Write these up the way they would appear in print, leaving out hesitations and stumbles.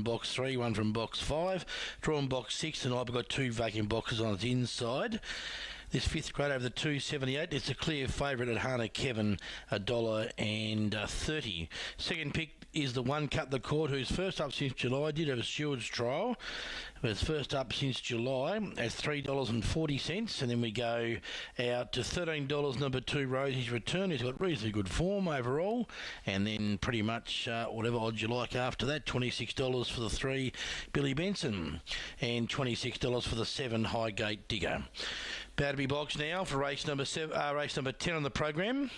box 3, one from box 5. Drawn box 6, and I've got 2 vacant boxes on its inside. This 5th grade over the 278. It's a clear favourite at Hannah Kevin, $1.30. Second pick is the one Cut the Cord, who's first up since July. Did have a steward's trial, but it's first up since July at $3.40. And then we go out to $13, number 2, Rosie's Return. He's got reasonably good form overall. And then pretty much whatever odds you like after that. $26 for the 3, Billy Benson. And $26 for the 7, Highgate Digger. About to be boxed now for race number 10 on the program.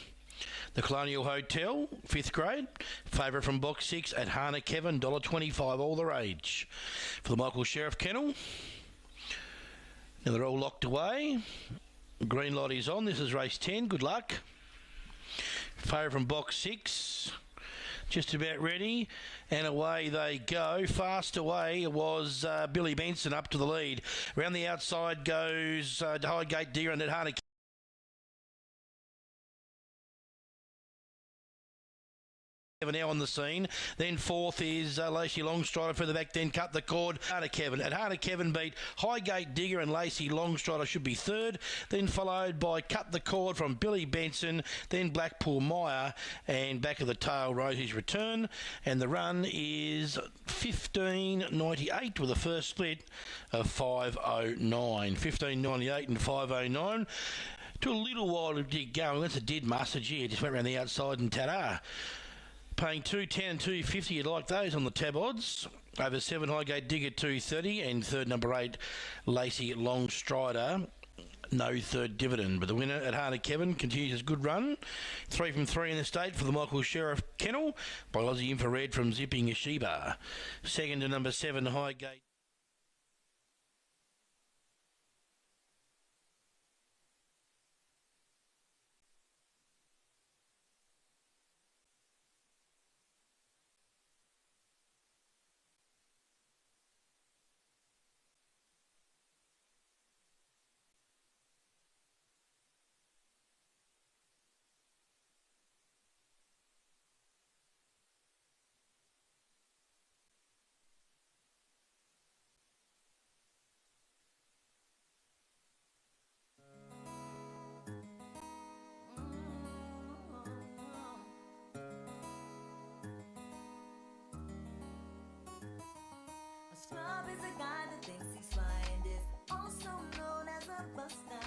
The Colonial Hotel, 5th grade. Favourite from box 6 at Hannah Kevin, $1.25, all the rage. For the Michael Sheriff Kennel. Now they're all locked away. Green light is on. This is race 10. Good luck. Favourite from box 6. Just about ready, and away they go. Fast away was Billy Benson up to the lead. Around the outside goes Highgate Deer and at Hannah now on the scene. Then 4th is Lacey Longstrider further back, then Cut the Cord. Hannah Kevin beat Highgate Digger, and Lacey Longstrider should be 3rd. Then followed by Cut the Cord from Billy Benson, then Blackpool Mire, and back of the tail Rosie's Return. And the run is 15.98 with a first split of 5.09. 15.98 and 5.09. Took a little while to get going. That's a dead mustard. Yeah, just went around the outside and ta-da. Paying $2.10 and $2.50, you'd like those on the tab odds. Over 7, Highgate Digger, $2.30, and 3rd, number 8, Lacey Longstrider, no 3rd dividend. But the winner at Hannah Kevin continues his good run. 3 from 3 in the state for the Michael Sheriff Kennel by Aussie Infrared from Zipping Yeshiva. Second to number 7, Highgate. Scrub is a guy that thinks he's flying this, also known as a buster.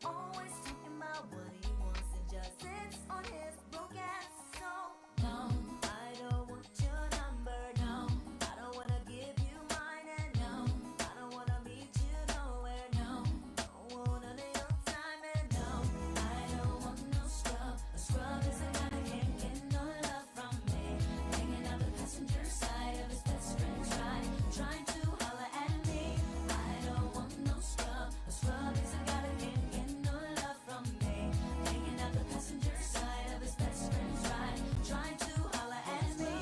Always talking about what he wants and just sits on his broke ass. So, no, I don't want your number, no. I don't wanna give you mine, and no, I don't wanna meet you nowhere, no. Don't want none of your time, and no, I don't want no scrub. A scrub is a guy that can't get no love from me. Hanging out the passenger side of his best friend's ride, trying to holler at me. I don't want no scrub. A scrub is a guy that can't get no love from me. Hanging out the passenger side of his best friend's ride, trying to holler at me.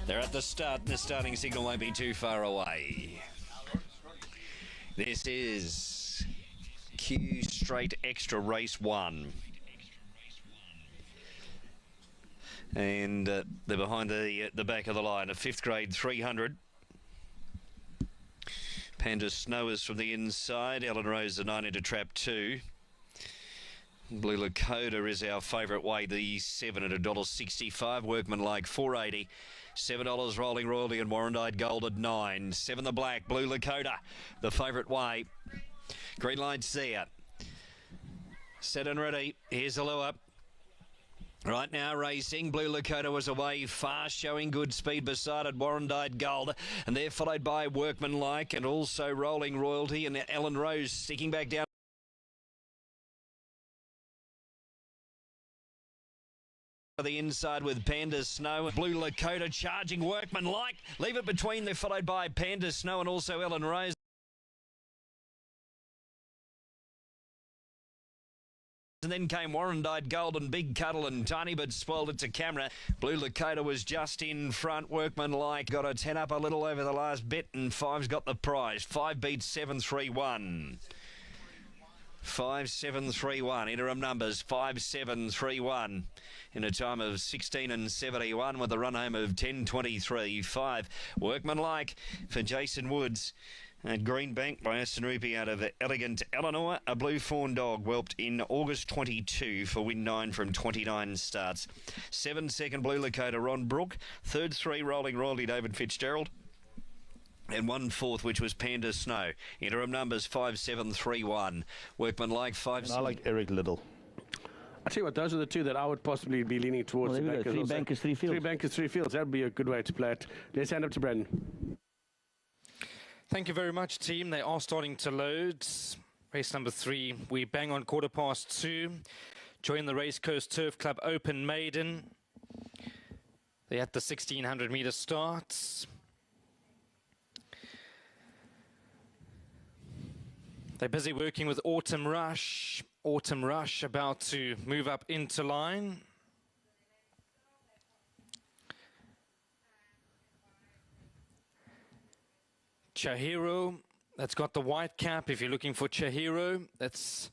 They're at the start. The starting signal won't be too far away. This is Q Straight Extra Race 1. And they're behind the back of the line. A 5th grade 300. Panda Snowers from the inside. Ellen Rose the 9 into trap 2. Blue Lakota is our favourite way. The 7 at $1.65. Workman like $4.80. $7 Rolling Royalty and Warrandyte Gold at 9. 7 the black. Blue Lakota the favourite way. Green lights there. Set and ready. Here's the lure. Right now racing, Blue Lakota was away fast, showing good speed beside it, Warrandyte Gold, and they're followed by Workman Like and also Rolling Royalty, and Ellen Rose sticking back down the inside with Panda Snow. Blue Lakota charging Workman Like, leave it between, they're followed by Panda Snow and also Ellen Rose. And then came Warrandyte Gold and Big Cuddle and Tiny but spoiled it to camera. Blue Lakota was just in front. Workman Like got a 10 up a little over the last bit, and 5's got the prize. 5 beats 7, 3, 1. 5731. Interim numbers 5731 in a time of 16:71 with a run home of 10:23.5. Workmanlike for Jason Woods. At Greenbank by Aston Rupee out of Elegant Eleanor. A Blue Fawn Dog whelped in August 22 for win 9 from 29 starts. 7-second Blue Lakota Ron Brook. Third 3 Rolling Royalty David Fitzgerald. And 1/4, which was Panda Snow. Interim numbers 5731. Workmanlike 5. I like Eric Little. I tell you what, those are the two that I would possibly be leaning towards. Well, there we go. Three bankers, three fields. Three bankers, three fields. That would be a good way to play it. Let's hand up to Brandon. Thank you very much, team. They are starting to load. Race number 3, we bang on 2:15. Join the Race Coast Turf Club Open Maiden. They're at the 1600 metre start. They're busy working with Autumn Rush. Autumn Rush about to move up into line. Chahiro, that's got the white cap. If you're looking for Chahiro, that's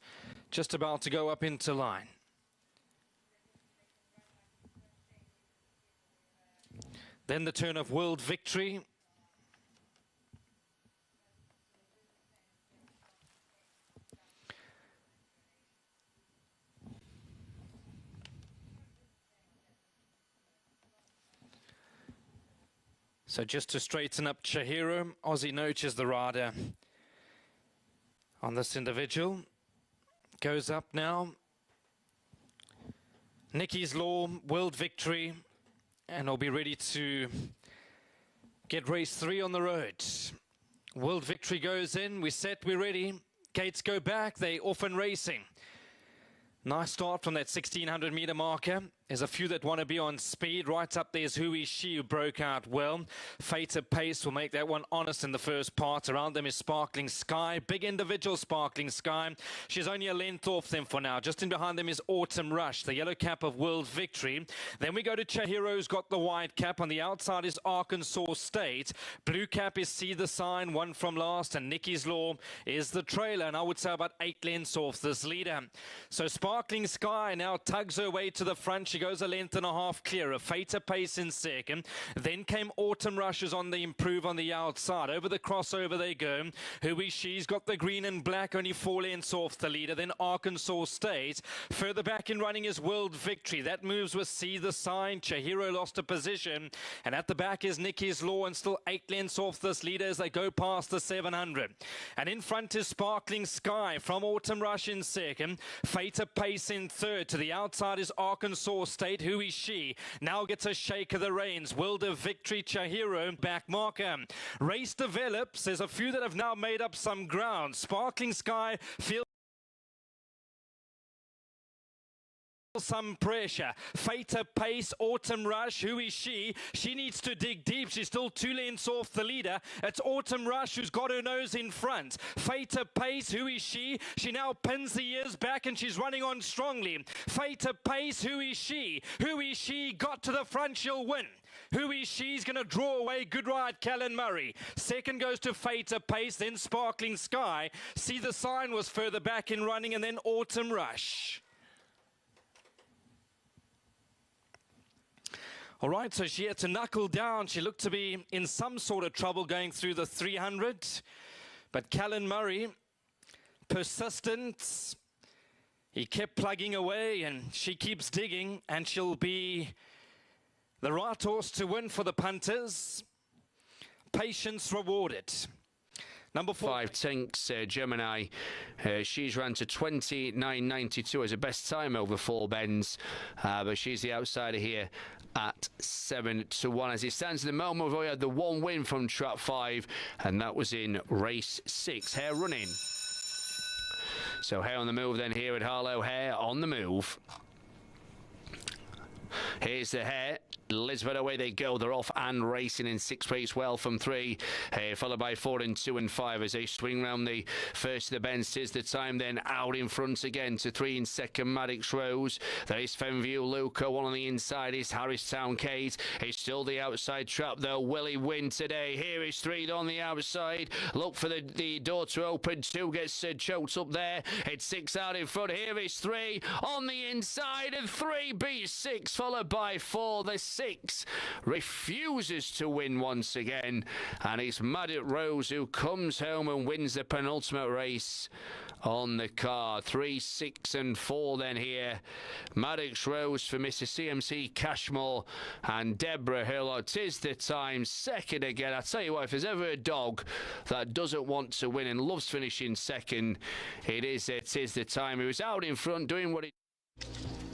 just about to go up into line. Then the turn of World Victory. So just to straighten up Chahiro, Aussie Noach is the rider on this individual. Goes up now. Nicky's Law, World Victory, and will be ready to get race 3 on the road. World Victory goes in, we're set, we're ready. Gates go back, they off and racing. Nice start from that 1600 metre marker. There's a few that want to be on speed. Right up there's Who Is She, who broke out well. Fater Pace will make that one honest in the first part. Around them is Sparkling Sky. Big individual Sparkling Sky. She's only a length off them for now. Just in behind them is Autumn Rush, the yellow cap of World Victory. Then we go to Chahiro's got the white cap. On the outside is Arkansas State. Blue cap is See the Sign, one from last. And Nicky's Law is the trailer. And I would say about 8 lengths off this leader. So Sparkling Sky now tugs her way to the front. She goes a length and a half clearer. Fater Pace in second. Then came Autumn Rushes on the improve on the outside. Over the crossover they go. Who Is She's got the green and black, only 4 lengths off the leader. Then Arkansas State. Further back in running is World Victory. That moves with See the Sign. Chahiro lost a position. And at the back is Nicky's Law, and still 8 lengths off this leader as they go past the 700. And in front is Sparkling Sky from Autumn Rush in second. Fater Pace in third. To the outside is Arkansas State. Who Is She now gets a shake of the reins. World of Victory, Chahiro back marker. Race develops. There's a few that have now made up some ground. Sparkling Sky feels some pressure. Fater Pace, Autumn Rush, Who Is She? She needs to dig deep. She's still 2 lengths off the leader. It's Autumn Rush who's got her nose in front. Fater Pace, Who Is She? She now pins the ears back and she's running on strongly. Fater Pace, Who Is She? Who Is She got to the front, she'll win. Who Is She's going to draw away. Good ride, Callan Murray. Second goes to Fater Pace, then Sparkling Sky. See the Sign was further back in running, and then Autumn Rush. All right, so she had to knuckle down. She looked to be in some sort of trouble going through the 300. But Callan Murray, persistent. He kept plugging away, and she keeps digging, and she'll be the right horse to win for the punters. Patience rewarded. Number 4. 5 Tinks, Gemini. She's ran to 29.92 as a best time over 4 bends, but she's the outsider here at 7-1. As it stands at the moment, we've only had the 1 win from Trap 5, and that was in race 6. Hare running. So Hare on the move then here at Harlow. Hare on the move. Here's the hare. Lisbon, away they go. They're off and racing in 6 weeks well from 3, followed by 4 and 2 and 5 as they swing round the first of the bends. Tis the time then out in front again to 3 in second, Maddox Rose. There is Fenview Luca, 1 on the inside is Harristown Kate. It's still the outside trap though. Will he win today? Here is 3 on the outside. Look for the door to open. 2 gets choked up there. It's 6 out in front. Here is 3 on the inside and 3 beats 6, followed by 4. The 6 refuses to win once again, and it's Maddox Rose who comes home and wins the penultimate race on the card. 3, 6 and 4 then here. Maddox Rose for Mr. CMC Cashmore and Deborah Hill. Tis the time, second again. I tell you what, if there's ever a dog that doesn't want to win and loves finishing second, it is the time. He was out in front doing what he...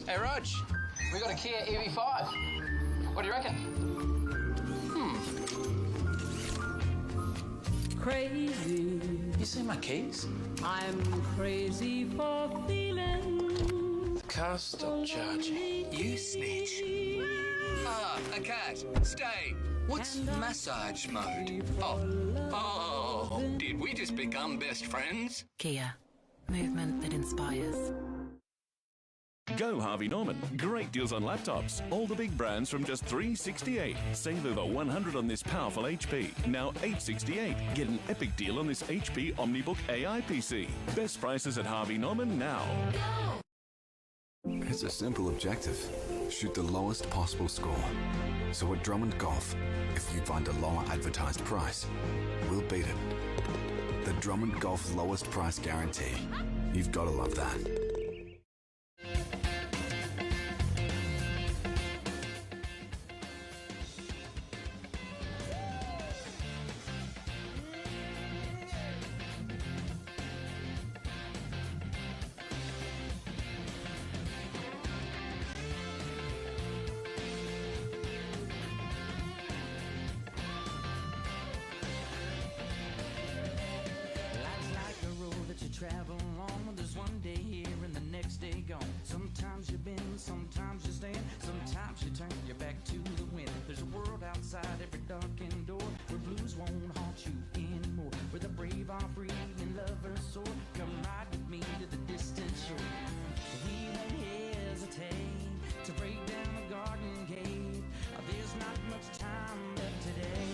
Hey, Rog, we got a Kia EV5. What do you reckon? Crazy. You see my keys? I'm crazy for feeling. The car stopped charging. You snitch. Ah, a cat. Stay. What's massage mode? Oh, did we just become best friends? Kia. Movement that inspires. Go Harvey Norman. Great deals on laptops. All the big brands from just $368. Save over $100 on this powerful HP. Now $868. Get an epic deal on this HP OmniBook AI PC. Best prices at Harvey Norman now. It's a simple objective. Shoot the lowest possible score. So at Drummond Golf, if you find a lower advertised price, we'll beat it. The Drummond Golf lowest price guarantee. You've got to love that. Travel on, there's one day here and the next day gone. Sometimes you bend, sometimes you stand, sometimes you turn your back to the wind. There's a world outside every darkened door where blues won't haunt you anymore, where the brave are free and lovers soar. Come ride with me to the distant shore. We won't hesitate to break down the garden gate. There's not much time left today.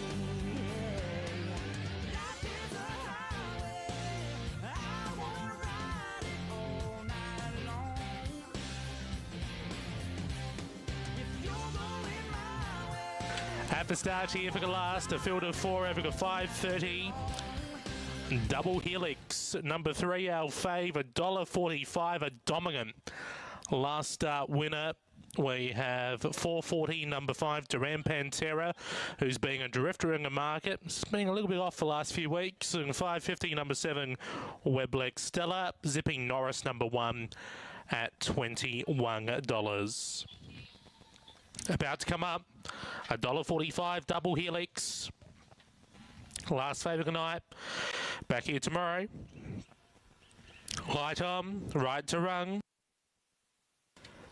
Life is a highway. I wanna ride it all night long. If you're going my way. At the start here for the last, a field of 4 over the 5:30. Double Helix, number 3, our fave, $1.45, a dominant. Last start winner. We have 4:14, number 5, Duran Pantera, who's being a drifter in the market. It's been a little bit off the last few weeks. And 5:50, number 7, Weblex Stella, zipping Norris, number 1, at $21. About to come up, $1.45, Double Helix. Last favour of the night. Back here tomorrow. Light on, right to run.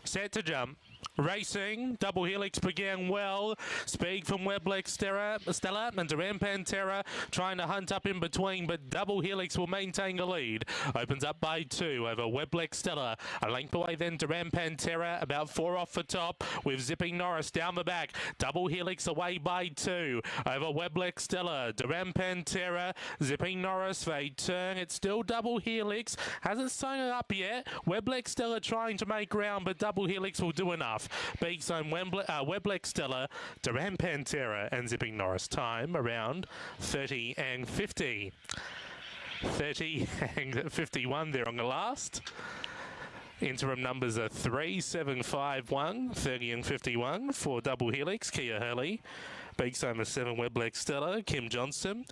Set to jump. Racing, Double Helix began well. Speed from Weblex Stella and Duran Pantera trying to hunt up in between, but Double Helix will maintain the lead. Opens up by 2 over Weblex Stella. A length away then Duran Pantera, about 4 off the top with Zipping Norris down the back. Double Helix away by 2 over Weblex Stella. Duran Pantera, Zipping Norris, they turn. It's still Double Helix. Hasn't sewn it up yet. Weblex Stella trying to make ground, but Double Helix will do enough. Big Zone Weblex Stella, Duran Pantera and Zipping Norris. Time around 30 and 50. 30 and 51 there on the last. Interim numbers are 3, 7, 5, 1, 30 and 51 for Double Helix, Kia Hurley. Big Zone 7, Weblex Stella, Kim Johnson.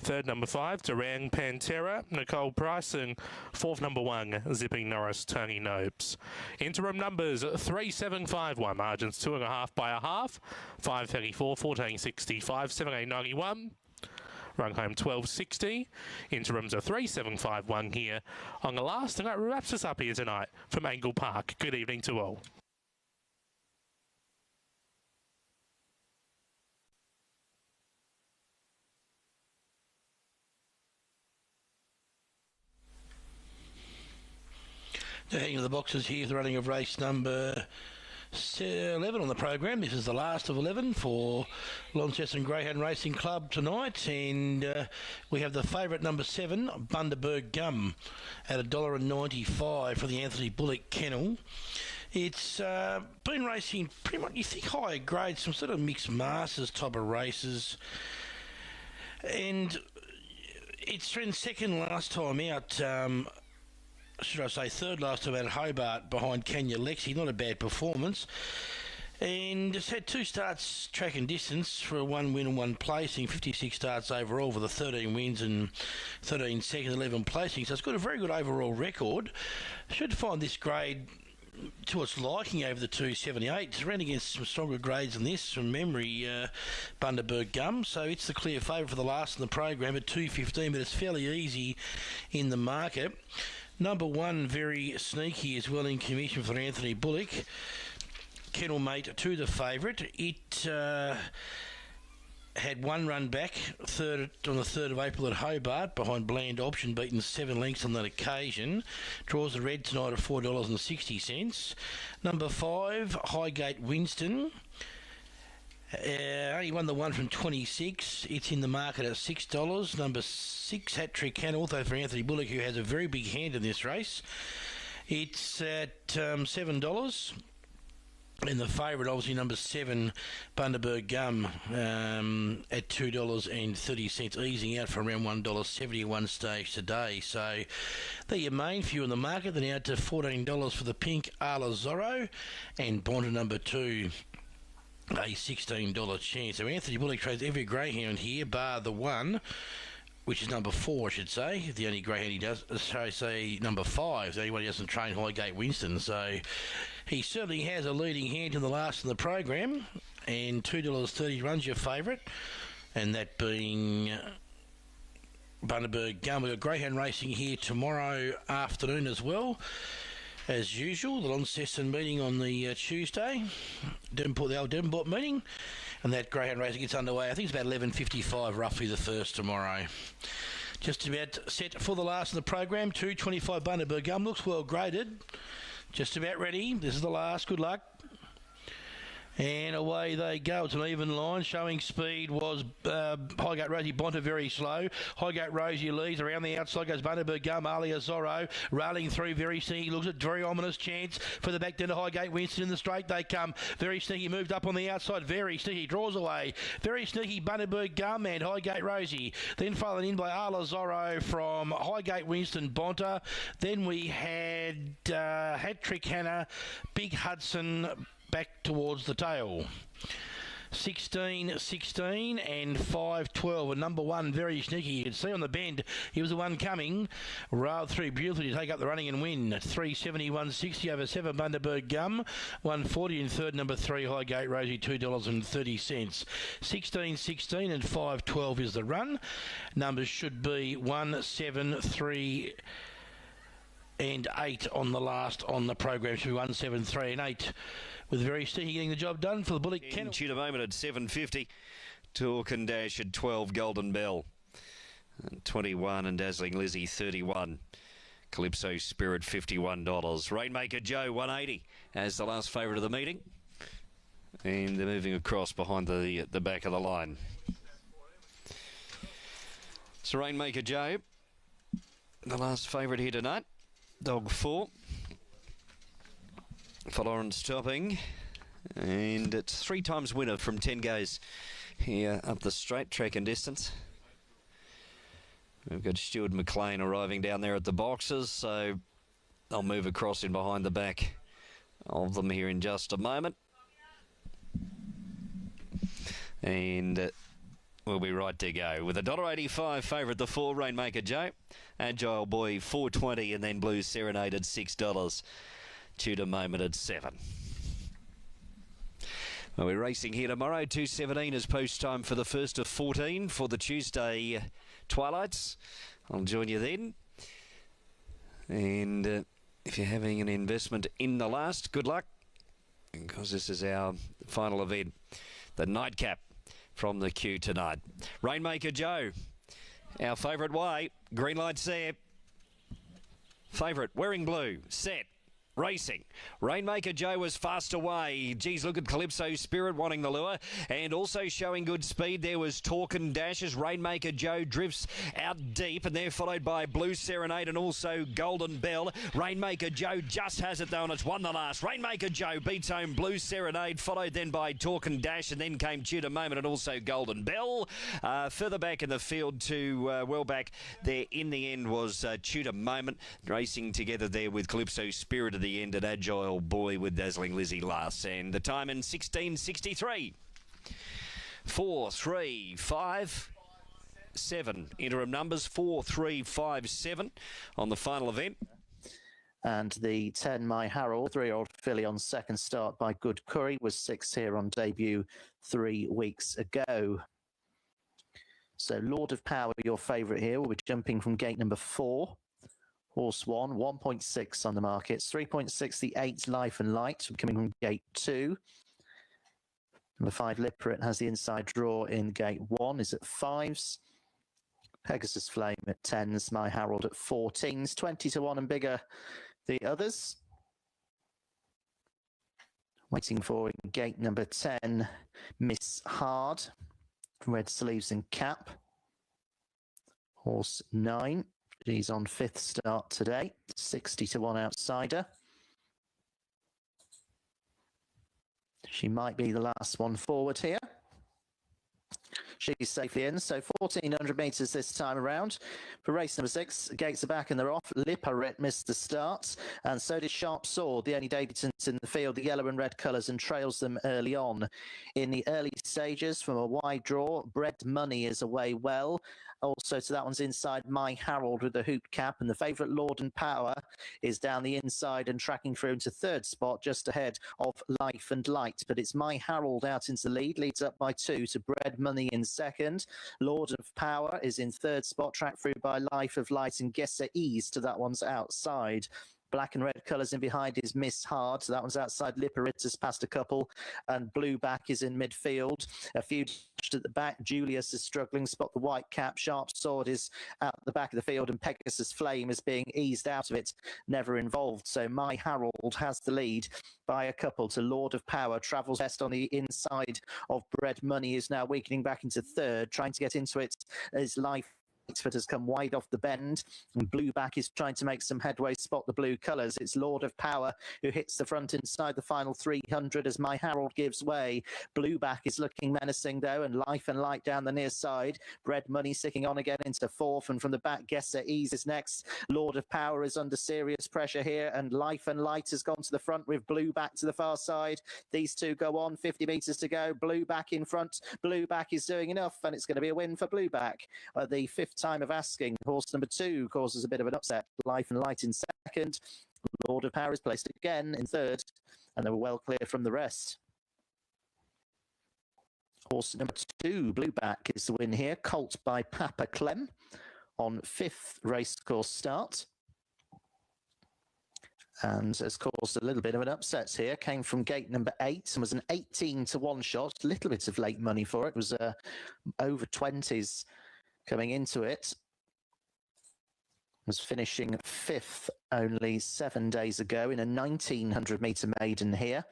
Third, number 5, Duran Pantera, Nicole Price, and fourth, number 1, Zipping Norris, Tony Nopes. Interim numbers 3, 7, 5, 1. Margins 2.5 by a half. 5.34, 14.60, 5.78, 91. Run home 12.60. Interims are 3, 7, 5, 1 here on the last, and that wraps us up here tonight from Angle Park. Good evening to all. Hanging to the boxes here, the running of race number 11 on the program. This is the last of 11 for Launceston Greyhound Racing Club tonight, and we have the favourite number 7, Bundaberg Gum, at $1.95 for the Anthony Bullock kennel. It's been racing pretty much, you think, higher grades, some sort of mixed masters type of races, and it's ran second last time out. Should I say third last time out at Hobart behind Kenya Lexi. Not a bad performance. And it's had 2 starts track and distance for a 1 win and 1 placing, 56 starts overall with the 13 wins and 13 second, 11 placings. So it's got a very good overall record. Should find this grade to its liking over the 278. It's ran against some stronger grades than this from memory, Bundaberg Gum. So it's the clear favourite for the last in the program at 215, but it's fairly easy in the market. Number 1, very sneaky, is well in commission for Anthony Bullock. Kennel mate to the favourite. It had 1 run back on the 3rd of April at Hobart behind Bland Option, beaten 7 lengths on that occasion. Draws the red tonight at $4.60. Number 5, Highgate Winston. Only won the 1 from 26. It's in the market at $6. Number 6, Hat Trick Kennel, also for Anthony Bullock, who has a very big hand in this race. It's at $7. And the favourite, obviously, number 7, Bundaberg Gum, at $2.30, easing out for around $1.70 at one stage today. So they're your main few in the market. They're now to $14 for the pink Ala Zorro, and Bonta number 2, a $16 chance. So Anthony Bullock trades every greyhound here, bar the 1, which is number 4, I should say. The only greyhound he does, say number 5, the only one he doesn't train, Highgate Winston. So he certainly has a leading hand in the last in the program, and $2.30 runs your favourite, and that being Bundaberg Gum. We've got greyhound racing here tomorrow afternoon as well. As usual, the Launceston meeting on the Tuesday, the old Devonport meeting, and that greyhound racing gets underway. I think it's about 11:55 roughly the first tomorrow. Just about set for the last of the program. 225 Bundaberg Gum, looks well graded. Just about ready. This is the last. Good luck. And away they go. It's an even line. Showing speed was Highgate Rosie Bonta very slow. Highgate Rosie leads. Around the outside goes Bundaberg Gum. Alia Zorro railing through. Very sneaky. Looks at very ominous chance for the back down to Highgate Winston in the straight. They come. Very sneaky. Moved up on the outside. Very sneaky. Draws away. Very sneaky Bundaberg Gum and Highgate Rosie. Then followed in by Ala Zorro from Highgate Winston Bonta. Then we had Hat Trick Hannah, Big Hudson, back towards the tail. 16, 16 and 5, 12. And number 1, very sneaky. You can see on the bend, he was the one coming. Railed through beautifully to take up the running and win. 370, 160 over 7, Bundaberg Gum. 140 in third, number 3, Highgate Rosie, $2.30. 16, 16 and 5, 12 is the run. Numbers should be 1, 7, 3 and 8 on the last on the program. Should be 1, 7, 3 and 8. With very sneaky getting the job done for the Bullock Kennel. Tudor Moment at $7.50. Talk and Dash at 12. Golden Bell 21 and Dazzling Lizzie 31. Calypso Spirit $51. Rainmaker Joe 180 as the last favourite of the meeting. And they're moving across behind the back of the line. So Rainmaker Joe, the last favourite here tonight. Dog 4. For Lawrence Topping, and it's 3 times winner from 10 goes here up the straight track and distance. We've got Stuart McLean arriving down there at the boxes, so I'll move across in behind the back of them here in just a moment, and we'll be right to go with $1.85 favourite, the 4, Rainmaker Joe, Agile Boy $4.20, and then Blue Serenade at $6. Tudor Moment at 7. Well, we're racing here tomorrow. 2:17 is post time for the first of 14 for the Tuesday twilights. I'll join you then. And if you're having an investment in the last, good luck, because this is our final event, the nightcap from the queue tonight. Rainmaker Joe, our favourite way. Green light set. Favourite wearing blue. Set. Racing. Rainmaker Joe was fast away. Geez, look at Calypso Spirit wanting the lure. And also showing good speed, there was Talk and Dashes. Rainmaker Joe drifts out deep, and they're followed by Blue Serenade and also Golden Bell. Rainmaker Joe just has it though, and it's won the last. Rainmaker Joe beats home Blue Serenade, followed then by Talk and Dash, and then came Tudor Moment and also Golden Bell. Further back in the field to well back there in the end was Tudor Moment, racing together there with Calypso Spirit at the end, and Agile Boy with Dazzling Lizzie last. And the time in 16:63. 4, 3, 5, 7. Interim numbers 4, 3, 5, 7 on the final event. And the 10 My Harold, 3-year-old filly on second start by Good Curry, was 6 here on debut 3 weeks ago. So Lord of Power, your favourite here, will be jumping from gate number 4. Horse 1, 1.6 on the markets. 3.6, the 8 Life and Light, coming from gate 2. Number 5 Liprit has the inside draw in gate 1, is at 5s. Pegasus Flame at 10s, My Harold at 14s, 20 to 1 and bigger the others. Waiting for in gate number 10, Miss Hard, red sleeves and cap. Horse 9, she's on 5th start today, 60 to 1 outsider. She might be the last one forward here. She's safely in, so 1,400 metres this time around. For race number 6, gates are back and they're off. Liparet missed the start, and so did Sharp Sword, the only debutants in the field, the yellow and red colours, and trails them early on. In the early stages, from a wide draw, Bread Money is away well. Also, to that one's inside, My Harold with the hoop cap, and the favourite Lord and Power is down the inside and tracking through into 3rd spot, just ahead of Life and Light. But it's My Harold out into the lead, leads up by 2 to Bread Money in 2nd. Lord of Power is in 3rd spot, tracked through by Life of Light and Guesser Ease to that one's outside. Black and red colours in behind is Miss Hard. So that one's outside. Liparit's past a couple. And Blue Back is in midfield. A few at the back. Julius is struggling. Spot the white cap. Sharp Sword is out the back of the field. And Pegasus Flame is being eased out of it. Never involved. So My Harold has the lead by a couple to Lord of Power. Travels best on the inside of Bread Money. Is now weakening back into 3rd. Trying to get into it is Life. But has come wide off the bend, and Blue Back is trying to make some headway, spot the blue colours. It's Lord of Power who hits the front inside the final 300 as My Harold gives way. Blue Back is looking menacing though, and Life and Light down the near side. Bread Money sticking on again into 4th, and from the back Guesser Ease is next. Lord of Power is under serious pressure here, and Life and Light has gone to the front with Blue Back to the far side. These two go on, 50 metres to go. Blue Back in front. Blue Back is doing enough, and it's going to be a win for Blue Back. The 5th time of asking. Horse number 2 causes a bit of an upset. Life and Light in 2nd. Lord of Power is placed again in 3rd, and they were well clear from the rest. Horse number 2, Blue Back, is the win here. Colt by Papa Clem on 5th racecourse start. And has caused a little bit of an upset here. Came from gate number 8 and was an 18 to 1 shot. A little bit of late money for it. It was over 20s coming into it. Was finishing 5th only 7 days ago in a 1,900 metre maiden here.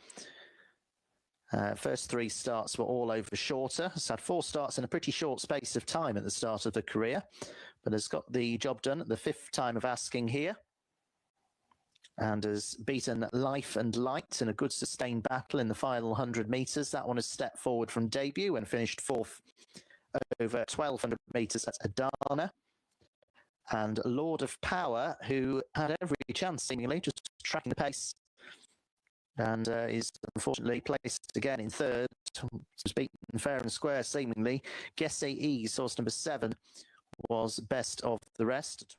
First 3 starts were all over shorter. Has had 4 starts in a pretty short space of time at the start of the career, but has got the job done at the 5th time of asking here, and has beaten Life and Light in a good sustained battle in the final 100 metres. That one has stepped forward from debut and finished 4th over 1,200 metres. That's Adana. And Lord of Power, who had every chance, seemingly, just tracking the pace, and is unfortunately placed again in 3rd. Was beaten fair and square, seemingly. Guesser Ease, source number 7, was best of the rest.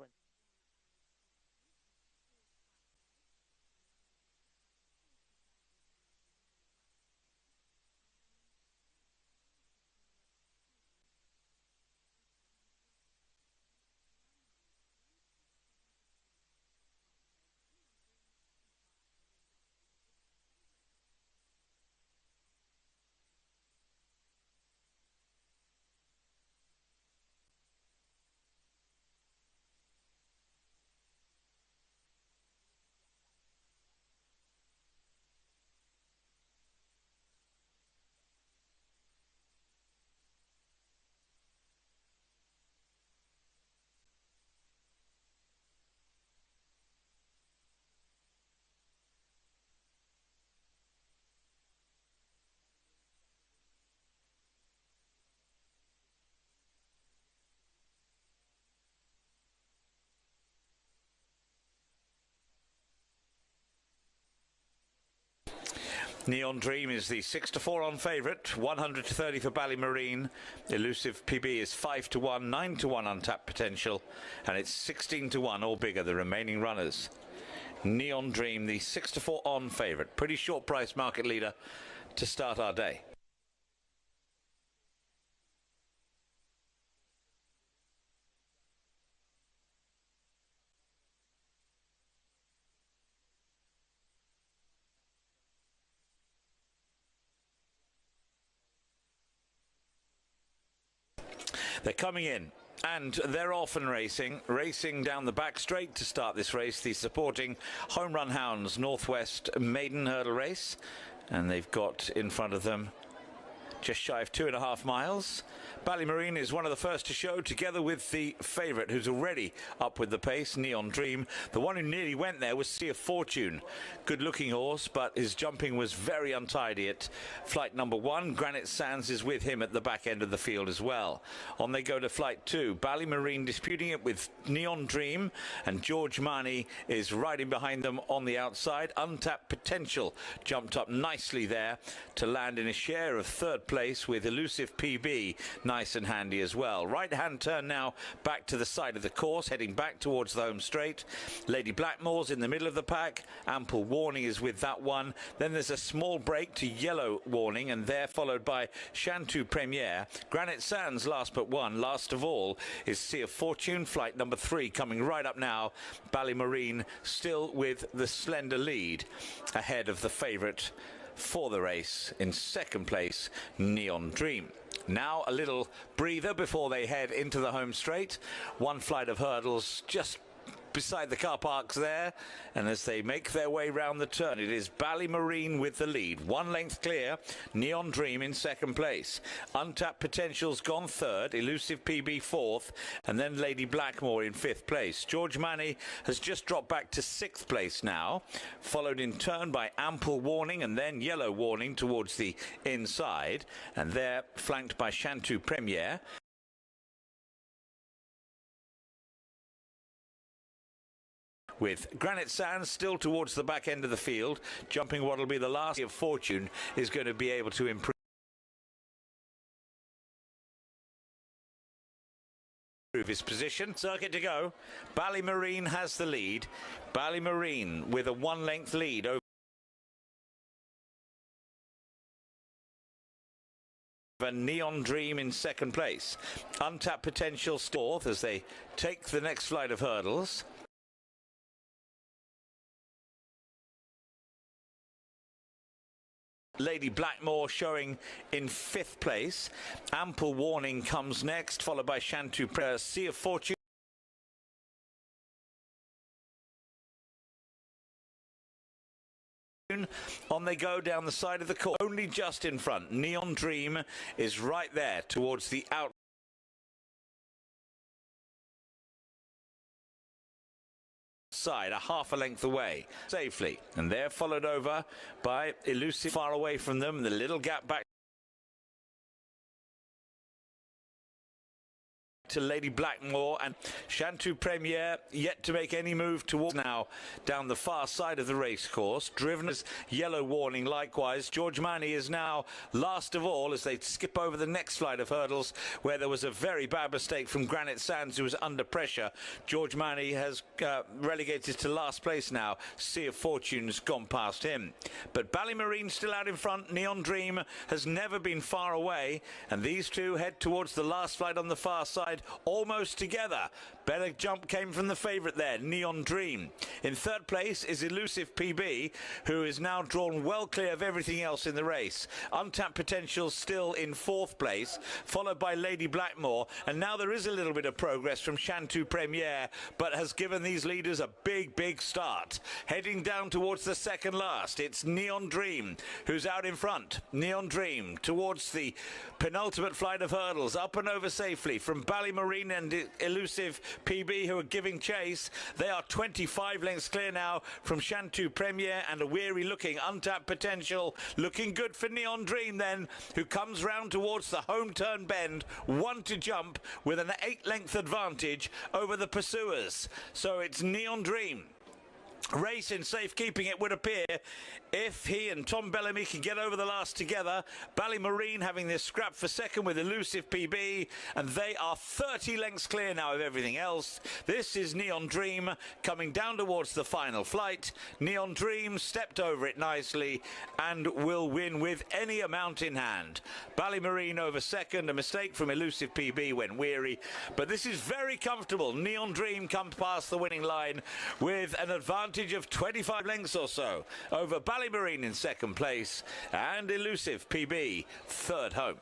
Neon Dream is the 6-4 on favourite, 100 to 30 for Ballymarine. Elusive PB is 5 to 1, 9 to 1 Untapped Potential, and it's 16 to 1 or bigger, the remaining runners. Neon Dream, the 6-4 on favourite. Pretty short price market leader to start our day. They're coming in, and they're often racing down the back straight to start this race, the supporting Home Run Hounds Northwest Maiden Hurdle Race, and they've got in front of them just shy of 2.5 miles. Ballymarine is one of the first to show, together with the favourite, who's already up with the pace, Neon Dream. The one who nearly went there was Sea of Fortune. Good-looking horse, but his jumping was very untidy at flight number 1. Granite Sands is with him at the back end of the field as well. On they go to flight 2. Ballymarine disputing it with Neon Dream, and George Marnie is riding behind them on the outside. Untapped Potential jumped up nicely there to land in a share of 3rd place with Elusive PB nice and handy as well. Right hand turn now back to the side of the course, heading back towards the home straight. Lady Blackmore's in the middle of the pack. Ample Warning is with that one. Then there's a small break to Yellow Warning, and there followed by Chantou Premier. Granite Sands last but one. Last of all is Sea of Fortune, flight number 3, coming right up now. Ballymarine still with the slender lead ahead of the favourite for the race. In 2nd place, Neon Dream. Now a little breather before they head into the home straight. One flight of hurdles just beside the car parks there, and as they make their way round the turn, it is Ballymarine with the lead. 1 length clear, Neon Dream in 2nd place. Untapped Potential's gone 3rd, Elusive PB 4th, and then Lady Blackmore in 5th place. George Manny has just dropped back to 6th place now, followed in turn by Ample Warning and then Yellow Warning towards the inside, and they're flanked by Chantou Premier. With Granite Sands still towards the back end of the field, jumping what will be the last of Fortune is going to be able to improve his position. Circuit to go. Ballymarine has the lead. Ballymarine with a 1 length lead over Neon Dream in 2nd place. Untapped Potential 4th as they take the next flight of hurdles. Lady Blackmore showing in 5th place. Ample Warning comes next, followed by Chantou Premier. Sea of Fortune on they go down the side of the course, only just in front. Neon Dream is right there towards the out. Side, a half a length away safely, and they're followed over by Elusive far away from them. The little gap back to Lady Blackmore, and Chantou Premier yet to make any move towards now down the far side of the race course. Driven as Yellow Warning likewise. George Manny is now last of all as they skip over the next flight of hurdles where there was a very bad mistake from Granite Sands, who was under pressure. George Manny has relegated to last place now. Sea of Fortune's gone past him, but Ballymarine still out in front. Neon Dream has never been far away, and these two head towards the last flight on the far side almost together. Better jump came from the favourite there, Neon Dream. In 3rd place is Elusive PB, who is now drawn well clear of everything else in the race. Untapped Potential still in 4th place, followed by Lady Blackmore, and now there is a little bit of progress from Chantou Premier, but has given these leaders a big start. Heading down towards the 2nd last, it's Neon Dream who's out in front. Neon Dream towards the penultimate flight of hurdles, up and over safely from Ballymarine and Elusive PB, who are giving chase. They are 25 lengths clear now from Chantou Premier, and a weary looking Untapped Potential. Looking good for Neon Dream then, who comes round towards the home turn bend, 1 to jump with an 8 length advantage over the pursuers. So it's Neon Dream race in safekeeping, it would appear, if he and Tom Bellamy can get over the last together. Ballymarine having this scrap for second with Elusive PB, and they are 30 lengths clear now of everything else. This is Neon Dream coming down towards the final flight. Neon Dream stepped over it nicely and will win with any amount in hand. Ballymarine over second, a mistake from Elusive PB when weary, but this is very comfortable. Neon Dream comes past the winning line with an advantage of 25 lengths or so over Ballymarine in second place and Elusive PB third home.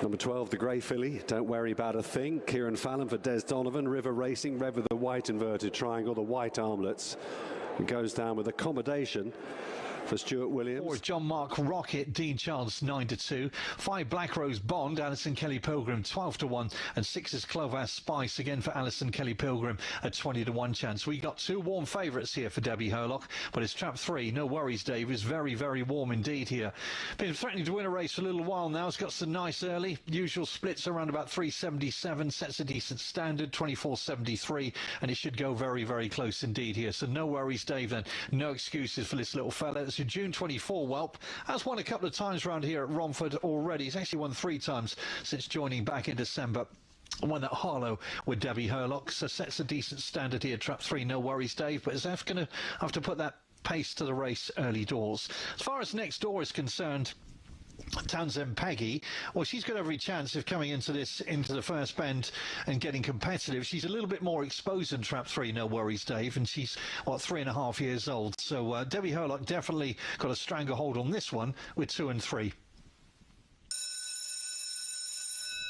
Number 12, the Grey Filly, Don't Worry About a Thing. Kieran Fallon for Des Donovan. River Racing, red with the white inverted triangle, the white armlets. It goes down with accommodation for Stuart Williams. 4, John Mark Rocket, Dean Chance 9-2. 5, Black Rose Bond, Alison Kelly Pilgrim 12-1, and 6 is Clovis Spice again for Alison Kelly Pilgrim at 20-1 chance. We got 2 warm favourites here for Debbie Herlock, but it's trap 3. No worries, Dave. Is very, very warm indeed here. Been threatening to win a race for a little while now. It's got some nice early usual splits around about 377. Sets a decent standard 24.73, and it should go very, very close indeed here. So no worries, Dave. Then no excuses for this little fella. It's a June 24 whelp. Has won a couple of times around here at Romford already. He's actually won 3 times since joining back in December. Won at Harlow with Debbie Herlock. So sets a decent standard here. Trap 3, no worries, Dave. But is F going to have to put that pace to the race early doors? As far as next door is concerned, Townsend Peggy, well, she's got every chance of coming into the first bend and getting competitive. She's a little bit more exposed than trap 3, no worries, Dave, and she's, what, 3.5 years old. So Debbie Herlock definitely got a stranglehold on this one with 2 and 3.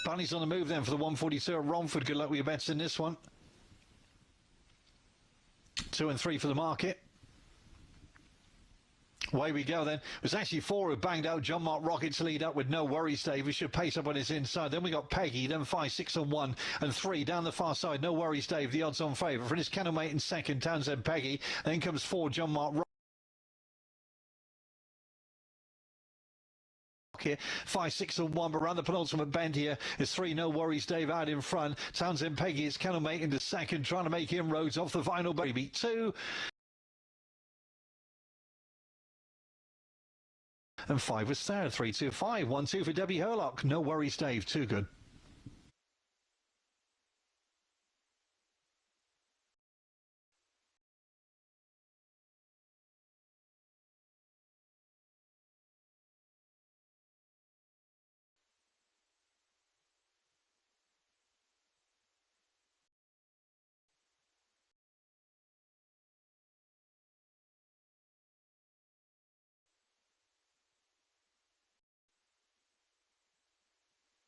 Bunny's on the move then for the 142 at Romford. Good luck with your bets in this one. 2 and 3 for the market. Away we go then. It was actually 4 who banged out John Mark Rocket to lead up with no worries, Dave. We should pace up on his inside. Then we got Peggy, then 5, 6 and 1 and 3 down the far side. No worries, Dave. The odds on favourite. For his kennel mate in second, Townsend Peggy. Then comes 4, John Mark Rocket. 5, 6 and 1, but around the penultimate bend here is 3, no worries, Dave out in front. Townsend Peggy is kennel mate into second, trying to make inroads off the final baby. 2 and 5 was third. 3, 2, 5. 1, 2 for Debbie Herlock. No worries, Dave. Too good.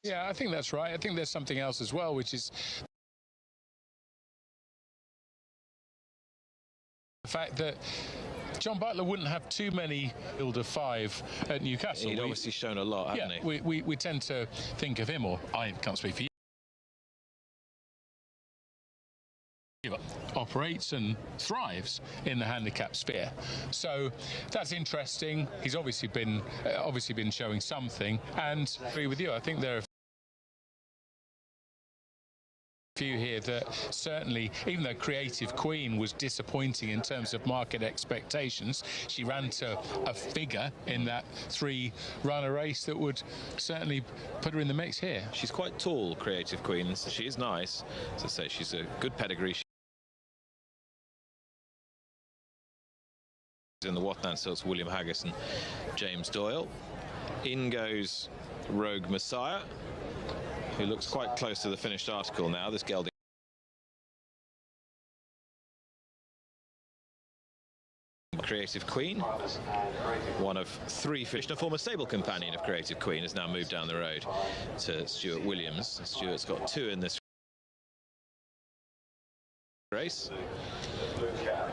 Yeah, I think that's right. I think there's something else as well, which is the fact that John Butler wouldn't have too many field of 5 at Newcastle. He'd obviously shown a lot, hasn't he? We tend to think of him, or I can't speak for you, operates and thrives in the handicap sphere. So that's interesting. He's obviously been showing something, and I agree with you. I think there are few here that certainly, even though Creative Queen was disappointing in terms of market expectations, she ran to a figure in that 3-runner race that would certainly put her in the mix here. She's quite tall, Creative Queen, so she is nice. As I say, she's a good pedigree. In the Watnan Silks, William Haggis and James Doyle. In goes Rogue Messiah, who looks quite close to the finished article now, this gelding. Creative Queen, one of 3 fish. A former stable companion of Creative Queen has now moved down the road to Stuart Williams. Stuart's got 2 in this race.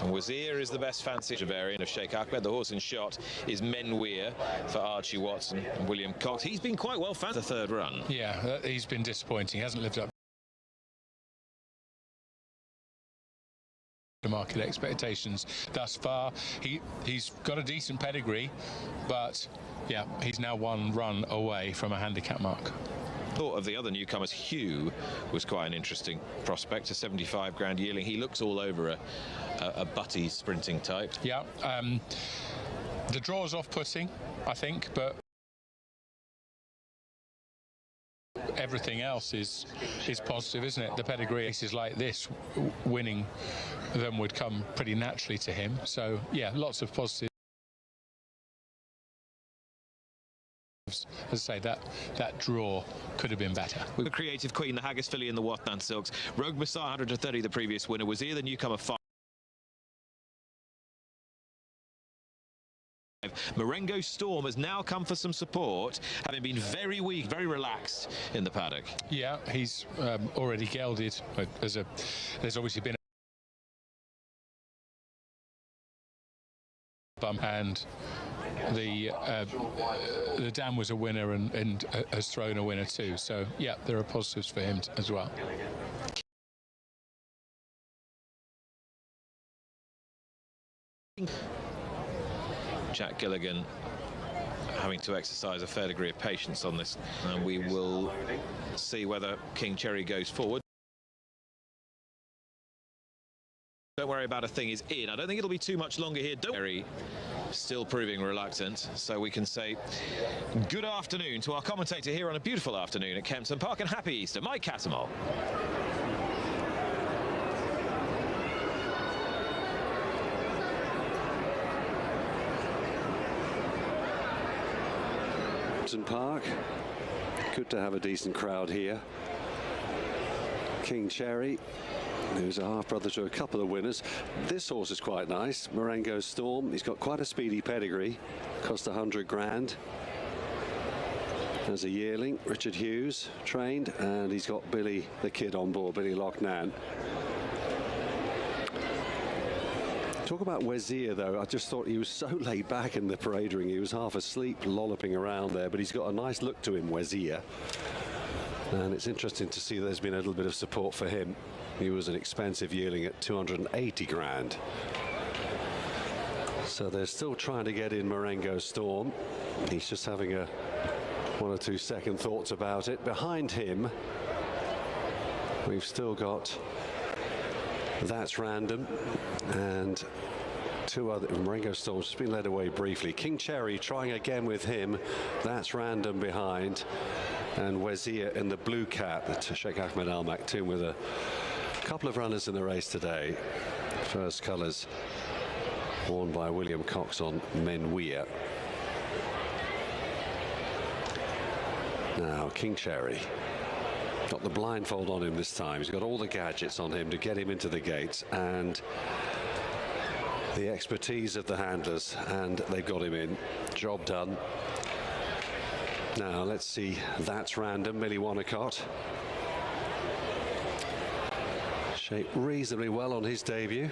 And Wazir is the best fancy variant of Sheikh Ahmed. The horse in shot is Menweir for Archie Watson and William Cox. He's been quite well fancied the 3rd run. Yeah, he's been disappointing. He hasn't lived up to market expectations thus far. He's got a decent pedigree, but yeah, he's now one run away from a handicap mark. Thought of the other newcomers. Hugh was quite an interesting prospect, a 75 grand yearling. He looks all over a butty sprinting type. Yeah, the draw's off-putting, I think, but everything else is positive, isn't it? The pedigree races like this, winning them would come pretty naturally to him. So yeah, lots of positives. As I say, that draw could have been better. The Creative Queen, the Haggis filly in the Watnan Silks. Rogue Messiah, 130, the previous winner. Was here the newcomer 5. Marengo Storm has now come for some support, having been very weak, very relaxed in the paddock. Yeah, he's already gelded. There's obviously been a bump, and the dam was a winner and has thrown a winner too. So yeah, there are positives for him as well. Jack Gilligan having to exercise a fair degree of patience on this, and we will see whether King Cherry goes forward. Don't worry about a thing is in. I don't think it'll be too much longer here. Cherry still proving reluctant, so we can say good afternoon to our commentator here on a beautiful afternoon at Kempton Park, and happy Easter, Mike Catamol. Park. Good to have a decent crowd here. King Cherry, who's a half-brother to a couple of winners. This horse is quite nice, Marengo Storm. He's got quite a speedy pedigree, cost 100 grand. As a yearling, Richard Hughes trained, and he's got Billy the Kid on board, Billy Lochnan. Talk about Wazir, though. I just thought he was so laid back in the parade ring. He was half asleep, lolloping around there, but he's got a nice look to him, Wazir. And it's interesting to see there's been a little bit of support for him. He was an expensive yearling at 280 grand. So they're still trying to get in Marengo Storm. He's just having one or two second thoughts about it. Behind him, we've still got That's Random and two other. Marengo Storm's just been led away briefly. King Cherry trying again with him. That's Random behind, and Wazir in the blue cap, the Sheikh Ahmed Al Maktoum, with a couple of runners in the race today. First colours worn by William Cox on Menweir. Now King Cherry got the blindfold on him this time. He's got all the gadgets on him to get him into the gates, and the expertise of the handlers, and they've got him in. Job done. Now let's see. That's Random, Millie Wanacott. Shaped reasonably well on his debut.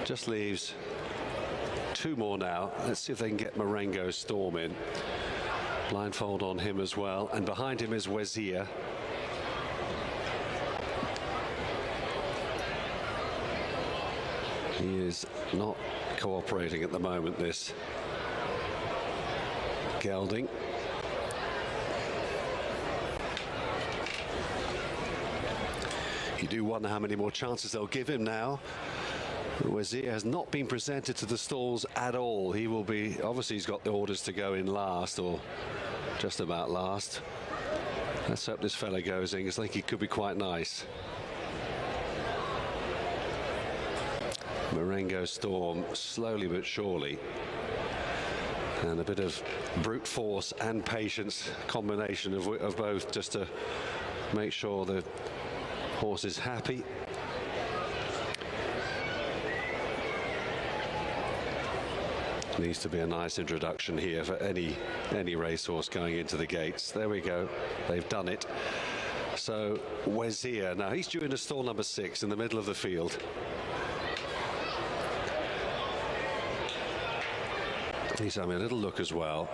Just leaves two more now. Let's see if they can get Marengo Storm in. Blindfold on him as well, and behind him is Wazir. He is not cooperating at the moment, this gelding. You do wonder how many more chances they'll give him now. Wazir has not been presented to the stalls at all. He will be, obviously he's got the orders to go in last, or just about last. Let's hope this fella goes in, because I think he could be quite nice. Marengo Storm, slowly but surely. And a bit of brute force and patience, combination of both, just to make sure the horse is happy. Needs to be a nice introduction here for any racehorse going into the gates. There we go. They've done it. So Wazir, now he's due into stall number 6 in the middle of the field. He's having a little look as well.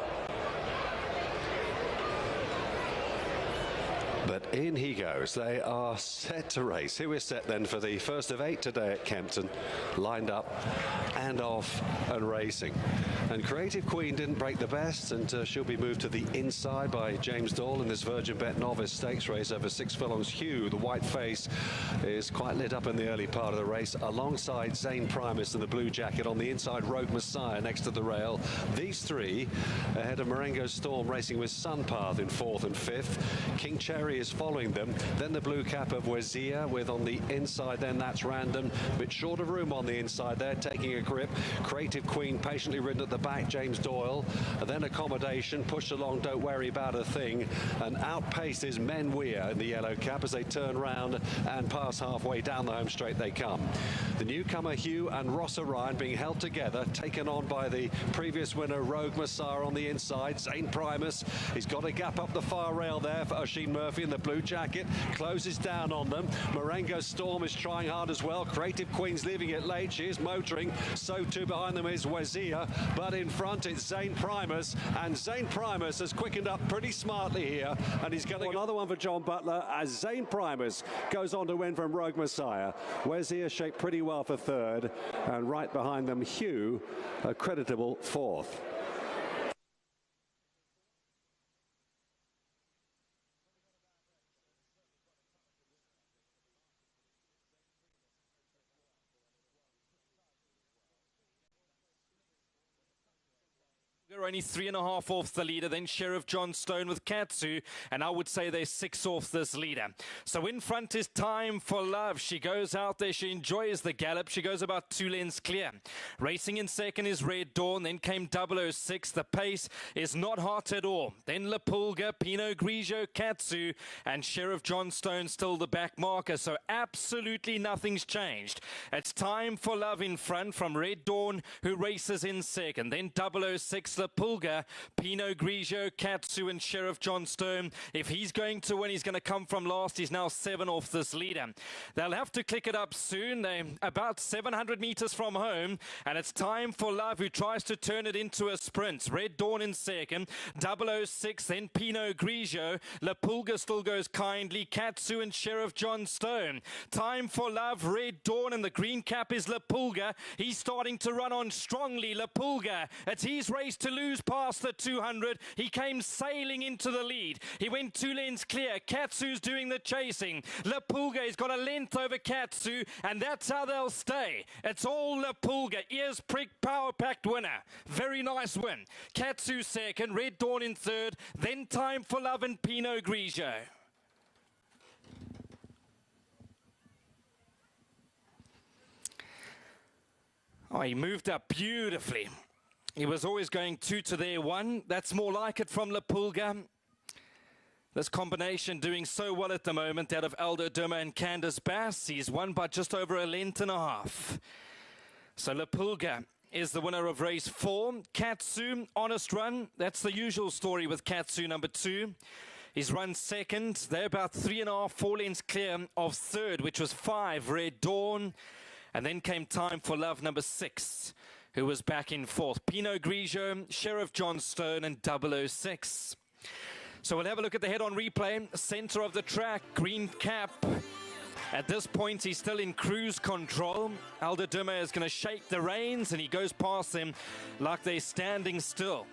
But in he goes. They are set to race. Here we're set then for the first of 8 today at Kempton. Lined up and off and racing. And Creative Queen didn't break the best, and she'll be moved to the inside by James Doyle in this Virgin Bet Novice Stakes race over 6 furlongs. Hugh, the white face, is quite lit up in the early part of the race, alongside Zane Primus in the blue jacket. On the inside, Rogue Messiah next to the rail. These three ahead of Marengo Storm, racing with Sunpath in 4th and 5th. King Cherry is following them. Then the blue cap of Wazia, with on the inside, then That's Random. Bit short of room on the inside there, taking a grip. Creative Queen patiently ridden at the back, James Doyle. And then Accommodation, pushed along, Don't Worry About a Thing. And outpaces Men Weir in the yellow cap as they turn round and pass halfway down the home straight they come. The newcomer Hugh and Ross Orion being held together, taken on by the previous winner Rogue Messiah on the inside. Zane Primus, he's got a gap up the far rail there for Oisin Murphy in the blue jacket, closes down on them. Marengo Storm is trying hard as well. Creative Queen's leaving it late, she is motoring, so too behind them is Wazia, but in front it's Zane Primus, and Zane Primus has quickened up pretty smartly here, and he's going to another one for John Butler as Zane Primus goes on to win from Rogue Messiah. Wazia shaped pretty well for 3rd, and right behind them Hugh, a creditable 4th. They're only 3.5 off the leader, then Sheriff John Stone with Katsu, and I would say they're 6 off this leader. So in front is Time for Love. She goes out there, she enjoys the gallop, she goes about 2 lengths clear. Racing in second is Red Dawn, then came 006. The pace is not hot at all. Then La Pulga, Pinot Grigio, Katsu, and Sheriff John Stone still the back marker, so absolutely nothing's changed. It's Time for Love in front from Red Dawn, who races in second, then 006, La Pulga, Pinot Grigio, Katsu, and Sheriff John Stone. If he's going to win, he's going to come from last. He's now 7 off this leader. They'll have to click it up soon. They're about 700 meters from home, and it's Time for Love, who tries to turn it into a sprint. Red Dawn in second, 006, then Pinot Grigio. La Pulga still goes kindly, Katsu and Sheriff John Stone. Time for Love, Red Dawn, and the green cap is La Pulga. He's starting to run on strongly, La Pulga. It's his race to lose past the 200. He came sailing into the lead. He went 2 lengths clear. Katsu's doing the chasing. La Pulga has got a length over Katsu, and that's how they'll stay. It's all La Pulga. Ears prick, power-packed winner. Very nice win. Katsu second, Red Dawn in third, then Time for Love and Pinot Grigio. Oh, he moved up beautifully. He was always going 2 to their 1. That's more like it from La Pulga. This combination doing so well at the moment, that of Aldo Durma and Candace Bass. He's won by just over 1.5 lengths. So La Pulga is the winner of race 4. Katsu, honest run. That's the usual story with Katsu, number 2. He's run second. They're about 3.5, 4 lengths clear of third, which was 5, Red Dawn. And then came Time for Love, number 6. Who was back in 4th. Pinot Grigio, Sheriff John Stone, and 006. So we'll have a look at the head-on replay. Center of the track, green cap. At this point, he's still in cruise control. Aldo Durma is going to shake the reins, and he goes past them like they're standing still.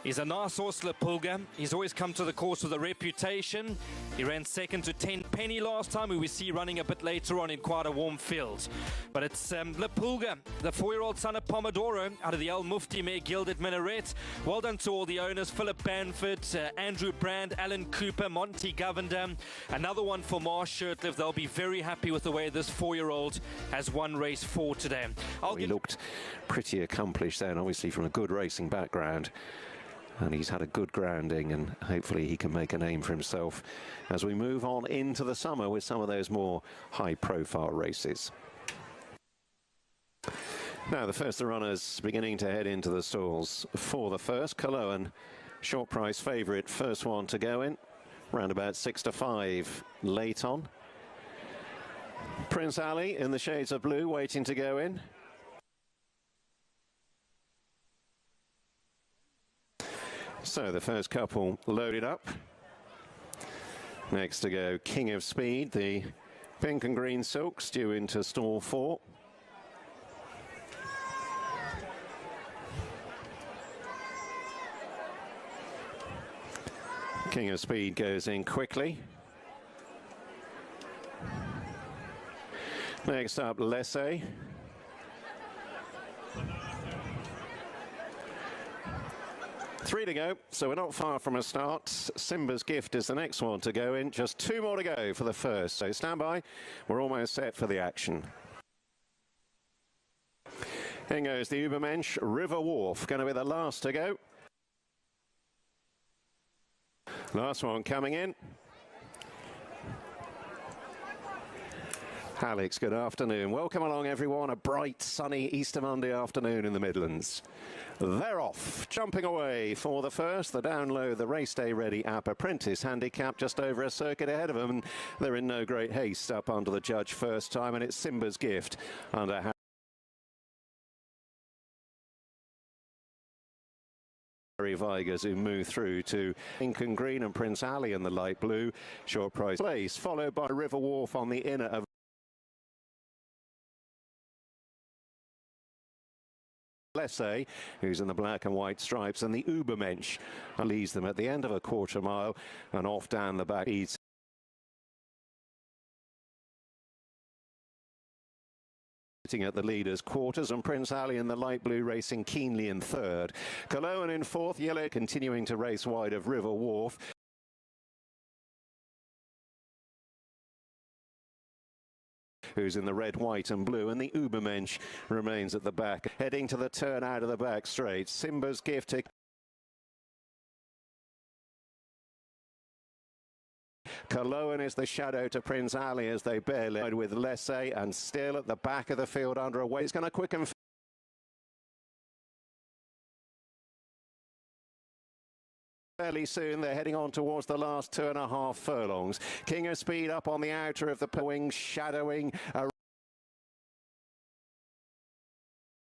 He's a nice horse, La Pulga. He's always come to the course with a reputation. He ran second to 10 Penny last time, who we see running a bit later on in quite a warm field. But it's La Pulga, the 4-year-old son of Pomodoro, out of the El Mufti mare Gilded Minaret. Well done to all the owners, Philip Banford, Andrew Brand, Alan Cooper, Monty Govender. Another one for Marsh Shirtliff. They'll be very happy with the way this 4-year-old has won race 4 today. He looked pretty accomplished then, obviously from a good racing background. And he's had a good grounding, and hopefully he can make a name for himself as we move on into the summer with some of those more high-profile races. Now, the first runners beginning to head into the stalls. For the first, Cologne, short price favourite, first one to go in, round about 6 to 5 late on. Prince Ali in the shades of blue, waiting to go in. So the first couple loaded up. Next to go, King of Speed, the pink and green silks due into stall 4. King of Speed goes in quickly. Next up, Lesse. Three to go, so we're not far from a start. Simba's Gift is the next one to go in. Just 2 more to go for the first. So stand by. We're almost set for the action. In goes the Übermensch, River Wharf, going to be the last to go. Last one coming in. Alex, good afternoon. Welcome along, everyone. A bright, sunny Easter Monday afternoon in the Midlands. They're off, jumping away for the first. The down low, the race day ready app apprentice handicap just over a circuit ahead of them. And they're in no great haste up under the judge first time, and it's Simba's Gift under Harry Vigers, who move through to pink and green, and Prince Ali in the light blue. Short price place, followed by River Wharf on the inner of Lesse, who's in the black and white stripes, and the Übermensch leads them at the end of a quarter mile and off down the back. Sitting at the leaders' quarters, and Prince Ali in the light blue racing keenly in third. Cologne in fourth, yellow continuing to race wide of River Wharf. Who's in the red, white and blue, and the Übermensch remains at the back. Heading to the turn out of the back straight. Simba's Gift. Cologne is the shadow to Prince Ali as they barely with Lesse, and still at the back of the field under away. He's going to quicken fairly soon. They're heading on towards the last 2.5 furlongs. King of Speed up on the outer of the wing, shadowing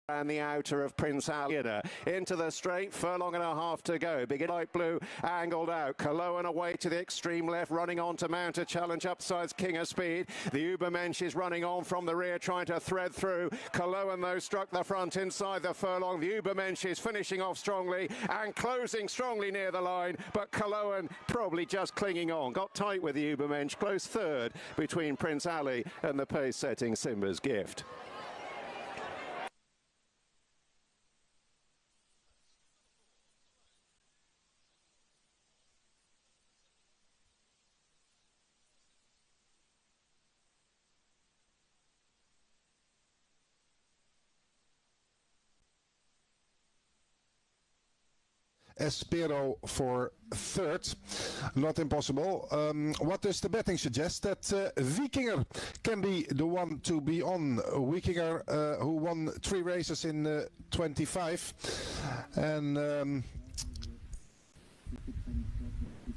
and the outer of Prince Ali. Into the straight, furlong and a half to go. Big light blue angled out. Cologne away to the extreme left, running on to mount a challenge upsides King of Speed. The Übermensch is running on from the rear, trying to thread through. Cologne, though, struck the front inside the furlong. The Übermensch is finishing off strongly and closing strongly near the line, but Cologne probably just clinging on. Got tight with the Übermensch, close third between Prince Ali and the pace-setting Simba's Gift. Espero for third. Not impossible. What does the betting suggest? That Vikinger can be the one to be on. Vikinger, who won 3 races in 25 and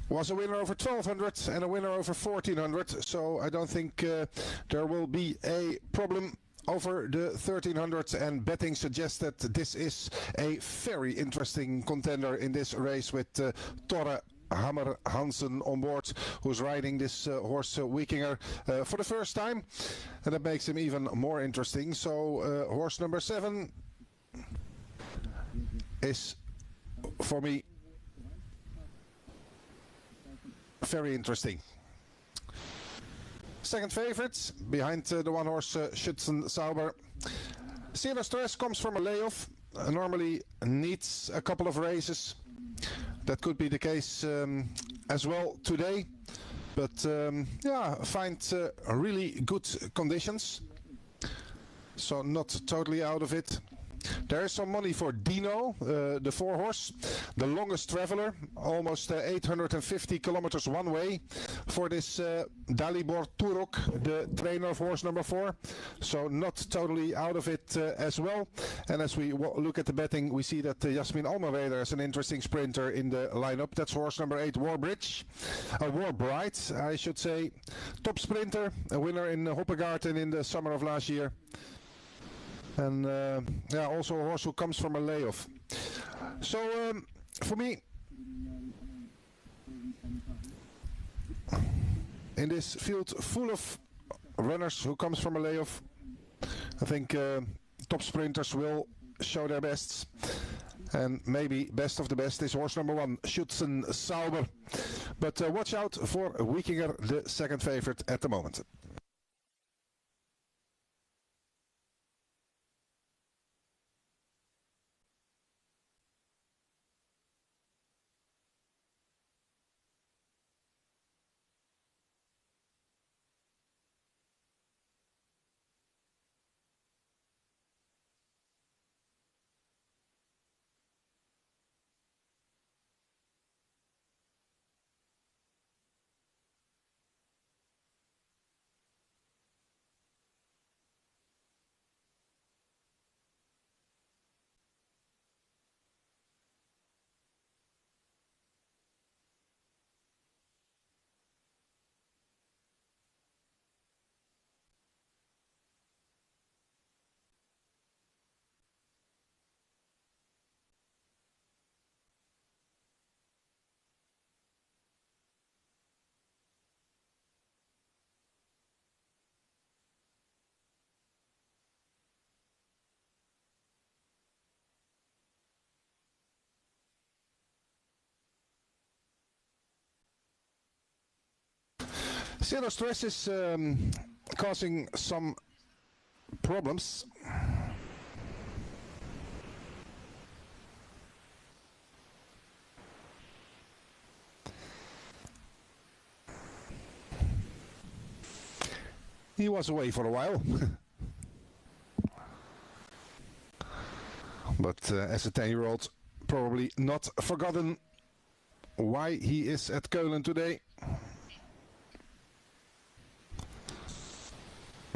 was a winner over 1200 and a winner over 1400. So I don't think there will be a problem over the 1300, and betting suggests that this is a very interesting contender in this race with Torre Hammer Hansen on board, who's riding this horse Vikinger for the first time, and that makes him even more interesting. So horse number 7 is for me very interesting. Second favorite, behind the one horse Schützen Sauber. Zero Stress comes from a layoff, normally needs a couple of races. That could be the case as well today, but yeah, find really good conditions, so not totally out of it. There is some money for Dino, the 4 horse, the longest traveler, almost 850 kilometers one way for this Dalibor Turok, the trainer of horse number 4. So not totally out of it as well. And as we look at the betting, we see that Jasmin Almaweder is an interesting sprinter in the lineup. That's horse number 8, Warbright, I should say. Top sprinter, a winner in Hoppegarten in the summer of last year. And yeah, also a horse who comes from a layoff. So for me, in this field full of runners who comes from a layoff. I think top sprinters will show their bests. And maybe best of the best is horse number 1, Schützen Sauber. But watch out for Wikinger, the second favorite at the moment. Zero Stress is causing some problems. He was away for a while. But as a 10-year-old, probably not forgotten why he is at Keulen today.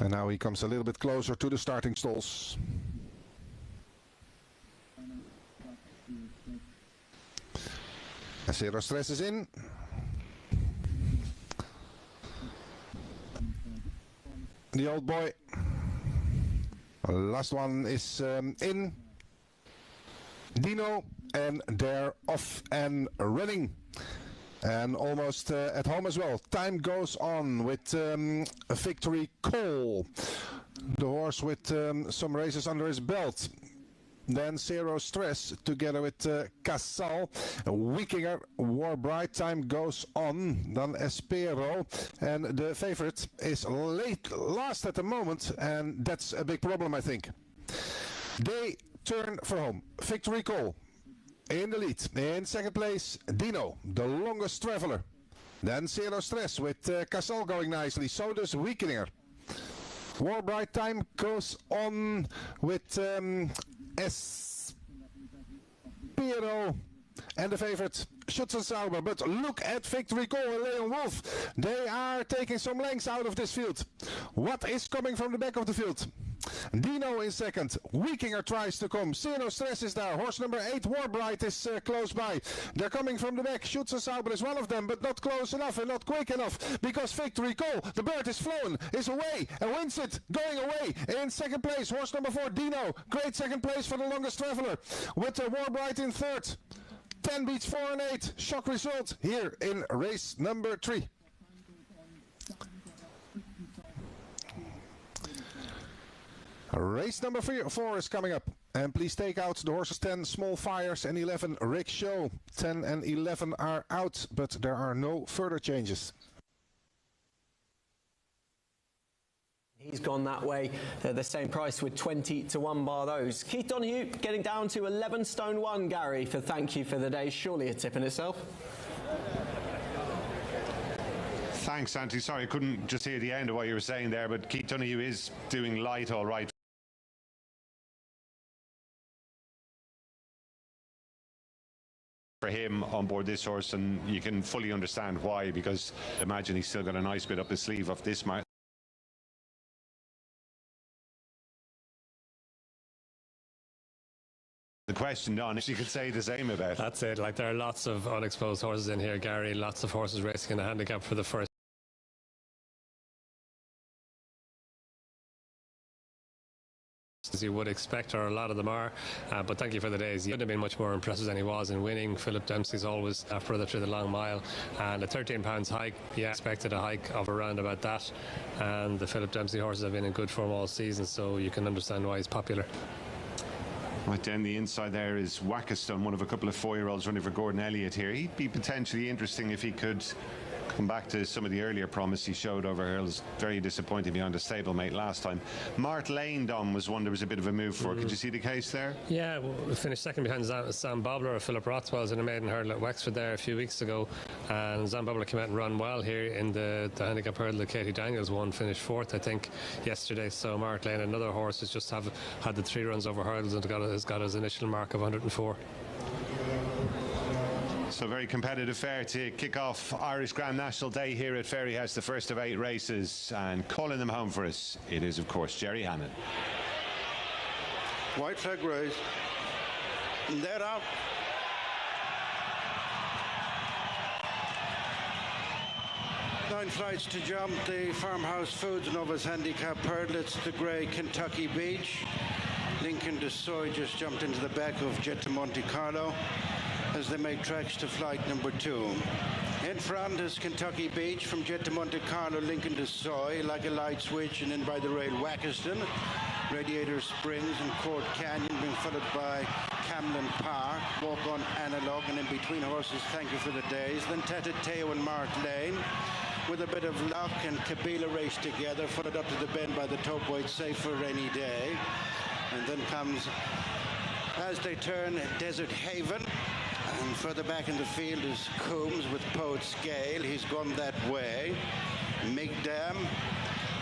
And now he comes a little bit closer to the starting stalls. Zero Stress is in. The old boy. Last one is in. Dino, and they're off and running. And almost at home as well. Time goes on with a Victory Call. The horse with some races under his belt. Then Zero Stress together with Casal. Wikinger, War Bright. Time goes on. Then Espero. And the favorite is last at the moment. And that's a big problem, I think. They turn for home. Victory Call. In the lead. In second place, Dino, the longest traveler. Then Zero Stress with Casal going nicely. So does Wikinger. War Bright Time goes on with Espero and the favorite Schützen Sauber. But look at Victory Call and Leon Wolf. They are taking some lengths out of this field. What is coming from the back of the field? Dino in second. Wikinger tries to come. Zero Stress is there. Horse number 8, Warbright, is close by. They're coming from the back. Schützen Sauber is one of them, but not close enough and not quick enough. Because Victory Call, the bird is flown, is away and wins it. Going away in second place. Horse number 4, Dino. Great second place for the longest traveler. With Warbright in third. 10 beats 4 and 8. Shock result here in race number 3. Race number 4 is coming up. And please take out the horses 10 Small Fires and 11 Rick Show. 10 and 11 are out, but there are no further changes. He's gone that way, the same price with 20 to 1 bar those. Keith Donoghue getting down to 11 stone 1, Gary, for thank you for the day. Surely a tip in itself. Thanks, Santi. Sorry, I couldn't just hear the end of what you were saying there, but Keith Donoghue is doing light all right for him on board this horse, and you can fully understand why, because I imagine he's still got a nice bit up his sleeve of this match. The question, Don, if you could say the same about it. That's it. Like, there are lots of unexposed horses in here, Gary. Lots of horses racing in the handicap for the first as you would expect, or a lot of them are. But thank you for the days. You couldn't have been much more impressive than he was in winning. Philip Dempsey's always further through the long mile, and a 13 pounds hike. Yeah, expected a hike of around about that. And the Philip Dempsey horses have been in good form all season, so you can understand why he's popular. Right down the inside there is Wackeston, one of a couple of 4-year-olds running for Gordon Elliott here. He'd be potentially interesting if he could come back to some of the earlier promise he showed over hurdles. Very disappointing behind a stablemate last time. Mart Lane, Dom, was one there was a bit of a move for. Could you see the case there? Yeah, we finished second behind Sam Bobler or Philip Rothwell's in a maiden hurdle at Wexford there a few weeks ago, and Sam Bobler came out and run well here in the handicap hurdle that Katie Daniels won, finished fourth I think yesterday. So Mart Lane, another horse, has just had the 3 runs over hurdles and has got his initial mark of 104. So very competitive fair to kick off Irish Grand National Day here at Fairyhouse, the first of 8 races, and calling them home for us, it is of course Jerry Hannon. White flag race, and they're out. Nine flights to jump the Farmhouse Foods Novice Handicap hurdle. It's the grey Kentucky Beach. Lincoln DeSoy just jumped into the back of Jet to Monte Carlo as they make tracks to flight number 2. In front is Kentucky Beach from Jet to Monte Carlo, Lincoln DeSoy, Like a Light Switch, and in by the rail Wackeston, Radiator Springs and Court Canyon, being followed by Camden Park, Walk on Analog, and in between horses, Thank You for the Days. Then Tatateo and Mart Lane. With a bit of luck and Kabila race together, followed up to the bend by the top weight, Safe for a Rainy Day. And then comes, as they turn, Desert Haven. And further back in the field is Coombs with Poet's Gale. He's gone that way. Migdam.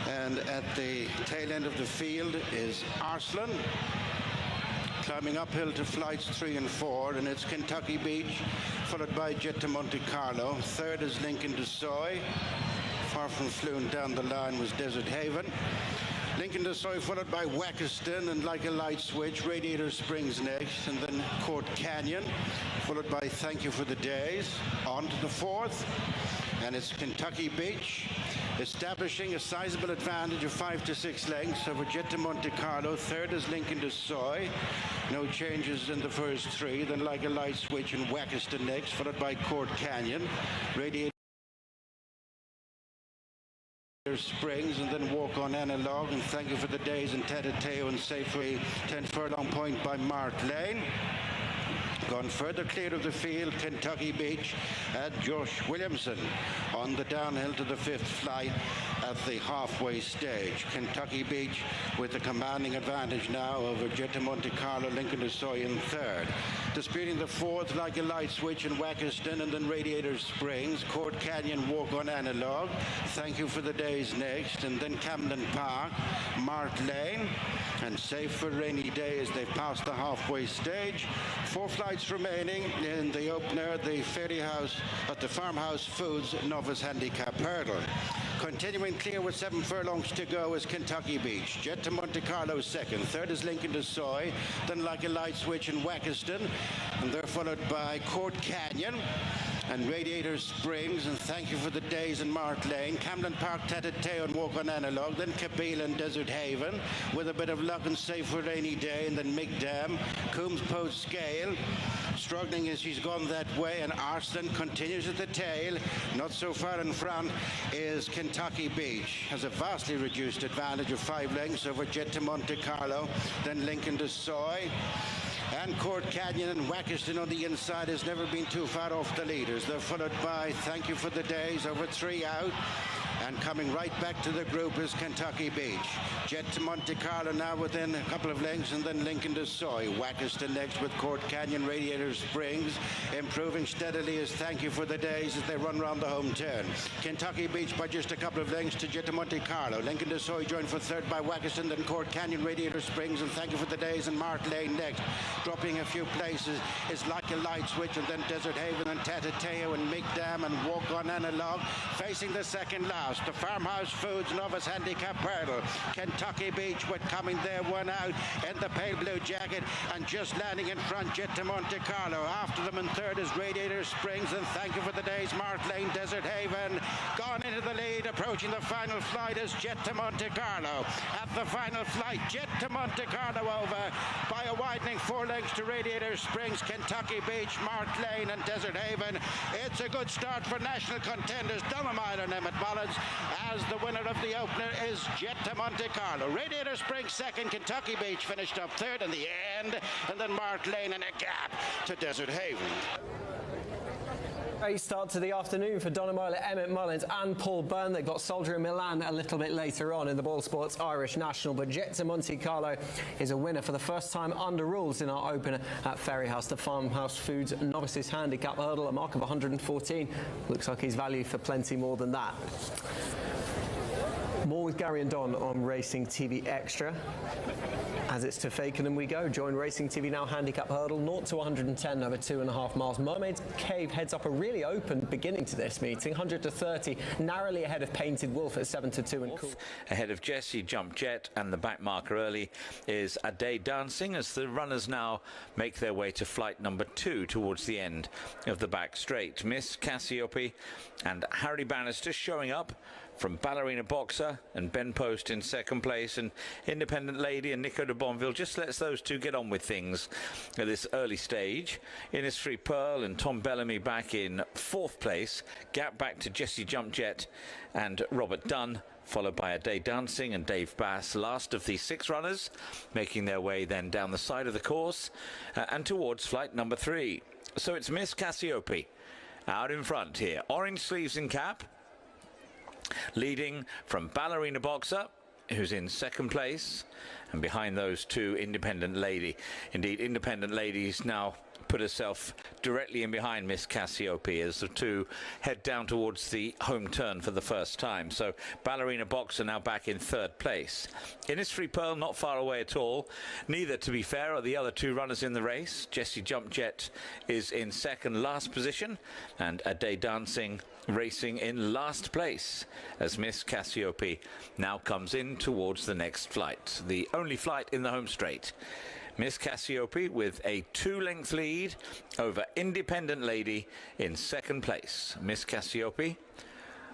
And at the tail end of the field is Arslan. Climbing uphill to flights 3 and 4. And it's Kentucky Beach, followed by Jet to Monte Carlo. Third is Lincoln DeSoy. Far from fluent down the line was Desert Haven. Lincoln DeSoy followed by Wackeston and Like a Light Switch. Radiator Springs next, and then Court Canyon, followed by Thank You for the Days. On to the 4th, and it's Kentucky Beach, establishing a sizable advantage of 5 to 6 lengths over Jet to Monte Carlo. Third is Lincoln DeSoy. No changes in the first 3. Then Like a Light Switch and Wackeston next, followed by Court Canyon. Radiator Springs, and then Walk on Analog, and Thank You for the Days, and Tatateo and Safeway 10 furlong point by Mart Lane. Gone further clear of the field, Kentucky Beach at Josh Williamson on the downhill to the 5th flight at the halfway stage. Kentucky Beach with a commanding advantage now over Jet to Monte Carlo, Lincoln DeSoy in 3rd. Disputing the 4th, Like a Light Switch and Wackeston, and then Radiator Springs, Court Canyon, Walk on Analog, Thank You for the Days next, and then Camden Park, Mart Lane, and Safe for a Rainy Day as they pass the halfway stage. 4 flights remaining in the opener, the Fairyhouse at the Farmhouse Foods Novice Handicap hurdle. Continuing clear with 7 furlongs to go is Kentucky Beach. Jet to Monte Carlo 2nd. 3rd is Lincoln DeSoy. Then Like a Light Switch and Wackeston. And they're followed by Court Canyon and Radiator Springs, and Thank You for the Days and Mart Lane. Camden Park, Tatateo and Walk on Analog. Then Kabila and Desert Haven with a bit of luck and Safe for a Rainy Day. And then Migdam, Coombs Post Scale. Struggling as he's gone that way, and Arslan continues at the tail. Not so far in front is Kentucky Beach. Has a vastly reduced advantage of 5 lengths over Jet to Monte Carlo. Then Lincoln DeSoy. And Court Canyon and Wackeston on the inside has never been too far off the leaders. They're followed by Thank You for the Days, over 3 out. And coming right back to the group is Kentucky Beach. Jet to Monte Carlo now within a couple of lengths, and then Lincoln DeSoy. Wackeston next with Court Canyon, Radiator Springs. Improving steadily is Thank You for the Days as they run round the home turn. Kentucky Beach by just a couple of lengths to Jet to Monte Carlo. Lincoln DeSoy joined for 3rd by Wackeston, then Court Canyon, Radiator Springs, and Thank You for the Days and Mart Lane next. Dropping a few places is Like a Light Switch, and then Desert Haven and Tatateo and Migdam and Walk on Analog. Facing the second last last. The Farmhouse Foods Novice Handicap Hurdle. Kentucky Beach with coming there one out in the pale blue jacket, and just landing in front, Jet to Monte Carlo. After them in third is Radiator Springs, and Thank You for the Days, Mark Lane, Desert Haven. Gone into the lead, approaching the final flight is Jet to Monte Carlo. At the final flight, Jet to Monte Carlo over by a widening 4 lengths to Radiator Springs, Kentucky Beach, Mark Lane and Desert Haven. It's a good start for national contenders Dunamile and Emmett Mullins, as the winner of the opener is Jet to Monte Carlo. Radiator Springs second, Kentucky Beach finished up third in the end, and then Mark Lane in a gap to Desert Haven. Great start to the afternoon for Dunamile, Emmett Mullins and Paul Byrne. They've got Soldier in Milan a little bit later on in the Ball Sports Irish National, but Jet to Monte Carlo is a winner for the first time under rules in our opener at Ferryhouse. The Farmhouse Foods Novices Handicap Hurdle, a mark of 114. Looks like he's valued for plenty more than that. More with Gary and Don on Racing TV Extra. As it's to Fakenham we go. Join Racing TV Now Handicap Hurdle, 0 to 110 over 2.5 miles. Mermaid's Cave heads up a really open beginning to this meeting. 100 to 30, narrowly ahead of Painted Wolf at 7 to 2 and Cool. Ahead of Jesse Jump Jet, and the back marker early is A Day Dancing, as the runners now make their way to flight number 2 towards the end of the back straight. Miss Cassiope and Harry Bannister showing up from Ballerina Boxer, and Ben Post in second place, and Independent Lady and Nico de Bonville just lets those two get on with things at this early stage. Innisfree Pearl and Tom Bellamy back in fourth place. Gap back to Jesse Jump Jet and Robert Dunn, followed by A Day Dancing and Dave Bass, last of the 6 runners, making their way then down the side of the course and towards flight number 3. So it's Miss Cassiope out in front here. Orange sleeves and cap, leading from Ballerina Boxer, who's in second place, and behind those two, Independent Lady. Indeed, Independent Lady's now put herself directly in behind Miss Cassiope as the two head down towards the home turn for the first time. So Ballerina Boxer now back in third place. Innisfree Pearl not far away at all. Neither, to be fair, are the other two runners in the race. Jesse Jump Jet is in second last position, and A Day Dancing racing in last place as Miss Cassiope now comes in towards the next flight, the only flight in the home straight. Miss Cassiope with a 2-length lead over Independent Lady in second place. Miss Cassiope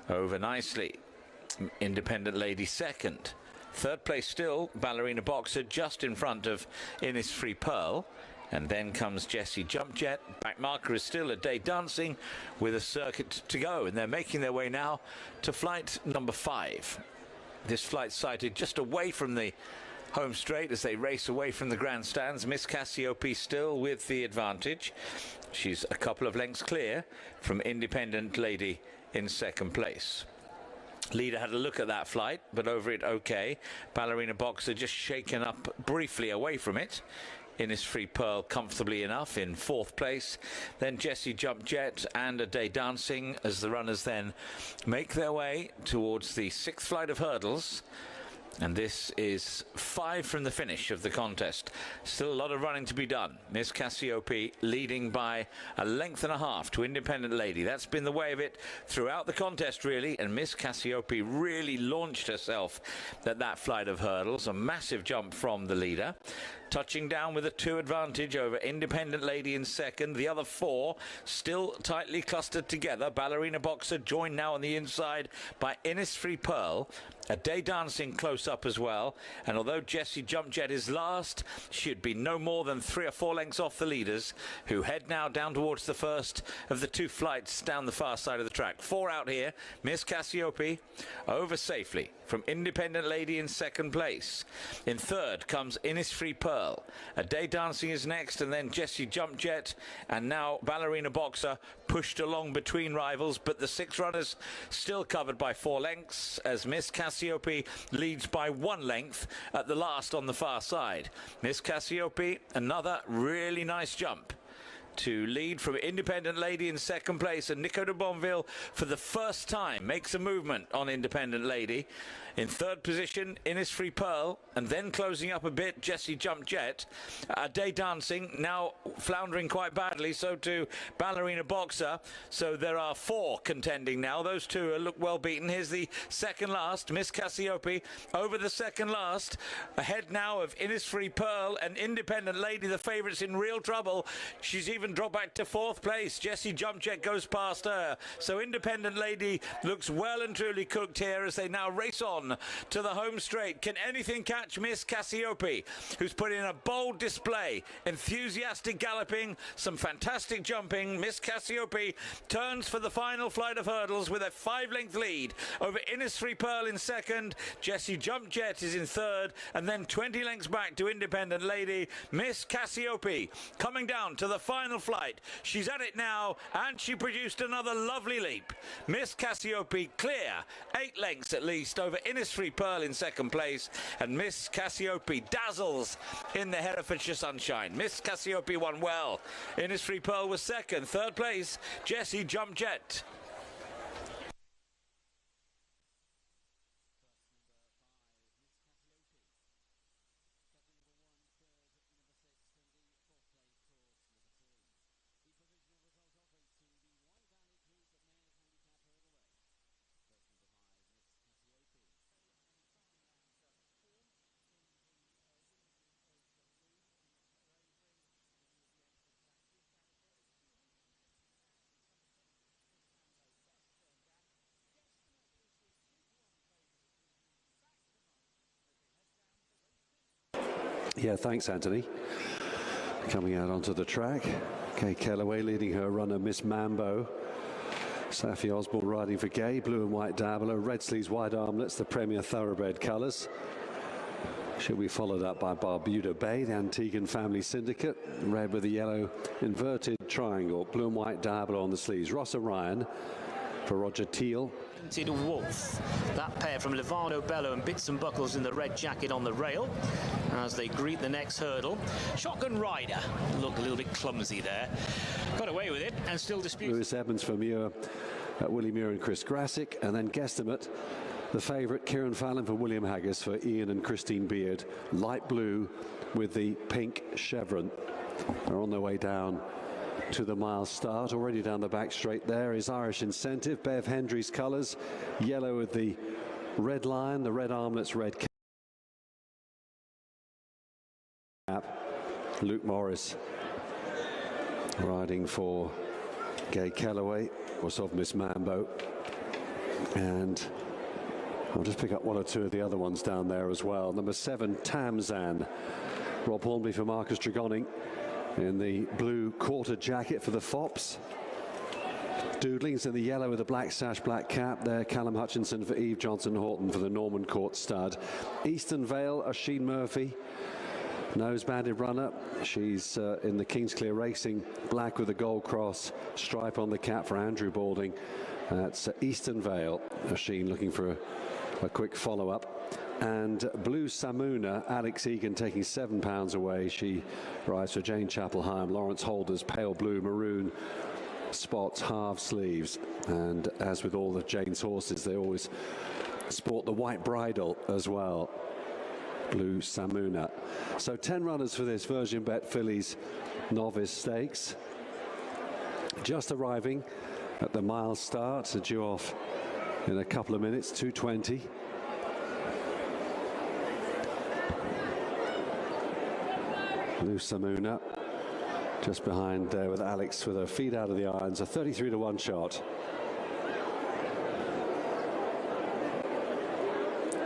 over nicely. Independent Lady second. Third place still, Ballerina Boxer just in front of Innisfree Pearl. And then comes Jesse Jump Jet. Back marker is still A Day Dancing with a circuit to go. And they're making their way now to flight number 5. This flight sighted just away from the home straight as they race away from the grandstands. Miss Cassiope still with the advantage. She's a couple of lengths clear from Independent Lady in second place. Leader had a look at that flight, but over it okay. Ballerina Boxer just shaken up briefly away from it. Innisfree Pearl comfortably enough in fourth place. Then Jesse Jump Jet and A Day Dancing as the runners then make their way towards the 6th flight of hurdles. And this is 5 from the finish of the contest. Still a lot of running to be done. Miss Cassiope leading by a length and a half to Independent Lady. That's been the way of it throughout the contest, really. And Miss Cassiope really launched herself at that flight of hurdles. A massive jump from the leader. Touching down with a 2 advantage over Independent Lady in second. The other 4 still tightly clustered together. Ballerina Boxer joined now on the inside by Innisfree Pearl. A Day Dancing close up as well. And although Jesse Jump Jet is last, she'd be no more than 3 or 4 lengths off the leaders, who head now down towards the first of the 2 flights down the far side of the track. 4 out here. Miss Cassiope over safely from Independent Lady in second place. In third comes Innisfree Pearl. A Day Dancing is next, and then Jesse Jump Jet, and now Ballerina Boxer pushed along between rivals, but the 6 runners still covered by 4 lengths as Miss Cassiope leads by 1 length at the last on the far side. Miss Cassiope, another really nice jump to lead from Independent Lady in second place, and Nico de Bonville for the first time makes a movement on Independent Lady. In third position, Innisfree Pearl, and then closing up a bit, Jessie Jump Jet. Day Dancing now floundering quite badly, so too Ballerina Boxer. So there are 4 contending now. Those 2 look well beaten. Here's the second last, Miss Cassiope over the second last. Ahead now of Innisfree Pearl and Independent Lady, the favourites in real trouble. She's even dropped back to 4th place. Jessie Jump Jet goes past her. So Independent Lady looks well and truly cooked here as they now race on to the home straight. Can anything catch Miss Cassiope, who's put in a bold display? Enthusiastic galloping, some fantastic jumping. Miss Cassiope turns for the final flight of hurdles with a 5-length lead over Innisfree Pearl in second. Jessie Jump Jet is in third, and then 20 lengths back to Independent Lady. Miss Cassiope coming down to the final flight. She's at it now, and she produced another lovely leap. Miss Cassiope clear, 8 lengths at least over Innisfree Pearl in second place, and Miss Cassiope dazzles in the Herefordshire sunshine. Miss Cassiope won well. Innisfree Pearl was second. Third place, Jessie Jump Jet. Yeah, thanks, Anthony. Coming out onto the track, Kay Kellaway leading her runner, Miss Mambo. Safi Osborne riding for Gay, blue and white dabbler, red sleeves, white armlets, the Premier Thoroughbred colours. She'll be followed up by Barbuda Bay, the Antiguan Family Syndicate, red with a yellow inverted triangle, blue and white dabbler on the sleeves. Ross Orion for Roger Teal. Wolf, that pair from Levano Bello and Bits and Buckles in the red jacket on the rail as they greet the next hurdle. Shotgun Rider looked a little bit clumsy there, got away with it and still disputes. Lewis Evans for Muir, Willie Muir and Chris Grassick, and then Guesstimate, the favourite Kieran Fallon for William Haggis for Ian and Christine Beard, light blue with the pink chevron. They're on their way down to the mile start. Already down the back straight there is Irish Incentive, Bev Hendry's colours, yellow with the red lion, the red armlets, red cap. Luke Morris riding for Gay Kellaway, was of Miss Mambo, and I'll just pick up 1 or 2 of the other ones down there as well. Number 7, Tamzan, Rob Hornby for Marcus Tregoning in the blue quarter jacket for the Fops. Doodlings in the yellow with the black sash, black cap there. Callum Hutchinson for Eve Johnson Horton for the Norman Court stud. Eastern Vale, Oisin Murphy, nose banded runner. She's in the Kingsclear Racing black with a gold cross stripe on the cap for Andrew Balding. That's Eastern Vale. Oisin looking for a quick follow-up. And Blue Samuna, Alex Egan taking £7 away. She rides for Jane Chapelheim. Lawrence Holder's pale blue maroon spots, half sleeves. And as with all of Jane's horses, they always sport the white bridle as well. Blue Samuna. So 10 runners for this Virgin Bet Fillies Novice Stakes. Just arriving at the mile start, so due off in a couple of minutes, 2:20. Blue Samuna just behind there with Alex with her feet out of the irons, a 33-1 shot.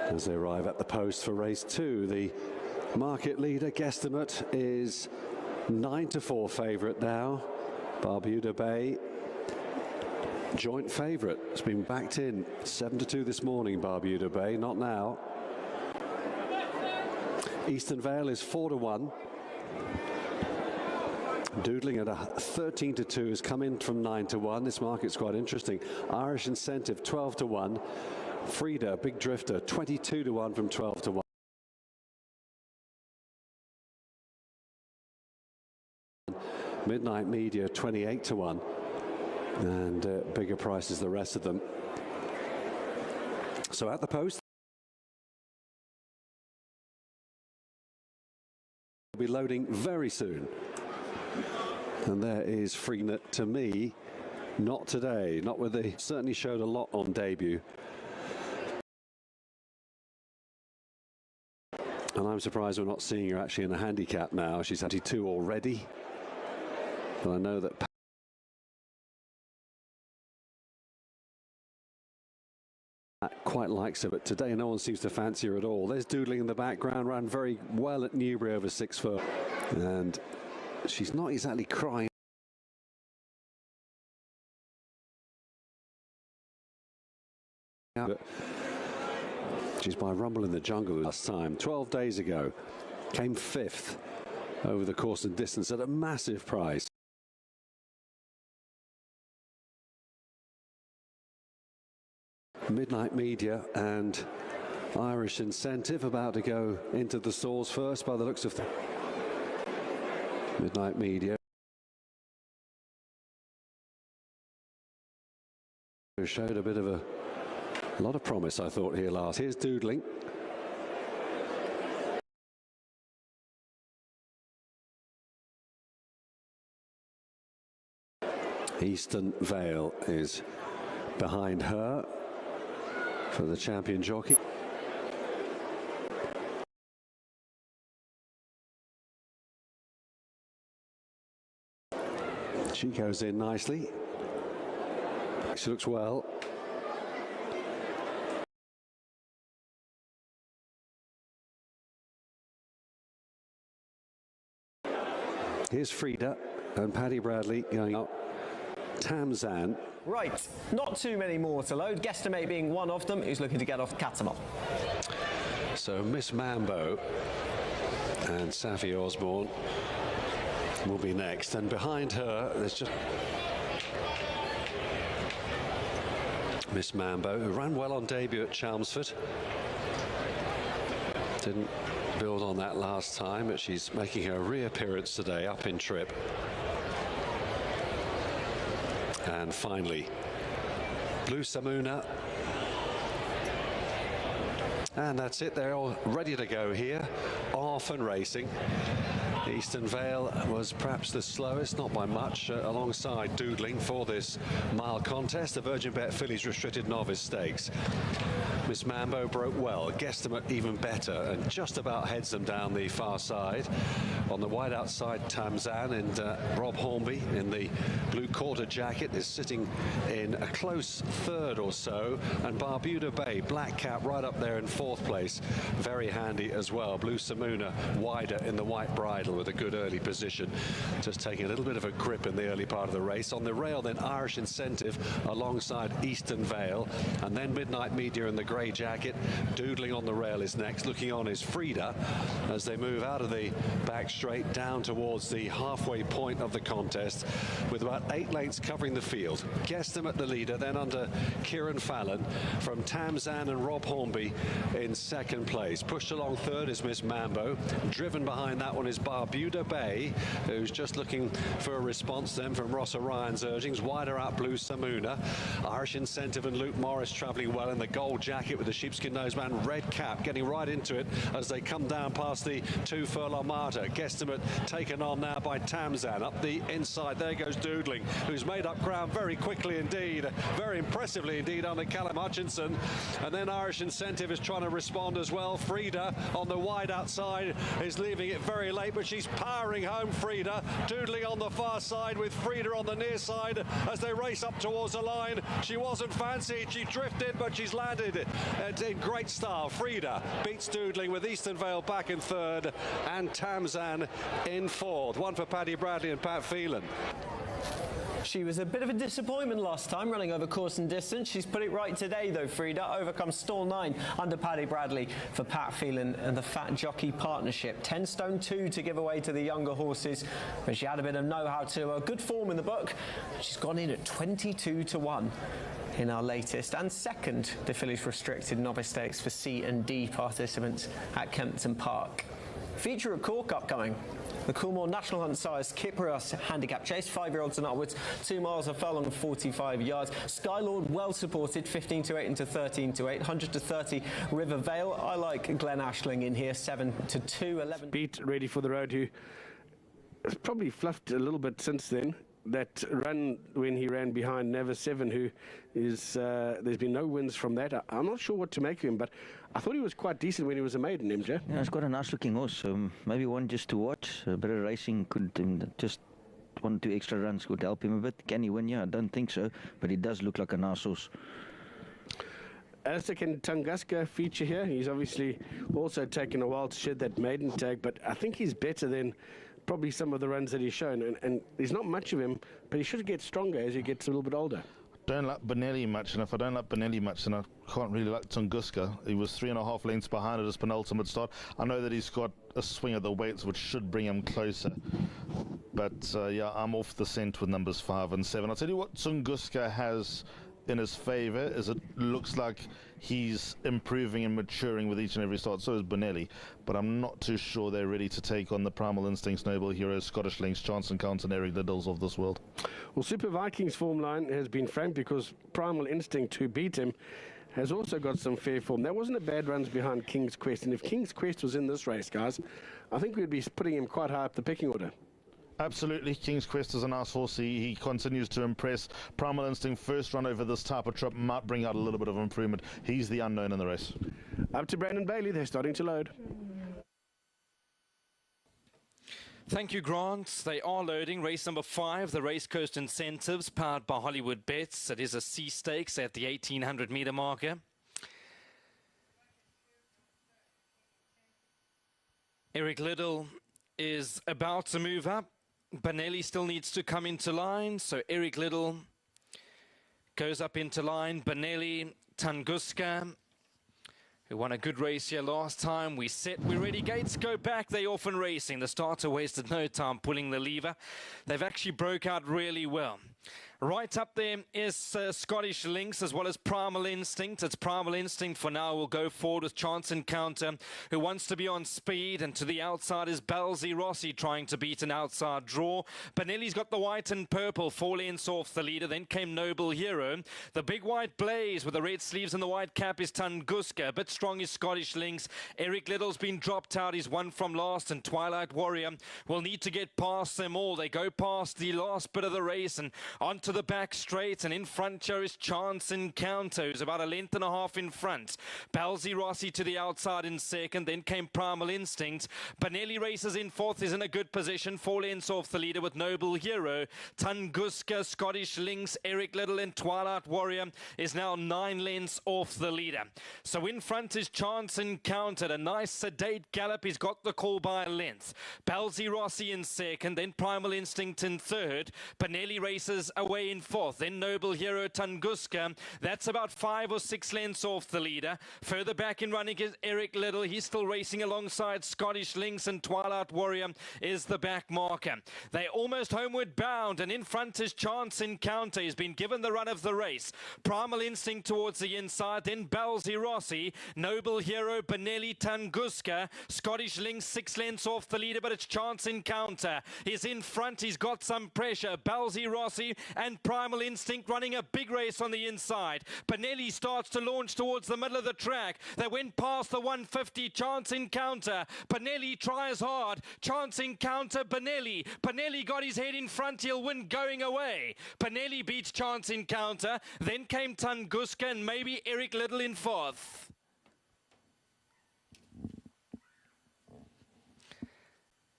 As they arrive at the post for race 2, the market leader Guesstimate is 9-4 favourite now. Barbuda Bay, joint favourite. It's been backed in 7-2 this morning, Barbuda Bay, not now. Eastern Vale is 4-1. Doodling at a 13-2 has come in from 9-1. This market's quite interesting. Irish Incentive 12-1. Frida, Big Drifter, 22-1 from 12-1. Midnight Media 28 to 1, and bigger prices the rest of them. So at the post, we'll be loading very soon. And there is Freenet. To me, not today, not with the, certainly showed a lot on debut. And I'm surprised we're not seeing her actually in a handicap now. She's 22 already. But I know that Pat quite likes her, but today no one seems to fancy her at all. There's Doodling in the background, ran very well at Newbury over 6 foot. And she's not exactly crying. But she's by Rumble in the Jungle last time, 12 days ago. Came 5th over the course and distance at a massive price. Midnight Media and Irish Incentive about to go into the stalls first by the looks of things. Midnight Media showed a bit of a lot of promise, I thought, here last. Here's Doodling. Eastern Vale is behind her for the champion jockey. She goes in nicely. She looks well. Here's Frida and Paddy Bradley going up. Tamzan. Right, not too many more to load. Guesstimate being one of them, who's looking to get off Catamol. So Miss Mambo and Safi Osborne will be next, and behind her there's just Miss Mambo, who ran well on debut at Chelmsford. Didn't build on that last time, but she's making her reappearance today up in trip. And finally, Blue Samuna. And that's it, they're all ready to go here, off and racing. Eastern Vale was perhaps the slowest, not by much, alongside Doodling for this mile contest, the Virgin Bet Fillies Restricted Novice Stakes. Miss Mambo broke well, guesstimate even better, and just about heads them down the far side. On the wide outside, Tamzan and Rob Hornby in the blue quarter jacket is sitting in a close third or so, and Barbuda Bay, black cap, right up there in 4th place, very handy as well. Blue Samuna wider in the white bridle with a good early position, just taking a little bit of a grip in the early part of the race. On the rail then Irish Incentive alongside Eastern Vale, and then Midnight Media in the grey jacket. Doodling on the rail is next. Looking on is Frida as they move out of the back straight down towards the halfway point of the contest, with about 8 lengths covering the field. Guesstimate the leader, then under Kieran Fallon from Tamzan and Rob Hornby in 2nd place. Pushed along 3rd is Miss Mambo. Driven behind that one is Barbuda Bay, who's just looking for a response then from Ross Orion's urgings. Wider out Blue Samuna. Irish Incentive and Luke Morris travelling well in the gold jacket with the sheepskin noseband red cap, getting right into it as they come down past the 2 furlong marker. Guesstimate taken on now by Tamzan. Up the inside, there goes Doodling, who's made up ground very quickly indeed, very impressively indeed under Callum Hutchinson. And then Irish Incentive is trying to respond as well. Frida on the wide outside is leaving it very late, but she's powering home, Frida. Doodling on the far side with Frida on the near side as they race up towards the line. She wasn't fancied, she drifted, but she's landed in great style. Frida beats Doodling with Eastern Vale back in 3rd and Tamzan in 4th. One for Paddy Bradley and Pat Phelan. She was a bit of a disappointment last time, running over course and distance. She's put it right today, though, Frida. Overcomes stall 9 under Paddy Bradley for Pat Phelan and the Fat Jockey Partnership. 10 stone 2 to give away to the younger horses, but she had a bit of know-how to her. Good form in the book. She's gone in at 22 to 1 in our latest and second the Fillies Restricted Novice Stakes for C and D participants at Kempton Park. Feature of Cork upcoming. The Coolmore National Hunt Sires Kyprios Handicap Chase, 5-year-olds and upwards, 2 miles, a furlong and 45 yards. Skylord well supported, 15 to 8 into 13 to 8, 100 to 30 River Vale. I like Glen Ashling in here, 7 to 2, 11. Beat Ready for the Road, who has probably fluffed a little bit since then. That run when he ran behind Never 7, who is, there's been no wins from that. I'm not sure what to make of him, but I thought he was quite decent when he was a maiden, MJ. Yeah, he's got a nice looking horse, so maybe one just to watch. A bit of racing could just 1 or 2 extra runs could help him a bit. Can he win? Yeah, I don't think so, but he does look like a nice horse. Alistair, can Tunguska feature here? He's obviously also taken a while to shed that maiden tag, but I think he's better than probably some of the runs that he's shown, and there's not much of him, but he should get stronger as he gets a little bit older. Don't like Benelli much, and if I don't like Benelli much, then I can't really like Tunguska. He was 3.5 lengths behind at his penultimate start. I know that he's got a swing at the weights, which should bring him closer. But yeah, I'm off the scent with numbers 5 and 7. I'll tell you what Tunguska has in his favour is it looks like he's improving and maturing with each and every start. So is Benelli, but I'm not too sure they're ready to take on the Primal Instincts, Noble Heroes, Scottish Links, Chance Encounter and Eric Liddles of this world. Well, Super Vikings form line has been framed because Primal Instinct, who beat him, has also got some fair form. That wasn't a bad runs behind King's Quest, and if King's Quest was in this race, guys, I think we'd be putting him quite high up the pecking order. Absolutely, King's Quest is a nice horse. He continues to impress. Primal Instinct first run over this type of trip might bring out a little bit of improvement. He's the unknown in the race. Up to Brandon Bailey, they're starting to load. Thank you, Grant. They are loading. Race number 5, the Race Coast Incentives, powered by Hollywood Bets. It is a C Stakes at the 1800 metre marker. Eric Liddle is about to move up. Benelli still needs to come into line, so Eric Liddle goes up into line. Benelli, Tunguska, who won a good race here last time. We're ready. Gates go back. They often racing. The starter wasted no time pulling the lever. They've actually broke out really well. Right up there is Scottish Links as well as Primal Instinct. It's Primal Instinct for now. We'll go forward with Chance Encounter, who wants to be on speed. And to the outside is Balzi Rossi trying to beat an outside draw. Benelli's got the white and purple, 4 lengths off the leader. Then came Noble Hero. The big white blaze with the red sleeves and the white cap is Tunguska. A bit strong is Scottish Links. Eric Liddle's been dropped out. He's won from last. And Twilight Warrior will need to get past them all. They go past the last bit of the race and on to the back straight, and in front here is Chance Encounter, who's about 1.5 lengths in front. Balzi Rossi to the outside in second, then came Primal Instinct. Benelli races in fourth, is in a good position, 4 lengths off the leader with Noble Hero. Tunguska, Scottish Links, Eric Liddle and Twilight Warrior is now 9 lengths off the leader. So in front is Chance Encounter, a nice sedate gallop. He's got the call by a length. Balzi Rossi in second, then Primal Instinct in third. Benelli races away in fourth, then Noble Hero Tunguska. That's about 5 or 6 lengths off the leader. Further back in running is Eric Liddle. He's still racing alongside Scottish Links, and Twilight Warrior is the back marker. They're almost homeward bound, and in front is Chance Encounter. He's been given the run of the race. Primal Instinct towards the inside, then Balzi Rossi, Noble Hero, Benelli, Tunguska, Scottish Links 6 lengths off the leader, but it's Chance Encounter. He's in front. He's got some pressure. Balzi Rossi and Primal Instinct running a big race on the inside. Benelli starts to launch towards the middle of the track. They went past the 150. Chance Encounter. Benelli tries hard. Chance Encounter. Benelli. Benelli got his head in front. He'll win going away. Benelli beats Chance Encounter. Then came Tunguska and maybe Eric Liddle in fourth.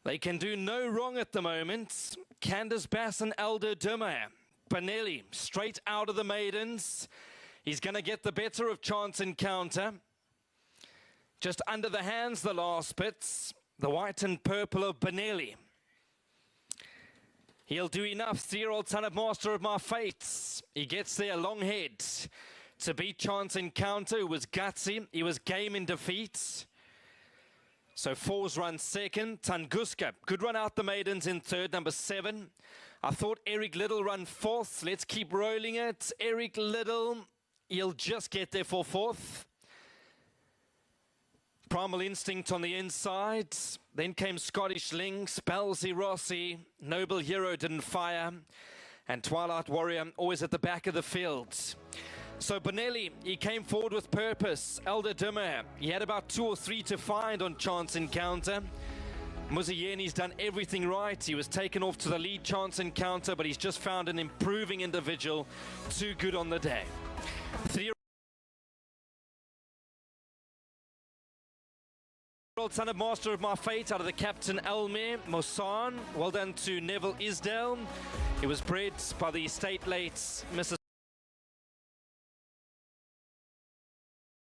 They can do no wrong at the moment. Candace Bass and Aldo Dumeyer. Benelli straight out of the maidens. He's going to get the better of Chance Encounter. Just under the hands, the last bits. The white and purple of Benelli. He'll do enough. 3-year-old son of Master of My Fates. He gets there, long head, to beat Chance Encounter, who was gutsy. He was game in defeat. So 4's run second. Tunguska, good run out the maidens in third, number 7. I thought Eric Liddle run fourth. Let's keep rolling it. Eric Liddle, he'll just get there for fourth. Primal Instinct on the inside. Then came Scottish Lynx, Belsy Rossi, Noble Hero didn't fire, and Twilight Warrior always at the back of the field. So Bonelli, he came forward with purpose. Elder Dimmer, he had about 2 or 3 to find on Chance Encounter. Muzieni's done everything right. He was taken off to the lead Chance Encounter, but he's just found an improving individual. Too good on the day. 3-year-old son of Master of My Fate out of the Captain Elmer Mosan. Well done to Neville Isdale. He was bred by the estate late Mrs.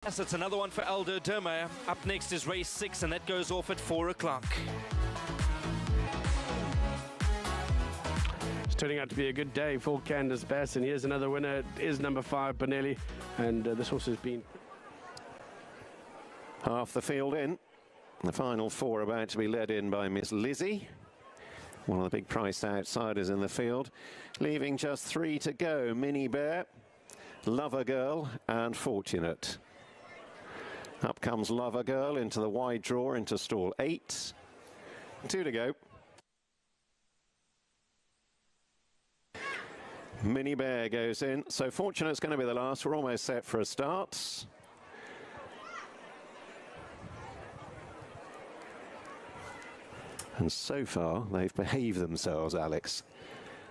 Yes, it's another one for Elder Dermer. Up next is race 6, and that goes off at 4 o'clock. It's turning out to be a good day for Candice Bass, and here's another winner. It is number 5, Bonelli, and this horse has been half the field in. The final 4 about to be led in by Miss Lizzie, one of the big priced outsiders in the field, leaving just 3 to go. Minnie Bear, Lover Girl and Fortunate. Up comes Lover Girl into the wide draw into stall 8. 2 to go. Minnie Bear goes in. So Fortunate's going to be the last. We're almost set for a start. And so far, they've behaved themselves, Alex.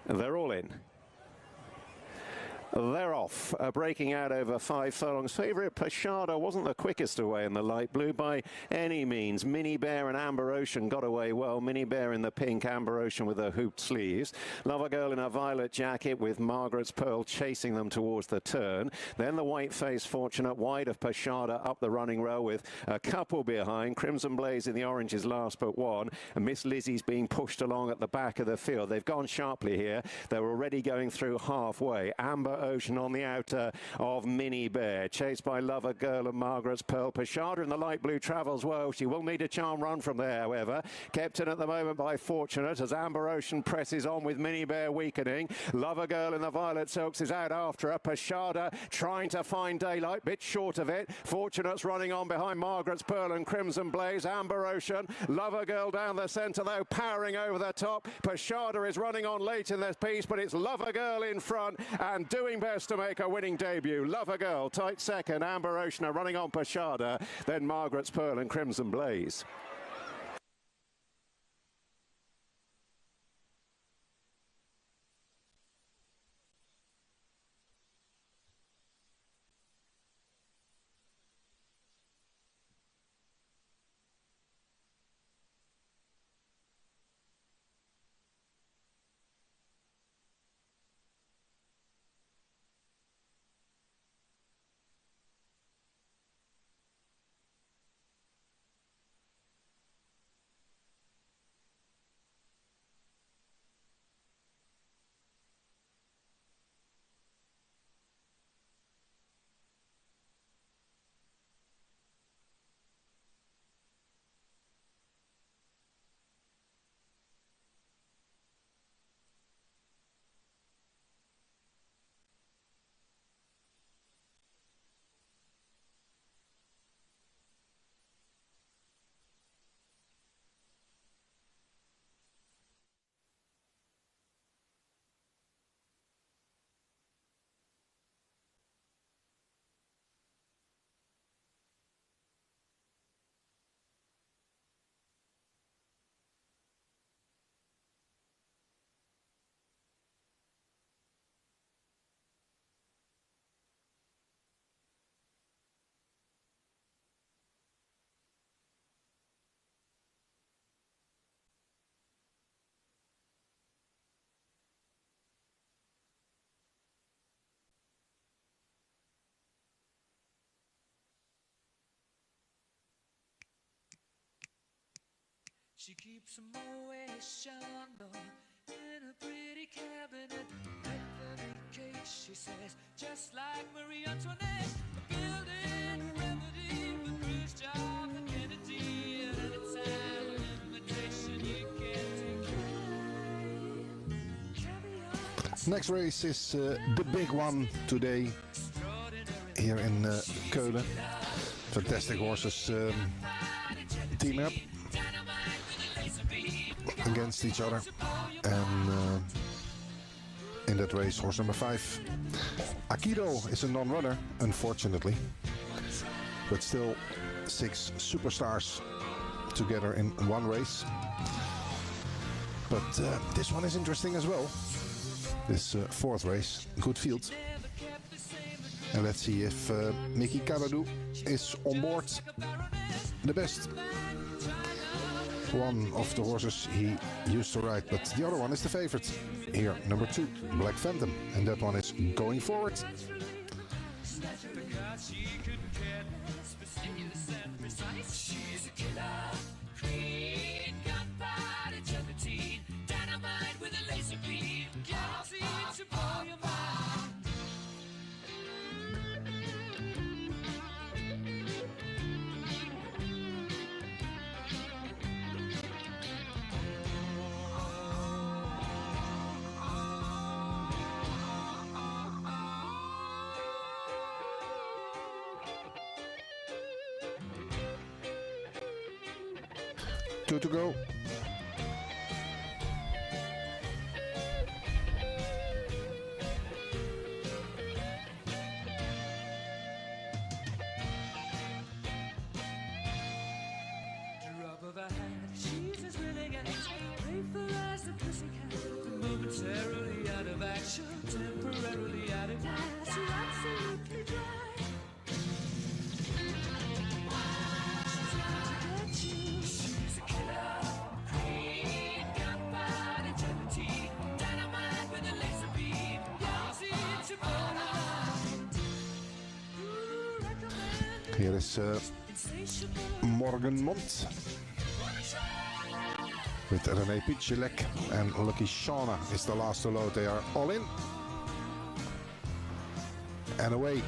They're all in. They're off, breaking out over 5 furlongs. Favourite Pashada wasn't the quickest away in the light blue by any means. Minnie Bear and Amber Ocean got away well. Minnie Bear in the pink, Amber Ocean with her hooped sleeves. Lover Girl in a violet jacket with Margaret's Pearl chasing them towards the turn. Then the white face Fortunate wide of Pashada up the running rail with a couple behind. Crimson Blaze in the oranges last but one. And Miss Lizzie's being pushed along at the back of the field. They've gone sharply here. They're already going through halfway. Amber Ocean on the outer of Minnie Bear, chased by Lover Girl and Margaret's Pearl. Pashada in the light blue travels well. She will need a charm run from there, however. Kept in at the moment by Fortunate as Amber Ocean presses on with Minnie Bear weakening. Lover Girl in the violet silks is out after her. Pashada trying to find daylight, bit short of it. Fortunate's running on behind Margaret's Pearl and Crimson Blaze. Amber Ocean, Lover Girl down the centre though, powering over the top. Pashada is running on late in this piece, but it's Lover Girl in front and doing best to make a winning debut. Lover Girl tight second. Amber Ocean are running on Pashada, then Margaret's Pearl and Crimson Blaze. She keeps a Moet Chandon in a pretty cabinet. Anthony case, she says, just like Marie Antoinette. Building a remedy for Khrushchev and Kennedy. And anytime an invitation you can take. Next race is the big one today here in Keulen. fantastic horses teaming up against each other. And in that race, horse number 5, Aikido, is a non-runner, unfortunately. But still 6 superstars together in one race. But this one is interesting as well. This 4th race, good field. And let's see if Mickey Caradu is on board the best. One of the horses he used to ride, but the other one is the favorite. Here, number 2, Black Phantom. And that one is going forward. She's a killer queen, gunfighter, gelatine, dynamite with a laser beam, guaranteed to blow your mind. Two to go. Drop of a hat, she's as willing as playful as a pussycat. Momentarily out of action, temporarily out of gas. You're absolutely dry. She's a killer queen, gunfighter, gelatine, dynamite with a laser beam, guaranteed to blow your mind. Hier is Morgenmond. With René Pichelek and Lucky Shauna is the last to load. They are all in. And away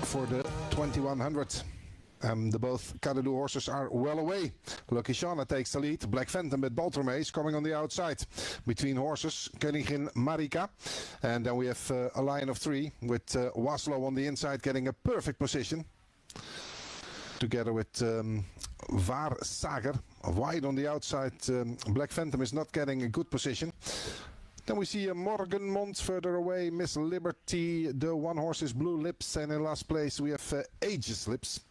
for the 2100. The both Caradu horses are well away. Lucky Shauna takes the lead. Black Phantom with Baltrame is coming on the outside. Between horses, Koningin Marika. And then we have a line of 3 with Waslow on the inside getting a perfect position. Together with Waar Sager. Wide on the outside. Black Phantom is not getting a good position. Then we see Morgenmond further away, Miss Liberty, the one horse is Blue Lips, and in last place we have Aegis Lips.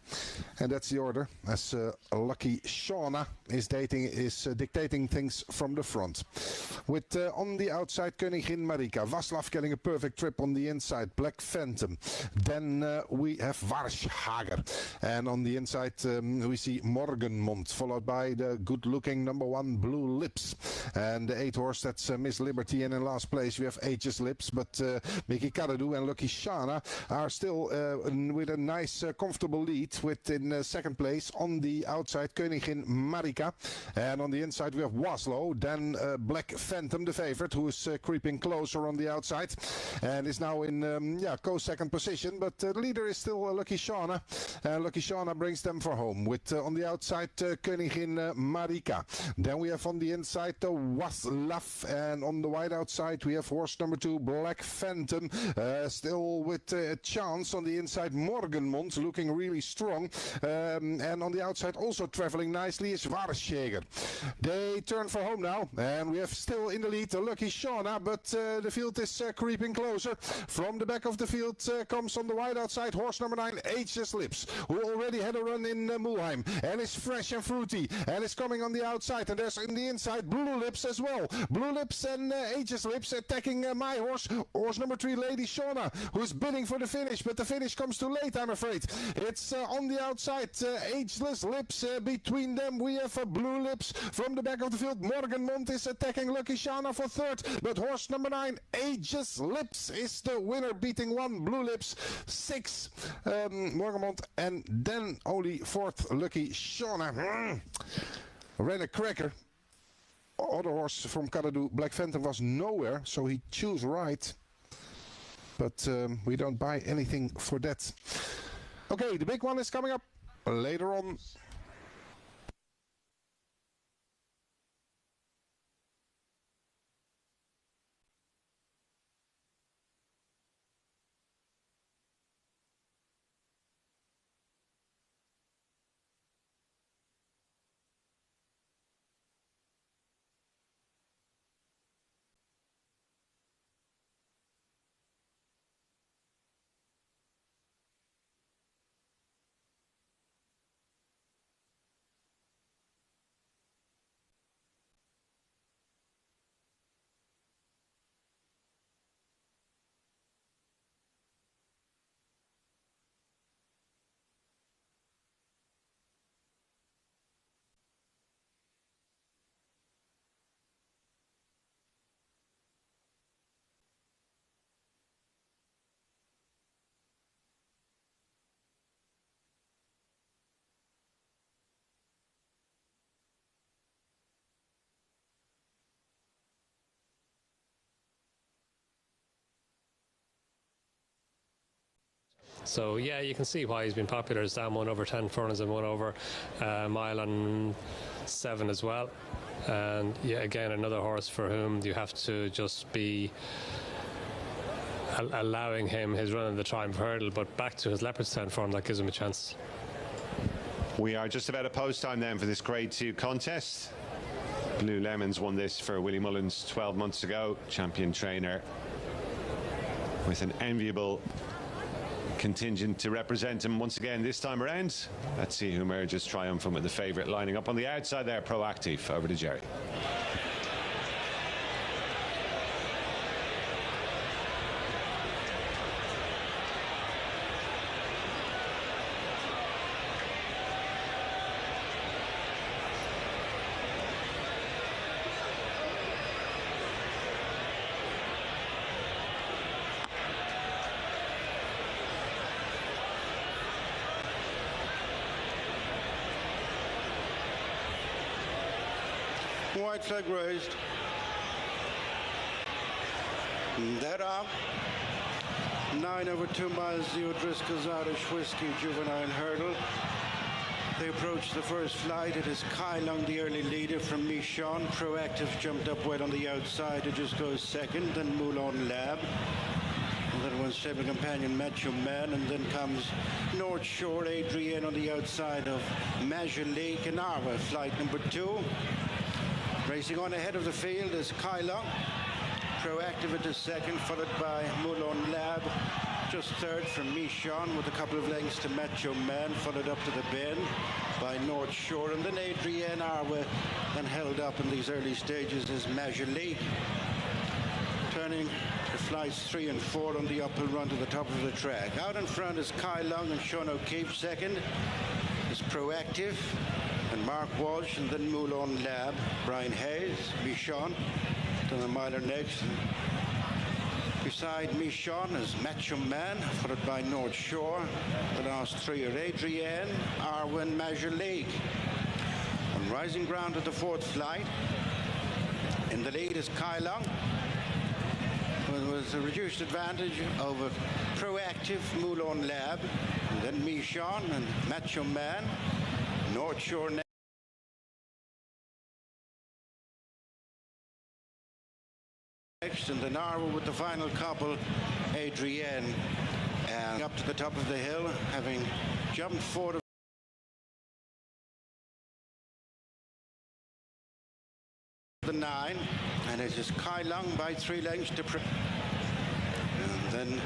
And that's the order, as Lucky Shauna is dictating things from the front. With on the outside Koningin Marika, Vaslav getting a perfect trip on the inside, Black Phantom. Then we have Warshager. And on the inside we see Morgenmond, followed by the good-looking number 1 Blue Lips. And the 8 horse, that's Miss Liberty. And in last place we have Aegis Lips, but Mickey Caradu and Lucky Shauna are still with a nice comfortable lead, with in second place on the outside Koningin Marika, and on the inside we have Waslow, then Black Phantom, the favorite, who is creeping closer on the outside and is now in co-second position, but the leader is still Lucky Shauna. Lucky Shauna brings them for home with on the outside Koningin Marika. Then we have on the inside the Waslav, and on the wide outside we have horse number 2 Black Phantom, still with a chance. On the inside Morgenmond looking really strong, and on the outside also traveling nicely is Warshager. They turn for home now, and we have still in the lead Lucky Shauna, but the field is creeping closer. From the back of the field comes on the wide outside horse number 9 Aegis Lips, who already had a run in Mulheim and is fresh and fruity and is coming on the outside, and there's in the inside Blue Lips as well. Blue Lips and Aegis Lips attacking my horse number 3 Lady Shauna, who's bidding for the finish, but the finish comes too late, I'm afraid. It's on the outside Ageless Lips, between them we have Blue Lips. From the back of the field Morgenmond is attacking Lucky Shauna for third, but horse number 9 Aegis Lips is the winner, beating 1 Blue Lips, 6 Morgenmond, and then only fourth Lucky Shauna. Ran a cracker. Other horse from Caradu, Black Phantom, was nowhere, so he chose right. But we don't buy anything for that. Okay, the big one is coming up later on. So yeah, you can see why he's been popular. He's down 1 over 10 furlongs and 1 over mile and 7 as well. And yeah, again, another horse for whom you have to just be allowing him his run in the Triumph Hurdle, but back to his Leopardstown form, that gives him a chance. We are just about at post time then for this Grade 2 contest. Blue Lemons won this for Willie Mullins 12 months ago, champion trainer with an enviable contingent to represent him once again this time around. Let's see who emerges triumphant with the favourite lining up on the outside there. Proactive. Over to Jerry. White flag raised. That up. 9 over 2 miles, the O'Driscoll's Irish Whiskey Juvenile Hurdle. They approach the first flight. It is Kylong, the early leader from Michon. Proactive jumped up well on the outside. It just goes second. Then Moulin Lab. And then one stable companion, Macho Man. And then comes North Shore, Adrienne on the outside of Major Lake and Arwa, flight number 2. Racing on ahead of the field is Kylong. Proactive into second, followed by Moulin Lab. Just third from Michon with a couple of lengths to Macho Man, followed up to the bend by North Shore. And then Adrienne Arwa, and held up in these early stages is Major League. Turning to flights 3 and 4 on the uphill run to the top of the track. Out in front is Kylong and Sean O'Keefe second. Is Proactive and Mark Walsh, and then Moulin Lab, Brian Hayes, Michon, then the miler next. Beside Michon is Macho Man, followed by North Shore. The last 3 are Adrienne, Arwen, Major League. On rising ground at the 4th flight. In the lead is Kylong, with a reduced advantage over Proactive, Moulin Lab, and then Michon and Macho Man. North Shore next, and then Narwa with the final couple, Adrienne, and up to the top of the hill, having jumped forward the 9, and it is Kylong by 3 lengths to and then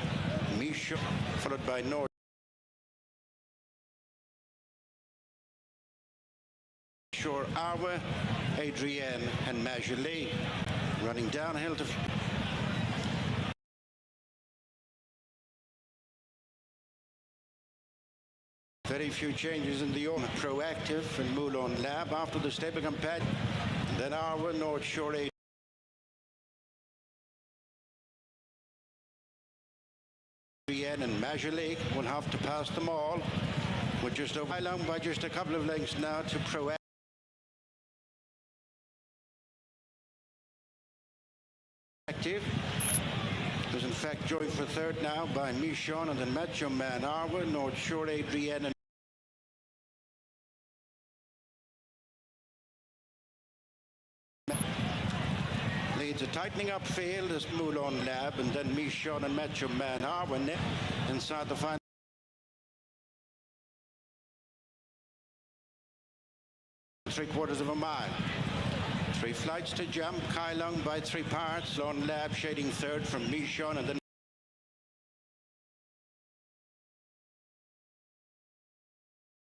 Misha, followed by North Shore, Arwa, Adrienne, and Major Lee. Running downhill to very few changes in the order. Proactive and Moulin Lab after the stable companion. Then Arwa, North Shore, Adrienne, and Major League will have to pass them all. We're just over long by just a couple of lengths now to Proactive. Who's in fact joined for third now by Michon, and then Macho Man, Arwa, North Shore, Adrienne, and leads a tightening up field as Moulin Lab, and then Michon and Macho Man, Arwa inside the final 3/4 of a mile. 3 flights to jump. Kylong by 3 parts. Moulin Lab shading third from Michon, and then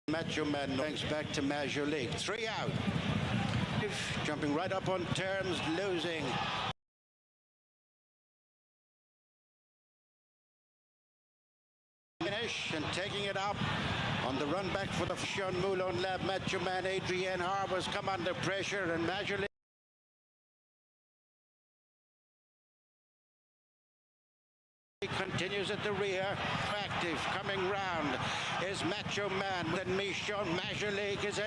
Macho Man thanks back to Major League. 3 out. Jumping right up on terms, losing. Finish and taking it up. On the run back for the Sean Moulin Lab, Macho Man, Adrienne Harbour's come under pressure, and Major League continues at the rear. Active coming round is Macho Man. Then Michon. Major League is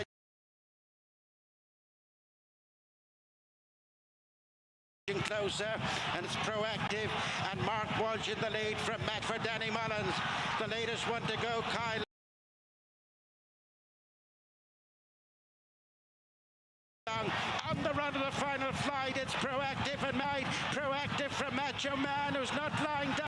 closer, and it's Proactive and Mark Walsh in the lead from Matt for Danny Mullins. The latest one to go, Kyle. On the run of the final flight, it's Proactive and Might. Proactive from Macho Man, who's not lying down.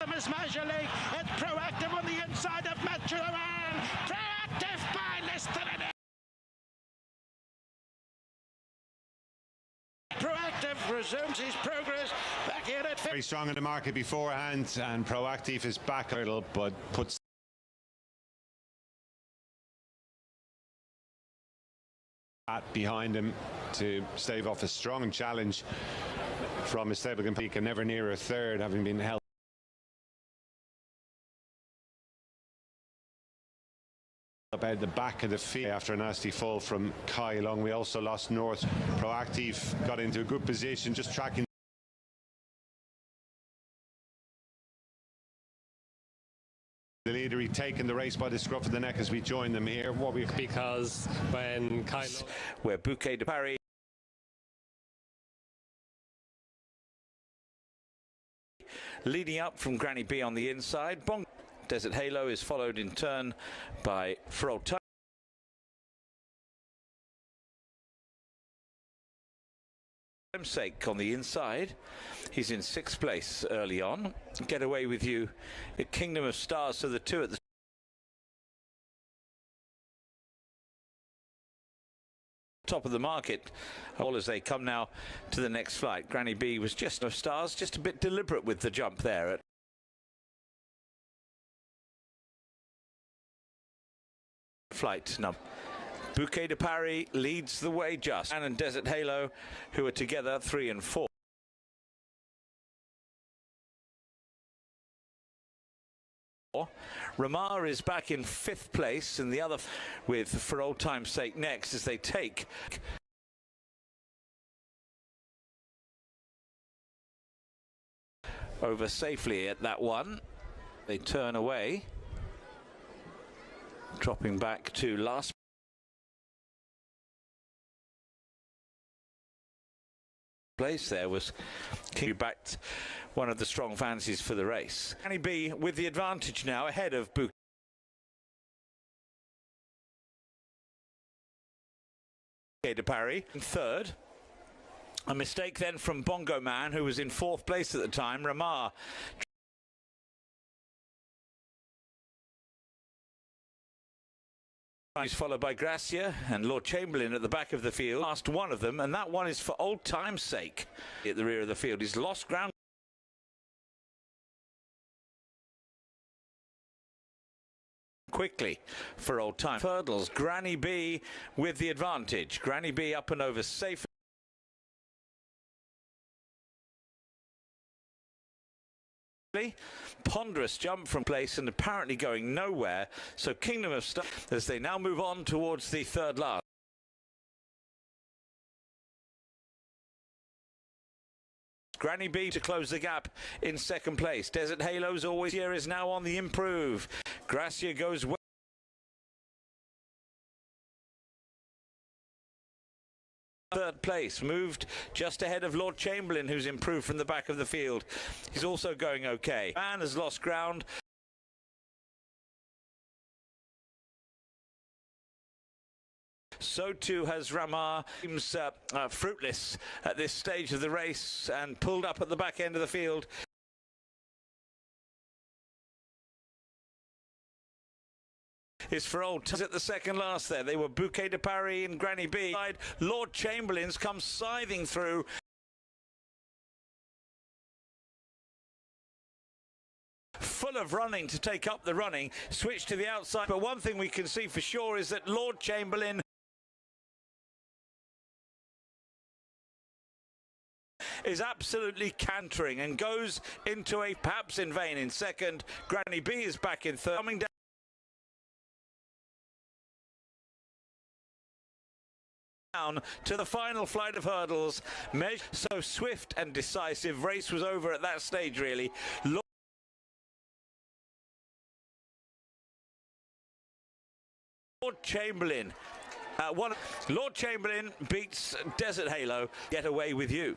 Miss Majorly, it's Proactive on the inside of Macho Man. Proactive by less than an Proactive resumes his progress back here at very strong in the market beforehand, and Proactive is back a little, but puts behind him to stave off a strong challenge from his stable competitor, never near a third, having been held about the back of the field after a nasty fall from Kai Long. We also lost North. Proactive got into a good position, just tracking the leader. He'd taken the race by the scruff of the neck as we join them here. Because when Kai Long, where Bouquet de Paris leading up from Granny B on the inside. Bong Desert Halo is followed in turn by For Old Time's Sake on the inside. He's in 6th place early on. Get Away With You, a Kingdom of Stars, so the two at the top of the market, all as they come now to the next flight. Granny B was just of Stars, just a bit deliberate with the jump there at flight number. Bouquet de Paris leads the way just. And Desert Halo, who are together 3 and 4. Ramar is back in 5th place, and the other with For Old Time's Sake next as they take over safely at that one. They turn away, dropping back to last place. There was King, backed one of the strong fancies for the race. Granny B with the advantage now ahead of Bouquet de Paris in 3rd. A mistake then from Bongo Man, who was in 4th place at the time. Ramar is followed by Gracia and Lord Chamberlain at the back of the field. Last one of them, and that one is For Old Time's Sake at the rear of the field. He's lost ground quickly for Old Time. Hurdles, Granny B with the advantage. Granny B up and over safe. Ponderous jump from place and apparently going nowhere. So Kingdom of Stars as they now move on towards the 3rd last. Granny B to close the gap in 2nd place. Desert Halo's always here is now on the improve. Gracia goes well. 3rd place, moved just ahead of Lord Chamberlain, who's improved from the back of the field. He's also going okay. Man has lost ground. So too has Ramar. Seems fruitless at this stage of the race and pulled up at the back end of the field. Is For Old Time's at the 2nd last there. They were Bouquet de Paris and Granny B. Lord Chamberlain's come scything through. Full of running to take up the running. Switch to the outside. But one thing we can see for sure is that Lord Chamberlain is absolutely cantering and goes into a perhaps in vain in 2nd. Granny B is back in 3rd. Coming down to the final flight of hurdles. So swift and decisive. Race was over at that stage, really. Lord Chamberlain Lord Chamberlain beats Desert Halo. Get away with you.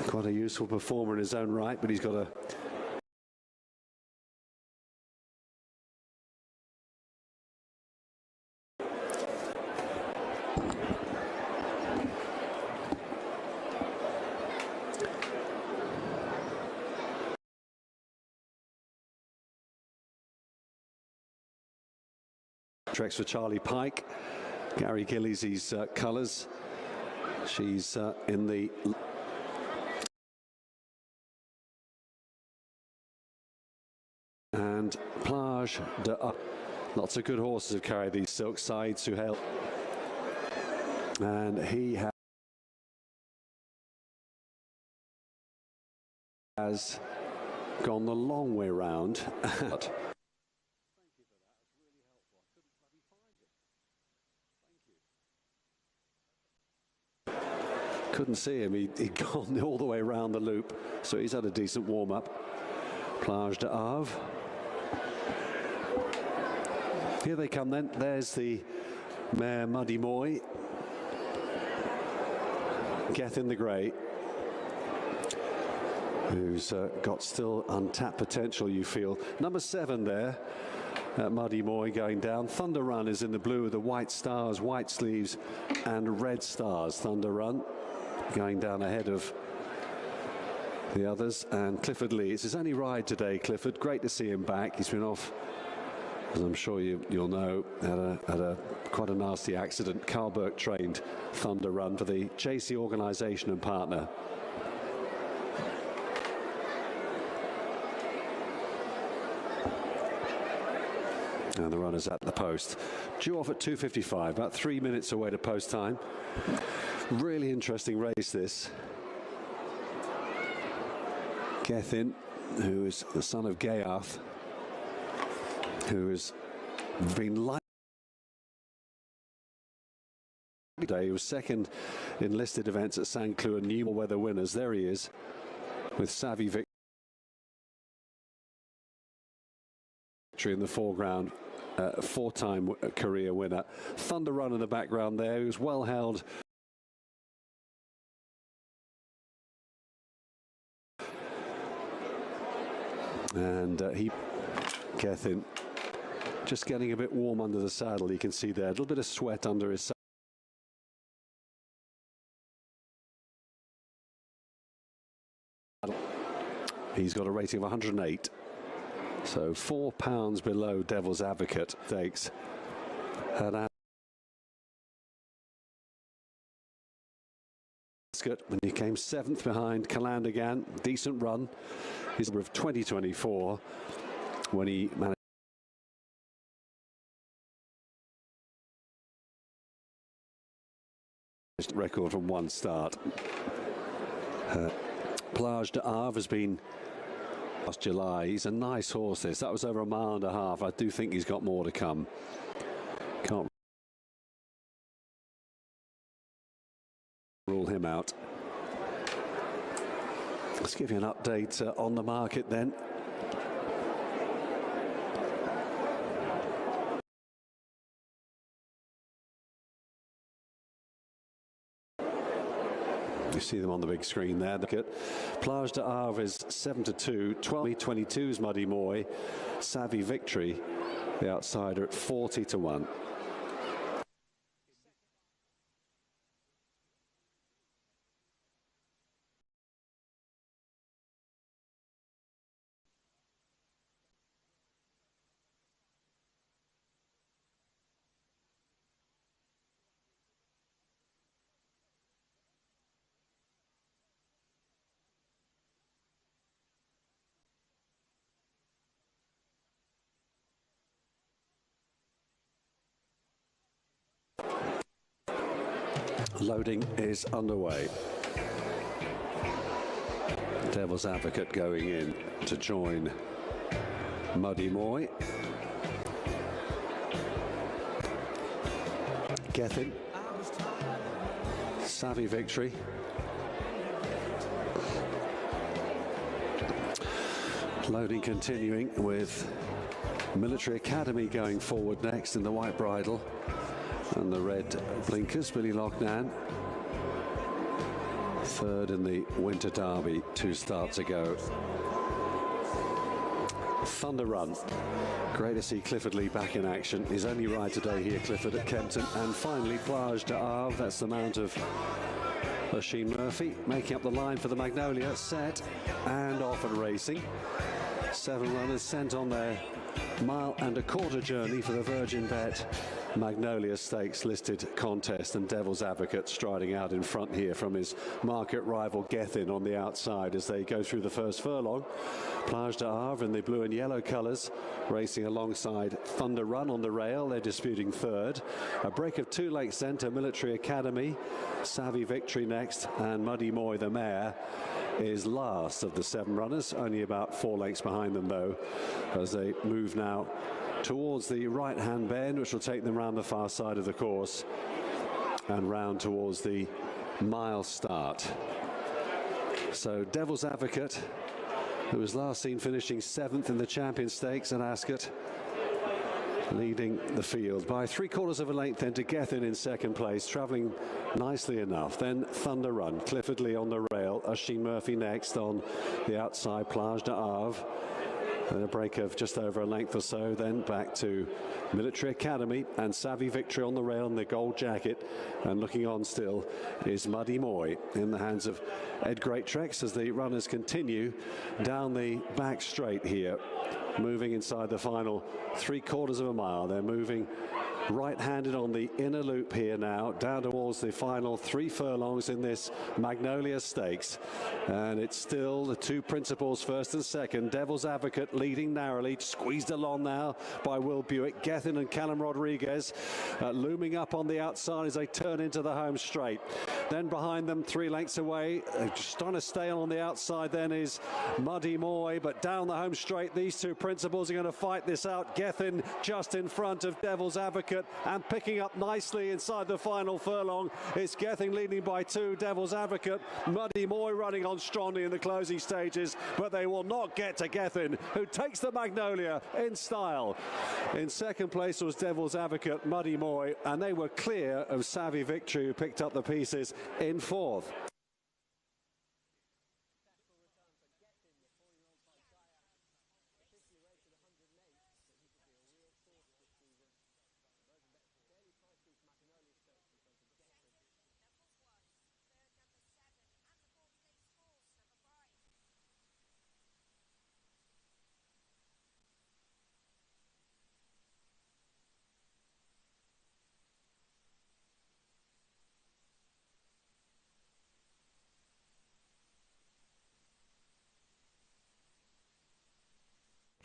Quite a useful performer in his own right, but he's got a treks for Charlie Pike. Gary Gillie's colours. She's in the and Plage de lots of good horses have carried these silk sides to help, and he has gone the long way round. Couldn't see him, he'd gone all the way around the loop, so he's had a decent warm-up. Plage de Havre. Here they come then. There's the mare Muddy Moy. Gethin the Grey, who's got still untapped potential, you feel. Number 7 there, Muddy Moy going down. Thunder Run is in the blue with the white stars, white sleeves and red stars. Thunder Run going down ahead of the others, and Clifford Lee. It's his only ride today, Clifford. Great to see him back. He's been off, as I'm sure you'll know, had a quite a nasty accident. Carl Burke trained Thunder Run for the JC organisation and partner. And the runner's at the post. Due off at 2:55, about 3 minutes away to post time. Really interesting race, this. Gethin, who is the son of Gayarth, who has been like today. He was second in listed events at St. Cloud and new weather winners. There he is with Savvy Victory in the foreground. 4-time career winner. Thunder Run in the background there, who's well held. And Gethin just getting a bit warm under the saddle. You can see there a little bit of sweat under his saddle. He's got a rating of 108. So 4 pounds below Devil's Advocate stakes. And when he came 7th behind Calandigan, decent run. His number of 2024 when he managed record from one start. Plage de Havre has been last July. He's a nice horse, this. That was over 1.5 miles. I do think he's got more to come. Can't rule him out. Let's give you an update on the market then. You see them on the big screen there. Look at Plage de Havre is 7-2, 12-22's Muddy Moy, Savvy Victory, the outsider at 40-1. Loading is underway. Devil's Advocate going in to join Muddy Moy. Gethin. Savvy Victory. Loading continuing with Military Academy going forward next in the white bridle and the red blinkers. Billy Loughnane third in the Winter Derby 2 starts ago. Thunder Run. Great to see Clifford Lee back in action. His only ride today here, Clifford, at Kempton. And finally, Plage de Havre. That's the mount of Oisin Murphy, making up the line for the Magnolia. Set and off and racing. 7 runners sent on their 1.25 mile journey for the Virgin Bet Magnolia Stakes listed contest, and Devil's Advocate striding out in front here from his market rival Gethin on the outside as they go through the first furlong. Plage de Havre in the blue and yellow colours racing alongside Thunder Run on the rail. They're disputing third. A break of 2 lengths then to Military Academy. Savvy Victory next, and Muddy Moy the mare is last of the 7 runners, only about 4 lengths behind them though, as they move now towards the right-hand bend, which will take them round the far side of the course and round towards the mile start. So Devil's Advocate, who was last seen finishing 7th in the Champion Stakes at Ascot, leading the field by 3/4 of a length then to Gethin in second place, travelling nicely enough. Then Thunder Run, Clifford Lee on the rail, Oisin Murphy next on the outside, Plage de Havre. And a break of just over a length or so, then back to Military Academy and Savvy Victory on the rail in the gold jacket. And looking on still is Muddy Moy in the hands of Ed Greattrex as the runners continue down the back straight here, moving inside the final 3/4 of a mile. They're moving right-handed on the inner loop here now, down towards the final 3 furlongs in this Magnolia Stakes. And it's still the 2 principals, first and second. Devil's Advocate leading narrowly, squeezed along now by Will Buick. Gethin and Callum Rodriguez looming up on the outside as they turn into the home straight. Then behind them, 3 lengths away, just trying to stay on the outside then is Muddy Moy, but down the home straight, these 2 principals are going to fight this out. Gethin just in front of Devil's Advocate and picking up nicely inside the final furlong. It's Gethin leading by 2, Devil's Advocate. Muddy Moy running on strongly in the closing stages, but they will not get to Gethin, who takes the Magnolia in style. In second place was Devil's Advocate, Muddy Moy, and they were clear of Savvy Victory, who picked up the pieces in 4th.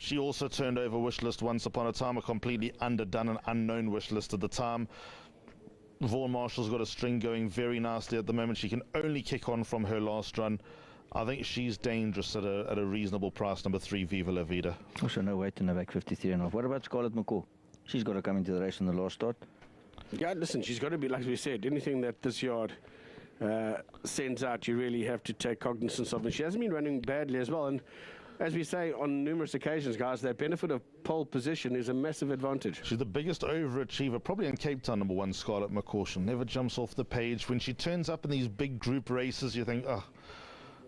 She also turned over wish list once upon a time, a completely underdone and unknown wish list at the time. Vaughan Marshall's got a string going very nicely at the moment. She can only kick on from her last run. I think she's dangerous at a reasonable price, number 3, Viva La Vida. Also no weight in the back, 53.5. What about Scarlett McCaw? She's got to come into the race in the last start. Yeah, listen, she's got to be, like we said, anything that this yard sends out, you really have to take cognizance of. And she hasn't been running badly as well. And as we say on numerous occasions, guys, that benefit of pole position is a massive advantage. She's the biggest overachiever, probably in Cape Town, number 1, Scarlett McCaw. She never jumps off the page. When she turns up in these big group races, you think, oh,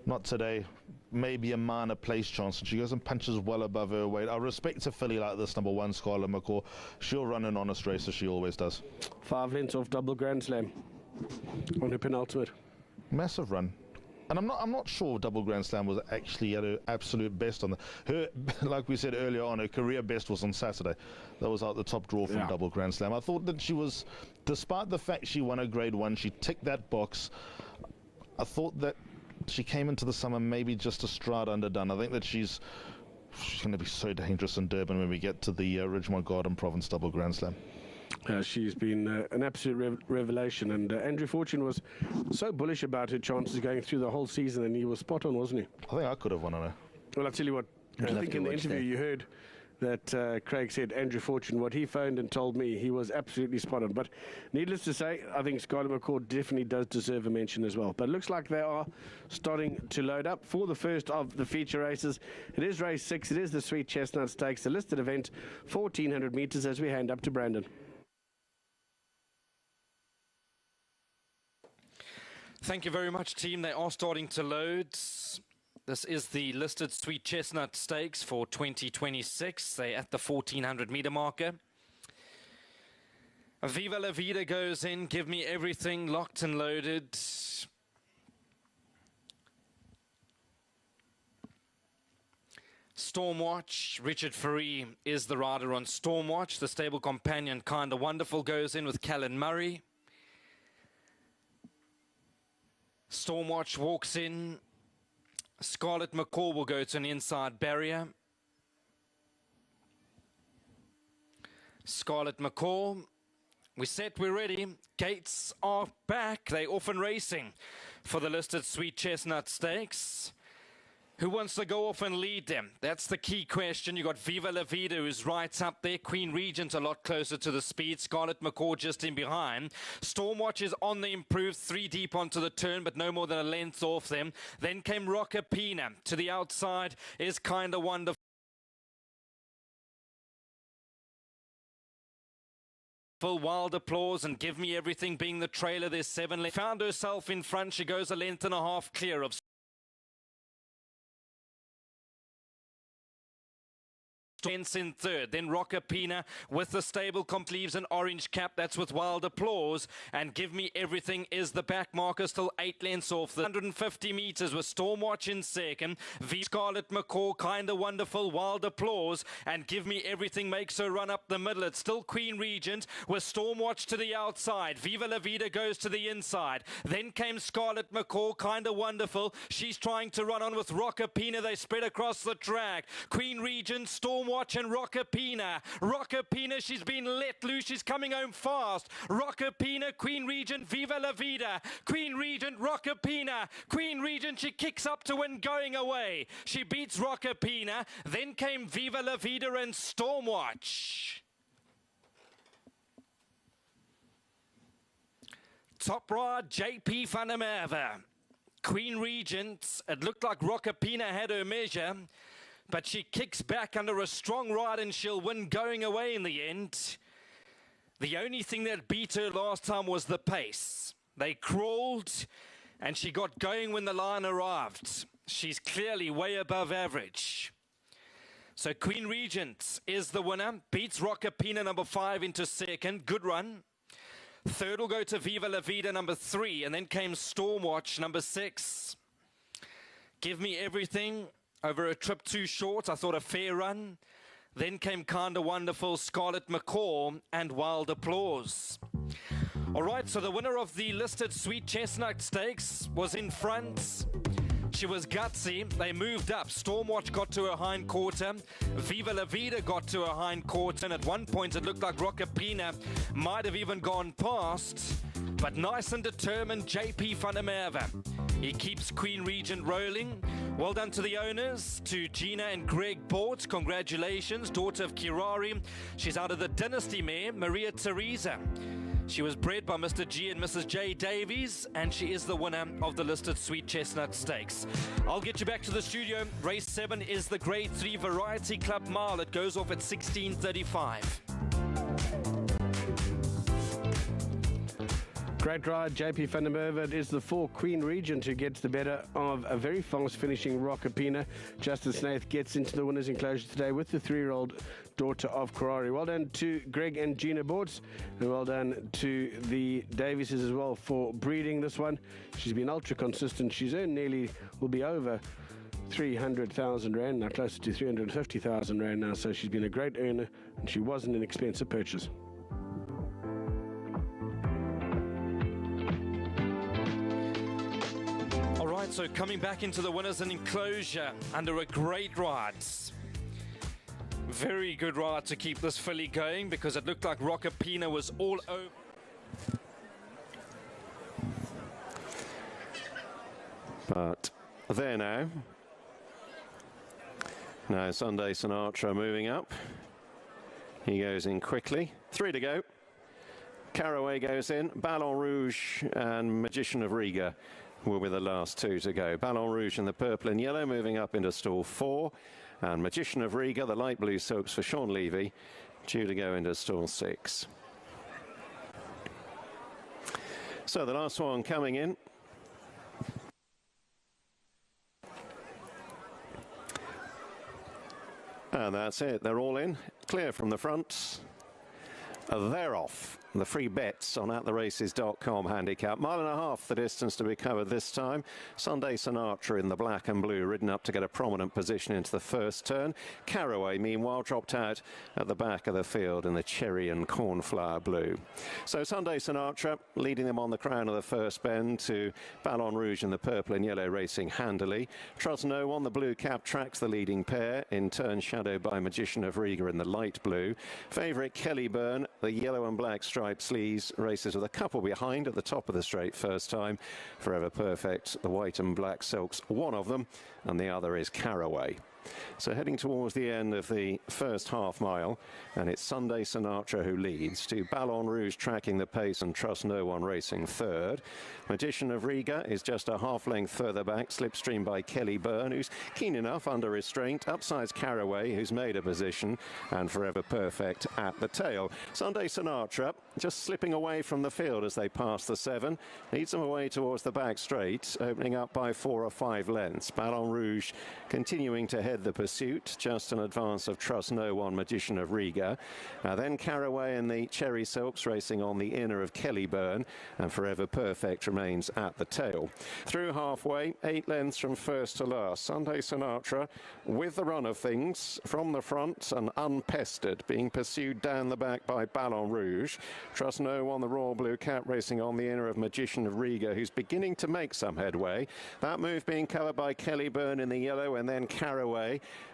not today. Maybe a minor place chance. And she goes and punches well above her weight. I respect a filly like this, number 1, Scarlett McCaw. She'll run an honest race as she always does. 5 lengths off double Grand Slam on her penultimate. Massive run. And I'm not sure Double Grand Slam was actually at her absolute best on her. Like we said earlier on, her career best was on Saturday. That was out the top draw from Double Grand Slam. I thought that she was, despite the fact she won a Grade 1, she ticked that box. I thought that she came into the summer maybe just a stride underdone. I think that she's going to be so dangerous in Durban when we get to the Ridgemont Garden Province Double Grand Slam. She's been an absolute revelation, and Andrew Fortune was so bullish about her chances going through the whole season, and he was spot on, wasn't he? I think I could have won on her. Well, I'll tell you what, I think in the interview you heard that Craig said Andrew Fortune, what he phoned and told me, he was absolutely spot on. But needless to say, I think Scarlet McCall definitely does deserve a mention as well. But it looks like they are starting to load up for the first of the feature races. It is race 6. It is the Sweet Chestnut Stakes, the listed event, 1,400 metres, as we hand up to Brandon. Thank you very much, team. They are starting to load. This is the listed Sweet Chestnut Stakes for 2026. They're at the 1,400 metre marker. Viva La Vida goes in. Give me everything, locked and loaded. Stormwatch, Richard Faree is the rider on Stormwatch. The stable companion, Kinda Wonderful, goes in with Callan Murray. Stormwatch walks in. Scarlet McCall will go to an inside barrier. Scarlet McCall. We're set, we're ready. Gates are back. They're off and racing for the listed Sweet Chestnut Stakes. Who wants to go off and lead them? That's the key question. You got Viva La Vida, who's right up there. Queen Regent a lot closer to the speed. Scarlet McCall just in behind. Stormwatch is on the improve, 3 deep onto the turn, but no more than a length off them. Then came Rockapina. To the outside is Kinda Wonderful. Wild Applause and Give Me Everything being the trailer. There's 7 left. Found herself in front. She goes a length and a half clear of in third, then Rockapina with the stable comp leaves an orange cap. That's with Wild Applause, and Give Me Everything is the back marker, still 8 lengths off the 150 meters with Stormwatch in second. Scarlet McCall, Kinda Wonderful, Wild Applause, and Give Me Everything makes her run up the middle. It's still Queen Regent with Stormwatch to the outside. Viva La Vida goes to the inside. Then came Scarlet McCall, Kinda Wonderful. She's trying to run on with Rockapina. They spread across the track. Queen Regent, Stormwatch and Rockapina. Rockapina, she's been let loose. She's coming home fast. Rockapina, Queen Regent, Viva La Vida. Queen Regent, Rockapina. Queen Regent, she kicks up to win going away. She beats Rockapina. Then came Viva La Vida and Stormwatch. Top rod, JP van der Merwe. Queen Regent, it looked like Rockapina had her measure, but she kicks back under a strong ride and she'll win going away in the end. The only thing that beat her last time was the pace. They crawled and she got going when the line arrived. She's clearly way above average. So Queen Regent is the winner. Beats Rockapina number 5 into second. Good run. Third will go to Viva La Vida number 3, and then came Stormwatch number 6. Give Me Everything. Over a trip too short, I thought a fair run. Then came Kinda Wonderful, Scarlet McCall, and Wild Applause. All right, so the winner of the listed Sweet Chestnut Stakes was in front. She was gutsy. They moved up. Stormwatch got to her hind quarter. Viva La Vida got to her hind quarter. And at one point, it looked like Rockapina might have even gone past. But nice and determined, JP van der Merwe. He keeps Queen Regent rolling. Well done to the owners, to Gina and Greg Bort. Congratulations, daughter of Kirari. She's out of the Dynasty mare, Maria Theresa. She was bred by Mr. G and Mrs. J Davies, and she is the winner of the listed Sweet Chestnut Stakes. I'll get you back to the studio. Race 7 is the Grade 3 Variety Club Mile. It goes off at 16:35. Great ride, JP van der Merwe. It is the 4 Queen Regent who gets the better of a very fast finishing Rockapina. Justin Snaith gets into the winner's enclosure today with the 3-year-old daughter of Karari. Well done to Greg and Gina Bortz, and well done to the Davises as well for breeding this one. She's been ultra consistent. She's earned nearly, will be over 300,000 Rand, now closer to 350,000 Rand now, so she's been a great earner, and she was an inexpensive purchase. So coming back into the winners and enclosure under a great ride. Very good ride to keep this filly going, because it looked like Rockapina was all over. But there now. Now Sunday Sinatra moving up. He goes in quickly. 3 to go. Caraway goes in. Ballon Rouge and Magician of Riga will be the last 2 to go. Ballon Rouge in the purple and yellow moving up into stall 4. And Magician of Riga, the light blue silks for Sean Levy, due to go into stall 6. So the last one coming in. And that's it. They're all in. Clear from the front. They're off. The free bets on attheraces.com handicap. 1.5 miles the distance to be covered this time. Sunday Sinatra in the black and blue, ridden up to get a prominent position into the first turn. Caraway, meanwhile, dropped out at the back of the field in the cherry and cornflower blue. So Sunday Sinatra leading them on the crown of the first bend to Ballon Rouge in the purple and yellow, racing handily. Trust No One, the blue cap, tracks the leading pair, in turn shadowed by Magician of Riga in the light blue. Favourite Kelly Byrne, the yellow and black striped sleeves, races with a couple behind at the top of the straight first time. Forever Perfect, the white and black silks, one of them, and the other is Caraway. So heading towards the end of the first half mile, and it's Sunday Sinatra who leads, to Ballon Rouge tracking the pace and Trust No One racing third. Magician of Riga is just a half length further back, slipstream by Kelly Byrne, who's keen enough under restraint. Upside's Caraway, who's made a position, and Forever Perfect at the tail. Sunday Sinatra just slipping away from the field as they pass the 7. Leads them away towards the back straight, opening up by 4 or 5 lengths. Ballon Rouge continuing to head the pursuit, just in advance of Trust No One, Magician of Riga. Then Caraway and the cherry silks racing on the inner of Kelly Byrne, and Forever Perfect remains at the tail. Through halfway, 8 lengths from first to last. Sunday Sinatra with the run of things from the front and unpestered, being pursued down the back by Ballon Rouge. Trust No One, the royal blue cap, racing on the inner of Magician of Riga, who's beginning to make some headway. That move being covered by Kelly Byrne in the yellow, and then Caraway.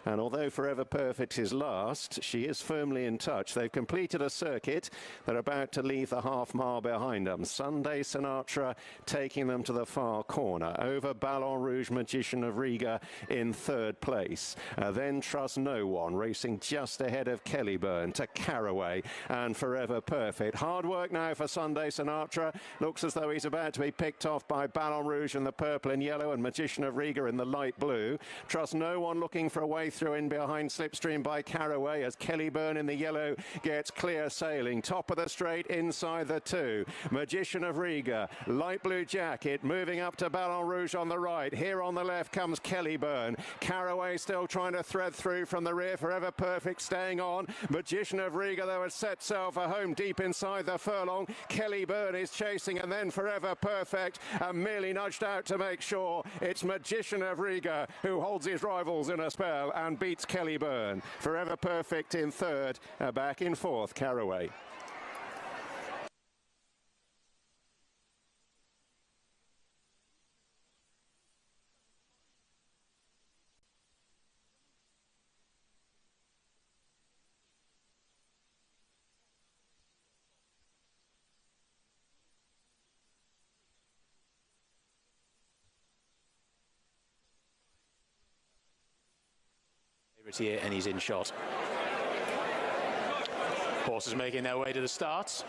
And although Forever Perfect is last, she is firmly in touch. They've completed a circuit. They're about to leave the half mile behind them. Sunday Sinatra taking them to the far corner. Over Ballon Rouge, Magician of Riga in third place. Then Trust No One racing just ahead of Kelly Byrne to Caraway and Forever Perfect. Hard work now for Sunday Sinatra. Looks as though he's about to be picked off by Ballon Rouge in the purple and yellow and Magician of Riga in the light blue. Trust No One looking for a way through in behind, slipstream by Caraway as Kelly Byrne in the yellow gets clear sailing. Top of the straight inside the 2. Magician of Riga, light blue jacket, moving up to Ballon Rouge on the right. Here on the left comes Kelly Byrne. Caraway still trying to thread through from the rear. Forever Perfect staying on. Magician of Riga, though, has set sail for home deep inside the furlong. Kelly Byrne is chasing, and then Forever Perfect, and merely nudged out to make sure it's Magician of Riga who holds his rivals in a spell and beats Kelly Byrne. Forever Perfect in third, back in fourth, Caraway. Here, and he's in shot. Horses making their way to the start.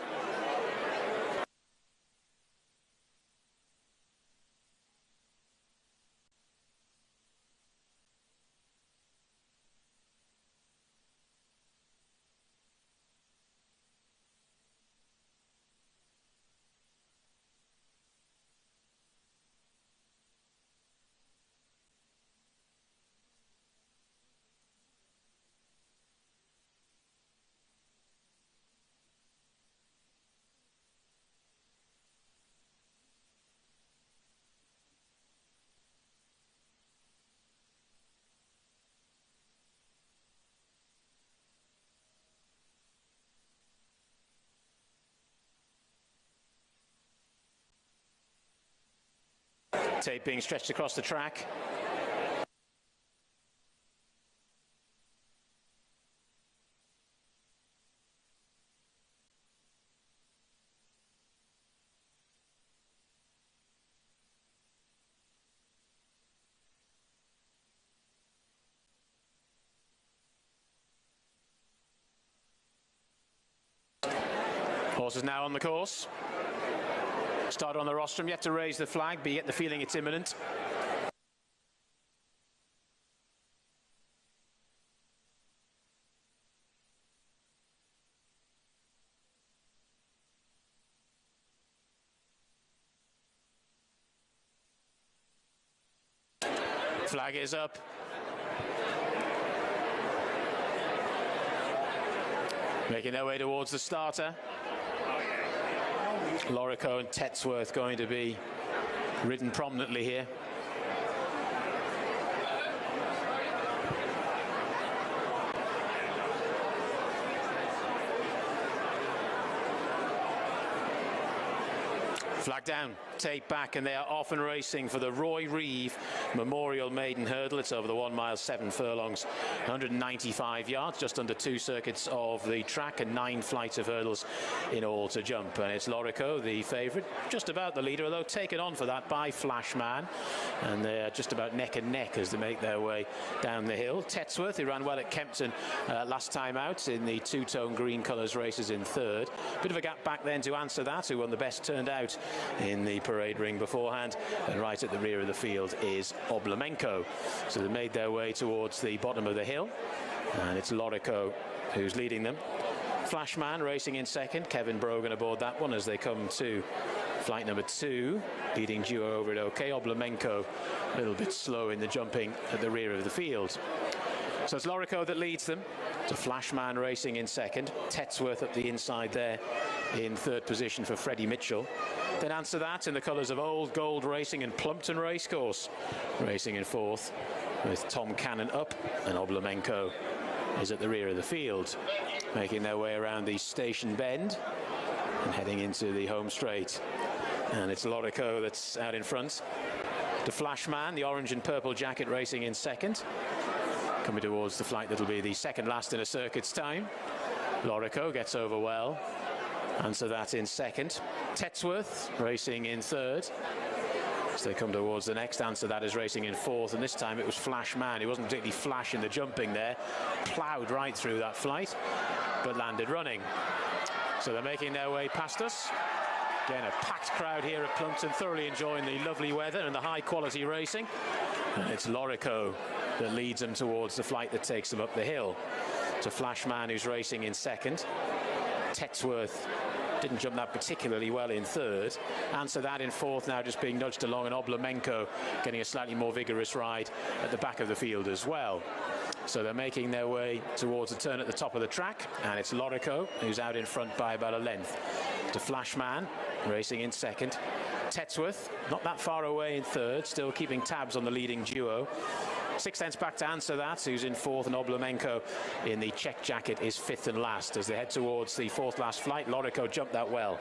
Tape being stretched across the track. Horse is now on the course. Started on the rostrum, yet to raise the flag, but you get the feeling it's imminent. Flag is up. Making their way towards the starter. Lorico and Tetsworth going to be ridden prominently here. Flag down, take back, and they are off and racing for the Roy Reeve Memorial Maiden Hurdle. It's over the 1 mile 7 furlongs, 195 yards, just under 2 circuits of the track and 9 flights of hurdles in all to jump. And it's Lorico, the favourite, just about the leader, although taken on for that by Flashman. And they're just about neck and neck as they make their way down the hill. Tetsworth, who ran well at Kempton last time out in the two-tone green colours races in third. Bit of a gap back then to Answer That, who won the Best Turned Out in the parade ring beforehand, and right at the rear of the field is Oblamenko. So they made their way towards the bottom of the hill, and it's Lorico who's leading them. Flashman racing in second, Kevin Brogan aboard that one as they come to flight number 2, leading duo over it okay. Oblamenko a little bit slow in the jumping at the rear of the field. So it's Lorico that leads them. To Flashman racing in second. Tetsworth up the inside there in third position for Freddie Mitchell. Then Answer That in the colours of Old Gold Racing and Plumpton Racecourse racing in fourth, with Tom Cannon up, and Oblamenko is at the rear of the field, making their way around the station bend and heading into the home straight. And it's Lorico that's out in front. To Flashman, the orange and purple jacket racing in second. Coming towards the flight that'll be the second last in a circuit's time. Lorico gets over well. Answer That in second. Tetsworth racing in third. As they come towards the next, Answer That is racing in fourth, and this time it was Flashman. He wasn't particularly flash in the jumping there. Ploughed right through that flight, but landed running. So they're making their way past us. Again, a packed crowd here at Plumpton, thoroughly enjoying the lovely weather and the high quality racing. And it's Lorico that leads them towards the flight that takes them up the hill. To Flashman, who's racing in second. Tetsworth didn't jump that particularly well in third. Answer That in fourth, now just being nudged along, and Oblamenko getting a slightly more vigorous ride at the back of the field as well. So they're making their way towards the turn at the top of the track, and it's Lorico who's out in front by about a length. To Flashman racing in second. Tetsworth not that far away in third, still keeping tabs on the leading duo. 6 lengths back to Answer That, who's in fourth, and Oblamenko in the check jacket is fifth and last. As they head towards the fourth last flight, Lorico jumped that well.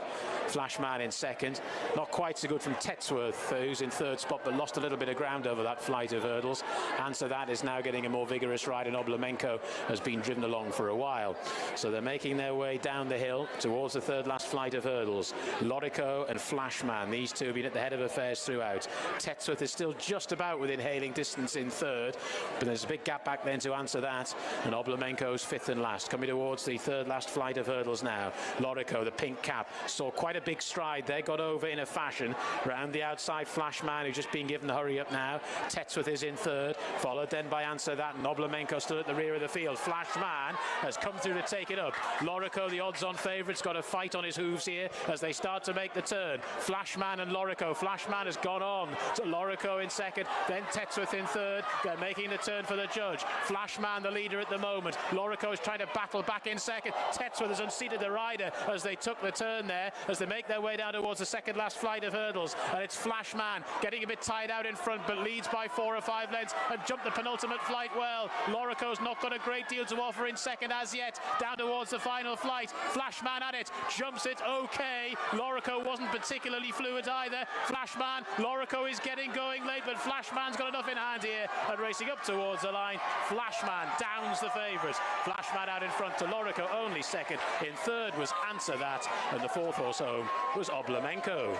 Flashman in second, not quite so good from Tetsworth, who's in third spot, but lost a little bit of ground over that flight of hurdles. Answer That is now getting a more vigorous ride, and Oblamenko has been driven along for a while. So they're making their way down the hill towards the third last flight of hurdles. Lorico and Flashman, these two have been at the head of affairs throughout. Tetsworth is still just about within hailing distance in third, but there's a big gap back then to Answer That, and Oblamenko's fifth and last. Coming towards the third last flight of hurdles now. Lorico, the pink cap, saw quite a big stride there, got over in a fashion round the outside. Flashman, who's just been given the hurry up now. Tetsworth is in third, followed then by Answer That, and Oblamenko stood at the rear of the field. Flashman has come through to take it up. Lorico, the odds-on favourite's got a fight on his hooves here as they start to make the turn. Flashman and Lorico. Flashman has gone on to Lorico in second, then Tetsworth in third. They're making the turn for the judge. Flashman the leader at the moment. Lorico is trying to battle back in second. Tetsworth has unseated the rider as they took the turn there, as they make their way down towards the second last flight of hurdles. And it's Flashman getting a bit tied out in front, but leads by 4 or 5 lengths and jumped the penultimate flight well. Lorico's not got a great deal to offer in second as yet, down towards the final flight. Flashman at it, jumps it okay. Lorico wasn't particularly fluid either. Flashman, Lorico is getting going late, but Flashman's got enough in hand here, and racing up towards the line. Flashman downs the favourite. Flashman out in front to Lorico only second. In third was Answer That, and the fourth horse home was Oblamenko.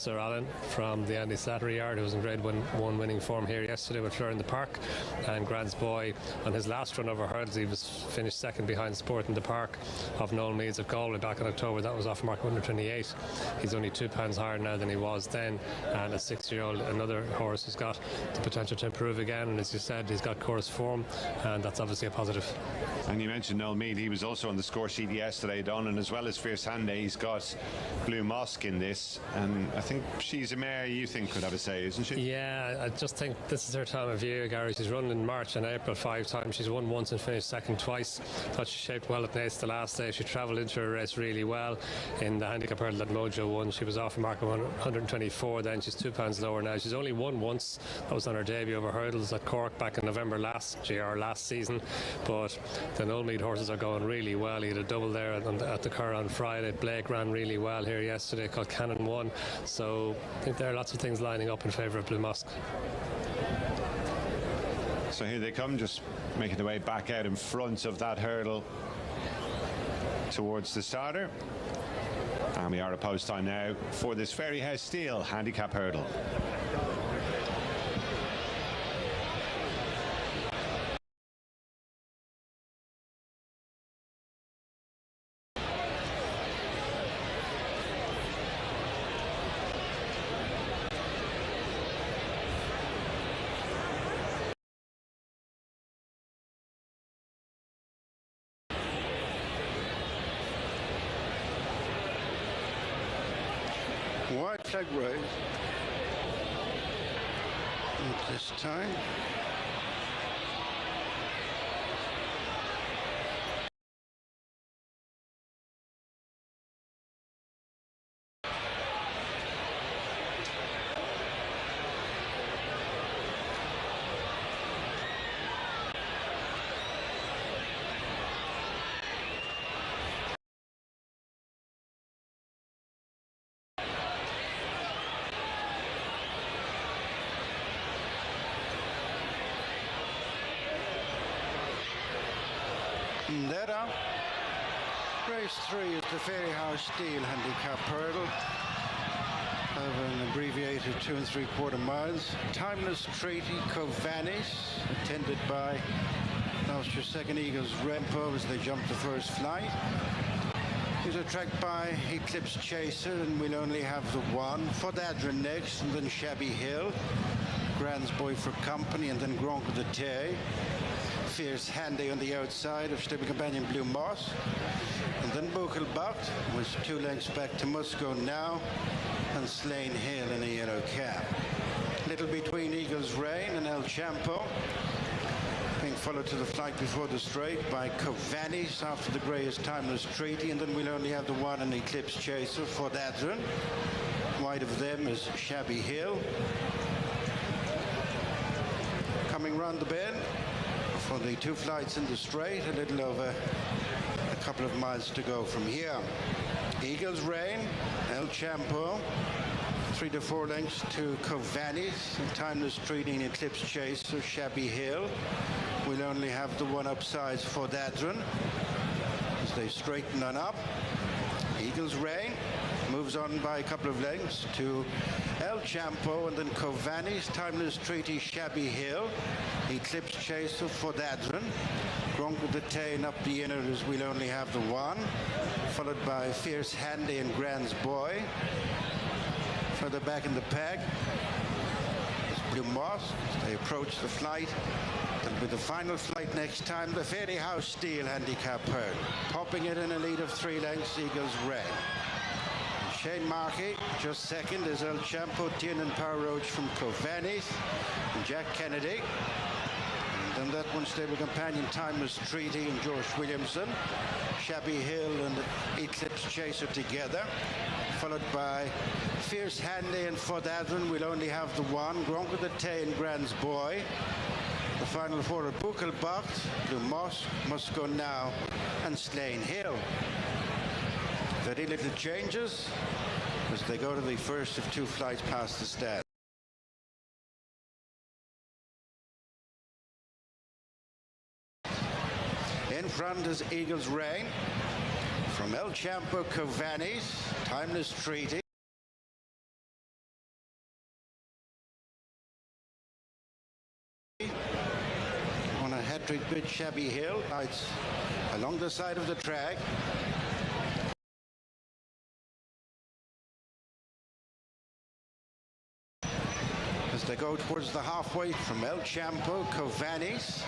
Sir Alan from the Andy Slattery yard, who was in grade one winning form here yesterday with Fleur in the Park. And Grant's Boy, on his last run over hurdles, he was finished second behind Sport in the Park of Noel Meads of Galway back in October. That was off mark 128. He's only 2 pounds higher now than he was then. And a 6-year-old, another horse who's got the potential to improve again. And as you said, he's got course form, and that's obviously a positive. And you mentioned Noel Mead, he was also on the score sheet yesterday, Don, and as well as Fierce Hande, he's got Blue Mosque in this, and I think she's a mare you think could have a say, isn't she? Yeah, I just think this is her time of year, Gary. She's run in March and April 5 times. She's won once and finished second twice. Thought she shaped well at Naas the last day. She travelled into her race really well in the handicap hurdle that Mojo won. She was off a mark of 124 then. She's 2 pounds lower now. She's only won once. That was on her debut over hurdles at Cork back in November last season. But the Noel Mead horses are going really well. He had a double there at the Curragh on Friday. Blake ran really well here yesterday, called Cannon 1. So I think there are lots of things lining up in favour of Blue Mosque. So here they come, just making their way back out in front of that hurdle towards the starter. And we are at post time now for this Fairyhouse Steel handicap hurdle. White flag raised at this time. That up. Race 3 is the Fairyhouse Steel handicap hurdle of an abbreviated 2 3/4 miles. Timeless Treaty, Covanis, attended by Ulster Second Eagles Rempo as they jump the first flight. He's tracked by Eclipse Chaser, and we'll only have the one. Fodadra next, and then Shabby Hill. Grand's Boy for company, and then Gronk of the Tay. Fierce Handy on the outside of stable companion Blue Moss, and then Buchel Bucht was 2 lengths back to Musco now, and Slane Hill in a yellow cap. Little between Eagles Reign and El Champo, being followed to the flight before the straight by Covanis after the Grey's Timeless Treaty, and then we'll only have the one in Eclipse Chaser for Dadron. Wide of them is Shabby Hill. Coming round the bend for the 2 flights in the straight, a little over a couple of miles to go from here. Eagles Reign, El Champo, 3 to 4 lengths to Covanis, Timeless Treaty and Eclipse Chaser, Shabby Hill. We'll only have the one upsides for Dadron as they straighten on up. Eagles Reign moves on by a couple of lengths to El Champo, and then Covanis, Timeless Treaty, Shabby Hill, Eclipse Chaser for Dadron. Gronk with the Tay up the inner as we'll only have the one, followed by Fierce Handy and Grand's Boy. Further back in the pack is Blue Moss as they approach the flight. That'll be the final flight next time, the Fairyhouse Steel handicap hurdle. Popping it in a lead of 3 lengths, Eagles Reign. Shane Markey, just second, is El Champo, Tiernan Power Roach from Covanis, and Jack Kennedy. And then that one stable companion, Timeless Treaty and George Williamson. Shabby Hill and Eclipse Chaser together, followed by Fierce Handy and Fodadron. We'll only have the one, Gronk of the Tay and Grand's Boy. The final 4 are Buchel Bucht, Blue Moss, Musco Now, and Slane Hill. Very little changes as they go to the first of 2 flights past the stand. In front is Eagles Reign from El Champo, Covanis, Timeless Treaty. a hat-trick with Shabby Hill. It's along the side of the track. As they go towards the halfway from El Champo, Covanes,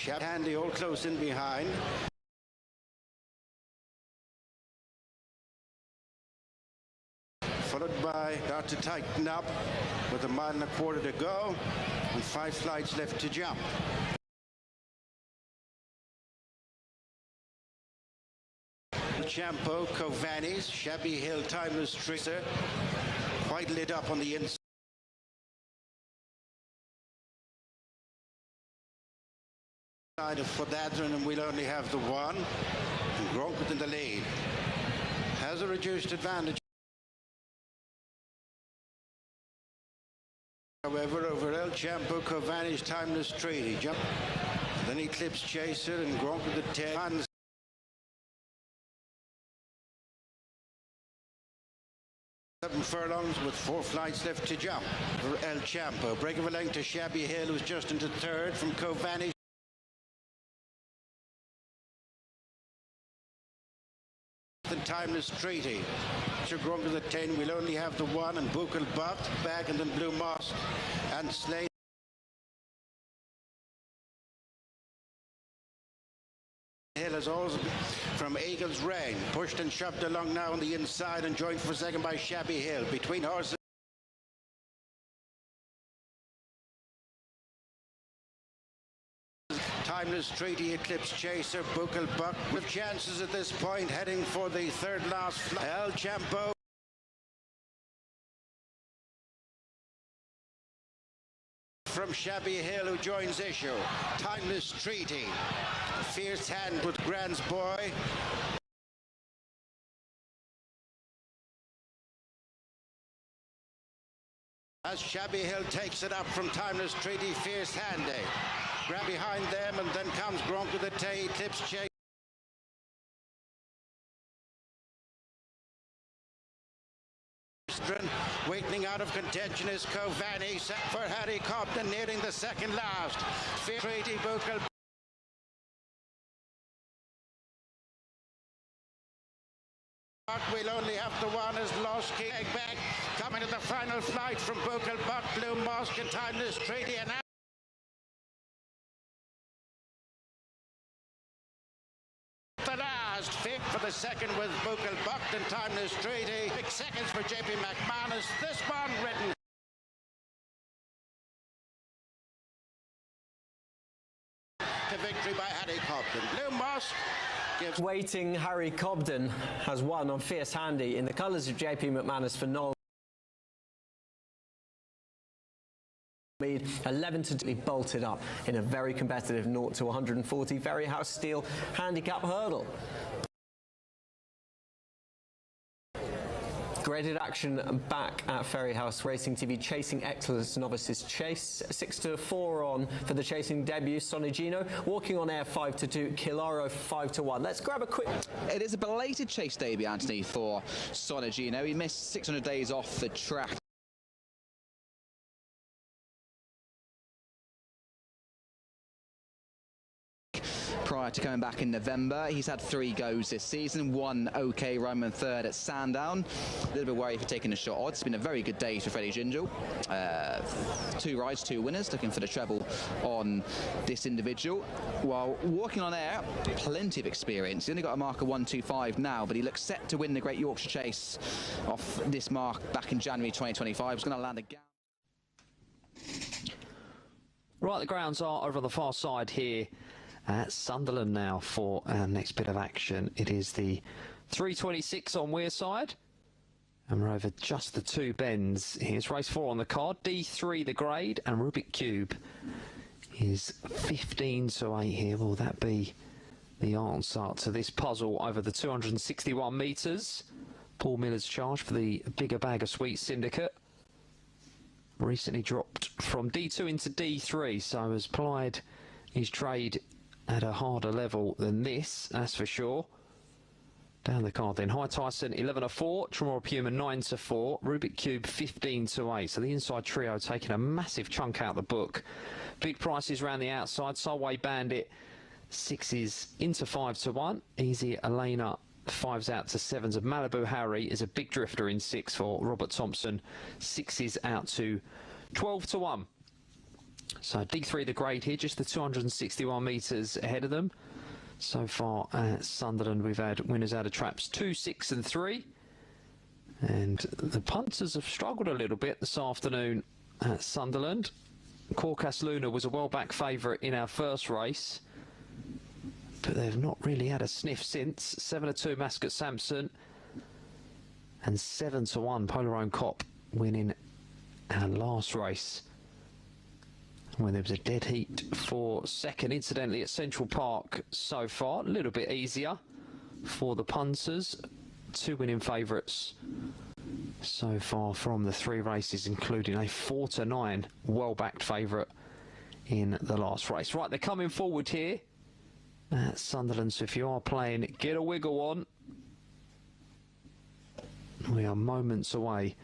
Handy all close in behind. Followed by Start to Tighten Up with 1.25 miles to go and 5 flights left to jump. Champo, Covanes, Shabby Hill, Timeless Tracer, quite lit up on the inside. Of Fodadron, and we'll only have the one. And Gronk within the lead. Has a reduced advantage. However, over El Champo, Covanes, Timeless Treaty. Jump. Then Eclipse Chaser and Gronk with the 10. 7 furlongs with 4 flights left to jump for El Champo. Break of a length to Shabby Hill, who's just into third from Covanes. The Timeless Treaty. To Gronk with the 10, we'll only have the 1, and Buchel Buck back, and then Blue Mosque and Slade. Hill has also from Eagle's Reign, pushed and shoved along now on the inside and joined for second by Shabby Hill. Between horses. Timeless Treaty, Eclipse Chaser, Buchel Buck with chances at this point, heading for the third last flight. El Champo. From Shabby Hill, who joins issue. Timeless Treaty. Fierce Hand with Grand's Boy. As Shabby Hill takes it up from Timeless Treaty, Fierce Handy. Grab behind them, and then comes Gronk with the Tay, Eclipse Chase. Waiting out of contention is Covanes, set for Harry Cobden, nearing the second last. Fierce Treaty, Buchel. We'll only have the one as lost King back. Coming to the final flight from Buchel Buck, Blue Mosque, and Timeless Treaty. And the last fit for the second with Buchel Buck and Timeless Treaty. 6 seconds for JP McManus. This one written. To victory by Harry Cobden. Blue Mosque. Waiting Harry Cobden has won on Fierce Handy in the colours of JP McManus for Noel. 11 to be bolted up in a very competitive 0 to 140 Ferry House Steel handicap hurdle. Graded action back at Ferry House Racing TV. Chasing Excellence Novices Chase. 6 to 4 on for the chasing debut. Sonigino walking on air 5 to 2. Kilaro 5 to 1. Let's grab a quick. It is a belated chase debut, Anthony, for Sonigino. He missed 600 days off the track. Prior to coming back in November, he's had 3 goes this season. 1 OK run and 3rd at Sandown. A little bit worried for taking a shot odds. It's been a very good day for Freddie Gingell. 2 rides, 2 winners, looking for the treble on this individual. While walking on air, plenty of experience. He's only got a mark of 125 now, but he looks set to win the Great Yorkshire Chase off this mark back in January 2025. He's going to land a gap. Right, the grounds are over on the far side here at Sunderland now for our next bit of action. It is the 326 on Wearside, and we're over just the 2 bends. Here's race 4 on the card. D3 the grade, and Rubik Cube is 15 to 8 here. Will that be the answer to this puzzle over the 261 metres? Paul Miller's charge for the bigger bag of sweet syndicate. Recently dropped from D2 into D3, so has plied his trade at a harder level than this, that's for sure. Down the card then. High Tyson 11-4, Tremor Puma 9-4, Rubik Cube 15-8. So the inside trio taking a massive chunk out the book. Big prices around the outside. Solway Bandit 6s into 5-1. Easy Elena 5s out to 7s. Of Malibu Harry is a big drifter in 6 for Robert Thompson. 6s out to 12-1. So D3 the grade here, just the 261 metres ahead of them. So far at Sunderland, we've had winners out of traps 2, 6 and 3. And the punters have struggled a little bit this afternoon at Sunderland. Caucas Luna was a well-back favourite in our first race, but they've not really had a sniff since. 7-2 Mascot Sampson and 7-1 Polaroid Cop winning our last race, when there was a dead heat for second, incidentally, at Central Park so far. A little bit easier for the punters. 2 winning favourites so far from the 3 races, including a 4-9 well-backed favourite in the last race. Right, they're coming forward here at Sunderland, so if you are playing, get a wiggle on. We are moments away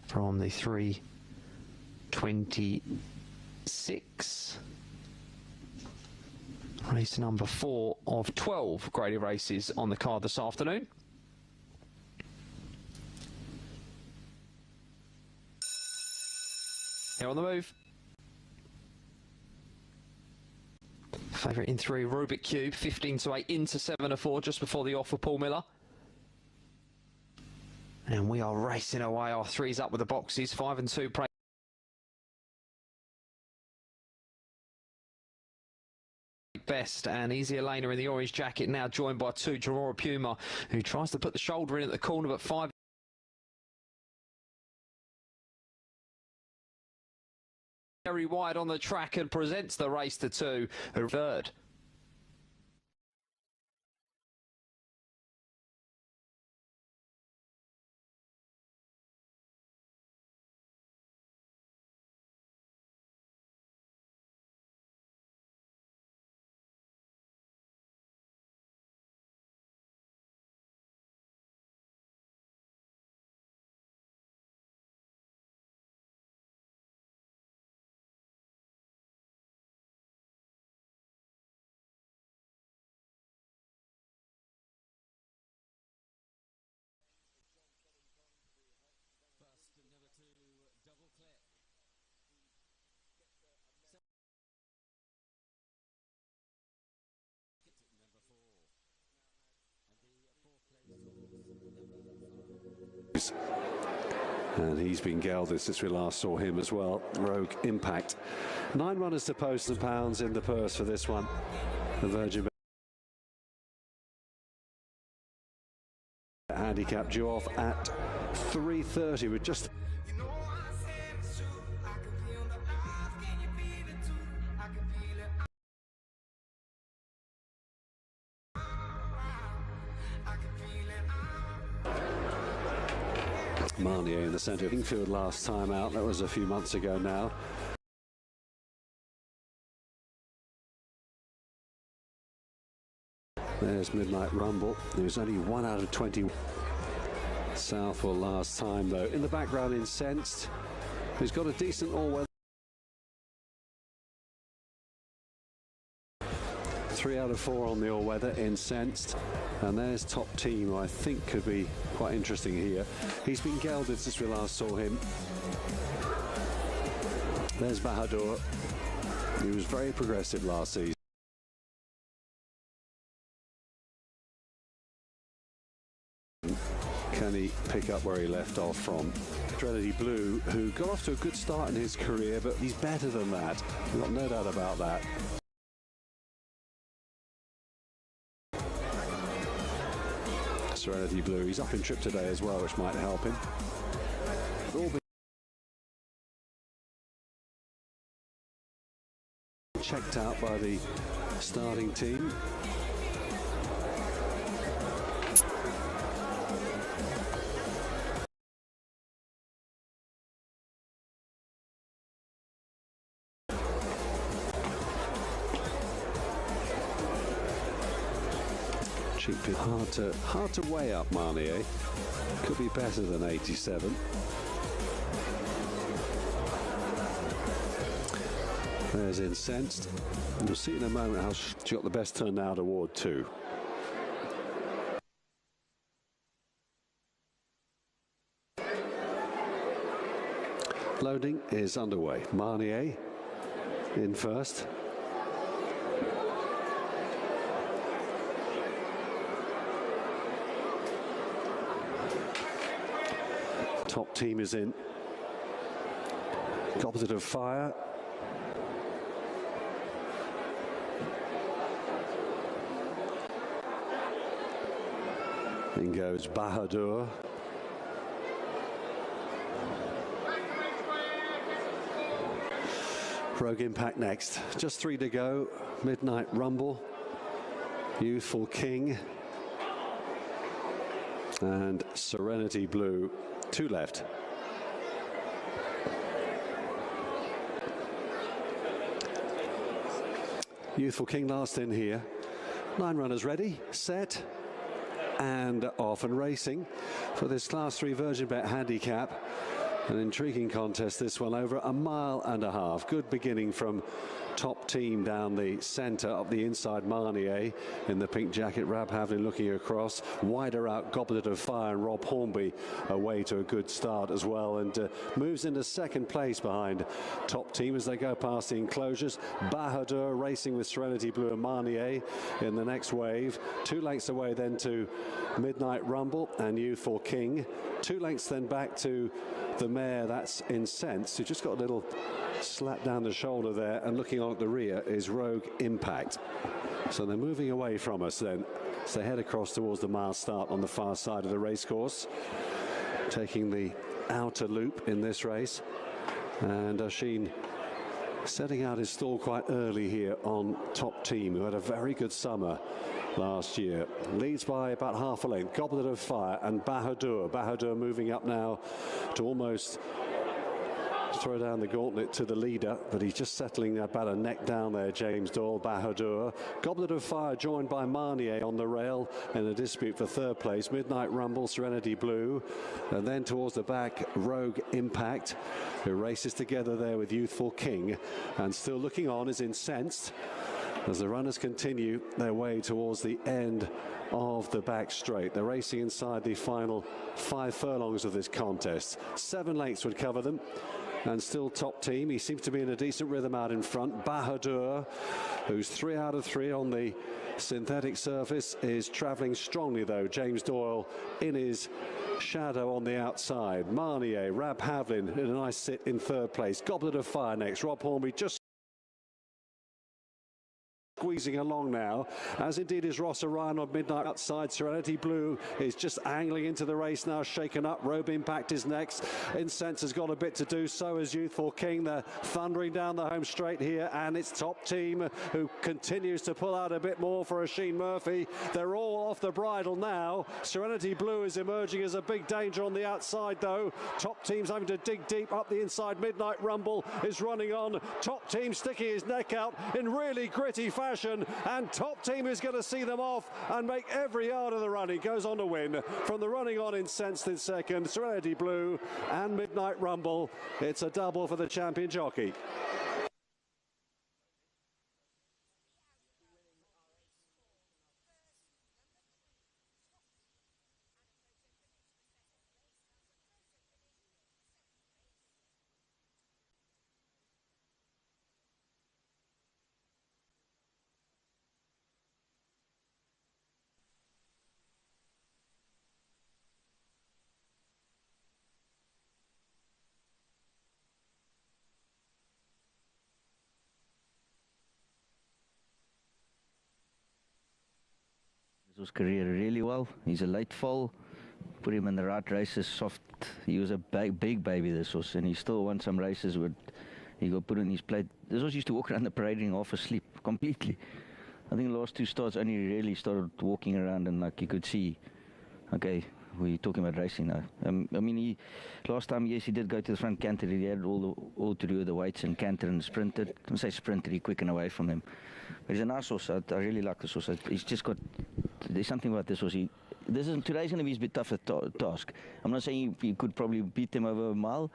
from the 3:26. Race number 4 of 12 graded races on the card this afternoon. Here on the move. Favourite in 3, Rubik Cube, 15-8 into 7-4 just before the off for Paul Miller. And we are racing away. Our 3's up with the boxes. 5 and 2 best, and Easy Elena in the orange jacket, now joined by 2, Tremor Puma, who tries to put the shoulder in at the corner, but 5 very wide on the track and presents the race to 2, a third. And he's been gelded since we last saw him as well. Rogue Impact. 9 runners to post and pounds in the purse for this one. The Virgin handicap due off at 3:30 with just Marnier in the centre of Kingfield last time out. That was a few months ago now. There's Midnight Rumble. It was only 1 out of 20. Southwell last time though. In the background, Incensed, who's got a decent all-weather. 3 out of 4 on the all-weather, Incensed. And there's Top Team, who I think could be quite interesting here. He's been gelded since we last saw him. There's Bahadur. He was very progressive last season. Can he pick up where he left off from? Trinity Blue, who got off to a good start in his career, but he's better than that. We've got no doubt about that. Serenity Blue, he's up in trip today as well, which might help him. All been checked out by the starting team. Cheap bit hard to weigh up Marnier. Could be better than 87. There's Incensed. And you'll see in a moment how she got the best turnout award too. Loading is underway. Marnier in first. Top team is in. Goblet of Fire. In goes Bahadur. Rogue Impact next. Just 3 to go. Midnight Rumble. Youthful King. And Serenity Blue. 2 left. Youthful King last in here. 9 runners ready, set, and off and racing for this Class 3 Virgin Bet handicap. An intriguing contest, this one, over 1.5 miles. Good beginning from Top Team down the centre, up the inside Marnier in the pink jacket. Rab Havlin looking across. Wider out Goblet of Fire and Rob Hornby away to a good start as well, and moves into second place behind Top Team as they go past the enclosures. Bahadur racing with Serenity Blue and Marnier in the next wave. 2 lengths away then to Midnight Rumble and Youthful King. 2 lengths then back to the mare, that's Incensed, who just got a little slap down the shoulder there, and looking on at the rear is Rogue Impact. So they're moving away from us then as they head across towards the mile start on the far side of the racecourse, taking the outer loop in this race. And Oisin setting out his stall quite early here on Top Team, who had a very good summer last year. Leads by about half a length. Goblet of Fire and Bahadur. Bahadur moving up now to almost throw down the gauntlet to the leader, but he's just settling about a neck down there, James Doyle. Bahadur. Goblet of Fire joined by Marnier on the rail in a dispute for third place. Midnight Rumble, Serenity Blue, and then towards the back, Rogue Impact, who races together there with Youthful King, and still looking on is Incensed as the runners continue their way towards the end of the back straight. They're racing inside the final 5 furlongs of this contest. 7 lengths would cover them, and still Top Team. He seems to be in a decent rhythm out in front. Bahadur, who's 3 out of 3 on the synthetic surface, is travelling strongly though. James Doyle in his shadow on the outside. Marnier, Rab Havlin in a nice sit in third place. Goblet of Fire next. Rob Hornby just squeezing along now, as indeed is Ross Orion on Midnight outside. Serenity Blue is just angling into the race now, shaken up. Robe Impact is next. Incense has got a bit to do, so is Youthful King. They're thundering down the home straight here, and it's Top Team who continues to pull out a bit more for Oisin Murphy. They're all off the bridle now. Serenity Blue is emerging as a big danger on the outside though. Top Team's having to dig deep up the inside. Midnight Rumble is running on. Top Team sticking his neck out in really gritty fashion, and Top Team is going to see them off and make every yard of the run. He goes on to win from the running on. Incensed in second, Serenity Blue and Midnight Rumble. It's a double for the champion jockey. His career really well. He's a late fall. Put him in the right races, soft. He was a big baby, this horse, and he still won some races where he got put in his plate. This horse used to walk around the parade ring half asleep, completely. I think the last 2 starts only really started walking around, and like you could see, okay, we're talking about racing now. I mean, last time, yes, he did go to the front canter. He had all to do with the weights and canter and sprinted. I say sprinted, he quickened away from him. But he's a nice horse. I really like this horse. He's just got there's something about this horse. Today's going to be a bit tougher task. I'm not saying he could probably beat him over a mile,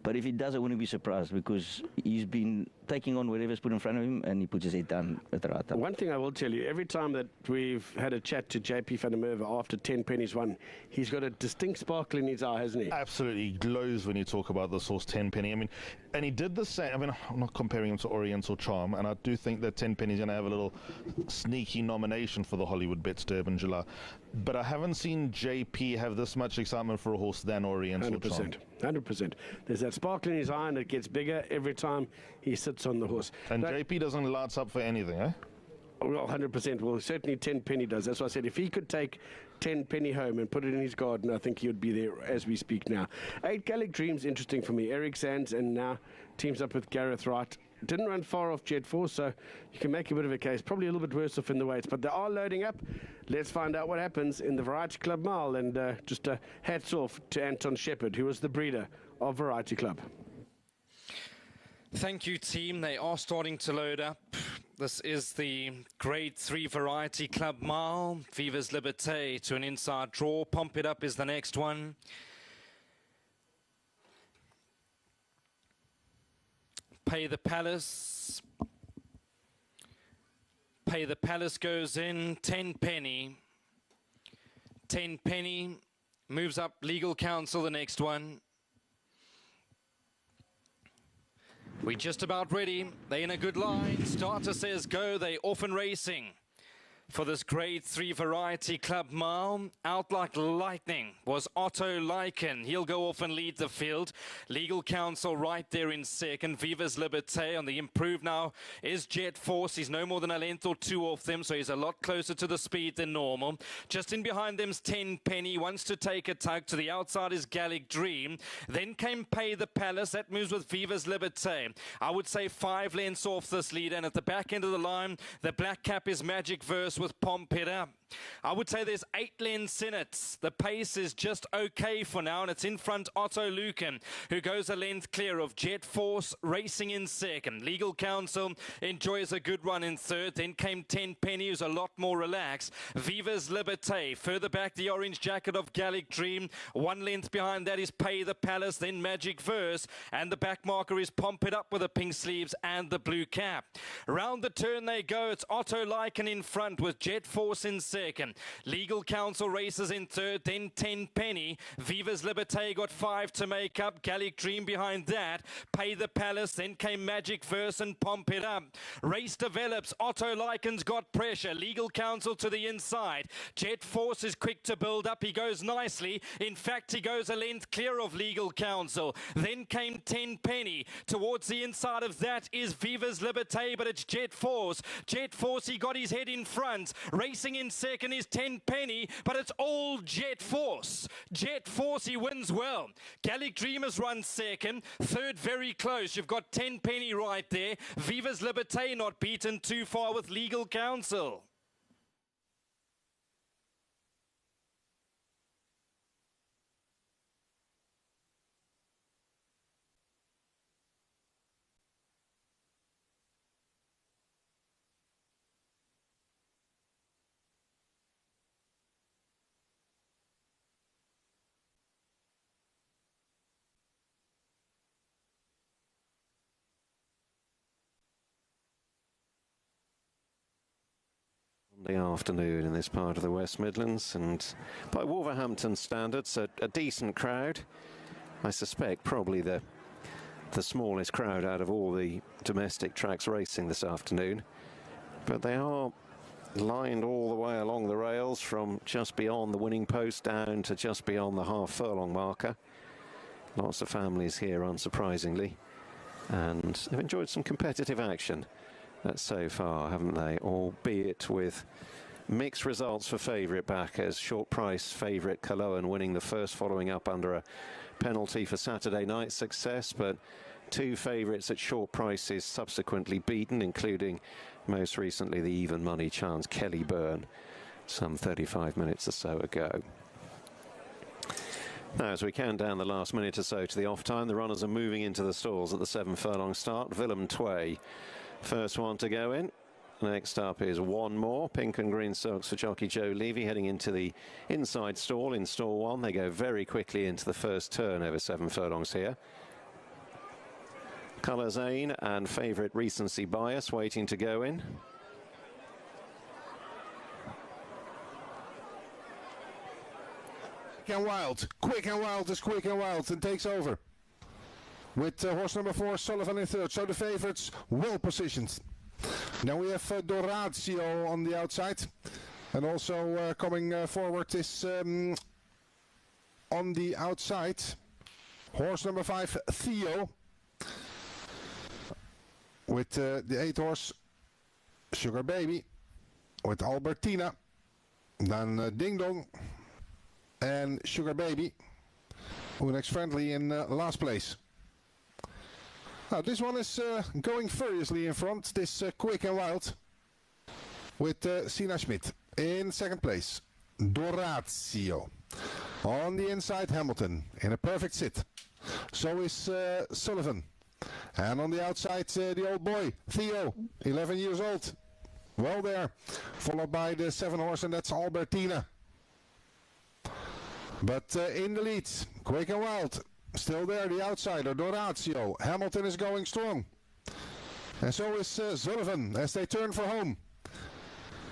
but if he does, I wouldn't be surprised, because he's been taking on whatever's put in front of him, and he puts his head down at the right time. One thing I will tell you, every time that we've had a chat to JP van der Merwe after 10 pennies won, he's got a distinct sparkle in his eye, hasn't he? Absolutely glows when you talk about this horse, 10 penny. I mean, and he did the same. I mean, I'm not comparing him to Oriental Charm, and I do think that 10 penny's going to have a little sneaky nomination for the Hollywood Bets Derby in July. But I haven't seen JP have this much excitement for a horse than Oriental Charm. 100%. There's that sparkle in his eye, and it gets bigger every time he sits on the horse. And JP doesn't light up for anything, eh? Well, 100%. Well, certainly 10 penny does. That's why I said if he could take 10 penny home and put it in his garden, I think he would be there as we speak now. 8 Gallic Dreams, interesting for me. Eric Sands, and now teams up with Gareth Wright. Didn't run far off Jet 4, so you can make a bit of a case. Probably a little bit worse off in the weights, but they are loading up. Let's find out what happens in the Variety Club Mile. And just hats off to Anton Shepherd, who was the breeder of Variety Club. Thank you, team. They are starting to load up. This is the Grade 3 Variety Club Mile. Viva's Liberté to an inside draw. Pump It Up is the next one. Pay the Palace. Pay the Palace goes in. 10 penny. 10 penny. Moves up Legal Counsel, the next one. We're just about ready. They're in a good line. Starter says go. They off and racing for this Grade 3 Variety Club Mile. Out like lightning was Otto Lycan. He'll go off and lead the field. Legal Counsel right there in second. Viva's Liberté on the improve now is Jet Force. He's no more than a length or two off them, so he's a lot closer to the speed than normal. Just in behind them's 10 penny. Wants to take a tug. To the outside is Gallic Dream. Then came Pay the Palace. That moves with Viva's Liberté. I would say 5 lengths off this lead, and at the back end of the line, the black cap is Magic Verse with Pump It Up. I would say there's 8 lengths in it. The pace is just okay for now, and it's in front Otto Lucan, who goes a length clear of Jet Force racing in second. Legal Counsel enjoys a good run in third. Then came 10 penny, who's a lot more relaxed. Viva's Liberté. Further back, the orange jacket of Gallic Dream. 1 length behind that is Pay the Palace, then Magic Verse, and the back marker is Pump It Up with the pink sleeves and the blue cap. Round the turn they go. It's Otto Lycan in front with Jet Force in second. Legal Counsel races in third, then 10 penny. Viva's Liberté got 5 to make up. Gallic Dream behind that. Pay the Palace, then came Magic Verse and Pump It Up. Race develops. Otto Lycan's got pressure. Legal Counsel to the inside. Jet Force is quick to build up. He goes nicely. In fact, he goes a length clear of Legal Counsel. Then came 10 penny. Towards the inside of that is Viva's Liberté, but it's Jet Force. Jet Force, he got his head in front. Racing in second is 10 penny, but it's all Jet Force. Jet Force, he wins well. Gallic Dream has run second. Third, very close. You've got 10 penny right there. Viva's Liberté not beaten too far with Legal Counsel. The afternoon in this part of the West Midlands, and by Wolverhampton standards, a decent crowd. I suspect probably the smallest crowd out of all the domestic tracks racing this afternoon, but they are lined all the way along the rails from just beyond the winning post down to just beyond the half furlong marker. Lots of families here, unsurprisingly, and they've enjoyed some competitive action so far, haven't they? Albeit with mixed results for favourite backers. Short price favourite Cologne winning the first, following up under a penalty for Saturday night success, but 2 favourites at short prices subsequently beaten, including most recently the even money chance Kelly Byrne some 35 minutes or so ago. Now, as we count down the last minute or so to the off time, the runners are moving into the stalls at the 7 furlong start. Willem Tway, first one to go in. Next up is one more. Pink and green silks for jockey Joe Levy, heading into the inside stall in stall 1. They go very quickly into the first turn over 7 furlongs here. Colour Zane and favourite Recency Bias waiting to go in. Quick and Wild. Quick and Wild is Quick and Wild and takes over. With horse number 4, Sullivan in third. So the favourites well positioned. Now we have Doratio on the outside. And also coming forward is on the outside horse number 5, Theo. With the 8 horse Sugar Baby. With Albertina. Then Ding Dong. And Sugar Baby. Unex Friendly in last place. Now this one is going furiously in front, this Quick and Wild, with Sina Schmidt in second place. Doratio. On the inside, Hamilton in a perfect sit. So is Sullivan. And on the outside, the old boy, Theo, 11 years old. Well there. Followed by the 7 horse, and that's Albertina. But in the lead, Quick and Wild. Still there, the outsider, Doratio. Hamilton is going strong. And so is Sullivan as they turn for home.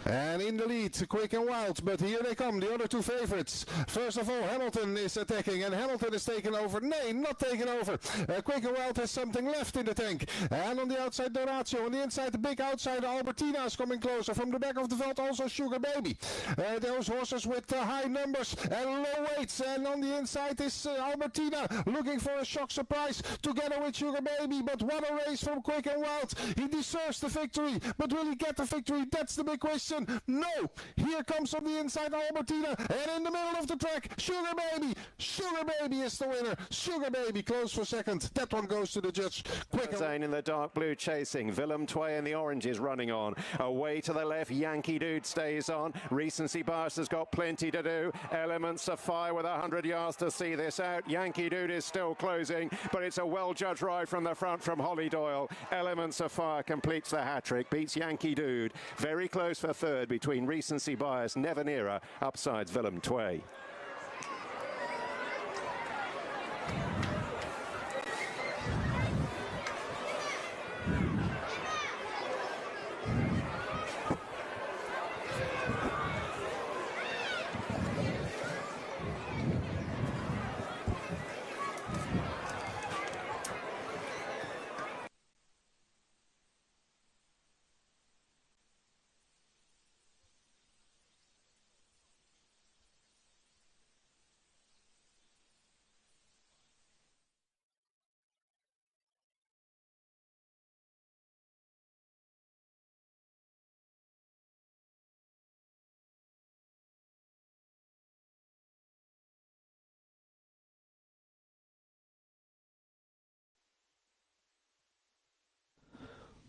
And in the lead, Quick and Wild, but here they come, the other 2 favorites. First of all, Hamilton is attacking, and Hamilton is taken over. Nay, not taken over. Quick and Wild has something left in the tank. And on the outside, Doratio. On the inside, the big outsider, Albertina, is coming closer. From the back of the veld, also Sugar Baby. Those horses with high numbers and low weights. And on the inside is Albertina, looking for a shock surprise together with Sugar Baby. But what a race from Quick and Wild. He deserves the victory, but will he get the victory? That's the big question. No! Here comes on the inside Albertina, and in the middle of the track, Sugar Baby! Sugar Baby is the winner. Sugar Baby close for second. That one goes to the judge. Quick Zane in the dark blue chasing. Willem Tway in the orange is running on. Away to the left, Yankee Dude stays on. Recency Bias has got plenty to do. Elements of Fire with 100 yards to see this out. Yankee Dude is still closing, but it's a well-judged ride from the front from Holly Doyle. Elements of Fire completes the hat-trick, beats Yankee Dude. Very close for third between Recency Bias, Never Nearer, upsides Willem Tway.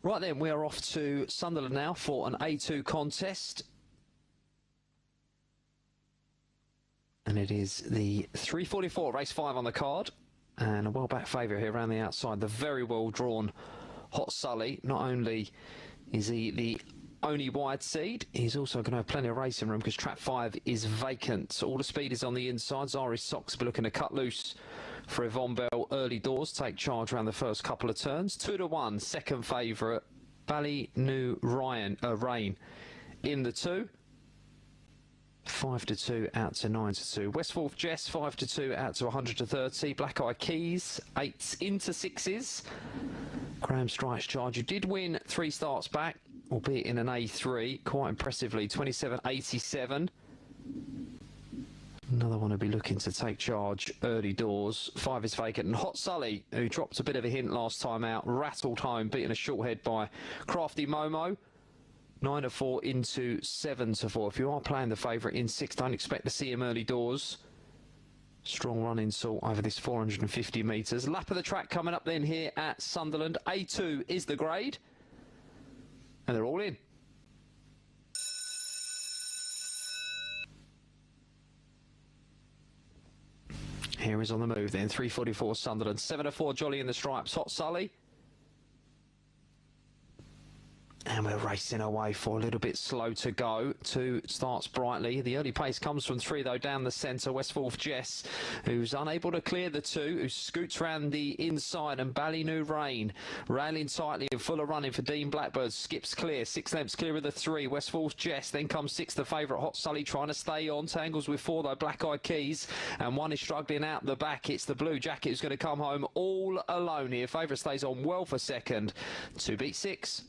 Right then, we are off to Sunderland now for an A2 contest. And it is the 344, race 5 on the card. And a well-backed favourite here around the outside. The very well-drawn Hot Sully. Not only is he the only wide seed, he's also going to have plenty of racing room because track 5 is vacant. So all the speed is on the inside. Zari's Sox will be looking to cut loose for Yvonne Bell. Early doors take charge around the first couple of turns. 2-1, second favourite, Ballynew Rain in the 2. 5-2 out to 9-2. Westforth Jess 5-2 out to 130. Black Eye Keys 8s into 6s. Graham Strikes Charge, who did win 3 starts back, albeit in an A3, quite impressively, 27.87. Another one will be looking to take charge early doors. 5 is vacant. And Hot Sully, who dropped a bit of a hint last time out, rattled home, beaten a short head by Crafty Momo. 9-4 into 7-4. If you are playing the favourite in 6, don't expect to see him early doors. Strong run in salt over this 450 metres. Lap of the track coming up then here at Sunderland. A2 is the grade. And they're all in. Here is on the move then, 344 Sunderland, 7-4 Jolly in the Stripes, Hot Sully. And we're racing away for a little bit slow to go. 2 starts brightly. The early pace comes from 3, though, down the centre. Westforth Jess, who's unable to clear the 2, who scoots round the inside. And Ballynew Rain railing tightly and full of running for Dean Blackbird. Skips clear. 6 lengths clear of the 3. Westforth Jess. Then comes 6, the favourite Hot Sully, trying to stay on. Tangles with 4, though, Black Eye Keys. And 1 is struggling out the back. It's the Blue Jacket who's going to come home all alone here. Favourite stays on well for second. 2 beat 6.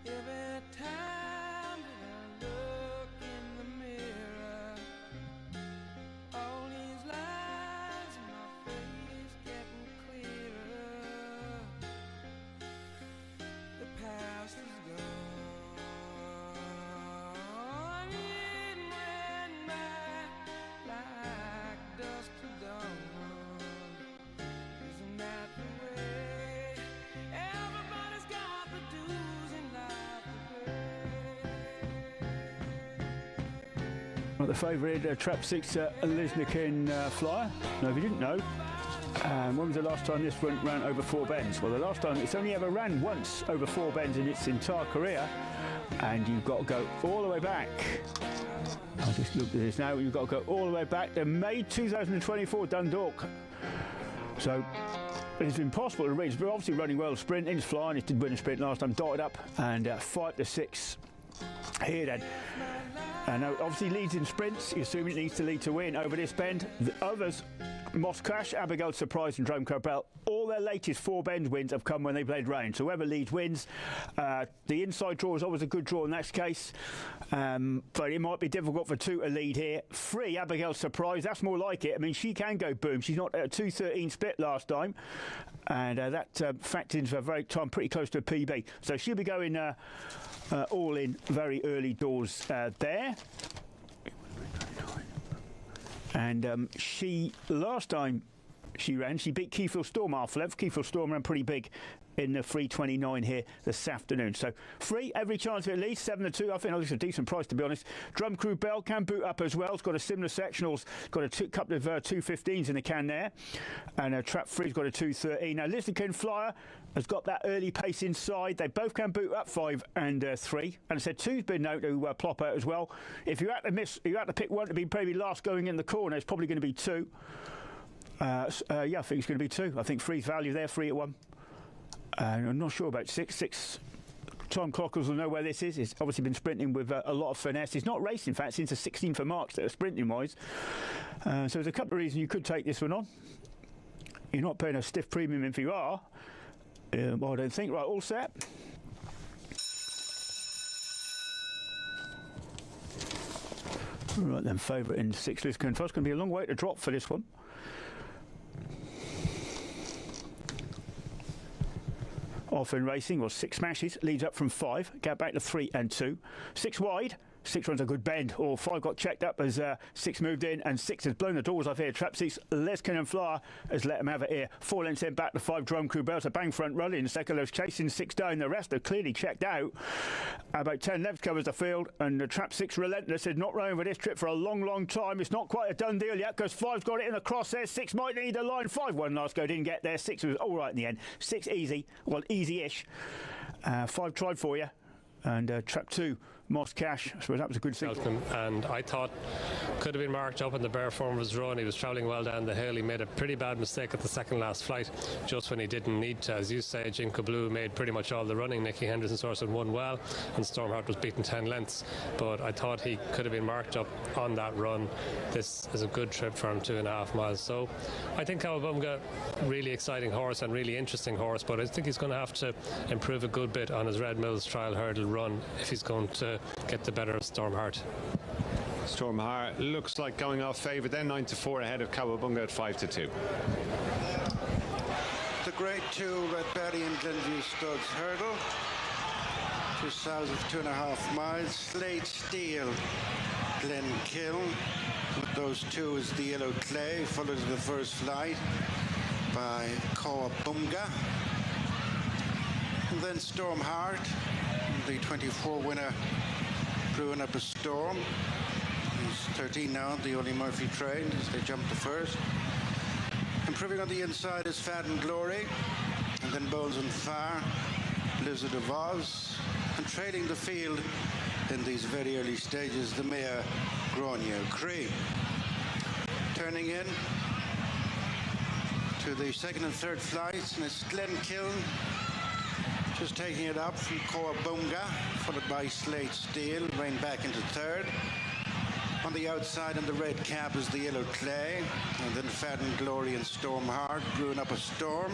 Every time that I look in the mirror, all these lines in my face getting clearer. The past is gone, it went by like dusk to dawn. Isn't that the way? Everybody's got the dues in life. The favourite Trap 6 Lisnikin Flyer. No, if you didn't know, when was the last time this ran over 4 bends? Well, the last time it's only ever ran once over 4 bends in its entire career, and you've got to go all the way back. I'll just look at this now. You've got to go all the way back to May 2024 Dundalk. So it's impossible to reach, but obviously running well, sprinting, it's flying. It did win a sprint last time, dotted up, and 5 to 6 here then. And obviously leads in sprints. You assume it needs to lead to win over this bend. The others, Moss Crash, Abigail Surprise and Drome Carbell, all their latest 4 bend wins have come when they played rain. So whoever leads wins. The inside draw is always a good draw in that case. But it might be difficult for 2 to lead here. 3, Abigail Surprise, that's more like it. I mean, she can go boom. She's not at a 2:13 split last time. And that factored into a very time pretty close to a PB. So she'll be going all in very early doors there. And she, last time she ran, she beat Keyfield Storm half length. Keyfield Storm ran pretty big in the 3:29 here this afternoon. So 3, every chance of at least 7 to 2. I think that's a decent price, to be honest. Drum Crew Bell can boot up as well. It's got a similar sectionals. Got a couple of 2:15s in the can there. And Trap 3's got a 2:13. Now Lisnikin Flyer has got that early pace inside. They both can boot up 5 and 3. And I said 2's been known to plop out as well. If you had to miss, you had to pick one to be probably last going in the corner, it's probably going to be 2. Yeah, I think it's going to be 2. I think 3's value there, 3 at 1. And I'm not sure about 6. 6, Tom Clockers will know where this is. It's obviously been sprinting with a lot of finesse. It's not racing, in fact, since the 16th of March, sprinting-wise. So there's a couple of reasons you could take this one on. You're not paying a stiff premium if you are. Well, I don't think. Right, all set. Right then, favourite in 6 Lisnikin First. Going to be a long way to drop for this one. Off in racing was 6 smashes, leads up from 5, gap back to 3 and 2. 6 wide, 6 runs a good bend, or 5 got checked up as 6 moved in, and 6 has blown the doors off here. Trap 6, Leskin and Flyer has let him have it here. 4 lengths in back to 5, Drum Crew Bells, a bang front run in. Secular's chasing 6 down. The rest are clearly checked out. About 10 left covers the field, and the Trap 6 Relentless is not running with this trip for a long, long time. It's not quite a done deal yet, because 5's got it in the crosshairs. 6 might need a line. 5 won last go, didn't get there. 6 was all right in the end. 6 easy, well, easy-ish. 5 tried for you, and Trap 2 Moss Cash. I suppose that was a good signal. And I thought could have been marked up in the bare form of his run. He was travelling well down the hill. He made a pretty bad mistake at the second last flight, just when he didn't need to. As you say, Jinko Blue made pretty much all the running. Nicky Henderson Sorensen won well, and Stormheart was beaten 10 lengths. But I thought he could have been marked up on that run. This is a good trip for him, 2.5 miles. So I think Cowabunga, really exciting horse and really interesting horse, but I think he's going to have to improve a good bit on his Red Mills trial hurdle run if he's going to get the better of Stormheart. Stormheart looks like going off favourite, then 9-4 ahead of Cowabunga at 5-2. The Grade 2 Red Berry and Glenview Studs hurdle. Just south of 2.5 miles. Slade Steel, Glen Kiln. With those two is the Yellow Clay, followed to the first flight by Cowabunga. And then Stormheart, the 24 winner, brewing up a storm. He's 13 now, the only Murphy trained as they jump to first. Improving on the inside is Fat and Glory, and then Bones and Fire, Blizzard of Oz, and trailing the field in these very early stages, the mare Grenier Cree. Turning in to the second and third flights, and it's Glen Kiln just taking it up from Cowabunga, followed by Slate Steel, reined back into third. On the outside in the red cap is the Yellow Clay, and then Fat and Glory and Stormheart brewing up a storm.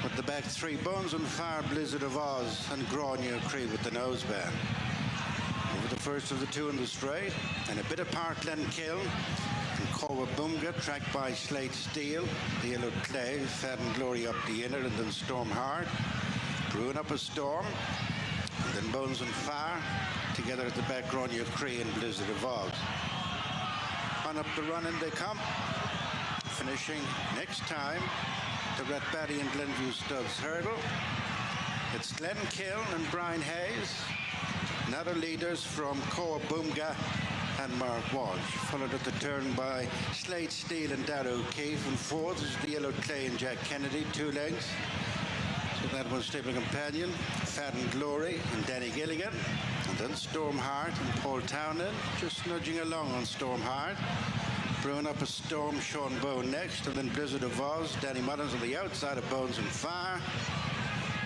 With the back 3, Bones and Fire, Blizzard of Oz, and Grenier Cree with the noseband. Over the first of the 2 in the straight, and a bit apart Glen Kiln and Cowabunga, tracked by Slate Steel, the Yellow Clay, Fat and Glory up the inner, and then Stormheart brewing up a storm, and then Bones and Fire together at the back, Grenier Cree and Blizzard of Oz. On up the run and they come, finishing next time the Red Batty and Glenview Studs hurdle. It's Glen Kiln and Brian Hayes, and other leaders from Cowabunga and Mark Walsh, followed at the turn by Slade Steel and Darrow O'Keefe, and fourth is the Yellow Clay and Jack Kennedy, 2 lengths. So that was stable companion, Fat and Glory and Danny Gilligan, and then Stormheart and Paul Townend, just nudging along on Stormheart. Brewing up a storm, Sean Bowe next, and then Blizzard of Oz, Danny Mullins on the outside of Bones and Fire,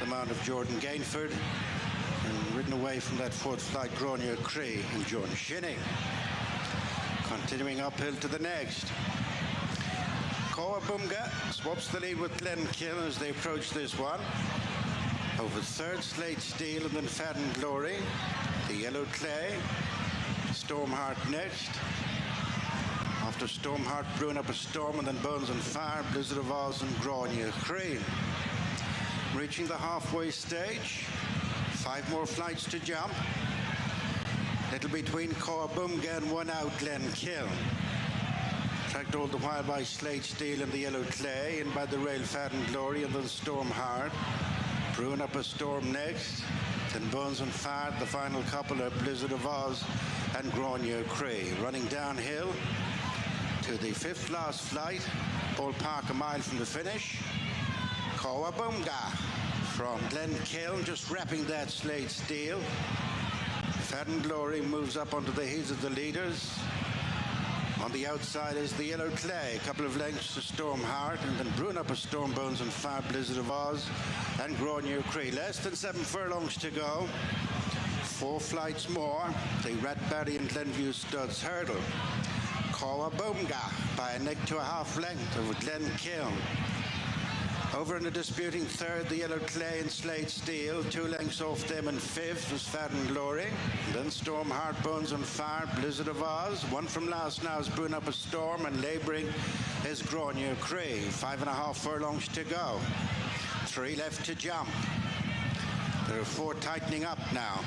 the mount of Jordan Gainford, and ridden away from that fourth flight, Grenier Cree and John Shinning. Continuing uphill to the next. Cowabunga swaps the lead with Glen Kiln as they approach this one. Over third, Slate Steel, and then Fat and Glory. The Yellow Clay. Stormheart next. After Stormheart brewing up a storm, and then Bones and Fire, Blizzard of Oz, and Grenier Cree. Reaching the halfway stage. 5 more flights to jump. Little between Cowabunga and 1 out Glen Kiln. Tracked all the while by Slate Steel and the Yellow Clay, and by the rail Fat and Glory, and then Stormheart. Brewing up a storm next. Then Bones and Fire, the final couple are Blizzard of Oz and Grenier Cree. Running downhill to the 5th last flight, ballpark a mile from the finish. Cowabunga from Glen Kiln, just wrapping that Slate Steel. Fat and Glory moves up onto the heels of the leaders. On the outside is the Yellow Clay, a couple of lengths to Stormheart, and then brewing up a storm, Bones and Fire, Blizzard of Oz, and Grenier Cree. Less than 7 furlongs to go. 4 flights more. The Rat Barry and Glenview Studs hurdle. Cowabunga by a neck to a half length over Glen Kiln. Over in the disputing third, the Yellow Clay and Slate Steel, 2 lengths off them, and 5th was Fat and Glory. And then Stormheart, Bones and Fire, Blizzard of Oz. 1 from last now is brewing up a storm, and labouring is Grenier Cree. 5.5 furlongs to go. 3 left to jump. There are 4 tightening up now.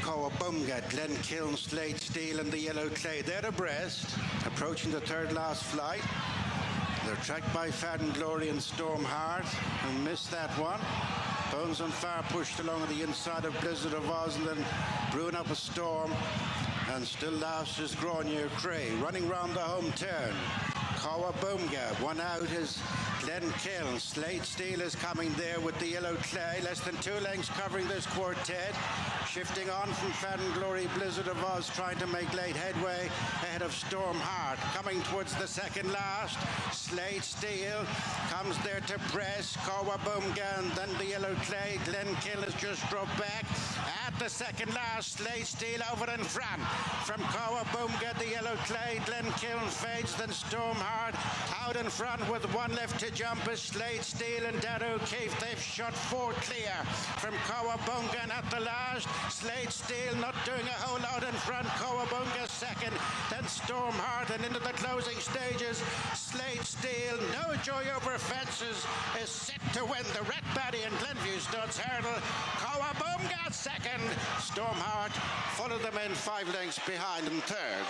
Cowabunga, Glenkiln, Slade Steel and the Yellow Clay. They're abreast, approaching the third last flight. They're tracked by Fadden Glory and Stormheart, who missed that one. Bones on Fire pushed along on the inside of Blizzard of Oz and then brewing up a storm. And still last is Gronier Cray, running round the home turn. Cowabunga, one out is Glenkiln. Slate Steel is coming there with the Yellow Clay. Less than 2 lengths covering this quartet. Shifting on from Fadden Glory, Blizzard of Oz trying to make late headway ahead of Stormheart. Coming towards the second last. Slate Steel comes there to press. Cowabunga and then the Yellow Clay. Glenkiln has just dropped back. At the second last, Slate Steel over in front. From Cowabunga, the Yellow Clay. Glenkiln fades, then Stormheart out in front with 1 left to jump is Slade Steel and Dad O'Keefe. They've shot 4 clear from Cowabunga, and at the last, Slade Steel not doing a whole lot in front. Cowabunga second, then Stormheart, and into the closing stages, Slade Steel, no joy over fences, is set to win the Red Batty and Glenview Studs hurdle. Cowabunga second, Stormheart followed them in 5 lengths behind them third.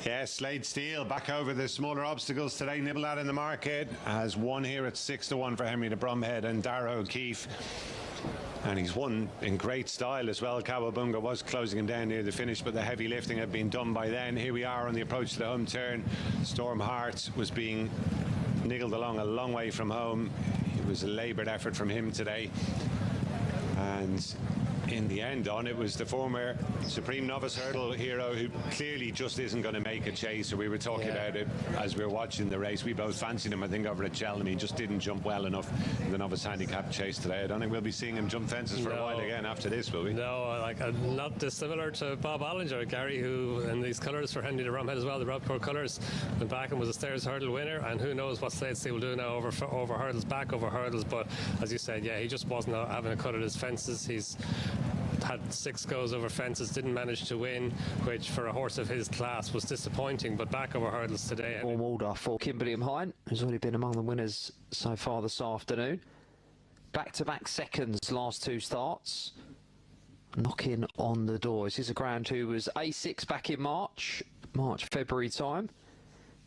Yes, Slade Steel back over the smaller obstacles today. Nibble out in the market has won here at 6-1 for Henry de Bromhead and Dara O'Keefe. And he's won in great style as well. Cowabunga was closing him down near the finish, but the heavy lifting had been done by then. Here we are on the approach to the home turn. Stormheart was being niggled along a long way from home. It was a laboured effort from him today. And in the end on, it was the former Supreme Novice Hurdle hero who clearly just isn't going to make a chase. So we were talking about it as we were watching the race. We both fancied him, I think, over at Cheltenham. He just didn't jump well enough in the novice handicap chase today. I don't think we'll be seeing him jump fences for a while again after this, will we? No, like not dissimilar to Bob Allinger, Gary, who in these colours for Henry de Bromhead as well, the Rockport colours, went back and was a Stairs Hurdle winner, and who knows what Slade Steel will do now over hurdles, back over hurdles. But as you said, yeah, he just wasn't having a cut at his fences. He's had 6 goes over fences, didn't manage to win, which for a horse of his class was disappointing, but back over hurdles today. Warm order for Kimberley Hine, who's already been among the winners so far this afternoon. Back-to-back seconds, last 2 starts. Knocking on the doors. Here's a ground who was A6 back in March, February time.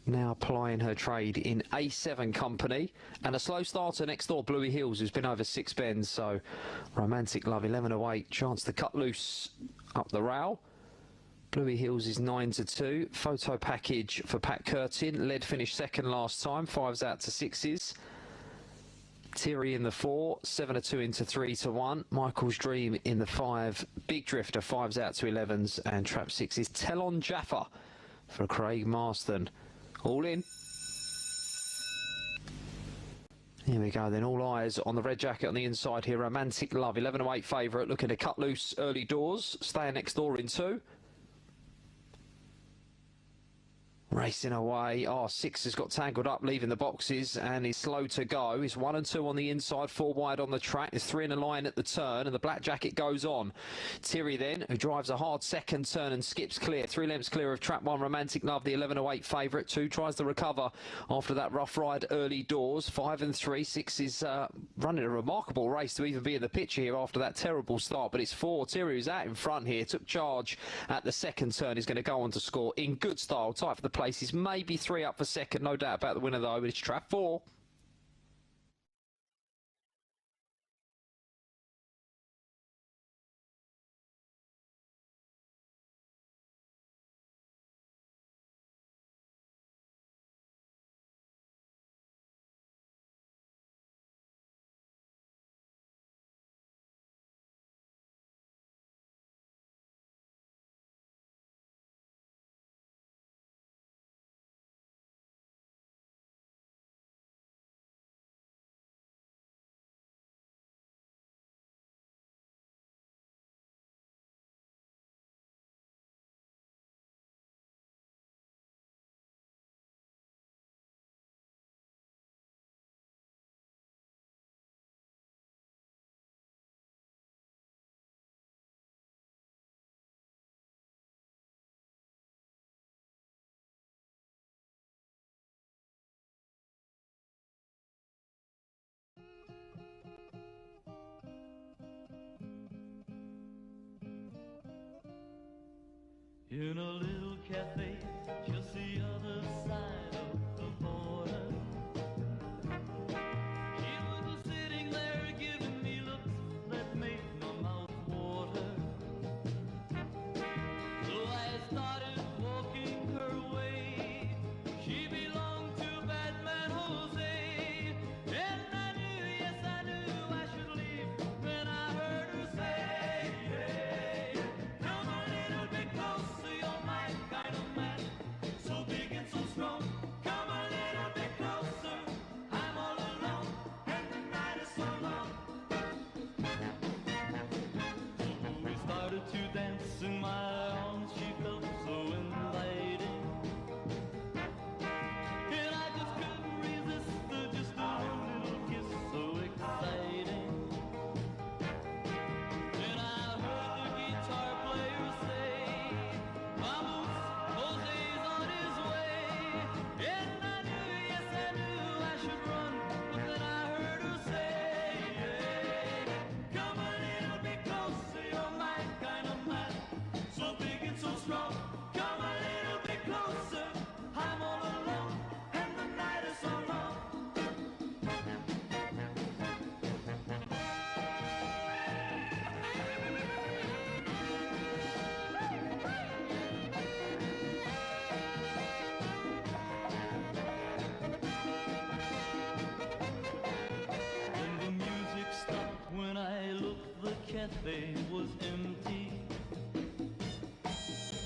Now plying her trade in A7 company, and a slow starter next door, Bluey Hills, who's been over 6 bends. So Romantic Love 11:08, chance to cut loose up the rail. Bluey Hills is 9-2. Photo package for Pat Curtin, led finish second last time, 5s out to 6s. Thierry in the 4, 7-2 into 3-1. Michael's Dream in the 5, Big Drifter, 5s out to 11s, and trap 6s. Telon Jaffa for Craig Marston. All in. Here we go then, all eyes on the red jacket on the inside here. Romantic Love, 11:08 favourite, looking to cut loose early doors. Staying next door in 2. Racing away. 6 has got tangled up, leaving the boxes, and he's slow to go. He's 1 and 2 on the inside, 4 wide on the track. There's 3 in a line at the turn, and the black jacket goes on. Thierry then, who drives a hard second turn and skips clear. 3 lengths clear of trap 1, Romantic Love, the 11:08 favourite. 2 tries to recover after that rough ride early doors. 5 and 3. 6 is running a remarkable race to even be in the picture here after that terrible start, but it's 4. Thierry, who's out in front here, took charge at the second turn. He's going to go on to score in good style, tight for the places, maybe 3 up for second, no doubt about the winner though, but it's trap 4. in a little cafe just the other side of the border. She was sitting there giving me looks that made my mouth water. So I started walking her way. She belonged to Batman Jose, and I knew, yes I knew I should leave when I heard her say, hey, come a little bit closer, you're my kind of man, so big and so strong. Come a little bit closer, I'm all alone, and the night is so long. We started to dance in my arms, she felt so inviting, and I just couldn't resist her, just a little kiss so exciting. Then I heard the guitar player say, vamos, Jose's on his way, and I knew, yes I knew I should run, but then I heard her say, hey, come a little bit closer, you're my kind of man, so big and so strong. Come a little bit closer, I'm all alone, and the night is so long. Then the music stopped when I looked, the cafe was empty.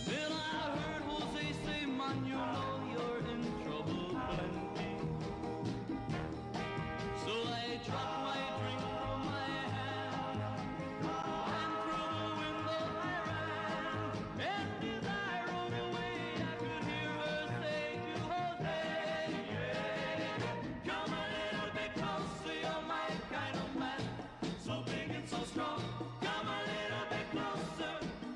Then I heard Jose say, man, you know you're in trouble plenty. So I dropped my drink from my hand, and through the window I ran. And as I rode away, I could hear her say to Jose, yeah, come a little bit closer, you're my kind of man, so big and so strong. Come a little bit closer,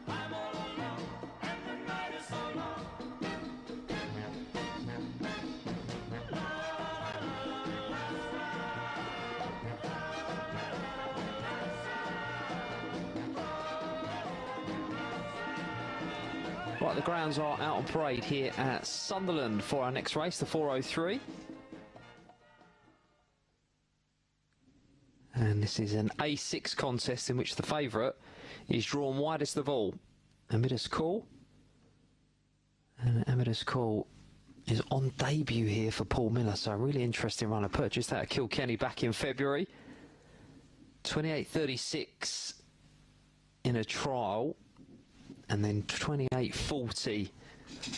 I'm all alone, and the night is so long. Right, the grounds are out on parade here at Sunderland for our next race, the 403. And this is an A6 contest in which the favourite is drawn widest of all. Amidus Call. And Amidus Call is on debut here for Paul Miller, so a really interesting runner. Purchased out of Kilkenny back in February. 28.36 in a trial, and then 28.40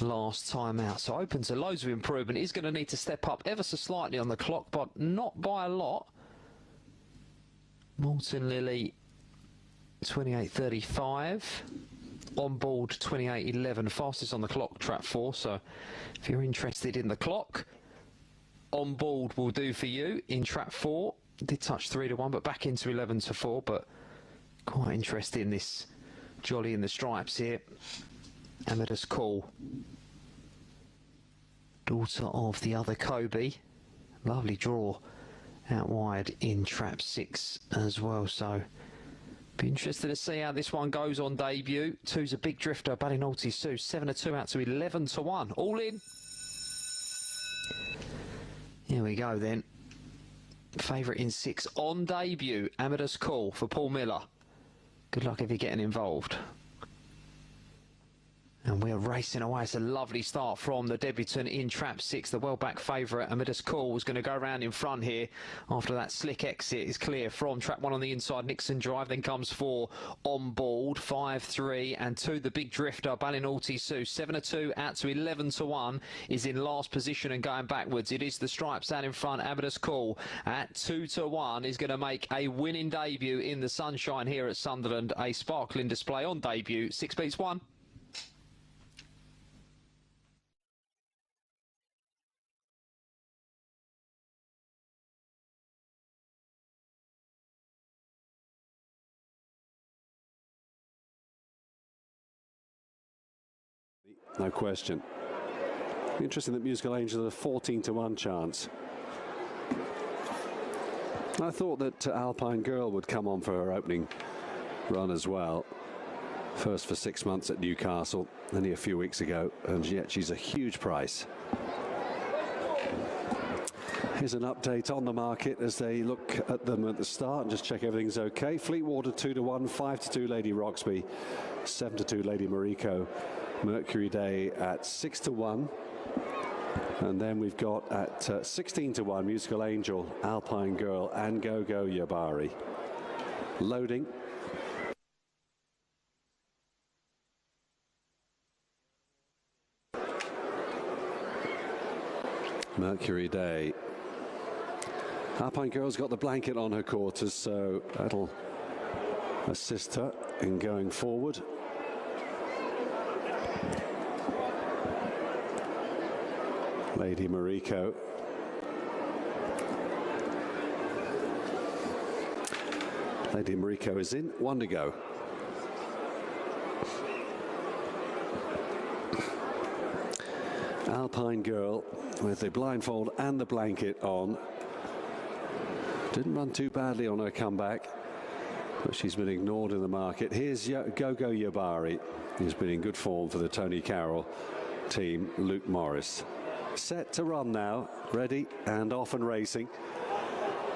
last time out. So open to loads of improvement. He's going to need to step up ever so slightly on the clock, but not by a lot. Morton Lily, 28.35. On board, 28.11. Fastest on the clock, trap 4. So if you're interested in the clock, on board will do for you in trap 4. Did touch 3 to 1, but back into 11 to 4. But quite interested in this jolly in the stripes here. Amidus Call, daughter of the other Kobe. Lovely draw out wide in trap 6 as well. So be interested to see how this one goes on debut. 2's a big drifter, Ballinolti Sue, 7 to 2 out to 11 to 1. All in. Here we go then. Favourite in 6 on debut, Amidus Call for Paul Miller. Good luck if you're getting involved. And we're racing away. It's a lovely start from the debutant in trap 6. The well-back favourite, Amidus Call, was going to go round in front here after that slick exit is clear from trap 1 on the inside, Nixon Drive. Then comes 4 on board, 5, 3 and 2. The big drifter, Ballinolti Sue, 7 to 2 out to 11 to 1, is in last position and going backwards. It is the stripes out in front. Amidus Call at 2 to 1 is going to make a winning debut in the sunshine here at Sunderland. A sparkling display on debut. 6 beats 1. No question. Interesting that Musical Angel had a 14 to 1 chance. I thought that Alpine Girl would come on for her opening run as well. First for 6 months at Newcastle, only a few weeks ago, and yet she's a huge price. Here's an update on the market as they look at them at the start and just check everything's okay. Fleetwater 2-1, 5-2 Lady Roxby, 7-2 Lady Mariko. Mercury Day at 6-1. And then we've got at 16-1 Musical Angel, Alpine Girl and Go-Go Yabari. Loading. Mercury Day. Alpine Girl's got the blanket on her quarters, so that'll assist her in going forward. Lady Mariko. Lady Mariko is in, 1 to go. Alpine Girl with the blindfold and the blanket on. Didn't run too badly on her comeback, but she's been ignored in the market. Here's Go-Go Yabari, who's been in good form for the Tony Carroll team. Luke Morris. Set to run now, ready and off and racing.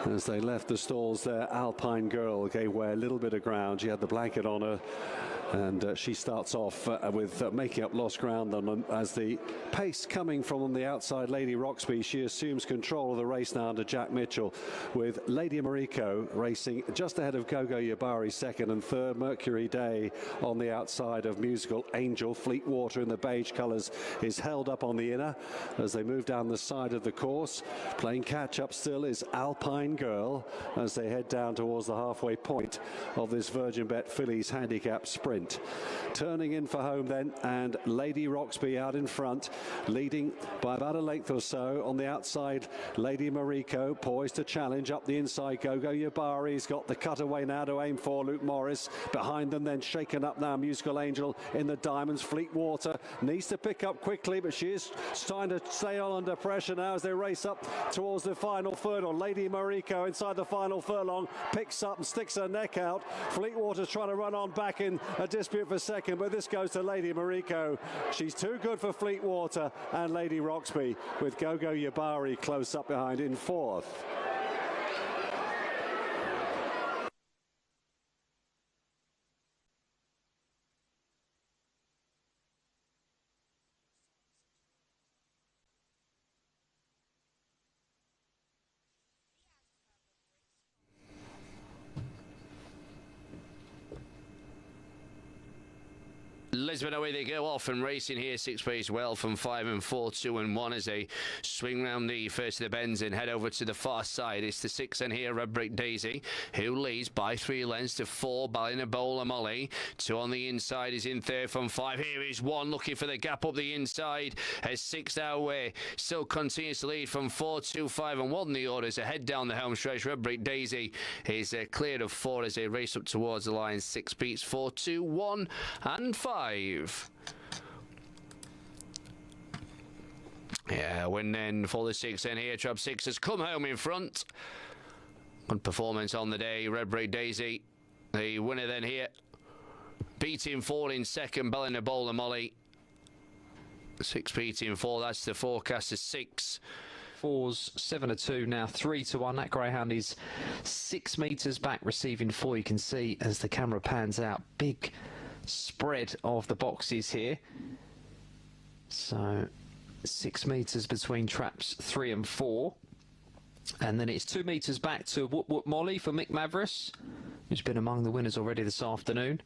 As they left the stalls there, Alpine Girl gave way a little bit of ground. She had the blanket on her, and she starts off with making up lost ground on them. As the pace coming from the outside, Lady Roxby, she assumes control of the race now under Jack Mitchell, with Lady Mariko racing just ahead of Go-Go Yabari second, and third Mercury Day on the outside of Musical Angel. Fleetwater in the beige colours is held up on the inner as they move down the side of the course. Playing catch up still is Alpine Girl as they head down towards the halfway point of this Virgin Bet Fillies handicap sprint. Turning in for home then, and Lady Roxby out in front, leading by about a length or so. On the outside, Lady Mariko poised to challenge up the inside. Go-Go Yabari's got the cutaway now to aim for. Luke Morris behind them, then shaken up now. Musical Angel in the diamonds. Fleetwater needs to pick up quickly, but she is trying to stay on under pressure now as they race up towards the final furlong. Lady Mariko inside the final furlong picks up and sticks her neck out. Fleetwater's trying to run on back in a dispute for second, but this goes to Lady Mariko. She's too good for Fleetwater and Lady Roxby, with Go-Go Yabari close up behind in fourth. Lisbon, away they go off and racing here. 6 pace well from 5 and 4, 2 and 1 as they swing round the first of the bends and head over to the far side. It's the 6 and here, Red Brick Daisy, who leads by 3 lengths to 4. Ballinabola Molly. 2 on the inside is in third from 5. Here is 1 looking for the gap up the inside as 6 that way. Still continues to lead from 4, 2, 5 and 1. The orders ahead down the home stretch. Red Brick Daisy is cleared of 4 as they race up towards the line. 6 beats 4, 2, 1 and 5. Yeah, win then for the 6 in here. Trap 6 has come home in front. Good performance on the day. Red Brick Daisy, the winner then here. Beating 4 in second. Ballinabola Molly. 6 beating 4. That's the forecast of 6. 4's 7-2 now, 3-1. That Greyhound is 6 metres back, receiving 4. You can see as the camera pans out, big spread of the boxes here. So 6 metres between traps 3 and 4, and then it's 2 metres back to Whoop Whoop Molly for Mick Mavris, who's been among the winners already this afternoon.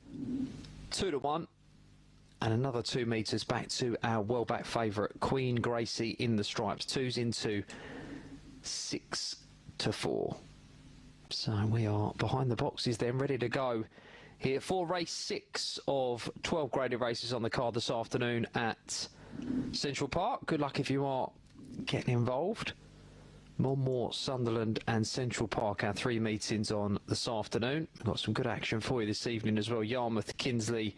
2-1, and another 2 metres back to our well back favourite Queen Gracie in the stripes. 2's into 6-4. So we are behind the boxes then, ready to go here for race 6 of 12 graded races on the card this afternoon at Central Park. Good luck if you are getting involved. Monmore, Sunderland and Central Park, our 3 meetings on this afternoon. We've got some good action for you this evening as well. Yarmouth, Kinsley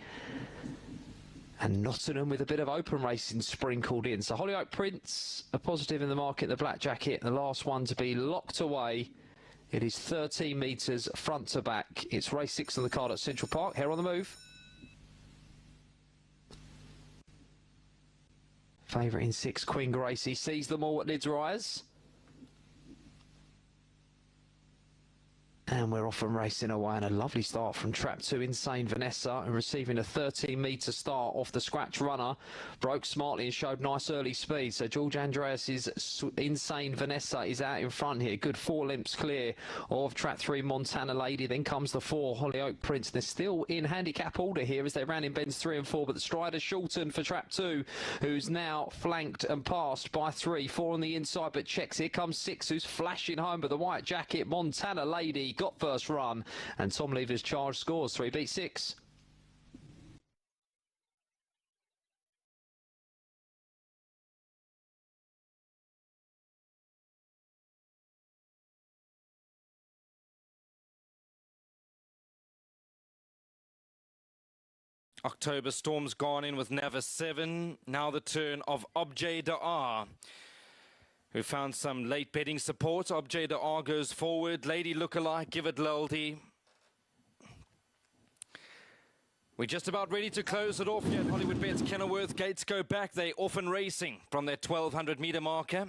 and Nottingham with a bit of open racing sprinkled in. So Hollyoak Prince, a positive in the market, the black jacket, the last one to be locked away. It is 13 metres front to back. It's race 6 on the card at Central Park. Here on the move. Favourite in 6, Queen Gracie, sees them all at Lids Rise. And we're off and racing away, and a lovely start from trap 2, Insane Vanessa, and receiving a 13-metre start off the scratch runner. Broke smartly and showed nice early speed. So George Andreas's Insane Vanessa is out in front here. Good 4 lengths clear of trap 3, Montana Lady. Then comes the 4, Hollyoak Prince. They're still in handicap order here as they ran in bends 3 and 4, but the stride has shortened for trap 2, who's now flanked and passed by 3. 4 on the inside, but checks. Here comes 6, who's flashing home, but the white jacket, Montana Lady, got first run, and Tom Lever's charge scores 3 beat 6. October Storm's gone in with Never 7. Now the turn of Objet d'Ar, who found some late betting support. Objet d'Ar goes forward. Lady Lookalike, Give It Luldy. We're just about ready to close it off here at Hollywood Bets Kenilworth. Gates go back. They off and racing from their 1,200 metre marker.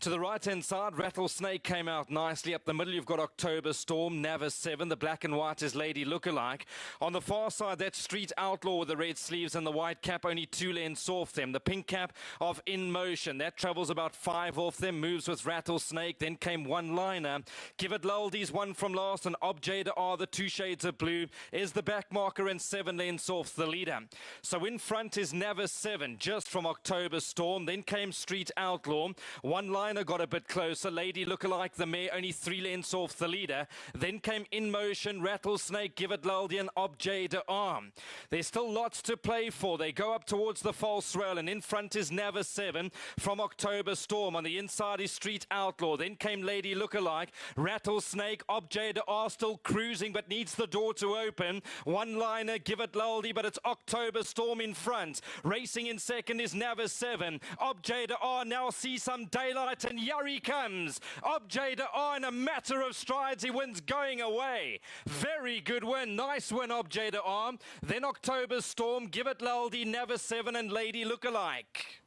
To the right-hand side, Rattlesnake came out nicely. Up the middle, you've got October Storm, Navis 7. The black and white is Lady Lookalike. On the far side, that's Street Outlaw with the red sleeves and the white cap, only 2 lengths off them. The pink cap of In Motion, that travels about 5 off them, moves with Rattlesnake. Then came One Liner. Give It Luldy's 1 from last, and Objet d'Ar, the 2 shades of blue, is the back marker and 7 lengths off the leader. So in front is Navis 7, just from October Storm. Then came Street Outlaw. One Liner got a bit closer. Lady Lookalike, the mare, only 3 lengths off the leader. Then came In Motion, Rattlesnake, Give It Luldy, and Objet d'Ar. There's still lots to play for. They go up towards the false rail, and in front is Navis 7 from October Storm. On the inside is Street Outlaw. Then came Lady Lookalike, Rattlesnake, Objet d'Ar still cruising, but needs the door to open. One Liner, Give It Luldy, but it's October Storm in front. Racing in second is Navis 7. Objet d'Ar now sees some daylight, and here he comes. Objet d'Ar in a matter of strides. He wins going away. Very good win. Nice win, Objet d'Ar. Then October Storm, Give It Luldy, Navis 7, and Lady Lookalike.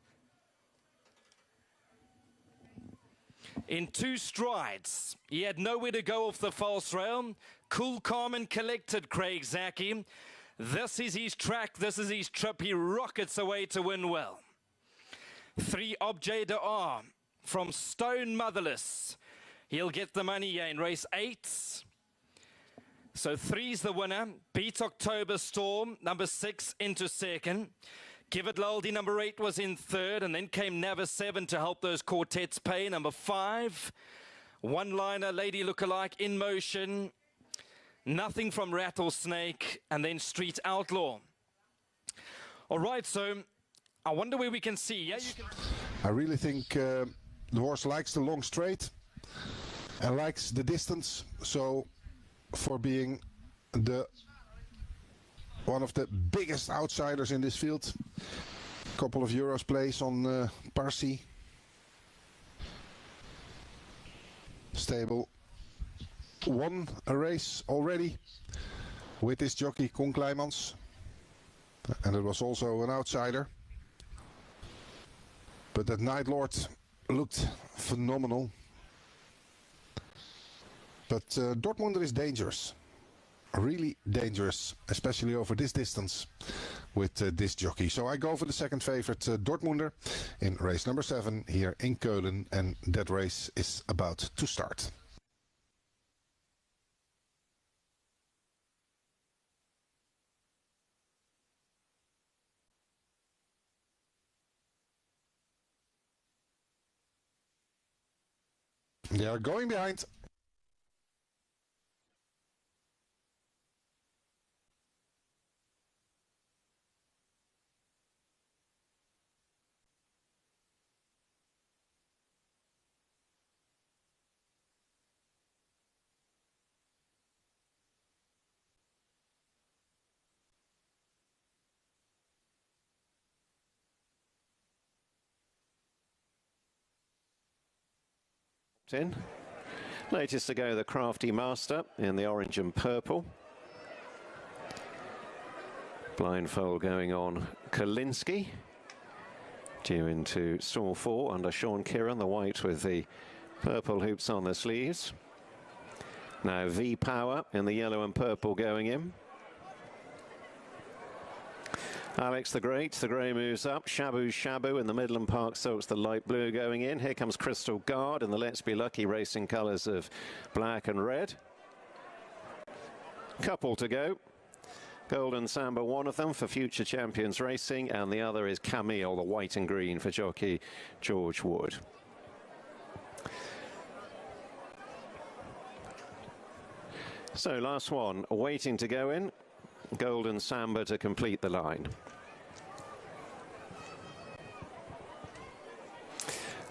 In 2 strides. He had nowhere to go off the false rail. Cool, calm, and collected, Craig Zaki. This is his track. This is his trip. He rockets away to win well. 3, Objet d'Ar from Stone Motherless. He'll get the money here in race 8. So 3's the winner. Beat October Storm, number 6, into second. Give It Luldy, number 8, was in third. And then came Navis 7 to help those quartets pay. Number 5, One Liner, Lady Lookalike, In Motion. Nothing from Rattlesnake. And then Street Outlaw. All right, so I wonder where we can see. Yeah, you can. I really think the horse likes the long straight and likes the distance, so for being one of the biggest outsiders in this field, a couple of euros place on Parsi. Stable won a race already with this jockey Koen Kleimans, and it was also an outsider. But that Night Lord looked phenomenal. But Dortmunder is dangerous. Really dangerous, especially over this distance with this jockey. So I go for the second favorite, Dortmunder, in race number 7 here in Keulen. And that race is about to start. They are going behind. In. Latest to go, the Crafty Master in the orange and purple. Blindfold going on Kalinsky. due into stall 4 under Sean Kieran, the white with the purple hoops on the sleeves. Now V Power in the yellow and purple going in. Alex the Grey moves up. Shabu in the Midland Park Silks, the light blue going in. Here comes Crystal Guard in the Let's Be Lucky racing colours of black and red. Couple to go. Golden Samba, one of them for Future Champions Racing, and the other is Camille, the white and green for jockey George Wood. So last one, waiting to go in. Golden Samba to complete the line.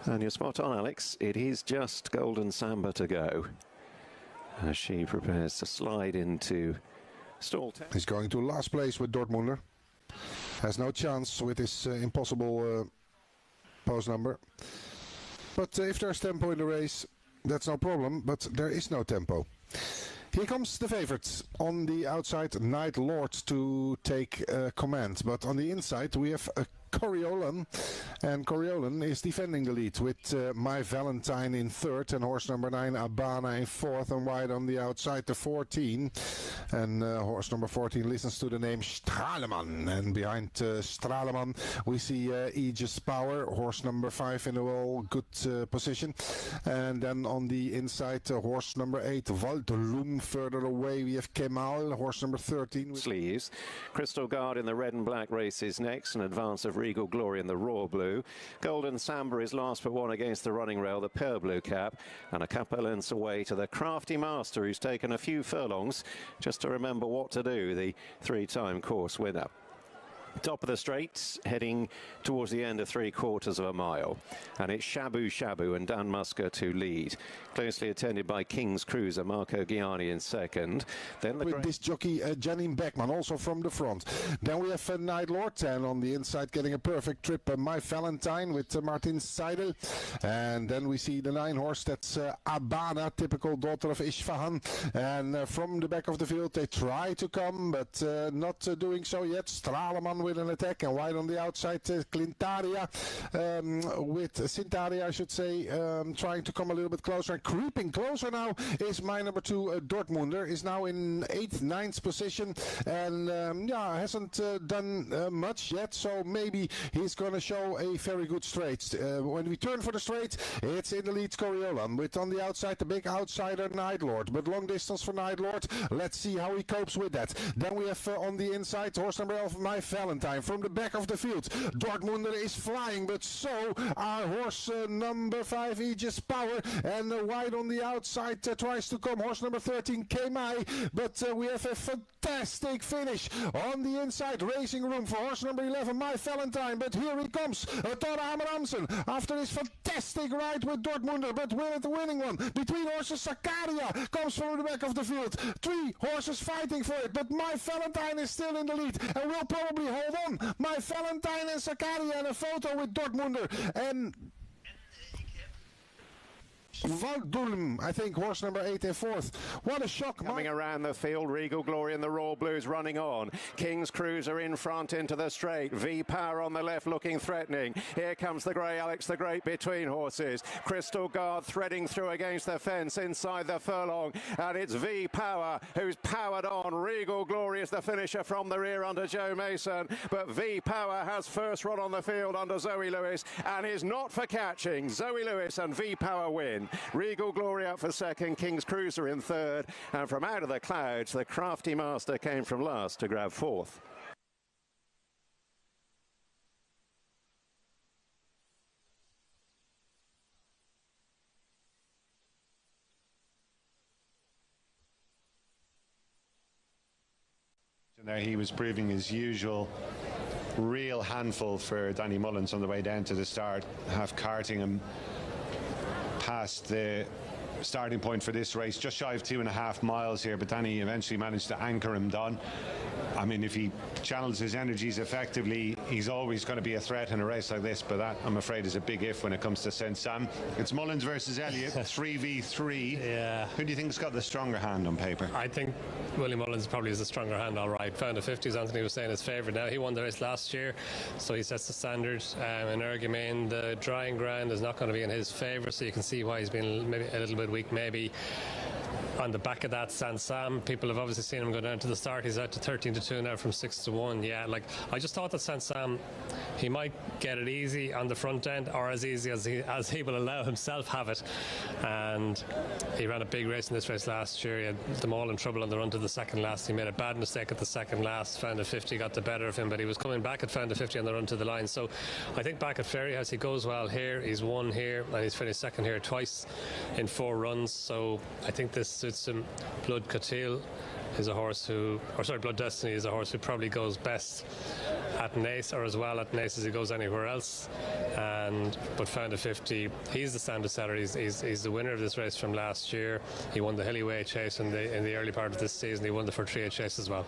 And you're spot on, Alex. It is just Golden Samba to go as she prepares to slide into stall 10. He's going to last place with Dortmunder. Has no chance with this impossible pose number. But if there's tempo in the race, that's no problem. But there is no tempo. Here comes the favourite on the outside, Night Lord, to take command. But on the inside we have Coriolan, and Coriolan is defending the lead with My Valentine in third and horse number 9 Abana in fourth, and wide on the outside the 14, and horse number 14 listens to the name Straleman, and behind Straleman we see Aegis Power, horse number 5 in a well good position, and then on the inside horse number 8 Valdelum. Further away we have Kemal, horse number 13. Sleeves. Crystal Guard in the red and black races next, an advance of Regal Glory in the raw blue. Golden Samba is last but one against the running rail, the pearl blue cap, and a couple lengths away to the Crafty Master, who's taken a few furlongs just to remember what to do, the three-time course winner. Top of the straight, heading towards the end of 3/4 of a mile. And it's Shabu and Dan Musker to lead. Closely attended by King's Cruiser, Marco Gianni in second. Then with this jockey, Janine Beckman, also from the front. Then we have Night Lord, and on the inside getting a perfect trip, My Valentine with Martin Seidel. And then we see the 9 horse, that's Abana, typical daughter of Isfahan. And from the back of the field they try to come, but not doing so yet. Straleman with an attack, and wide on the outside Clintaria with Cintaria, I should say, trying to come a little bit closer, and creeping closer now is my number 2 Dortmunder, is now in 8th, 9th position, and yeah, hasn't done much yet, so maybe he's going to show a very good straight. When we turn for the straight, it's in the lead Coriolan, with on the outside the big outsider Night Lord, but long distance for Night Lord. Let's see how he copes with that. Then we have on the inside horse number 11 My Valentine. From the back of the field, Dortmunder is flying, but so are horse number 5 Aegis Power, and wide on the outside tries to come horse number 13 Kemai, but we have a fantastic finish on the inside. Racing room for horse number 11 My Valentine, but here he comes, Thor Hammer-Amsen, after his fantastic ride with Dortmunder, but with the winning one between horses. Sakaria comes from the back of the field, 3 horses fighting for it, but My Valentine is still in the lead and will probably hold on. My Valentine and Sakaria, and a photo with Dortmunder, and Valdulm, I think, horse number 8 in fourth. What a shock. Coming around the field, Regal Glory in the Raw Blues running on. King's Cruiser in front into the straight. V Power on the left looking threatening. Here comes the grey Alex the Great between horses. Crystal Guard threading through against the fence inside the furlong. And it's V Power who's powered on. Regal Glory is the finisher from the rear under Joe Mason. But V Power has first run on the field under Zoe Lewis and is not for catching. Zoe Lewis and V Power win. Regal Glory up for second, King's Cruiser in third, and from out of the clouds, the Crafty Master came from last to grab fourth. There he was proving his usual real handful for Danny Mullins on the way down to the start, half carting him past the starting point for this race, just shy of 2.5 miles here, but Danny eventually managed to anchor him down. I mean, if he channels his energies effectively, he's always going to be a threat in a race like this, but that, I'm afraid, is a big if when it comes to St. Sam. It's Mullins versus Elliott, 3v3. Yeah. Who do you think's got the stronger hand on paper? I think Willie Mullins probably is the stronger hand, all right. Found a 50, as Anthony was saying, his favourite now. He won the race last year, so he sets the standard. In Ergumain, the drying ground is not going to be in his favour, so you can see why he's been maybe a little bit weak, maybe. On the back of that, St. Sam, people have obviously seen him go down to the start. He's out to 13-2 now from 6-1. Yeah, like, I just thought that St. Sam, he might get it easy on the front end, or as easy as he will allow himself have it. And he ran a big race in this race last year. He had them all in trouble on the run to the second last. He made a bad mistake at the second last. Found a 50 got the better of him, but he was coming back at found a 50 on the run to the line. So I think back at Fairyhouse, he goes well here. He's won here, and he's finished second here twice in 4 runs. So I think this suits him. Blood Cotil is a horse Blood Destiny is a horse who probably goes best at Naas, or as well at Naas as he goes anywhere else. But found a 50. He's the standard setter. He's the winner of this race from last year. He won the Hillyway Chase in the early part of this season. He won the Fortria Chase as well.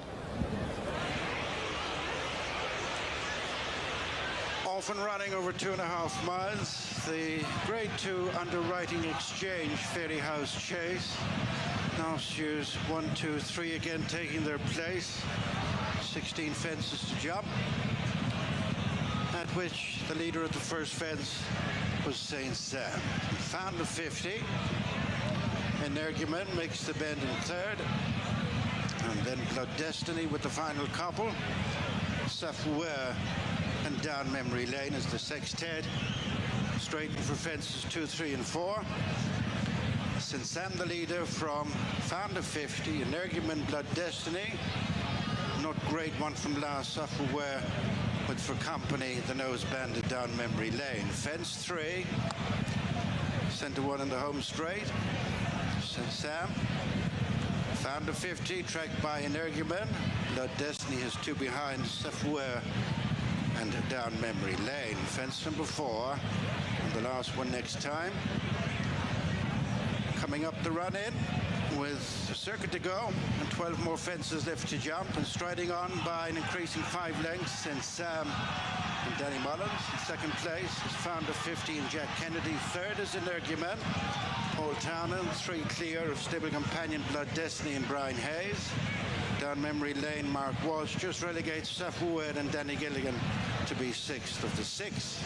Often running over 2.5 miles, the Grade 2 Underwriting Exchange Fairyhouse Chase. Now steers 1, 2, 3 again taking their place. 16 fences to jump, at which the leader at the first fence was St. Sam. Found a 50. Energument makes the bend in third. And then Blood Destiny with the final couple. Safouer and Down Memory Lane as the sextet. Straighten for fences 2, 3, and 4. St. Sam the leader from Found a 50. Energument, Blood Destiny. Not great one from last. Safouer with for company the nose banded Down Memory Lane. Fence 3. Center 1 in the home straight. St. Sam. Found a 50, tracked by Energument. Blood Destiny has 2 behind Safouer and Down Memory Lane. Fence number 4, and the last one next time. Coming up the run-in with a circuit to go and 12 more fences left to jump, and striding on by an increasing 5 lengths, St. Sam and Danny Mullins. In second place is Found a 50 and Jack Kennedy. Third is Energument. Paul Townend, 3 clear of stable companion Blood Destiny and Brian Hayes. Down Memory Lane, Mark Walsh just relegates Safouer and Danny Gilligan to be 6th of the 6.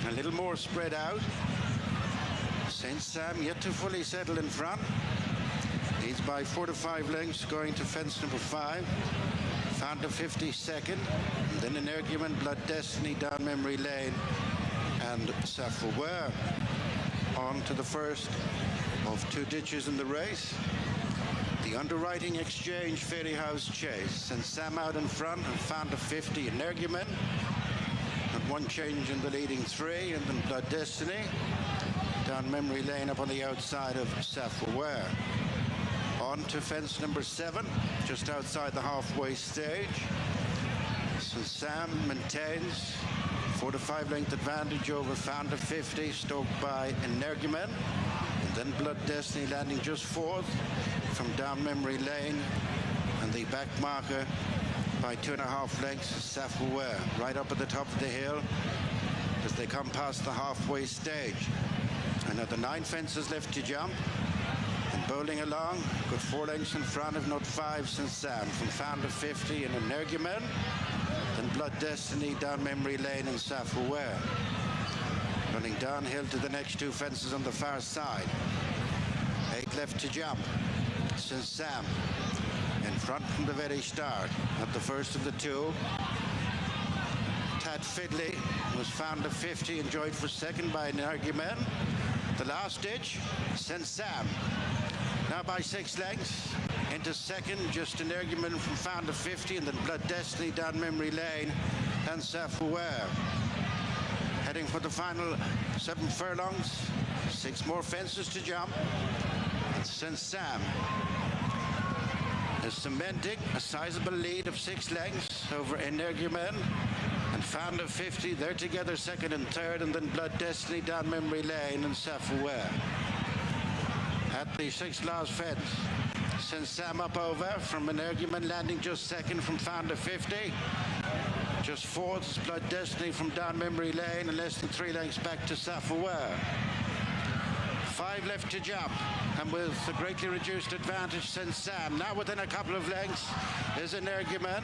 A little more spread out. St. Sam yet to fully settle in front. Leads by 4 to 5 lengths going to fence number 5. Found a 50 second. And then Energument, Blood Destiny, Down Memory Lane, and Safouer. On to the first of 2 ditches in the race. The Underwriting Exchange Fairyhouse Chase. St. Sam out in front and Found a 50 Energument. And 1 change in the leading 3, and then Blood Destiny. Down Memory Lane up on the outside of Safouer. On to fence number 7, just outside the halfway stage. St. Sam maintains 4 to 5 length advantage over Found a 50, stoked by Energument. And then Blood Destiny landing just 4th from Down Memory Lane. And the back marker by 2.5 lengths is Safouer, right up at the top of the hill as they come past the halfway stage. Another 9 fences left to jump. And bowling along, good 4 lengths in front, if not 5, St. Sam from Found a 50 and Energument. Then Blood Destiny, Down Memory Lane, and Safouer. Running downhill to the next 2 fences on the far side. 8 left to jump. St. Sam in front from the very start. At the first of the 2. Tad Fiddley was Found a 50, enjoyed for second by Energument. The last ditch, St. Sam. Now by 6 lengths. Into second, just Energument from Found a 50, and then Blood Destiny, Down Memory Lane, and Safouer. Heading for the final 7 furlongs. 6 more fences to jump. And St. Sam is cementing a sizable lead of 6 lengths over Energument and Found a 50. They're together second and third, and then Blood Destiny, Down Memory Lane, and Safouer. At the 6th last fence, Sends Sam up over from Energumen, landing just second from Founder 50. Just fourth is Blood Destiny from down memory lane, and less than 3 lengths back to Safaware. 5 left to jump, and with a greatly reduced advantage sends Sam. Now within a couple of lengths is Energumen,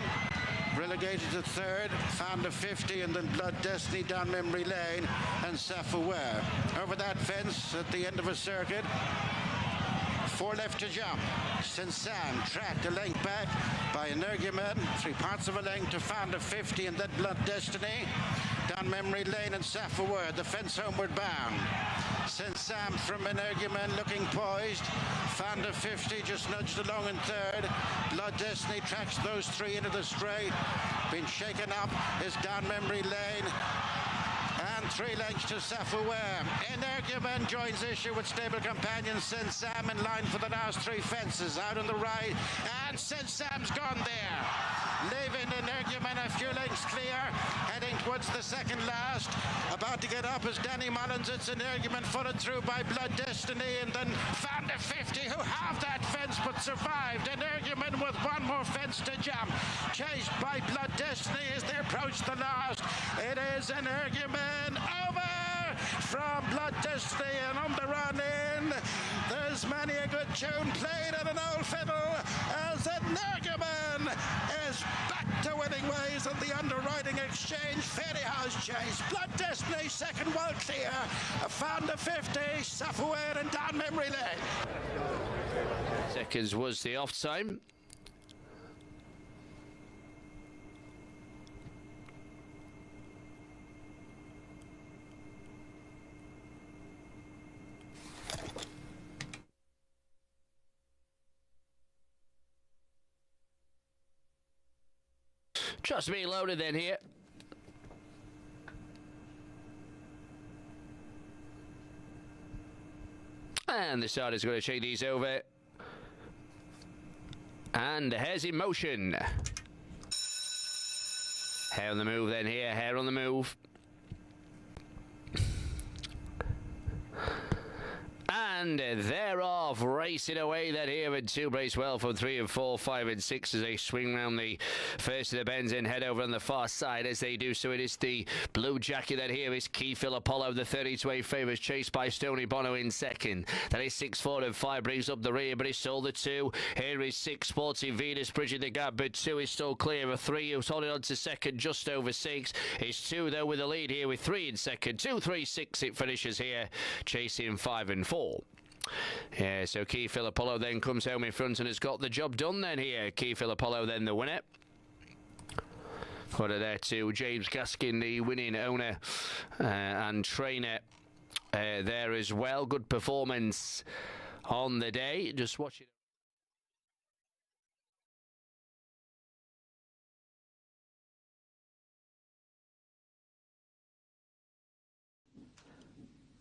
relegated to third, Founder 50, and then Blood Destiny down memory lane, and Safaware. Over that fence at the end of a circuit, 4 left to jump. Sends Sam tracked a length back by Energumen, 3 parts of a length to Founder 50, and then Blood Destiny down memory lane, and Safaware, the fence homeward bound. Sends Sam from Energumen looking poised. Founder 50 just nudged along in third. Blood Destiny tracks those 3 into the straight. Been shaken up is down memory lane. And 3 lengths to Safaware. Energumen joins issue with stable companion Send Sam in line for the last 3 fences. Out on the right, and Send Sam's gone there. Leaving Energumen a few lengths clear, heading towards the second last. About to get up is Danny Mullins. It's Energumen followed through by Blood Destiny, and then Founder 50, who halved that fence but survived. Energumen with 1 more fence to jump. Chased by Blood Destiny as they approach the last. It is Energumen over from Blood Destiny, and on the run in, there's many a good tune played at an old fiddle as Energumen is back to winning ways in the underwriting exchange. Fairy House chase, Blood Destiny second, well clear. Founder 50, Safaware and down memory lane. Seconds was the off time. Trust me, loaded then here. And the start is going to shake these over. And the hair's in motion. Hair on the move then here, hair on the move. And thereof, racing away that here in 2 brace well from 3 and 4, 5 and 6 as they swing round the first of the bends and head over on the far side. As they do so, it is the blue jacket that here is Keyfill Apollo, the 30-to-8 favourites, chased by Stony Bono in second. That is 6, 4 and 5 brings up the rear, but it's sold the 2. Here is 6, Sporty Venus bridging the gap, but 2 is still clear. A 3 who's holding on to second, just over 6. It's 2 though with the lead here with 3 in second. 2, 3, 6 it finishes here, chasing 5 and 4. Yeah, so Keyfill Apollo then comes home in front and has got the job done then here. Keyfill Apollo then the winner. Order there to James Gaskin, the winning owner and trainer there as well. Good performance on the day. Just watch it.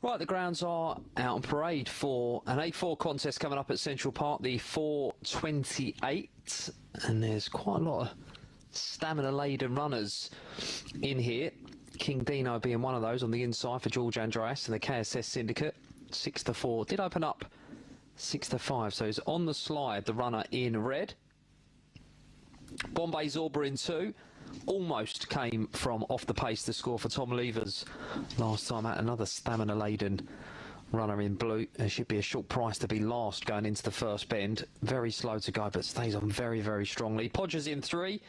Right, the grounds are out on parade for an A4 contest coming up at Central Park, the 428, and there's quite a lot of stamina-laden runners in here. King Dino being one of those on the inside for George Andreas and the KSS Syndicate. 6 to 4, did open up 6 to 5, so he's on the slide, the runner in red. Bombay Zorba in 2. Almost came from off the pace, the score for Tom Levers last time out. Another stamina-laden runner in blue. There should be a short price to be last going into the first bend. Very slow to go, but stays on very, very strongly. Podgers in 3,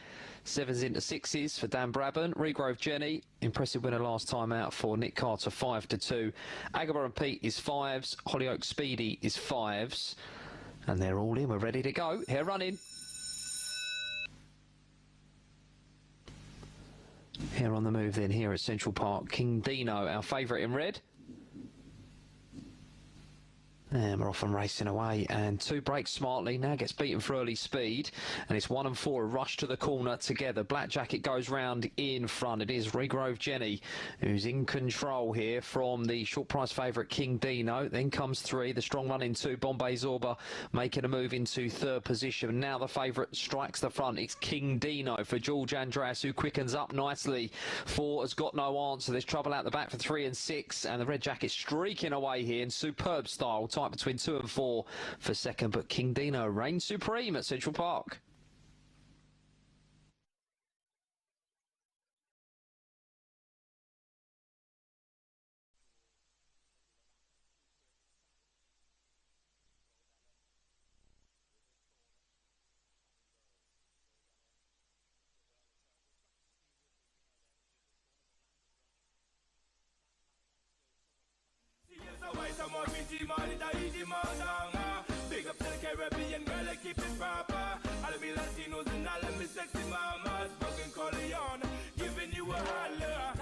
7s into 6s for Dan Brabham. Regrove Jenny, impressive winner last time out for Nick Carter, 5 to 2. Agaba and Pete is 5s. Hollyoak Speedy is 5s. And they're all in. We're ready to go. Here running. Here on the move then, here at Central Park, King Dino, our favourite in red. And we're off and racing away, and 2 breaks smartly, now gets beaten for early speed, and it's 1 and 4 a rush to the corner together. Black Jacket goes round in front. It is Regrove Jenny who's in control here from the short price favourite King Dino. Then comes 3, the strong run in 2, Bombay Zorba making a move into 3rd position. Now the favourite strikes the front. It's King Dino for George Andreas, who quickens up nicely. 4 has got no answer. There's trouble out the back for 3 and 6, and the red jacket streaking away here in superb style. tight between 2 and 4 for second, but King Dino reigns supreme at Central Park. Big up to the Caribbean girl, I keep it proper. All of me Latinos and all of me sexy mamas. Broken Corleone, giving you a holler.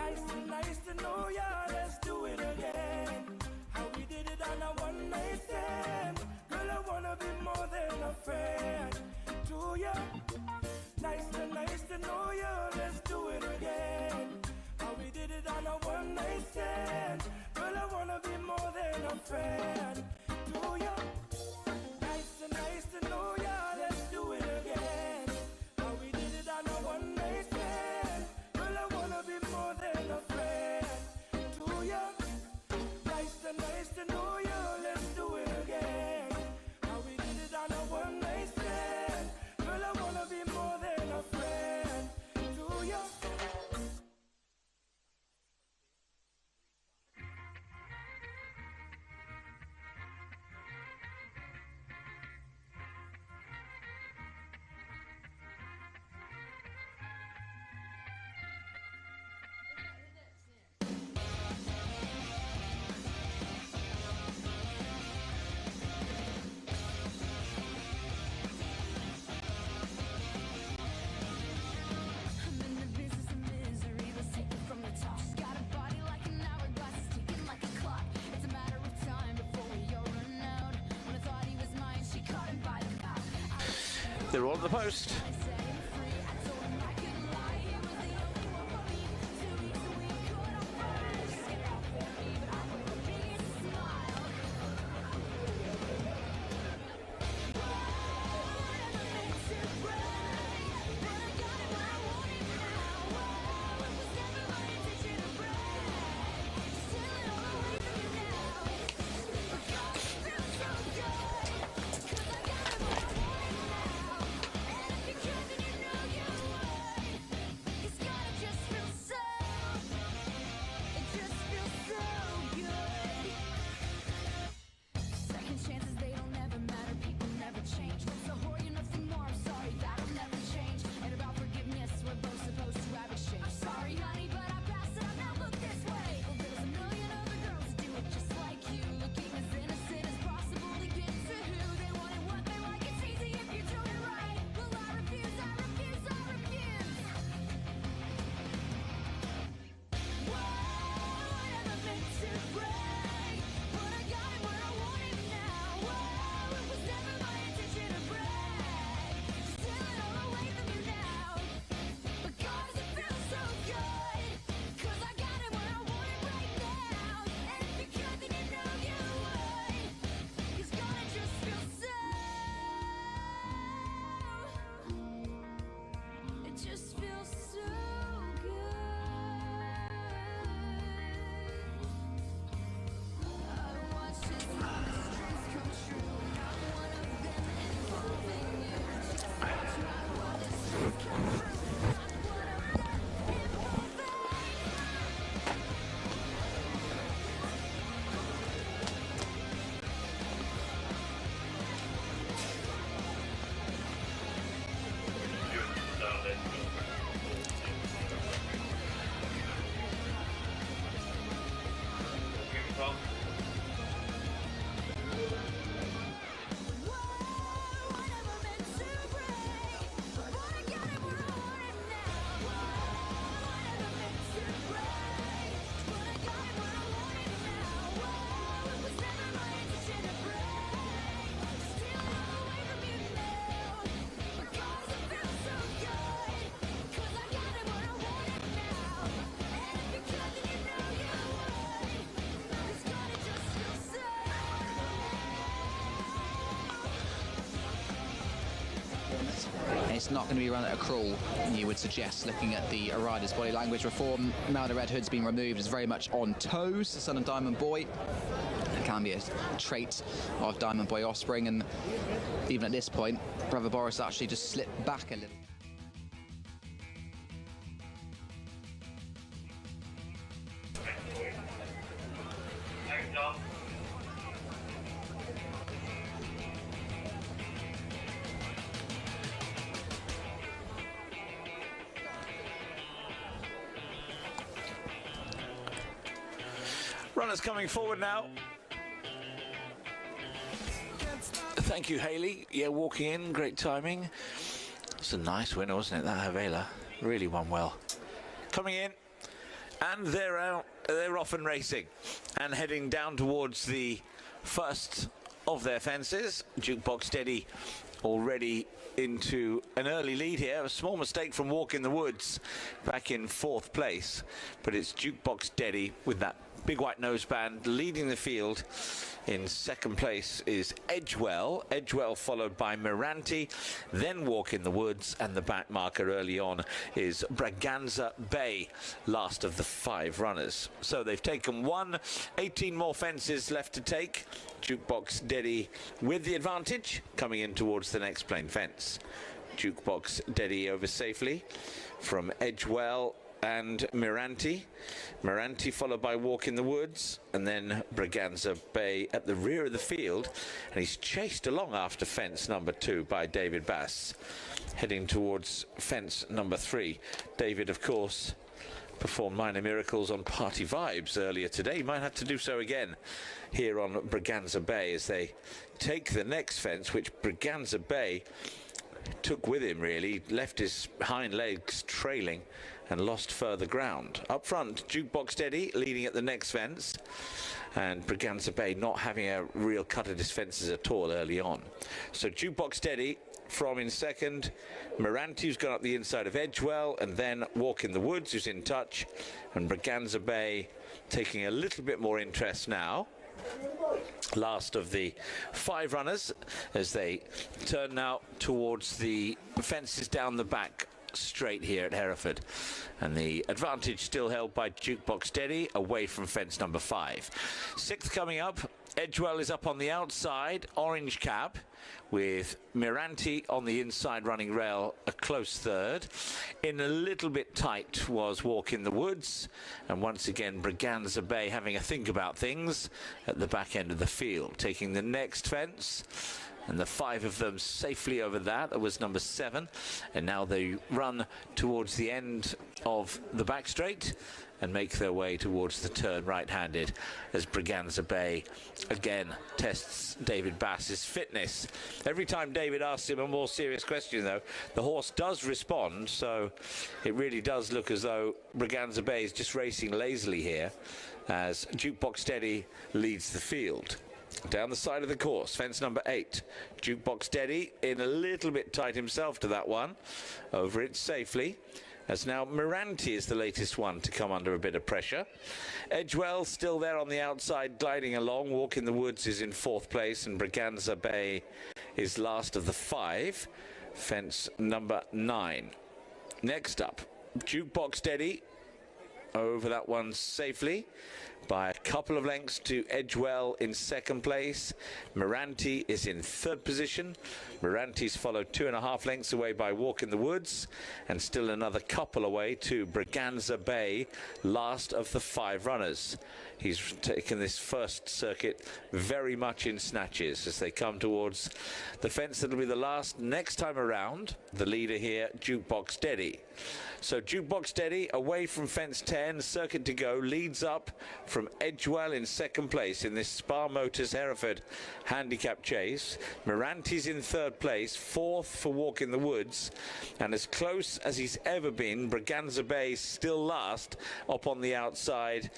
Nice to know ya, let's do it again. How we did it on a one night stand. Girl, I wanna be more than a friend to ya. Nice to know ya, let's do it again. How we did it on a one night stand. Girl, I wanna be more than a friend to ya. Nice to know ya, let's do it again. How we did it on a one night stand. Girl, I wanna be more than a friend to ya. Nice to know ya, let's do it again. How we did it on a one night stand. Girl, I wanna be more than a friend to ya. They're all at the post. It's not going to be run at a crawl, you would suggest, looking at the rider's body language reform. Now the red hood's been removed, is very much on toes, the Sun and Diamond boy. can be a trait of Diamond Boy Offspring, and even at this point, Brother Boris actually just slipped back a little. Runners coming forward now. Thank you, Haley. Yeah, walking in, great timing. It's a nice winner, wasn't it, that Havela? Really won well. Coming in, and they're out. They're off and racing, and heading down towards the first of their fences. Jukebox Steady already into an early lead here. A small mistake from Walk in the Woods back in 4th place, but it's Jukebox Steady with that big white noseband leading the field. In 2nd place is Edgewell. Edgewell followed by Miranti, then Walk in the Woods, and the back marker early on is Braganza Bay, last of the 5 runners. So they've taken 18 more fences left to take. Jukebox Deddy with the advantage, coming in towards the next plain fence. Jukebox Deddy over safely from Edgewell and Miranti. Miranti followed by Walk in the Woods, and then Braganza Bay at the rear of the field, and he's chased along after fence number 2 by David Bass, heading towards fence number 3. David, of course, performed minor miracles on Party Vibes earlier today. He might have to do so again here on Braganza Bay as they take the next fence, which Braganza Bay took with him, really. Left his hind legs trailing and lost further ground. Up front, Jukebox Steady leading at the next fence, and Braganza Bay not having a real cut at his fences at all early on. So Jukebox Steady from in 2nd, Miranti, who's gone up the inside of Edgewell, and then Walk in the Woods, who's in touch, and Braganza Bay taking a little bit more interest now. Last of the 5 runners as they turn now towards the fences down the back straight here at Hereford, and the advantage still held by Jukebox Steady away from fence number 5. 6th coming up, Edgewell is up on the outside, orange cap, with Miranti on the inside running rail, a close 3rd. In a little bit tight was Walk in the Woods, and once again Braganza Bay having a think about things at the back end of the field, taking the next fence. And the 5 of them safely over that. That was number 7. And now they run towards the end of the back straight and make their way towards the turn right-handed as Braganza Bay again tests David Bass's fitness. Every time David asks him a more serious question, though, the horse does respond, so it really does look as though Braganza Bay is just racing lazily here as Jukebox Steady leads the field. Down the side of the course, fence number 8. Jukebox Steady in a little bit tight himself to that one. Over it safely, as now Miranti is the latest one to come under a bit of pressure. Edgewell still there on the outside, gliding along. Walk in the Woods is in 4th place, and Braganza Bay is last of the 5. Fence number 9. Next up, Jukebox Steady over that one safely by a couple of lengths to Edgewell in 2nd place. Miranti is in 3rd position. Miranti's followed 2.5 lengths away by Walk in the Woods, and still another couple away to Braganza Bay, last of the 5 runners. He's taken this first circuit very much in snatches as they come towards the fence that'll be the last next time around. The leader here, Jukebox Steady. So Jukebox Steady away from fence 10, circuit to go, leads up from Edgewell in 2nd place in this Spar Motors Hereford handicap chase. Miranti's in 3rd place, 4th for Walk in the Woods, and as close as he's ever been, Braganza Bay still last up on the outside,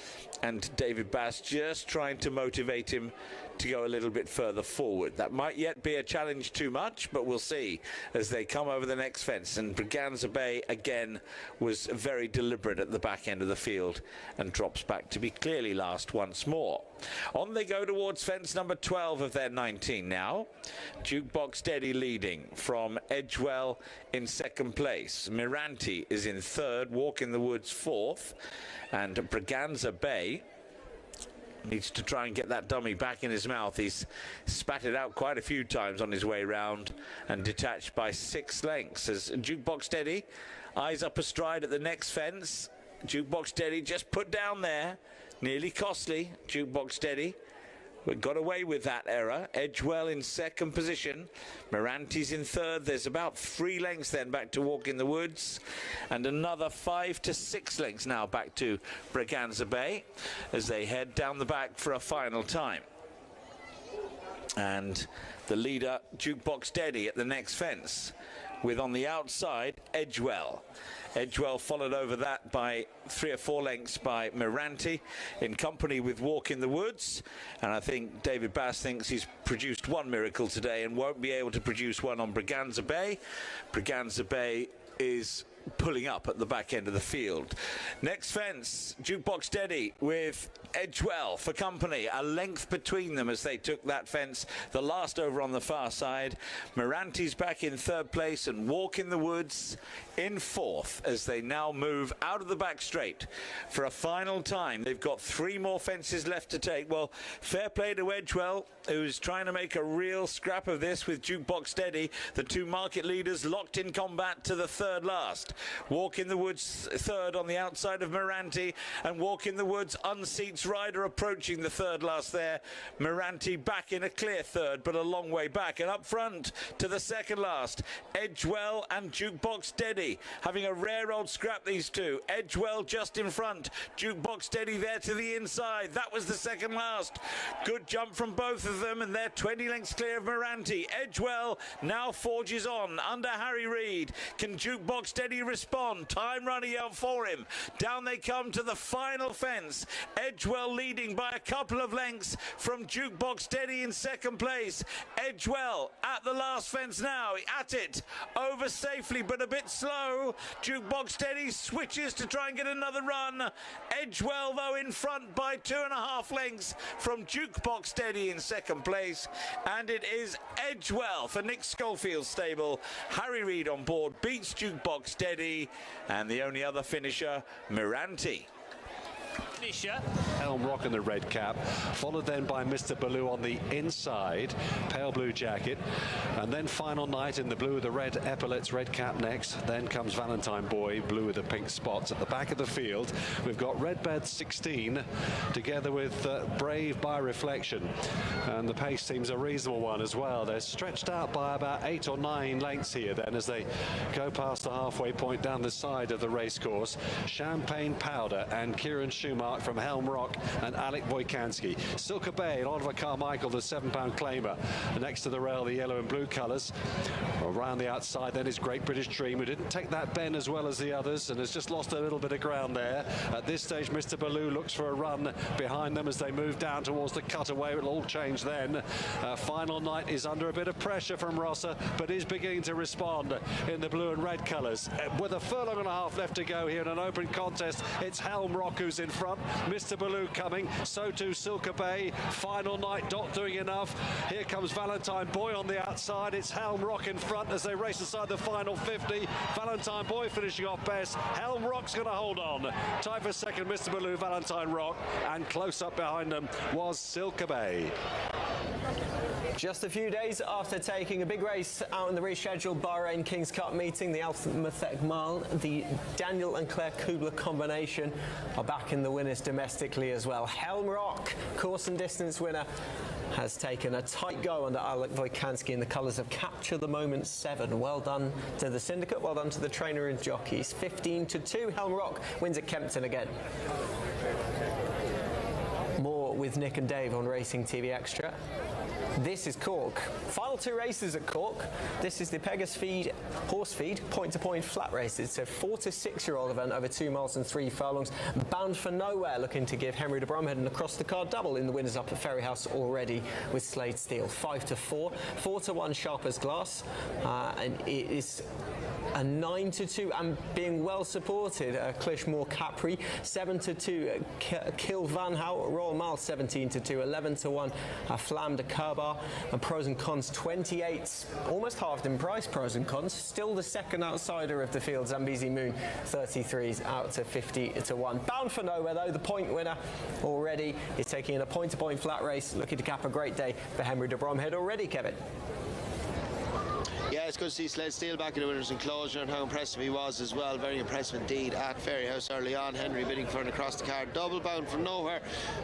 and David Bass just trying to motivate him to go a little bit further forward. That might yet be a challenge too much, but we'll see as they come over the next fence. And Braganza Bay again was very deliberate at the back end of the field and drops back to be clearly last once more. On they go towards fence number 12 of their 19 now. Jukebox Steady leading from Edgewell in 2nd place. Miranti is in 3rd, Walk in the Woods 4th, and Braganza Bay Needs to try and get that dummy back in his mouth. He's spat it out quite a few times on his way round and detached by 6 lengths as Jukebox Steady eyes up astride at the next fence. Jukebox Steady just put down there. Nearly costly, Jukebox Steady. But got away with that error. Edgewell in second position. Moranti's in third. There's about 3 lengths then back to Walk in the Woods. And another 5 to 6 lengths now back to Braganza Bay as they head down the back for a final time. And the leader, Jukebox Steady, at the next fence, with on the outside, Edgewell. Edgewell followed over that by 3 or 4 lengths by Moranti, in company with Walk in the Woods. And I think David Bass thinks he's produced one miracle today and won't be able to produce one on Braganza Bay. Braganza Bay is pulling up at the back end of the field. Next fence, Jukebox Steady with Edgewell for company. A length between them as they took that fence, the last over on the far side. Moranti's back in third place and Walk in the Woods in fourth as they now move out of the back straight for a final time. They've got 3 more fences left to take. Well, fair play to Edgewell, who's trying to make a real scrap of this with Jukebox Steady. The 2 market leaders locked in combat to the third last. Walk in the Woods third on the outside of Moranti, and Walk in the Woods unseats rider approaching the third last there. Moranti back in a clear third, but a long way back. And up front to the second last, Edgewell and Jukebox Steady having a rare old scrap, these two. Edgewell just in front, Jukebox Steady there to the inside. That was the second last. Good jump from both of them, and they're 20 lengths clear of Moranti. Edgewell now forges on under Harry Reid. Can Jukebox Steady respond? Time running out for him. Down they come to the final fence. Edgewell leading by a couple of lengths from Jukebox Steady in second place. Edgewell at the last fence now, at it, over safely but a bit slow. Jukebox Steady switches to try and get another run. Edgewell though in front by 2.5 lengths from Jukebox Steady in second place, and it is Edgewell for Nick Scholefield's stable. Harry Reid on board beats Jukebox Steady, and the only other finisher, Moranti. Elm Rock in the red cap, followed then by Mr. Baloo on the inside, pale blue jacket, and then Final Night in the blue with the red epaulets, red cap next. Then comes Valentine Boy, blue with the pink spots. At the back of the field, we've got Redbed 16 together with Brave by Reflection, and the pace seems a reasonable one as well. They're stretched out by about 8 or 9 lengths here then as they go past the halfway point down the side of the racecourse. Champagne Powder and Kieran Schumacher from Helm Rock and Alec Wojkanski. Silka Bay and Oliver Carmichael, the £7 claimer. Next to the rail, the yellow and blue colours. Around the outside then is Great British Dream, who didn't take that bend as well as the others and has just lost a little bit of ground there. At this stage, Mr. Baloo looks for a run behind them as they move down towards the cutaway. It'll all change then. Final Night is under a bit of pressure from Rosser, but is beginning to respond in the blue and red colours. With a furlong and a half left to go here in an open contest, it's Helm Rock who's in front. Mr. Baloo coming, so too Silka Bay. Final Night not doing enough. Here comes Valentine Boy on the outside. It's Helm Rock in front as they race aside the final 50. Valentine Boy finishing off best. Helm Rock's going to hold on. Tied for second, Mr. Baloo, Valentine Rock, and close up behind them was Silka Bay. Just a few days after taking a big race out in the rescheduled Bahrain Kings Cup meeting, the Al-Mathek Mile, the Daniel and Claire Kubler combination are back in the winners domestically as well. Helm Rock, course and distance winner, has taken a tight go under Alec Wojkanski in the colours of Capture the Moment 7. Well done to the syndicate, well done to the trainer and jockeys. 15-2, Helm Rock wins at Kempton again. More with Nick and Dave on Racing TV Extra. This is Cork. Final 2 races at Cork. This is the Pegasus Feed horse feed point-to-point flat races. So 4 to 6-year-old event over 2 miles and 3 furlongs. Bound for Nowhere, looking to give Henry de Bromhead an across the card double in the winners up at Ferry House already with Slade Steel. 5 to 4, 4 to 1 Sharper's Glass, and it is a 9-2, and being well supported, Clishmore Capri 7-2, Kill Van Hout, Royal Mile 17-2, 11-1, Flamme de Kerbar, and Pros and Cons 28, almost halved in price. Pros and Cons still the second outsider of the field. Zambezi Moon 33s out to 50-1. Bound for Nowhere though, the point winner already is taking in a point-to-point flat race, looking to cap a great day for Henry de Bromhead already, Kevin. Yeah, it's good to see Sled Steele back in the winner's enclosure, and how impressive he was as well. Very impressive indeed at Fairyhouse early on. Henry bidding for an across the card double. Bound from Nowhere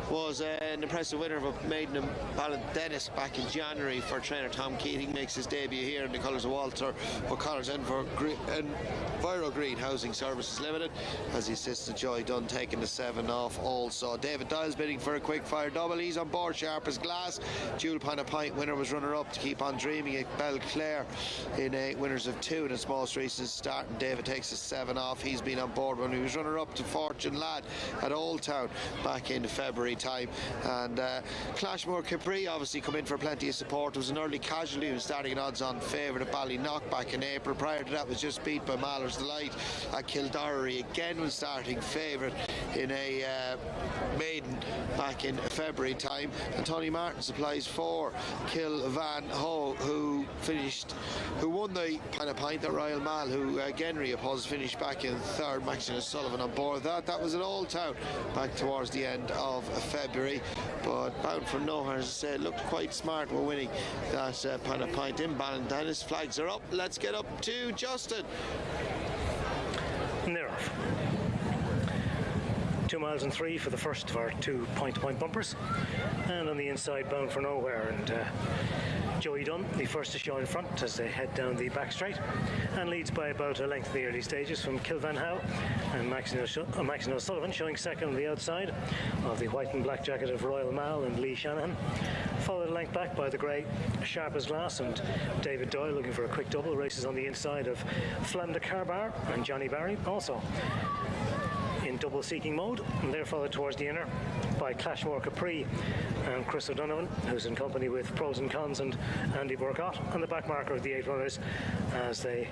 was an impressive winner of a maiden in Ballyndennis back in January for trainer Tom Keating. Makes his debut here in the colours of Walter O'Connor's Enviro Green Housing Services Limited, as he assists Joy Dunn taking the 7 off also. David Dials bidding for a quick fire double. He's on board sharp as glass. Jewel Pan a Pint winner was runner up to Keep On Dreaming at Belclare in a winners of 2 in the small races starting. David takes his 7 off. He's been on board when he was runner up to Fortune Lad at Old Town back in February time. And Clashmore Capri obviously come in for plenty of support. It was an early casualty. He was starting at odds on favourite at Ballynock back in April. Prior to that was just beat by Mahler's Delight at Kildorrery. Again was starting favourite in a maiden back in February time. And Tony Martin supplies 4 Kill Van Ho, who won the Pan a Pint at Royal Mile, who Genry opposed, finished back in 3rd. Maximus Sullivan on board that was at Old Town back towards the end of February. But Bound for Nowhere, as I said, looked quite smart. We're winning that Pan a Pint in Ballyndennis. Flags are up. Let's get up to Justin. And they're off. 2 miles and 3 for the first of our 2 point-to-point bumpers, and on the inside Bound for Nowhere, and Joey Dunn, the first to show in front as they head down the back straight, and leads by about a length in the early stages from Kilvan Howe, and Maxine O'Sullivan showing second on the outside of the white and black jacket of Royal Mile and Lee Shanahan, followed a length back by the grey Sharp as Glass and David Doyle looking for a quick double. Races on the inside of Flamme de Kerbar and Johnny Barry also in double seeking mode, and they're followed towards the inner by Clashmore Capri and Chris O'Donovan, who's in company with Pros and Cons and Andy Burgott, and the back marker of the 8 runners as they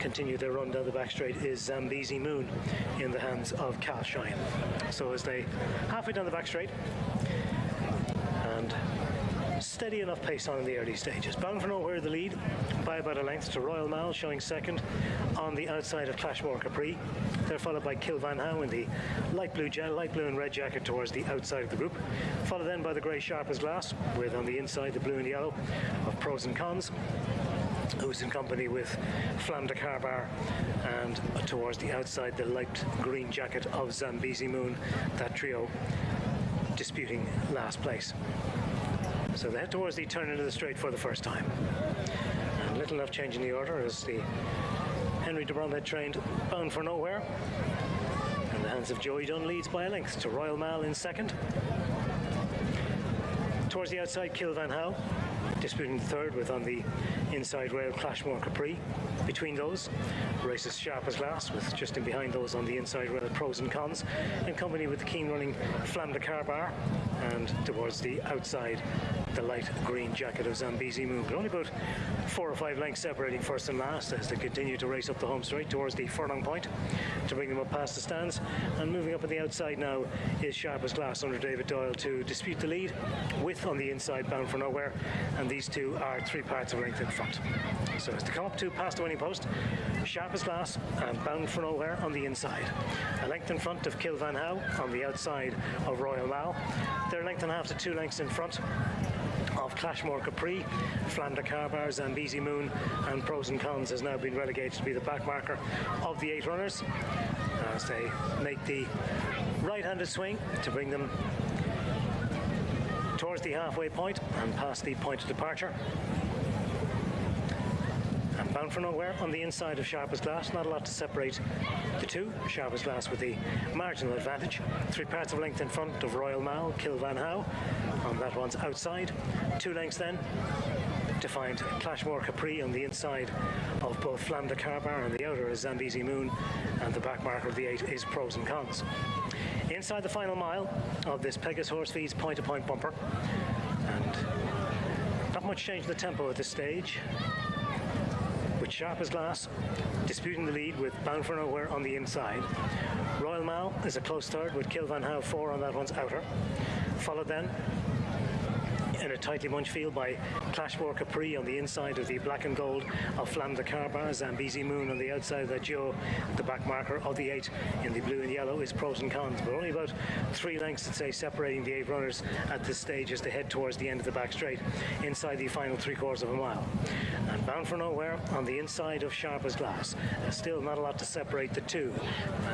continue their run down the back straight is Zambezi Moon in the hands of Cal Shine. So as they halfway down the back straight, and steady enough pace on in the early stages. Bound for Nowhere the lead by about a length to Royal Mile, showing second on the outside of Clashmore Capri. They're followed by Kill Van Howe in the light blue and red jacket towards the outside of the group. Followed then by the grey Sharp as Glass, with on the inside the blue and yellow of Pros and Cons, who's in company with Flamme de Kerbar, and towards the outside the light green jacket of Zambezi Moon, that trio disputing last place. So they head towards the turn into the straight for the first time. And little enough change in the order as the Henry de Bromhead trained Bound for Nowhere. In the hands of Joey Dunn leads by a length to Royal Mile in second. Towards the outside, Kill Van Howe disputing the third with on the inside rail Clashmore Capri. Between those, races Sharp as Glass, with just in behind those on the inside rail Pros and Cons, in company with the keen running Flamme de Kerbar, and towards the outside the light green jacket of Zambezi Moon. But only about 4 or 5 lengths separating first and last as they continue to race up the home straight towards the furlong point to bring them up past the stands. And moving up on the outside now is Sharp as Glass under David Doyle to dispute the lead, with on the inside Bound for Nowhere, and these two are 3 parts of length in front. So as they come up to past the winning post, Sharp as Glass and Bound for Nowhere on the inside. A length in front of Kill Van Howe on the outside of Royal Mile. They're a length and a half to 2 lengths in front of Clashmore Capri. Flamme de Kerbar, Zambezi Moon and Pros and Cons has now been relegated to be the back marker of the 8 runners as they make the right-handed swing to bring them towards the halfway point and past the point of departure. And Bound for Nowhere on the inside of Sharp as Glass. Not a lot to separate the two. Sharp as Glass with the marginal advantage. 3 parts of length in front of Royal Mile, Kill Van Howe on that one's outside. 2 lengths then to find Clashmore Capri on the inside of both Flamme de Kerbar, and the outer is Zambezi Moon, and the back marker of the 8 is Pros and Cons. Inside the final mile of this Pegasus Horse Feeds point-to-point bumper, and not much change in the tempo at this stage, with Sharp as Glass disputing the lead with Bound for Nowhere on the inside. Royal Mal is a close third with Kill Van Hau 4 on that one's outer. Followed then in a tightly bunched field by Clashmore Capri on the inside of the black and gold of Flam de Carbar. Zambezi Moon on the outside of that Joe. The back marker of the 8 in the blue and yellow is pros and cons, but only about 3 lengths, I'd say, separating the 8 runners at this stage as they head towards the end of the back straight inside the final 3/4 of a mile. And Bound for Nowhere on the inside of Sharp as Glass. Still not a lot to separate the two,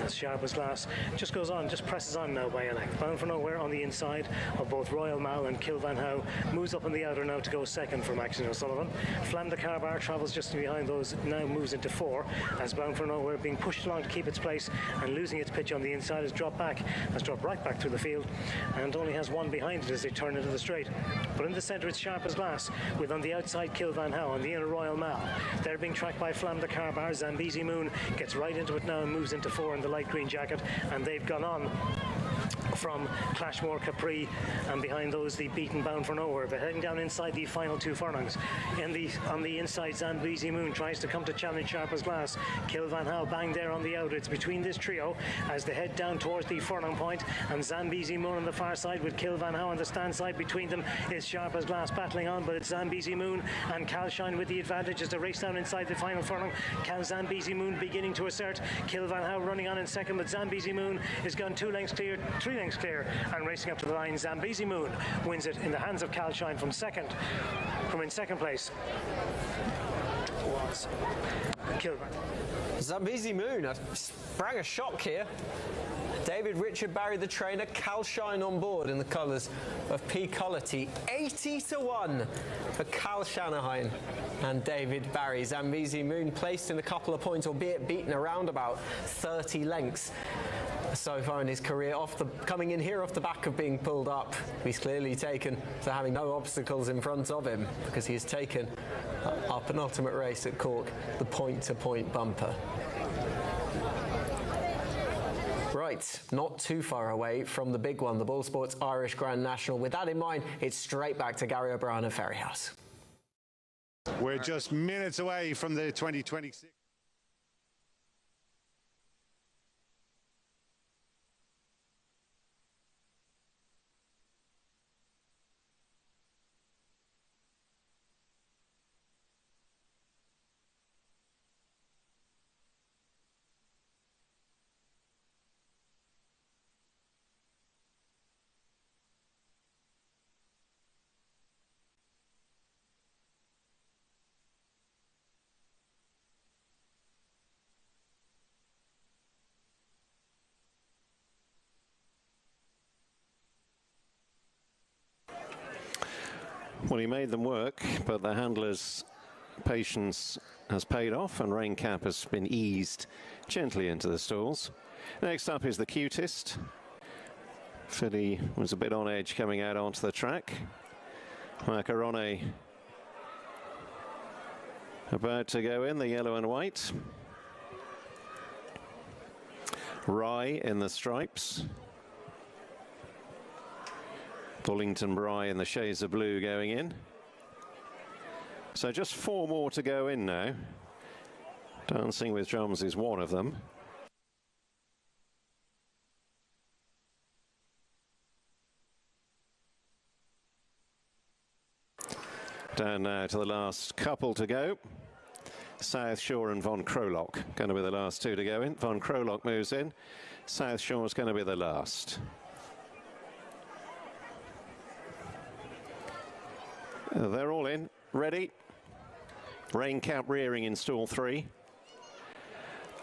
as Sharp as Glass just goes on, just presses on now by a length. Bound for Nowhere on the inside of both Royal Mal and Kill Van Hau moves up on the outer now to go second for Maxine O'Sullivan. Flam de Carbar travels just behind those, now moves into 4, as Bound for Nowhere being pushed along to keep its place and losing its pitch on the inside has dropped right back through the field and only has 1 behind it as they turn into the straight. But in the centre it's Sharp as Glass with on the outside Kill Van Hau, on the inner Royal Mal. They're being tracked by Flam de Carbar. Zambezi Moon gets right into it now and moves into 4 in the light green jacket, and they've gone on from Clashmore Capri, and behind those the beaten Bound for Nowhere. But heading down inside the final 2 furlongs, on the inside Zambezi Moon tries to come to challenge Sharp as Glass. Kill Van Hau bang there on the outer. It's between this trio as they head down towards the furlong point, and Zambezi Moon on the far side with Kill Van Hau on the stand side. Between them is Sharp as Glass battling on, but it's Zambezi Moon and Calshine with the advantage as they race down inside the final furlong. Zambezi Moon beginning to assert. Kill Van Hau running on in second, but Zambezi Moon is gone 2 lengths clear, 3 lengths clear, and racing up to the line. Zambezi Moon wins it in the hands of Calshine from in second place was Kill Van Hau. Zambezi Moon sprang a shock here. David Richard Barry, the trainer, Calshine on board in the colours of P. Collerty. 80-1 for Cal Shanahan and David Barry. Zambezi Moon placed in a couple of points, albeit beaten around about 30 lengths so far in his career. Coming in here off the back of being pulled up, he's clearly taken to having no obstacles in front of him, because he has taken our penultimate race at Cork, the point-to-point bumper. Right, not too far away from the big one, the Ball Sports Irish Grand National. With that in mind, it's straight back to Gary O'Brien at Ferryhouse. We're just minutes away from the 2026. Well, he made them work, but the handler's patience has paid off, and Rain Cap has been eased gently into the stalls. Next up is the Cutest. Filly was a bit on edge coming out onto the track. Macarone about to go in, the yellow and white. Rye in the stripes. Bullington Bry in the shades of blue going in. So just 4 more to go in now. Dancing with Drums is one of them. Down now to the last couple to go. South Shore and Von Krolock going to be the last 2 to go in. Von Krolock moves in. South Shore is going to be the last. They're all in, ready. Rain Cap rearing in stall 3.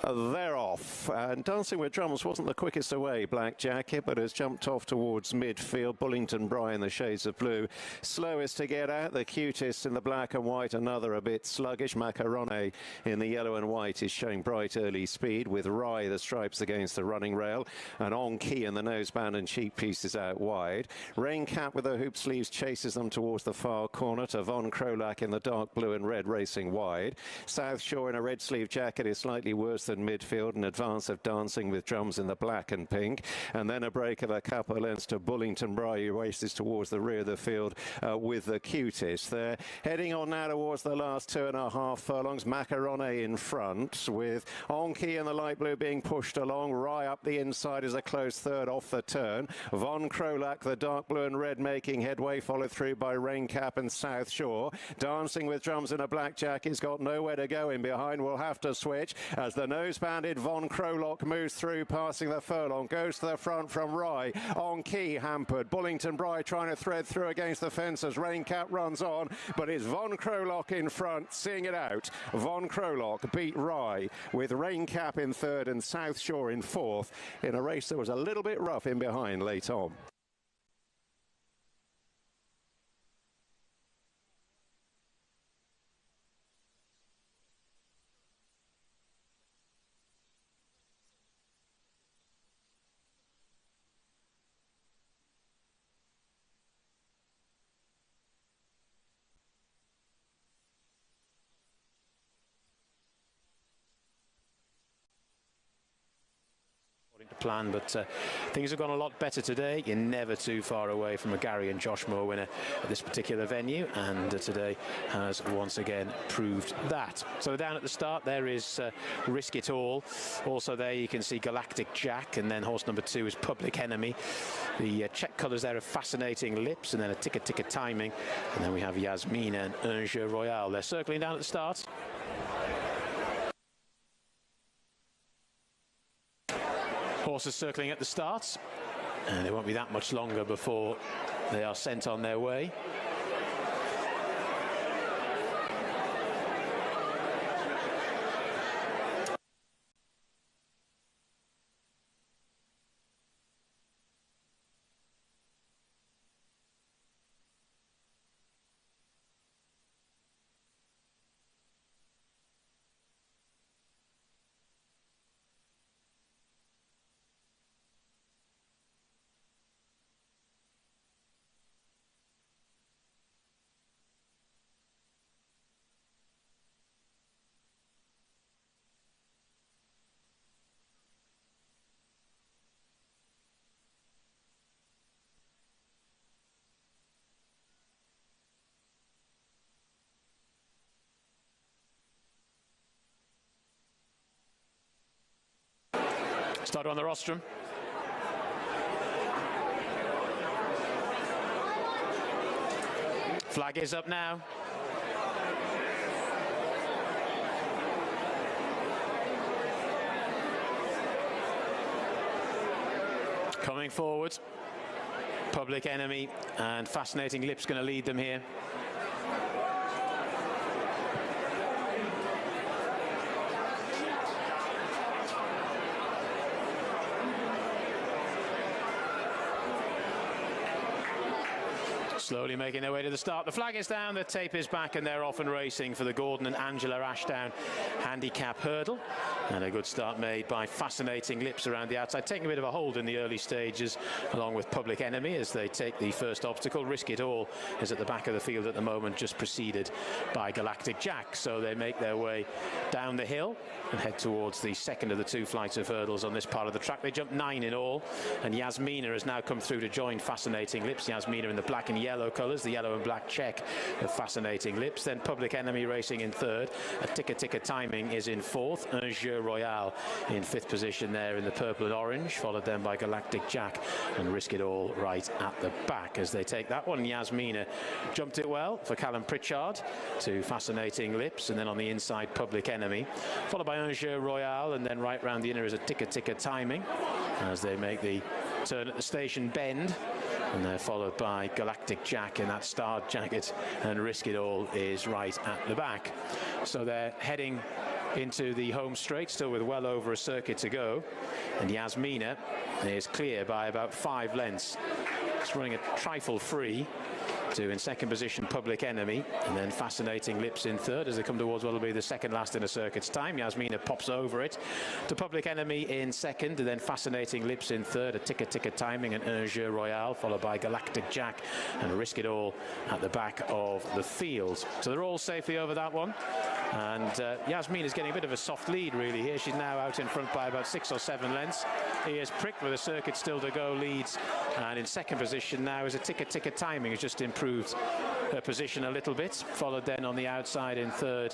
They're off, and Dancing with Drums wasn't the quickest away, Black Jacket, but has jumped off towards midfield. Bullington Bry in the shades of blue, slowest to get out. The Cutest in the black and white, another a bit sluggish. Macarone in the yellow and white is showing bright early speed, with Rye the stripes against the running rail, and On Key in the noseband and cheek pieces out wide. Rain Cap with the hoop sleeves chases them towards the far corner to Von Krolock in the dark blue and red racing wide. South Shore in a red sleeve jacket is slightly worse than midfield, an advance of Dancing with Drums in the black and pink, and then a break of a couple of lengths to Bullington Bry, who races towards the rear of the field with the cutest. They're heading on now towards the last 2.5 furlongs. Macarone in front, with Onki in the light blue being pushed along. Rye up the inside is a close third off the turn. Von Krolak, the dark blue and red, making headway, followed through by Raincap and South Shore. Dancing with Drums in a blackjack, he's got nowhere to go in behind, will have to switch as the nose-banded Von Krolak moves through, passing the furlong, goes to the front from Rye. On key hampered, Bullington Bry trying to thread through against the fences. Raincap runs on, but it's Von Krolak in front, seeing it out. Von Krolak beat Rye with Raincap in third and South Shore in fourth in a race that was a little bit rough in behind late on. Plan, but things have gone a lot better today. You're never too far away from a Gary and Josh Moore winner at this particular venue, and today has once again proved that. So down at the start there is Risk It All. Also there you can see Galactic Jack, and then horse number 2 is Public Enemy. The check colours there are Fascinating Lips, and then a Ticker Timing, and then we have Yasmina and Un Jeu Royal. They're circling down at the start. Horses circling at the start, and it won't be that much longer before they are sent on their way. Started on the rostrum. Flag is up now. Coming forward, Public Enemy and Fascinating Lips going to lead them here. Slowly making their way to the start. The flag is down, the tape is back, and they're off and racing for the Gordon and Angela Ashdown handicap hurdle. And a good start made by Fascinating Lips around the outside, taking a bit of a hold in the early stages, along with Public Enemy as they take the first obstacle. Risk It All is at the back of the field at the moment, just preceded by Galactic Jack. So they make their way down the hill and head towards the second of the 2 flights of hurdles on this part of the track. They jump 9 in all, and Yasmina has now come through to join Fascinating Lips. Yasmina in the black and yellow colours, the yellow and black check of Fascinating Lips. Then Public Enemy racing in third. A Ticker Timing is in fourth. Un Jeu Royal in 5th position there in the purple and orange, followed then by Galactic Jack and Risk It All right at the back as they take that one. Yasmina jumped it well for Callum Pritchard to Fascinating Lips, and then on the inside Public Enemy, followed by Un Jeu Royal, and then right round the inner is a Ticker Timing as they make the turn at the station bend, and they're followed by Galactic Jack in that starred jacket, and Risk It All is right at the back. So they're heading into the home straight, still with well over a circuit to go, and Yasmina is clear by about 5 lengths. It's running a trifle free to, in second position, Public Enemy, and then Fascinating Lips in third as they come towards what will be the second last in a circuit's time. Yasmina pops over it to Public Enemy in second, and then Fascinating Lips in third, a ticker timing, and Un Jeu Royal, followed by Galactic Jack and Risk It All at the back of the field. So they're all safely over that one, and Yasmin is getting a bit of a soft lead really here. She's now out in front by about 6 or 7 lengths. Here's Prick with a circuit still to go leads, and in second position now is a ticker timing, has just improved her position a little bit, followed then on the outside in third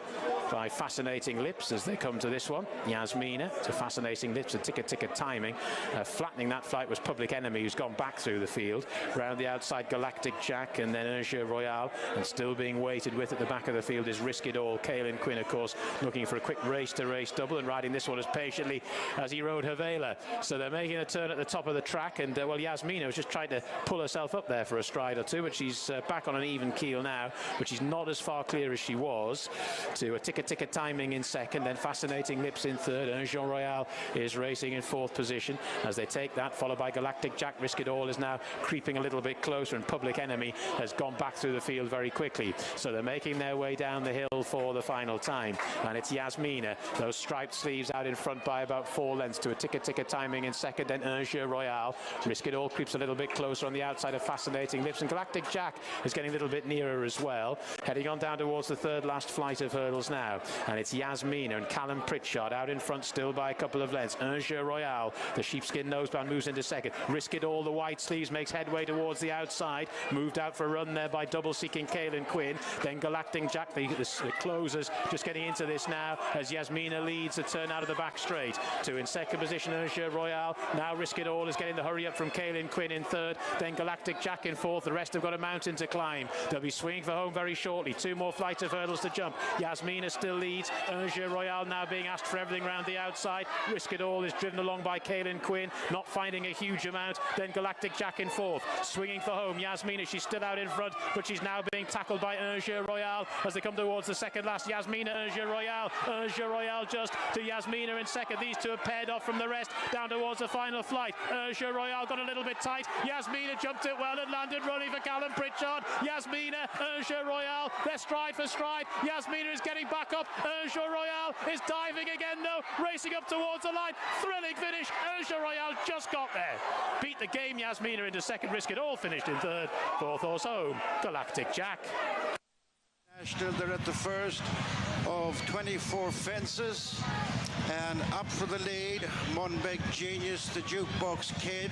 by Fascinating Lips as they come to this one. Yasmina to Fascinating Lips, a ticker timing. Flattening that flight was Public Enemy, who's gone back through the field. Round the outside, Galactic Jack, and then Un Jeu Royal, and still being weighted with at the back of the field is Risk It All. Caelan Quinn, of course, looking for a quick race-to-race double and riding this one as patiently as he rode Havela. So they're making a turn at the top of the track, and well, Yasmina was just trying to pull herself up there for a stride or two, but she's back on an even keel now, but she's not as far clear as she was, to a ticker timing in second, then Fascinating Lips in third. Un Jeu Royal is racing in fourth position as they take that, followed by Galactic Jack. Risk It All is now creeping a little bit closer, and Public Enemy has gone back through the field very quickly. So they're making their way down the hill for the final time, and it's Yasmina, those striped sleeves out in front by about 4 lengths, to a ticker timing in second, then Un Jeu Royal. Risk It All creeps a little bit closer on the outside of Fascinating Lips, and Galactic Jack is getting a little bit nearer as well, heading on down towards the third last flight of hurdles now, and it's Yasmina and Callum Pritchard out in front still by a couple of lengths. Un Jeu Royal, the sheepskin noseband, moves into second. Risk It All, the white sleeves, makes headway towards the outside, moved out for a run there by double seeking Caelan Quinn. Then Galactic Jack, the closers, just getting into this now as Yasmina leads the turn out of the back straight. To in second position, Un Jeu Royal. Now Risk It All is getting the hurry up from Caelan Quinn in third, then Galactic Jack in fourth. The rest have got a mountain to climb. They'll be swinging for home very shortly. 2 more flights of hurdles to jump. Yasmina still leads. Un Jeu Royal now being asked for everything round the outside. Risk It All is driven along by Caelan Quinn, not finding a huge amount. Then Galactic Jack in fourth, swinging for home. Yasmina, she's still out in front, but she's now being tackled by Un Jeu Royal as they come towards the second last. Yasmina, Un Jeu Royal just to Yasmina in second. These two are paired off from the rest down towards the final flight. Un Jeu Royal got a little bit tight. Yasmina jumped it well and landed running for Callum Pritchard. Yasmina, Un Jeu Royal, they're stride for stride. Yasmina is getting back up. Un Jeu Royal is diving again though, racing up towards the line. Thrilling finish. Un Jeu Royal just got there. Beat the game. Yasmina into second. Risk It All finished in third. Fourth horse home, Galactic Jack. They're at the first of 24 fences, and up for the lead, Monbeg Genius, the Jukebox Kid,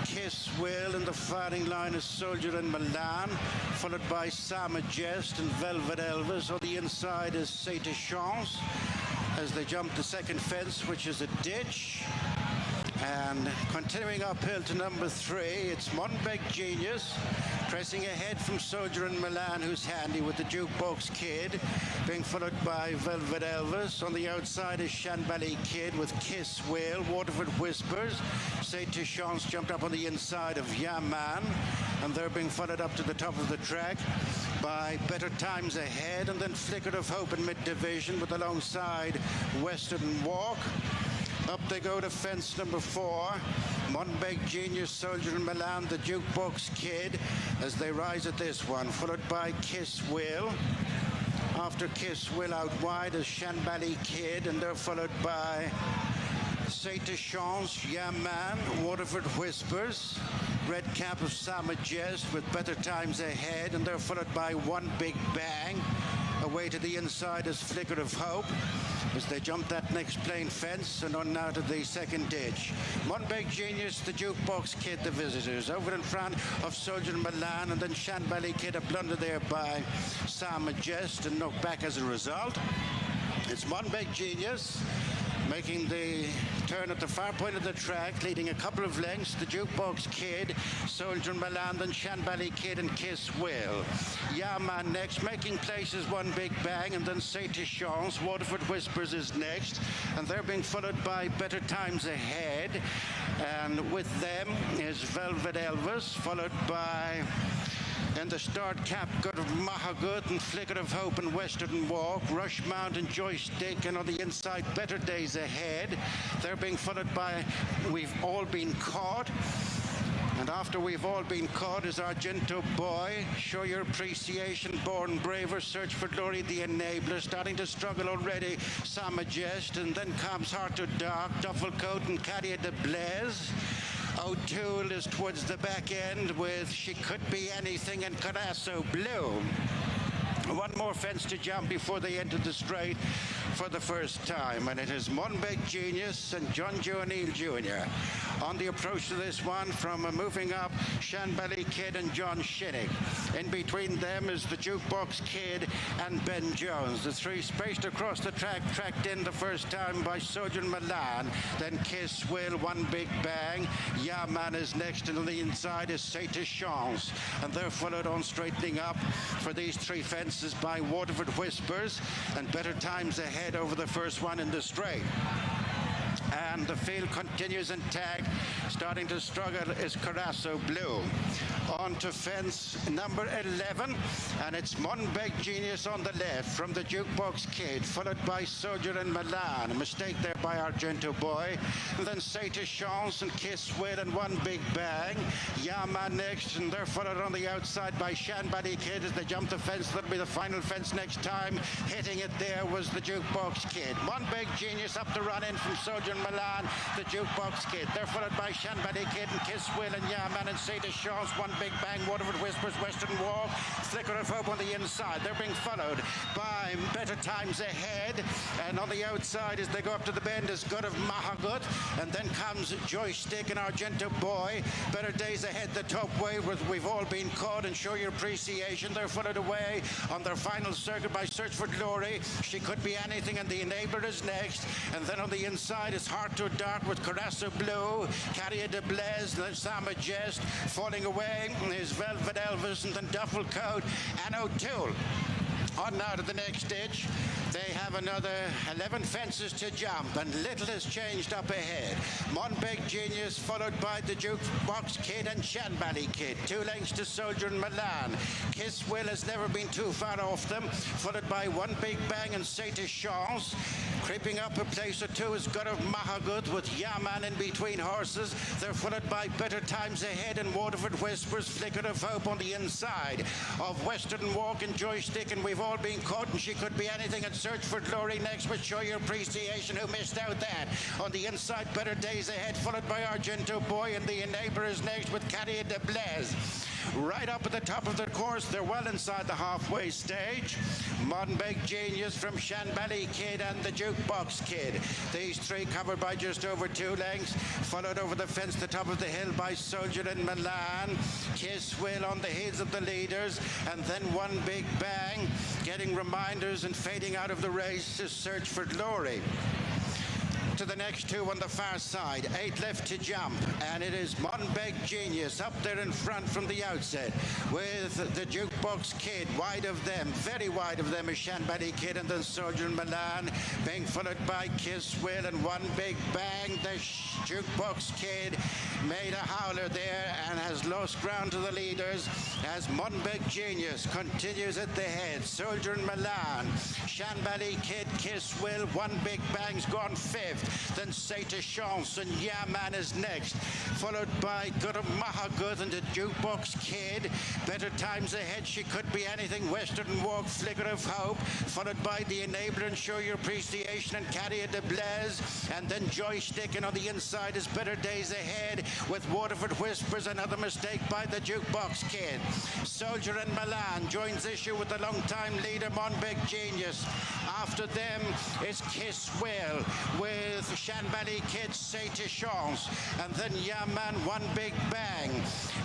Kiss Will, in the firing line is Soldier and Milan, followed by Sama Jest and Velvet Elvis. On the inside is C'est a Chance as they jump the second fence, which is a ditch. And continuing uphill to number 3, it's Monbeg Genius, pressing ahead from Soldier and Milan, who's handy with the Jukebox Kid, being followed by Velvet Elvis. On the outside is Shanbally Kid with Kiss Will, Waterford Whispers. C'est a Chance jumped up on the inside of Yaman, and they're being followed up to the top of the track by Better Times Ahead, and then Flicker of Hope in mid-division with alongside Western Walk. Up they go to fence number 4. Monbeg Genius, Soldier and Milan, the Jukebox Kid, as they rise at this one, followed by Kiss Will. After Kiss Will out wide is Shanbally Kid, and they're followed by C'est a Chance, Yaman, Waterford Whispers, Red Cap of Sama Jest with Better Times Ahead, and they're followed by One Big Bang. Away to the inside is Flicker of Hope as they jump that next plain fence and on now to the second ditch. Monbeg Genius, the Jukebox Kid, the visitors. Over in front of Soldier and Milan, and then Shanbally Kid, a blunder there by Sama Jest and knocked back as a result. It's Monbeg Genius making the turn at the far point of the track, leading a couple of lengths. The Jukebox Kid, Soldier Milan, then Shanbally Kid and Kiss Will. Yaman next, making places One Big Bang, and then C'est a Chance. Waterford Whispers is next, and they're being followed by Better Times Ahead. And with them is Velvet Elvis, followed by... And the start cap, good of Mahagut and Flicker of Hope and Western Walk, Rush Mountain, Joystick, and on the inside, Better Days Ahead. They're being followed by We've All Been Caught. And after we've all been caught as Argento Boy, show your appreciation, Born Braver, Search for Glory, the Enabler, starting to struggle already, Samajest, and then comes Heart to Dark, Duffelcoat and Carrier de Blaise. O'Toole is towards the back end with She Could Be Anything and Carasso Blue. One more fence to jump before they enter the straight for the first time, and it is Monbeg Genius and John Joe O'Neill Jr. On the approach to this one from moving up, Shanbally Kid and John Shinnick. In between them is the Jukebox Kid and Ben Jones. The three spaced across the track, tracked in the first time by Sojourn Milan, then Kiss Will, One Big Bang. Yeah Man is next, and on the inside is Say to Chance. And they're followed on straightening up for these three fences by Waterford Whispers, and Better Times Ahead over the first one in the straight. And the field continues intact. Starting to struggle is Carasso Blue. On to fence number 11, and it's Monbeg Genius on the left from the Jukebox Kid, followed by Soldier and Milan. A mistake there by Argento Boy. And then Say to Chance and Kiss Will and One Big Bang. Yama next, and they're followed on the outside by Shanbally Kid as they jump the fence. That'll be the final fence next time. Hitting it there was the Jukebox Kid. Monbeg Genius up the run in from Soldier and Milan, the Jukebox Kid. They're followed by Shanbally Kid and Kiss Will and Yaman and Say to Chance, One Big Bang, Waterford Whispers, Western Walk, Flicker of Hope on the inside. They're being followed by Better Times Ahead, and on the outside as they go up to the bend is Good of Mahagut, and then comes Joystick and Argento Boy. Better Days Ahead, the top wave with We've All Been Caught and Show Your Appreciation. They're followed away on their final circuit by Search for Glory, She Could Be Anything, and the Enabler is next, and then on the inside is Heart to Dark with Carasso Blue, Carrier de Blaise, then Sama Jest. Falling away is Velvet Elvis and then Duffelcoat and O'Toole. On now to the next ditch. They have another 11 fences to jump, and little has changed up ahead. Monbeg Genius followed by the Jukebox Kid and Shanbally Kid. 2 lengths to Soldier and Milan. Kiss Will has never been too far off them, followed by One Big Bang and Say to Chance. Creeping up a place or two is God of Mahagut with Yaman in between horses. They're followed by Better Times Ahead and Waterford Whispers, Flicker of Hope on the inside of Western Walk and Joystick, and We've All Been Caught and She Could Be Anything, and Search for Glory next, but Show Your Appreciation, who missed out that. On the inside, Better Days Ahead, followed by Argento Boy, and the Enabler is next with Carrier de Blaise. Right up at the top of the course, they're well inside the halfway stage. Monbeg Genius from Shanbally Kid and the Jukebox Kid. These three covered by just over 2 lengths, followed over the fence, the top of the hill by Soldier and Milan. Kiss Will on the heels of the leaders, and then One Big Bang, getting reminders and fading out of the race to Search for Glory. To the next two on the far side, 8 left to jump, and it is Monbeg Genius up there in front from the outset with the Jukebox Kid. Wide of them, very wide of them is Shanbally Kid and then Soldier and Milan, being followed by Kiss Will and One Big Bang. The Jukebox Kid made a howler there and has lost ground to the leaders as Monbeg Genius continues at the head. Soldier and Milan, Shanbally Kid, Kiss Will, One Big Bang's gone 5th. Then Say to Chance and Yeah Man is next, followed by Good of Mahagut and the Jukebox Kid. Better Times Ahead, She Could Be Anything, Western Walk, Flicker of Hope, followed by the Enabler and Show Your Appreciation and Carrier de Blaise, and then Joystick, and on the inside is Better Days Ahead with Waterford Whispers. Another mistake by the Jukebox Kid. Soldier and Milan joins issue with the long-time leader Monbeg Genius. After them is Kiss Will with Shanbally Kid, Say to Chance, and then Yaman, One Big Bang,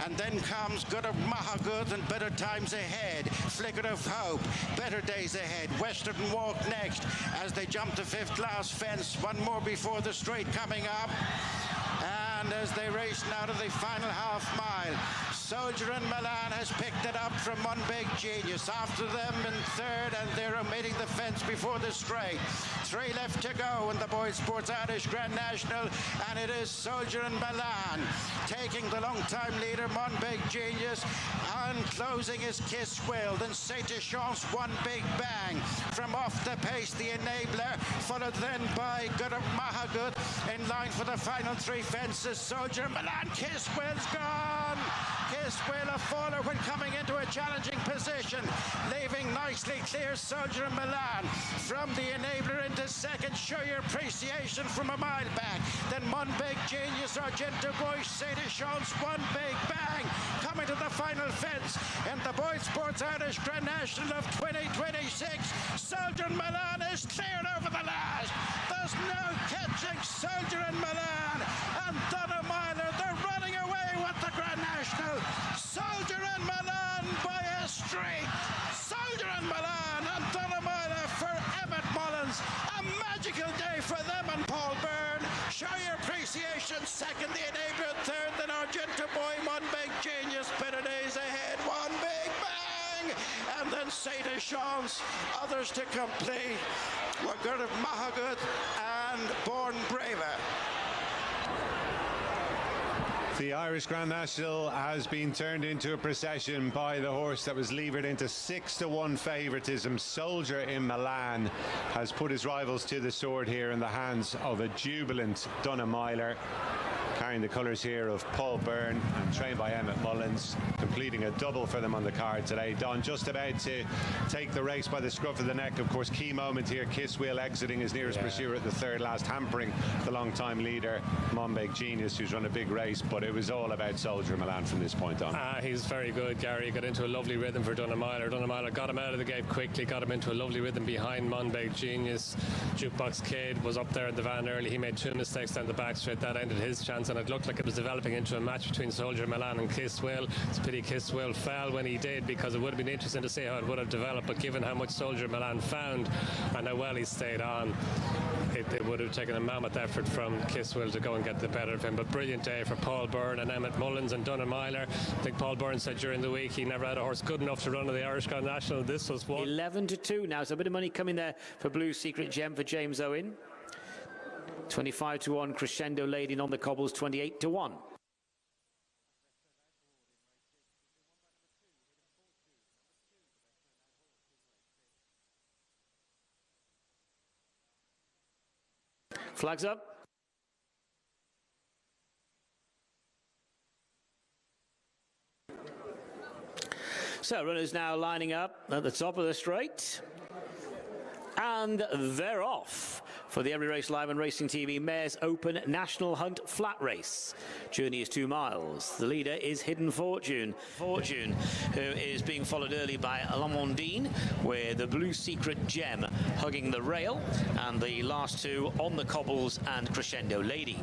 and then comes Good of Mahagut and Better Times Ahead, Flicker of Hope, Better Days Ahead, Western Walk next as they jump the 5th last fence. One more before the straight coming up, and as they race now to the final half mile, Soldier and Milan has picked it up from Monbeg Genius. After them in 3rd, and they're omitting the fence before the straight. 3 left to go in the Boys Sports Irish Grand National, and it is Soldier and Milan taking the long-time leader Monbeg Genius, and closing is Kiss Will, then Say to Chance, One Big Bang. From off the pace, the Enabler, followed then by Good of Mahagut. In line for the final 3 fences, Soldier Milan. Kisswell's gone. Kisswell a faller when coming into a challenging position, leaving nicely clear Soldier Milan. From the enabler into second, show your appreciation from a mile back. Then One Big Genius, Argento Boy, Sadie Sean's One Big Bang. Coming to the final fence in the Boys Sports Irish Grand National of 2026. Soldier Milan is cleared over the last. There's no catching Soldier and Milan. And Donna Myler, they're running away with the Grand National. Soldier and Milan by a streak. Soldier and Milan and Donna Myler for Emmett Mullins. A magical day for them and Paul Byrne. Show your appreciation. Second, the enabler. Third, then Argento Boy. One Big Genius. Better days ahead. One Big Bang. And then Sadie Sean's. Others to complete were Gurd Mahagut and Born Braver. The Irish Grand National has been turned into a procession by the horse that was levered into 6-1 favouritism. Soldier in Milan has put his rivals to the sword here in the hands of a jubilant Donna Myler, carrying the colours here of Paul Byrne and trained by Emmett Mullins, completing a double for them on the card today. Don just about to take the race by the scruff of the neck. Of course, key moment here, Kisswell exiting his nearest pursuer at the third last, hampering the long-time leader, Monbeg Genius, who's run a big race, but it was all about Soldier Milan from this point on. He's very good, Gary. He got into a lovely rhythm for Donna Myler. Donna Myler got him out of the gate quickly, got him into a lovely rhythm behind Monbeg Genius. Jukebox Kid was up there in the van early. He made 2 mistakes down the back straight. That ended his chance, and it looked like it was developing into a match between Soldier Milan and Kisswell. It's a pity Kisswell fell when he did, because it would have been interesting to see how it would have developed, but given how much Soldier Milan found and how well he stayed on, it would have taken a mammoth effort from Kisswell to go and get the better of him. But brilliant day for Paul Byrne and Emmett Mullins and Donna Myler. I think Paul Byrne said during the week he never had a horse good enough to run in the Irish Grand National. This was one. 11-2 now, so a bit of money coming there for Blue Secret Gem for James Owen. 25-1 Crescendo Lady on the cobbles, 28-1. Flags up. So runners now lining up at the top of the straight. And they're off for the Every Race Live on Racing TV Mares Open National Hunt Flat Race. Journey is 2 miles. The leader is Hidden Fortune. Fortune, who is being followed early by Lamondine, with the Blue Secret Gem hugging the rail, and the last 2 on the cobbles and Crescendo Lady.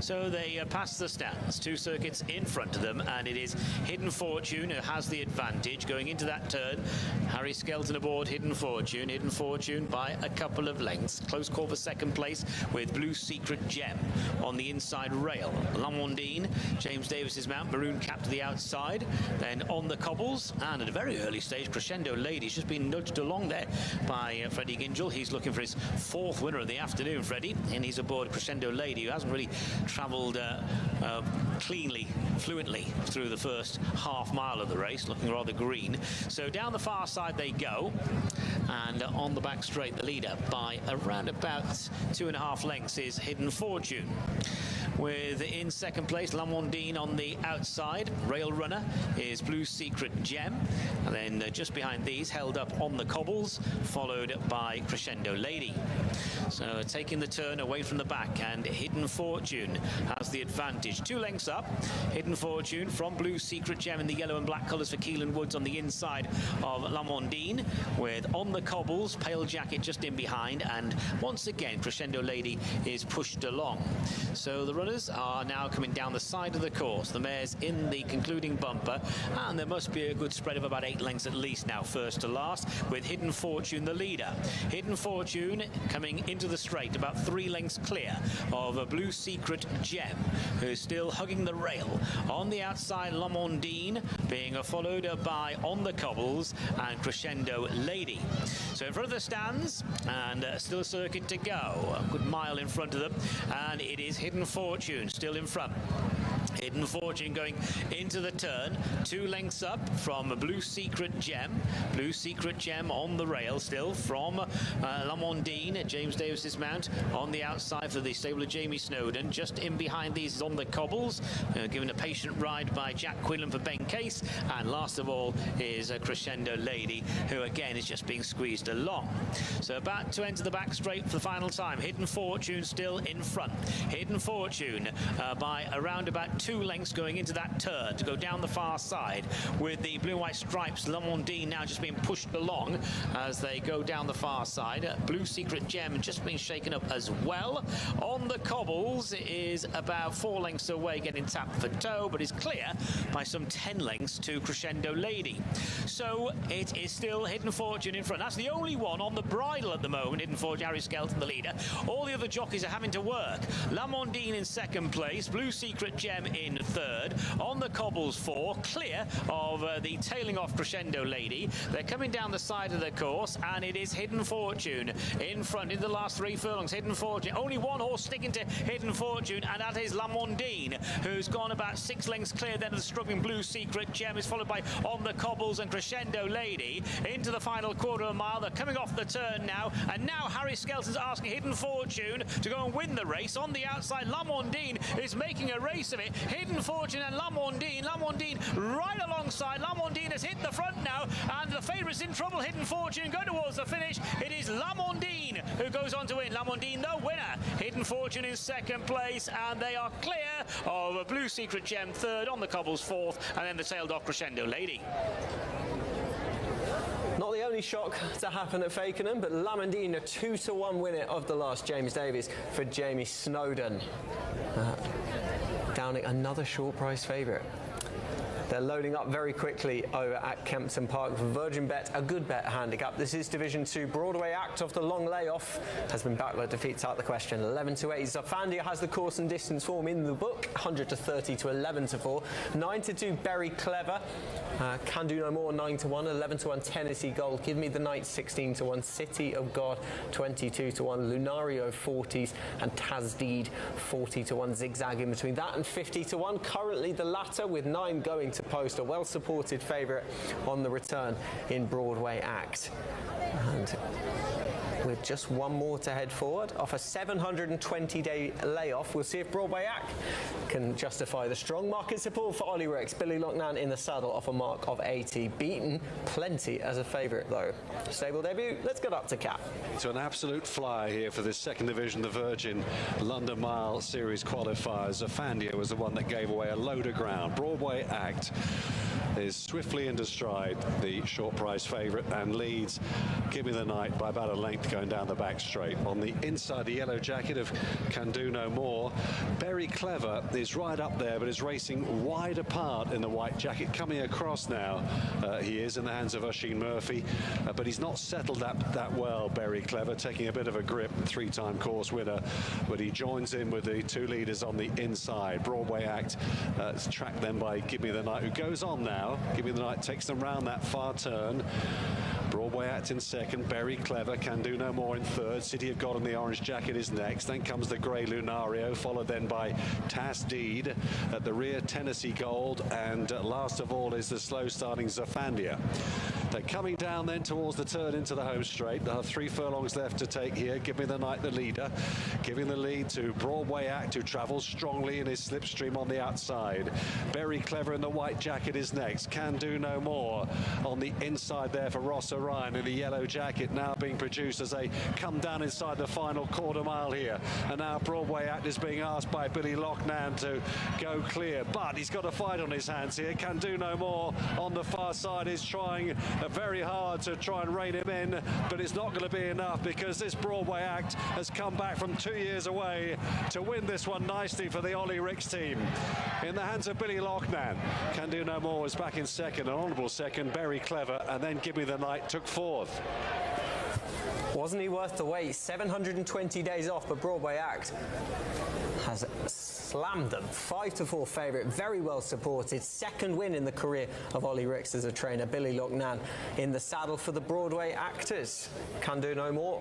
So they pass the stands, 2 circuits in front of them, and it is Hidden Fortune who has the advantage going into that turn. Harry Skelton aboard Hidden Fortune. Hidden Fortune by a couple of lengths. Close call for second place with Blue Secret Gem on the inside rail. Lamondine, James Davis's mount, maroon cap to the outside. Then on the cobbles, and at a very early stage, Crescendo Lady's just been nudged along there by Freddie Gingell. He's looking for his 4th winner of the afternoon, Freddie, and he's aboard Crescendo Lady, who hasn't really travelled cleanly, fluently through the first half mile of the race, looking rather green. So down the far side they go, and on the back straight, the leader by around about 2.5 lengths is Hidden Fortune. With in second place Lamondine on the outside. Rail runner is Blue Secret Gem, and then just behind these, held up on the cobbles, followed by Crescendo Lady. So taking the turn away from the back, and Hidden Fortune has the advantage. 2 lengths up, Hidden Fortune from Blue Secret Gem in the yellow and black colours for Keelan Woods on the inside of Lamondine, with on the cobbles Pale Jacket just in behind, and once again Crescendo Lady is pushed along. So the runners are now coming down the side of the course, the mares in the concluding bumper, and there must be a good spread of about 8 lengths at least now, first to last, with Hidden Fortune the leader. Hidden Fortune coming into the straight about 3 lengths clear of a Blue Secret Gem, who's still hugging the rail. On the outside, Lamondine being followed by on the cobbles and Crescendo Lady. So in front of the stands, and still a circuit to go, a good mile in front of them, and it is Hidden Fortune still in front. Hidden Fortune going into the turn, 2 lengths up from Blue Secret Gem. Blue Secret Gem on the rail still from Lamondine, James Davis's mount, on the outside for the stable of Jamie Snowden. Just in behind these is on the cobbles, given a patient ride by Jack Quinlan for Ben Case. And last of all is Crescendo Lady, who again is just being squeezed along. So about to enter the back straight for the final time. Hidden Fortune still in front. Hidden Fortune by around about 2 lengths going into that turn to go down the far side, with the blue and white stripes Lamondine now just being pushed along as they go down the far side. Blue Secret Gem just being shaken up as well. On the cobbles is about 4 lengths away, getting tapped for toe, but is clear by some 10 lengths to Crescendo Lady. So it is still Hidden Fortune in front. That's the only one on the bridle at the moment. Hidden Fortune, Harry Skelton, the leader. All the other jockeys are having to work. Lamondine in second place, Blue Secret Gem in third. On the cobbles 4, clear of the tailing off Crescendo Lady. They're coming down the side of the course, and it is Hidden Fortune in front in the last 3 furlongs. Hidden Fortune, only one horse sticking to Hidden Fortune, and that is Lamondine, who's gone about 6 lengths clear then of the struggling Blue Secret Gem. Is followed by On the Cobbles and Crescendo Lady into the final quarter of a mile. They're coming off the turn now, and now Harry Skelton's asking Hidden Fortune to go and win the race. On the outside, Lamondine is making a race of it. Hidden Fortune and Lamondine right alongside. Lamondine has hit the front now, and the favourite's in trouble. Hidden Fortune go towards the finish. It is Lamondine who goes on to win. Lamondine the winner. Hidden Fortune in second place, and they are clear of Blue Secret Gem third, On the Cobbles fourth, and then the tailed off Crescendo Lady. Not the only shock to happen at Fakenham, but Lamondine, a 2-to-1 winner of the last James Davies for Jamie Snowden. Downing another short price favourite. They're loading up very quickly over at Kempton Park for Virgin Bet, a good bet handicap. This is Division 2. Broadway Act of the long layoff has been backward defeats out the question. 11-8. Zafandia has the course and distance form in the book. 100-30 to 11-4. 9-2. Very Clever. Can Do No More 9-1. 11-1. Tennessee Gold. Give Me the Night 16-1. City of God 22-1. Lunario 40s and Tasdeed 40-1. Zigzag in between that and 50-1. Currently the latter with 9 going to post, a well-supported favourite on the return in Broadway Act. And with just one more to head forward, off a 720-day layoff, we'll see if Broadway Act can justify the strong market support for Ollie Rex. Billy Loughnane in the saddle off a mark of 80. Beaten plenty as a favourite though. Stable debut, let's get up to Cap. To an absolute flyer here for this second division, the Virgin London Mile Series qualifiers. Zafandia was the one that gave away a load of ground. Broadway Act is swiftly into stride, the short price favourite, and leads Give Me the Night by about a length going down the back straight. On the inside, the yellow jacket of Can Do No More. Very Clever is right up there, but is racing wide apart in the white jacket. Coming across now, he is in the hands of Oisin Murphy, but he's not settled that well, Very Clever, taking a bit of a grip, 3-time course winner, but he joins in with the 2 leaders on the inside. Broadway Act is tracked then by Give Me the Night, who goes on now. Give Me the Night takes them round that far turn. Broadway Act in second, Very Clever, Can Do No More in third, City of God in the orange jacket is next, then comes the grey Lunario, followed then by Tasdeed at the rear, Tennessee Gold, and last of all is the slow starting Zafandia. They're coming down then towards the turn into the home straight. There are 3 furlongs left to take here. Give Me the Night the leader, giving the lead to Broadway Act, who travels strongly in his slipstream on the outside. Very Clever in the white jacket is next, Can Do No More on the inside there for Ross Orion in the yellow jacket, now being produced as they come down inside the final quarter mile here. And now Broadway Act is being asked by Billy Loughnane to go clear, but he's got a fight on his hands here. Can Do No More on the far side is trying very hard to try and rein him in, but it's not going to be enough, because this Broadway Act has come back from 2 years away to win this one nicely for the Ollie Ricks team. In the hands of Billy Loughnane, Can Do No More was back in second, an honourable second, Very Clever, and then Give Me the Night took fourth. Wasn't he worth the wait? 720 days off, but Broadway Act has slammed them. 5-4 favourite, very well supported. Second win in the career of Ollie Ricks as a trainer. Billy Loughnane in the saddle for the Broadway Actors. Can do no more.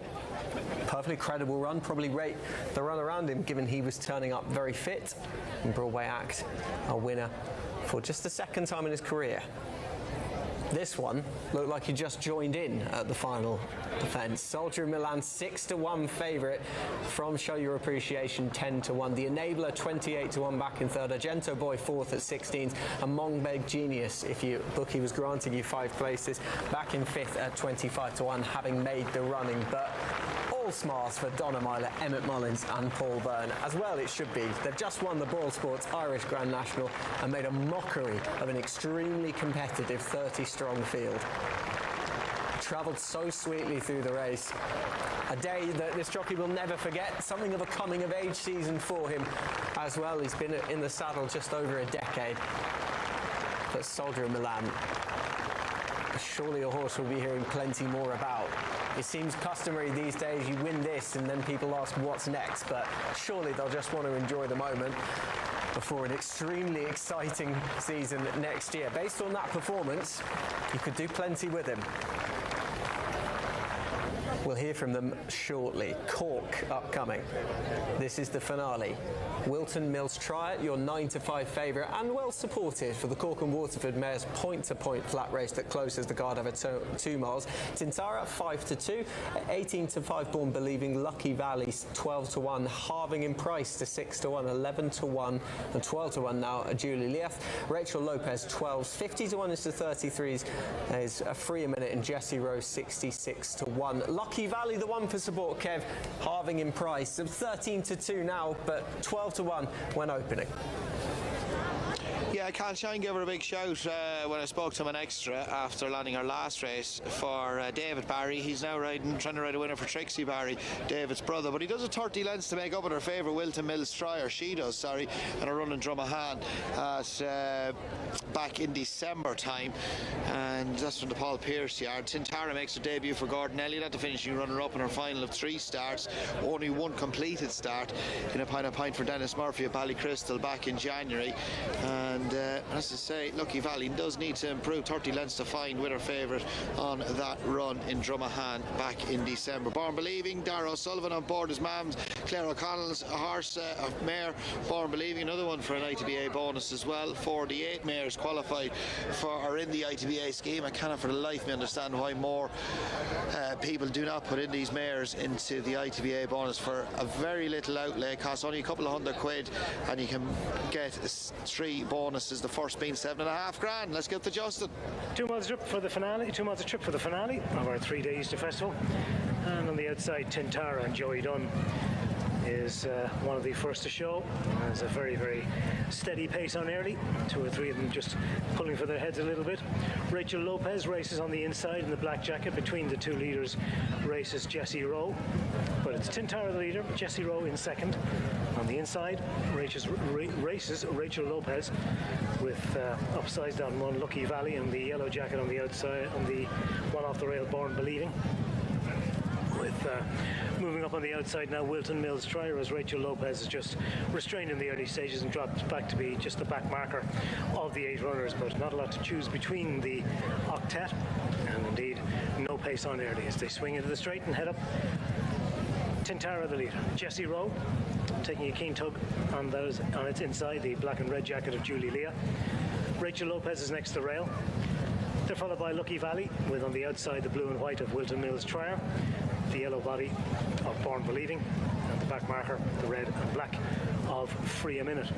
Perfectly credible run. Probably rate the run around him, given he was turning up very fit. And Broadway Act, a winner for just the second time in his career. This one looked like he just joined in at the final defence. Soldier of Milan 6-1 favourite from Show Your Appreciation 10-1. The Enabler 28-1 back in third. Argento Boy fourth at 16s. And Mongbeg Genius, if you bookie was granting you 5 places, back in fifth at 25-1, having made the running. But all smiles for Donna Myler, Emmett Mullins and Paul Byrne. As well it should be. They've just won the Boyle Sports Irish Grand National and made a mockery of an extremely competitive 30-strong field. Travelled so sweetly through the race. A day that this jockey will never forget. Something of a coming-of-age season for him as well. He's been in the saddle just over a decade. But Soldier of Milan, surely a horse we'll be hearing plenty more about. It seems customary these days, you win this and then people ask what's next, but surely they'll just want to enjoy the moment before an extremely exciting season next year. Based on that performance, you could do plenty with him. We'll hear from them shortly. Cork upcoming. This is the finale. Wilton Mills Trier, your 9-5 favourite and well supported for the Cork and Waterford Mares point-to-point flat race that closes the guard over 2 miles. Tintara 5-2, 18-5 Born Believing, Lucky Valley 12-1, halving in price to 6-1, 11-1 and 12-1 now. Julie Leaf, Rachel Lopez 12s, 50-1 is to 33s. There's a free a minute and Jessie Rose 66-1. Lucky Valley, the one for support, Kev, halving in price of 13-2 now, but 12-1 when opening. Yeah, Cal Shine gave her a big shout when I spoke to him on Extra after landing her last race for David Barry. He's now trying to ride a winner for Trixie Barry, David's brother. But he does a 30 lengths to make up with her favourite, Wilton Mills Trier. She does, sorry, and a run in Drumahan at back in December time. And that's from the Paul Pierce yard. Tintara makes her debut for Gordon Elliott at the finishing runner-up in her final of 3 starts. Only 1 completed start in a pint for Dennis Murphy at Ballycrystal back in January. And as I say, Lucky Valley does need to improve. 30 lengths to find with her favourite on that run in Drumahan back in December. Born Believing, Dara O'Sullivan on board his mam's. Claire O'Connell's a horse, a mare, Born Believing, another one for an ITBA bonus as well. 48 mares qualified are in the ITBA scheme. I cannot for the life of me understand why more people do not put in these mares into the ITBA bonus for a very little outlay. It costs only a couple of £100 and you can get 3 bonuses, the first being $7.5 grand. Let's get to Justin. 2 miles trip for the finale, 2 miles trip for the finale of our 3 days to festival. And on the outside, Tintara and Joey Dunn is one of the first to show. There's a very, very steady pace on early. 2 or 3 of them just pulling for their heads a little bit. Rachel Lopez races on the inside in the black jacket. Between the 2 leaders races Jessie Rowe. But it's Tintara the leader, Jessie Rowe in second. On the inside races Rachel Lopez with upsized down one Lucky Valley and the yellow jacket on the outside, on the one off the rail, Born Believing. With moving up on the outside now, Wilton Mills Trier, as Rachel Lopez is just restrained in the early stages and dropped back to be just the back marker of the 8 runners, but not a lot to choose between the octet, and indeed no pace on early as they swing into the straight and head up. Tintara the leader, Jessie Rowe taking a keen tug on its inside, the black and red jacket of Julie Leah. Rachel Lopez is next to the rail. They're followed by Lucky Valley, with on the outside the blue and white of Wilton Mills Trier, the yellow body of Born Believing, and the back marker, the red and black of Free a Minute.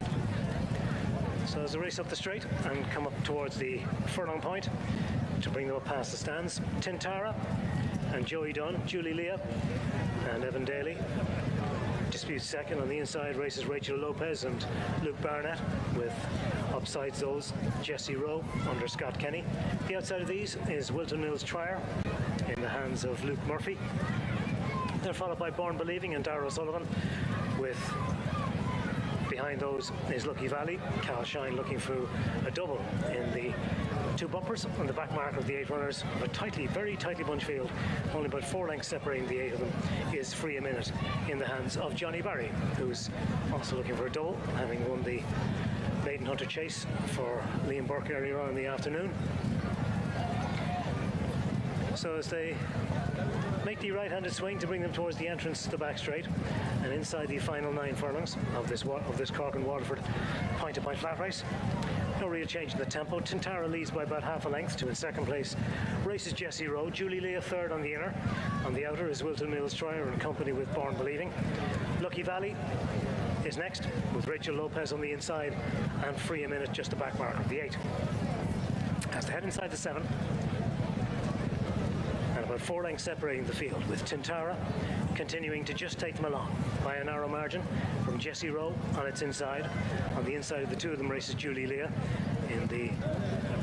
So as they race up the straight and come up towards the furlong point to bring them up past the stands, Tintara and Joey Dunn, Julie Leah and Evan Daly disputes second. On the inside races Rachel Lopez and Luke Barnett, with upsides those Jessie Rowe under Scott Kenny. The outside of these is Wilton Mills Trier in the hands of Luke Murphy. They're followed by Born Believing and Dara O'Sullivan, with behind those is Lucky Valley. Cal Shine looking through a double in the 2 bumpers on the back mark of the 8 runners of a very tightly bunched field. Only about 4 lengths separating the 8 of them is Free a Minute in the hands of Johnny Barry, who's also looking for a double, having won the Maiden Hunter Chase for Liam Burke earlier on in the afternoon. So as they make the right-handed swing to bring them towards the entrance to the back straight, and inside the final 9 furlongs of this Cork and Waterford point-to-point flat race. No real change in the tempo. Tintara leads by about half a length to in second place. Races Jessie Rowe. Julie Leah third on the inner. On the outer is Wilton Mills Trier in company with Born Believing. Lucky Valley is next with Rachel Lopez on the inside and Free a Minute just the back mark of the 8. As they head inside the 7, and about 4 lengths separating the field, with Tintara continuing to just take them along by a narrow margin from Jessie Rowe on its inside. On the inside of the 2 of them races Julie Leah in the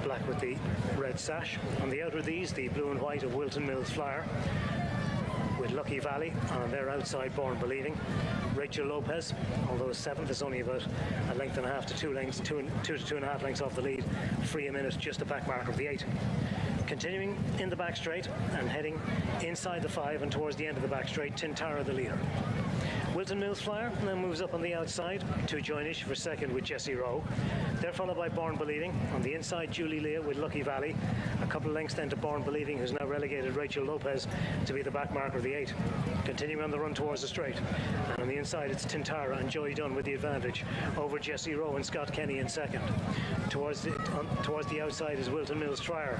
black with the red sash. On the outer of these, the blue and white of Wilton Mills Flyer, with Lucky Valley, and on their outside Born Believing. Rachel Lopez, although 7th, is only about a length and a half to 2 lengths, 2 to 2.5 lengths off the lead. Free a Minute, just the back mark of the 8. Continuing in the back straight and heading inside the 5 and towards the end of the back straight, Tintara the leader. Wilton Mills Flyer then moves up on the outside to join issue for second with Jessie Rowe. They're followed by Born Believing. On the inside, Julie Leah with Lucky Valley. A couple of lengths then to Born Believing, who's now relegated Rachel Lopez to be the back marker of the 8. Continuing on the run towards the straight. And on the inside, it's Tintara and Joy Dunn with the advantage over Jessie Rowe and Scott Kenny in second. Towards the outside is Wilton Mills Trier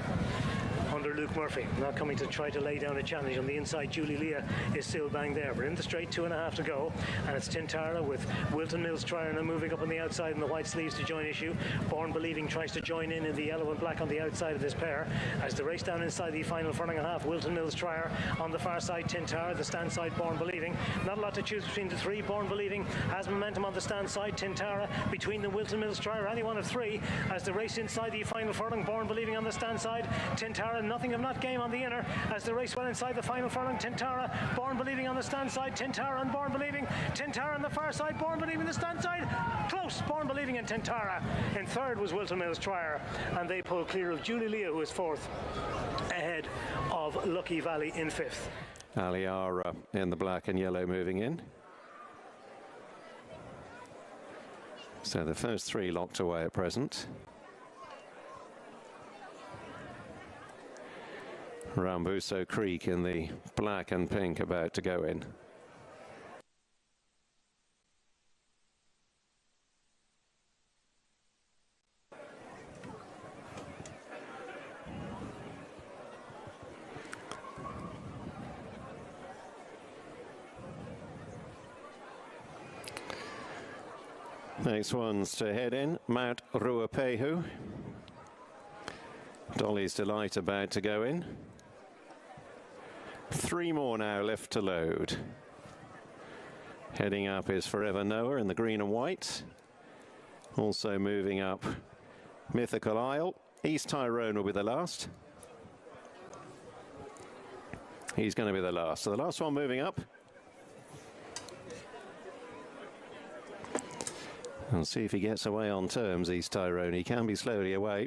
under Luke Murphy, now coming to try to lay down a challenge. On the inside, Julie Leah is still bang there, but in the straight, 2.5 to go, and it's Tintara with Wilton Mills Trier now moving up on the outside in the white sleeves to join issue. Born Believing tries to join in the yellow and black on the outside of this pair. As the race down inside the final furlong and a half, Wilton Mills Trier on the far side, Tintara, the stand side Born Believing. Not a lot to choose between the 3. Born Believing has momentum on the stand side, Tintara between the Wilton Mills Trier, any one of 3. As the race inside the final furlong, Born Believing on the stand side, Tintara nothing of not game on the inner. As the race went inside the final furlong, Tintara, Born Believing on the stand side, Tintara and Born Believing, Tintara on the far side, Born Believing the stand side, close, Born Believing and Tintara. In third was Wilton Mills Trier, and they pull clear of Julie Leah, who is 4th, ahead of Lucky Valley in 5th. Aliara in the black and yellow moving in. So the first 3 locked away at present. Rambuso Creek in the black and pink about to go in. Next one's to head in, Mount Ruapehu. Dolly's Delight about to go in. 3 more now left to load. Heading up is Forever Noah in the green and white. Also moving up, Mythical Isle. East Tyrone will be the last. He's going to be the last. So the last one moving up. We'll see if he gets away on terms, East Tyrone. He can be slowly away.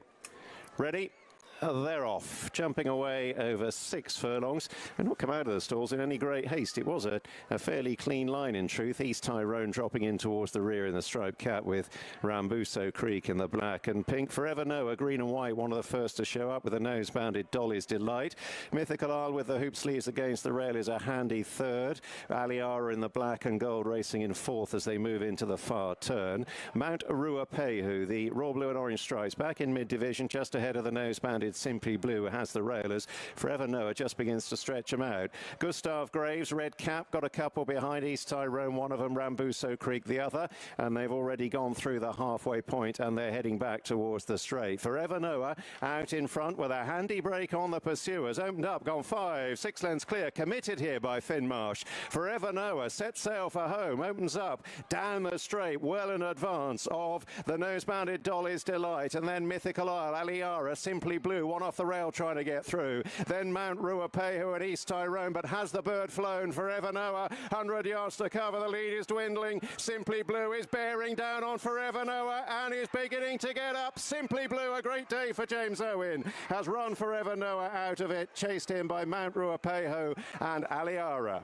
Ready? They're off, jumping away over 6 furlongs. They've not come out of the stalls in any great haste. It was a fairly clean line, in truth. East Tyrone dropping in towards the rear in the striped cap with Rambuso Creek in the black and pink. Forever Noah, green and white, one of the first to show up with a nose-bounded Dolly's Delight. Mythical Isle with the hoop sleeves against the rail is a handy 3rd. Aliara in the black and gold racing in 4th as they move into the far turn. Mount Ruapehu, the raw blue and orange stripes, back in mid-division, just ahead of the nose-bounded Simply Blue, has the railers. Forever Noah just begins to stretch them out. Gustav Graves, red cap, got a couple behind East Tyrone, one of them Rambuso Creek, the other, and they've already gone through the halfway point and they're heading back towards the straight. Forever Noah out in front with a handy break on the pursuers. Opened up, gone 5, 6 lengths clear, committed here by Finn Marsh. Forever Noah sets sail for home, opens up down the straight, well in advance of the nose-bounded Dolly's Delight, and then Mythical Isle, Aliara, Simply Blue two, one off the rail trying to get through. Then Mount Ruapehu and East Tyrone, but has the bird flown? Forever Noah, 100 yards to cover, the lead is dwindling. Simply Blue is bearing down on Forever Noah and is beginning to get up. Simply Blue, a great day for James Owen, has run Forever Noah out of it, chased in by Mount Ruapehu and Aliara.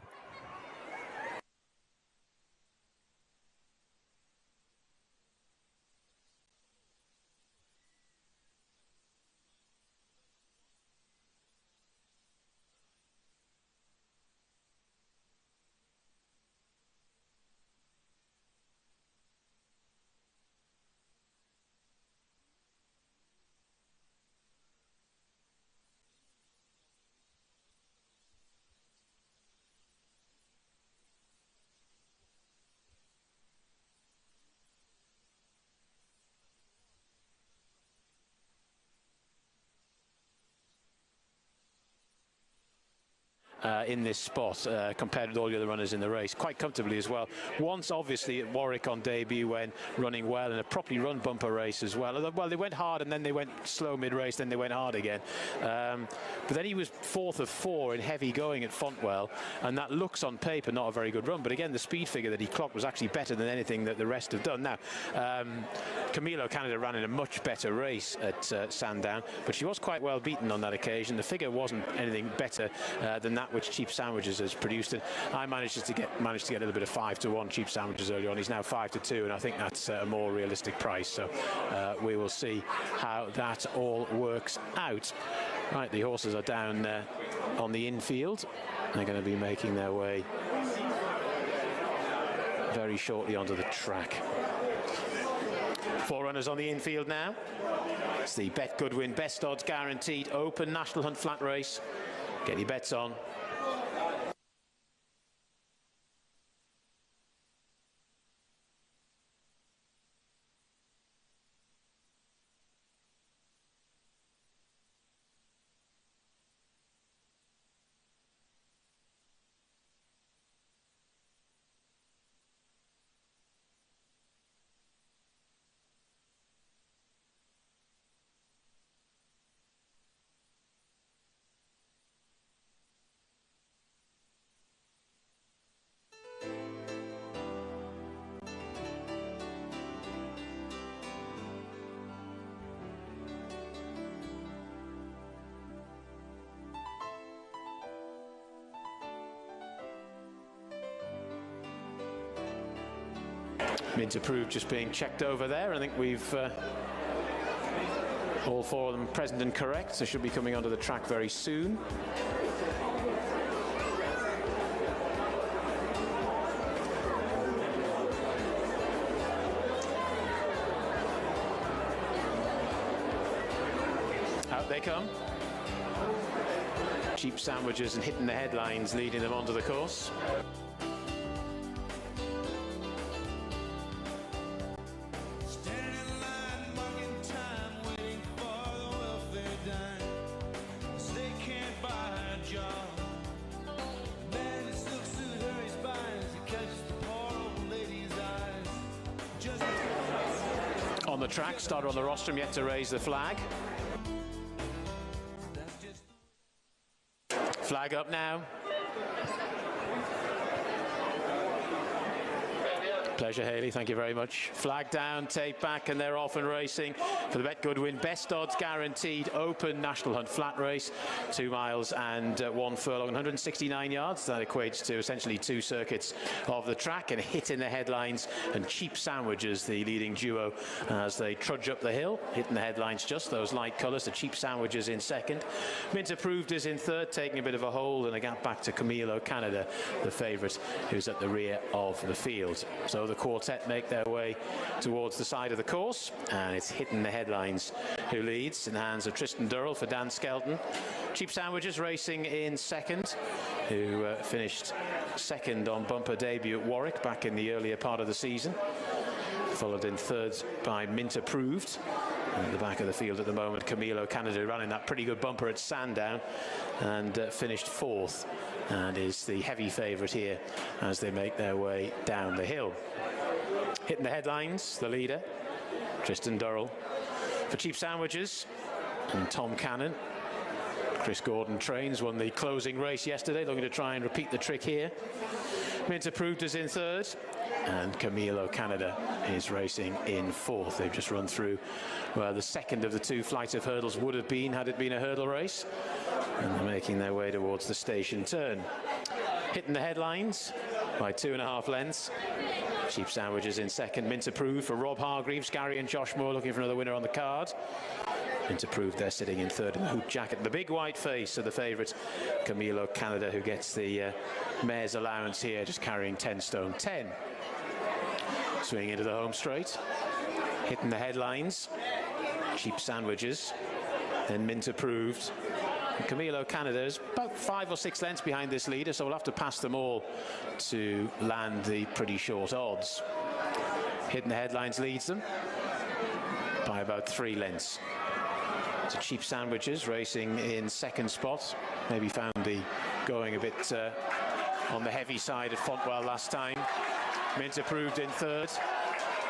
In this spot compared with all the other runners in the race, quite comfortably as well. Once obviously at Warwick on debut when running well in a properly run bumper race as well. Well, they went hard and then they went slow mid-race, then they went hard again. But then he was 4th of 4 in heavy going at Fontwell, and that looks on paper not a very good run, but again the speed figure that he clocked was actually better than anything that the rest have done. Now Camilo Canada ran in a much better race at Sandown, but she was quite well beaten on that occasion. The figure wasn't anything better than that which Cheap Sandwiches has produced, and I managed to get a little bit of 5-1 Cheap Sandwiches earlier on. He's now 5-2, and I think that's a more realistic price, so we will see how that all works out. Right, the horses are down on the infield. They're going to be making their way very shortly onto the track. 4 runners on the infield now. It's the Bet Goodwin Best Odds Guaranteed Open National Hunt Flat Race. Get your bets on. Mint approved just being checked over there. I think we've all 4 of them present and correct, so should be coming onto the track very soon. Out they come. Cheap Sandwiches and Hitting the Headlines leading them onto the course. On the track, starter on the rostrum, yet to raise the flag. Flag up now. Pleasure, Hayley. Thank you very much. Flag down, tape back, and they're off and racing for the Bet Goodwin Best Odds Guaranteed Open National Hunt Flat Race. 2 miles and 1 furlong, 169 yards. That equates to essentially 2 circuits of the track, and Hitting the Headlines and Cheap Sandwiches, the leading duo, as they trudge up the hill. Hitting the Headlines, just those light colours. The Cheap Sandwiches in second. Mint Approved is in third, taking a bit of a hold, and a gap back to Camilo Canada, the favourite, who's at the rear of the field. So the quartet make their way towards the side of the course, and it's Hitting the Headlines who leads in the hands of Tristan Durrell for Dan Skelton. Cheap Sandwiches racing in second, who finished second on bumper debut at Warwick back in the earlier part of the season. Followed in third by Mint Approved. At the back of the field at the moment, Camilo Canada running that pretty good bumper at Sandown and finished 4th, and is the heavy favourite here as they make their way down the hill. Hitting the Headlines, the leader, Tristan Durrell. For Cheap Sandwiches, and Tom Cannon. Chris Gordon trains, won the closing race yesterday, looking to try and repeat the trick here. Minter Proved is in third, and Camilo Canada is racing in fourth. They've just run through where the second of the two flights of hurdles would have been had it been a hurdle race, and they're making their way towards the station turn. Hitting the headlines by 2.5 lengths. Cheap Sandwiches in second. Minter Proved for Rob Hargreaves, Gary and Josh Moore looking for another winner on the card. Minter Proved they're sitting in third in the hoop jacket. The big white face of the favourite Camilo Canada, who gets the mare's allowance here, just carrying 10 stone 10. Swinging into the home straight. Hitting the headlines. Cheap Sandwiches. Then Minter Proved. And Camilo Canada is about 5 or 6 lengths behind this leader, so we'll have to pass them all to land the pretty short odds. Hitting the headlines leads them by about 3 lengths. So Cheap Sandwiches racing in second spot. Maybe found the going a bit on the heavy side at Fontwell last time. Minter Proved in third.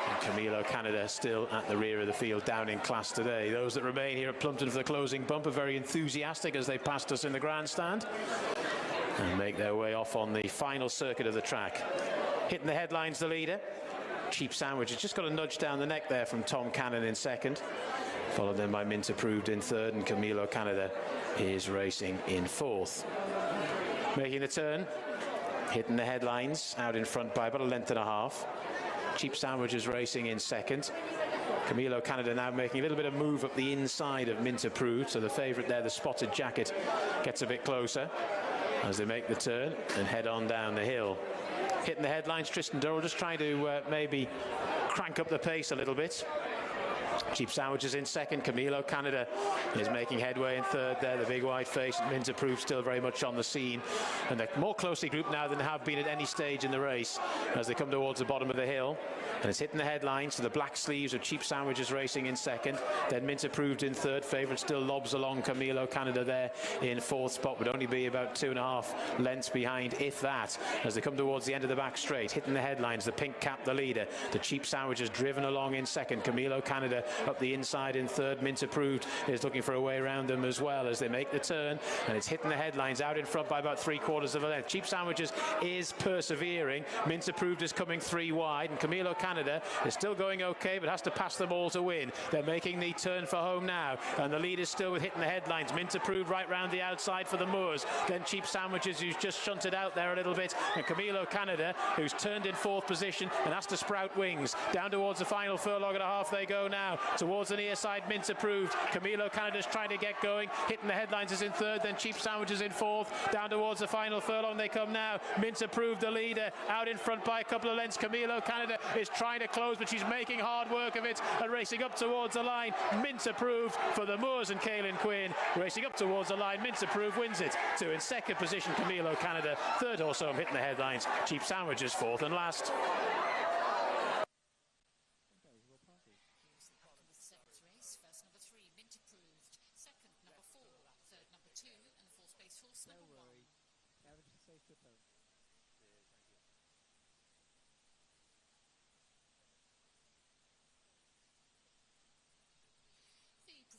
And Camilo Canada still at the rear of the field, down in class today. Those that remain here at Plumpton for the closing bump are very enthusiastic as they passed us in the grandstand and make their way off on the final circuit of the track. Hitting the headlines, the leader. Cheap Sandwiches just got a nudge down the neck there from Tom Cannon in second, followed then by Minter Proved in third, and Camilo Canada is racing in fourth. Making the turn, hitting the headlines, out in front by about 1.5 lengths. Cheap Sandwiches racing in second. Camilo Canada now making a little bit of move up the inside of Minter Proved, so the favourite there, the spotted jacket, gets a bit closer as they make the turn and head on down the hill. Hitting the headlines, Tristan Durrell just trying to maybe crank up the pace a little bit. Cheap Sandwiches in second. Camilo Canada is making headway in third there, the big white face. Minter Proved still very much on the scene, and they're more closely grouped now than they have been at any stage in the race as they come towards the bottom of the hill. And it's hitting the headlines, so the black sleeves of Cheap Sandwiches racing in second, then Minter Proved in third. Favourite still lobs along Camilo Canada there in fourth spot, would only be about 2.5 lengths behind, if that, as they come towards the end of the back straight. Hitting the headlines, the pink cap, the leader. The Cheap Sandwiches driven along in second. Camilo Canada up the inside in third. Minter Proved is looking for a way around them as well as they make the turn, and it's hitting the headlines out in front by about 3/4 of a length. Cheap Sandwiches is persevering. Minter Proved is coming 3 wide, and Camilo Canada is still going okay, but has to pass them all to win. They're making the turn for home now, and the lead is still with hitting the headlines. Minter Proved right round the outside for the Moors, then Cheap Sandwiches, who's just shunted out there a little bit, and Camilo Canada, who's turned in fourth position and has to sprout wings. Down towards the final furlong and a half they go now, towards the near side. Minter Proved. Camilo Canada's trying to get going. Hitting the headlines is in third, then Cheap Sandwiches in fourth. Down towards the final furlong they come now. Minter Proved, the leader, out in front by a couple of lengths. Camilo Canada is trying to close, but she's making hard work of it and racing up towards the line. Minter Proved for the Moors and Caelan Quinn racing up towards the line. Minter Proved wins it. 2 in second position, Camilo Canada. Third also hitting the headlines. Cheap Sandwiches fourth and last.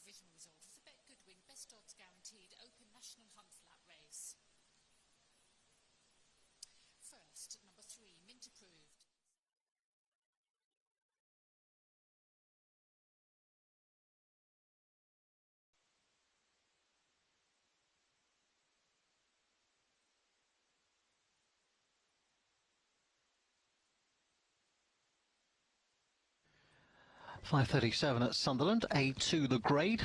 Provisional result is a Bet Goodwin Best Odds Guaranteed Open National Hunt Flat Race. First, number 3, Minter Proved. .537 at Sunderland, A2 the grade,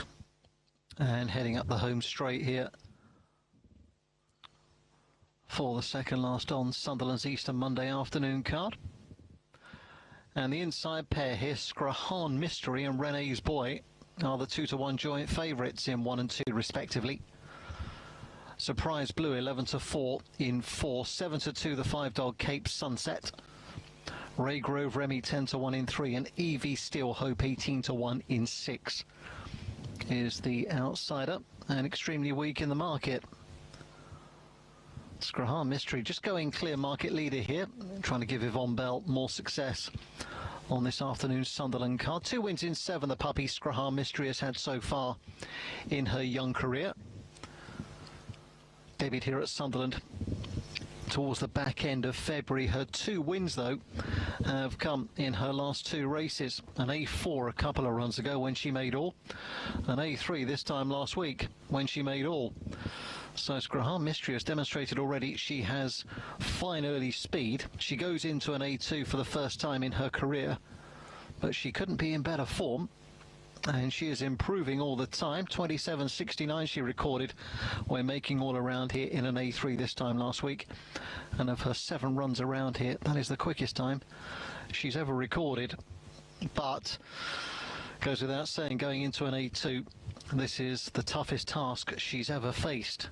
and heading up the home straight here for the second last on Sunderland's Easter Monday afternoon card. And the inside pair here, Scrahan Mystery and Renee's Boy, are the 2-1 joint favourites in 1 and 2 respectively. Surprise Blue 11-4 in 4, 7-2 the 5-dog Cape Sunset. Ray Grove Remy 10-1 in 3, and Evie Steel Hope 18-1 in 6 is the outsider, and extremely weak in the market. Scrahan Mystery just going clear market leader here, trying to give Yvonne Bell more success on this afternoon's Sunderland card. 2 wins in 7 the puppy Scrahan Mystery has had so far in her young career. Debuted here at Sunderland towards the back end of February. Her 2 wins, though, have come in her last 2 races. An A4 a couple of runs ago when she made all. An A3 this time last week when she made all. So Scrahan Mystery has demonstrated already she has fine early speed. She goes into an A2 for the first time in her career, but she couldn't be in better form. And she is improving all the time. 27.69 she recorded when making all around here in an A3 this time last week. And of her 7 runs around here, that is the quickest time she's ever recorded. But goes without saying, going into an A2, this is the toughest task she's ever faced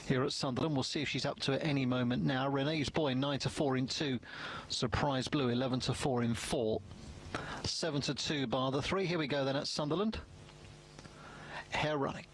here at Sunderland. We'll see if she's up to it any moment now. Renee's Boy 9-4 in 2. Surprise Blue 11-4 in 4. 7-2 bar the 3. Here we go then at Sunderland. Hair running.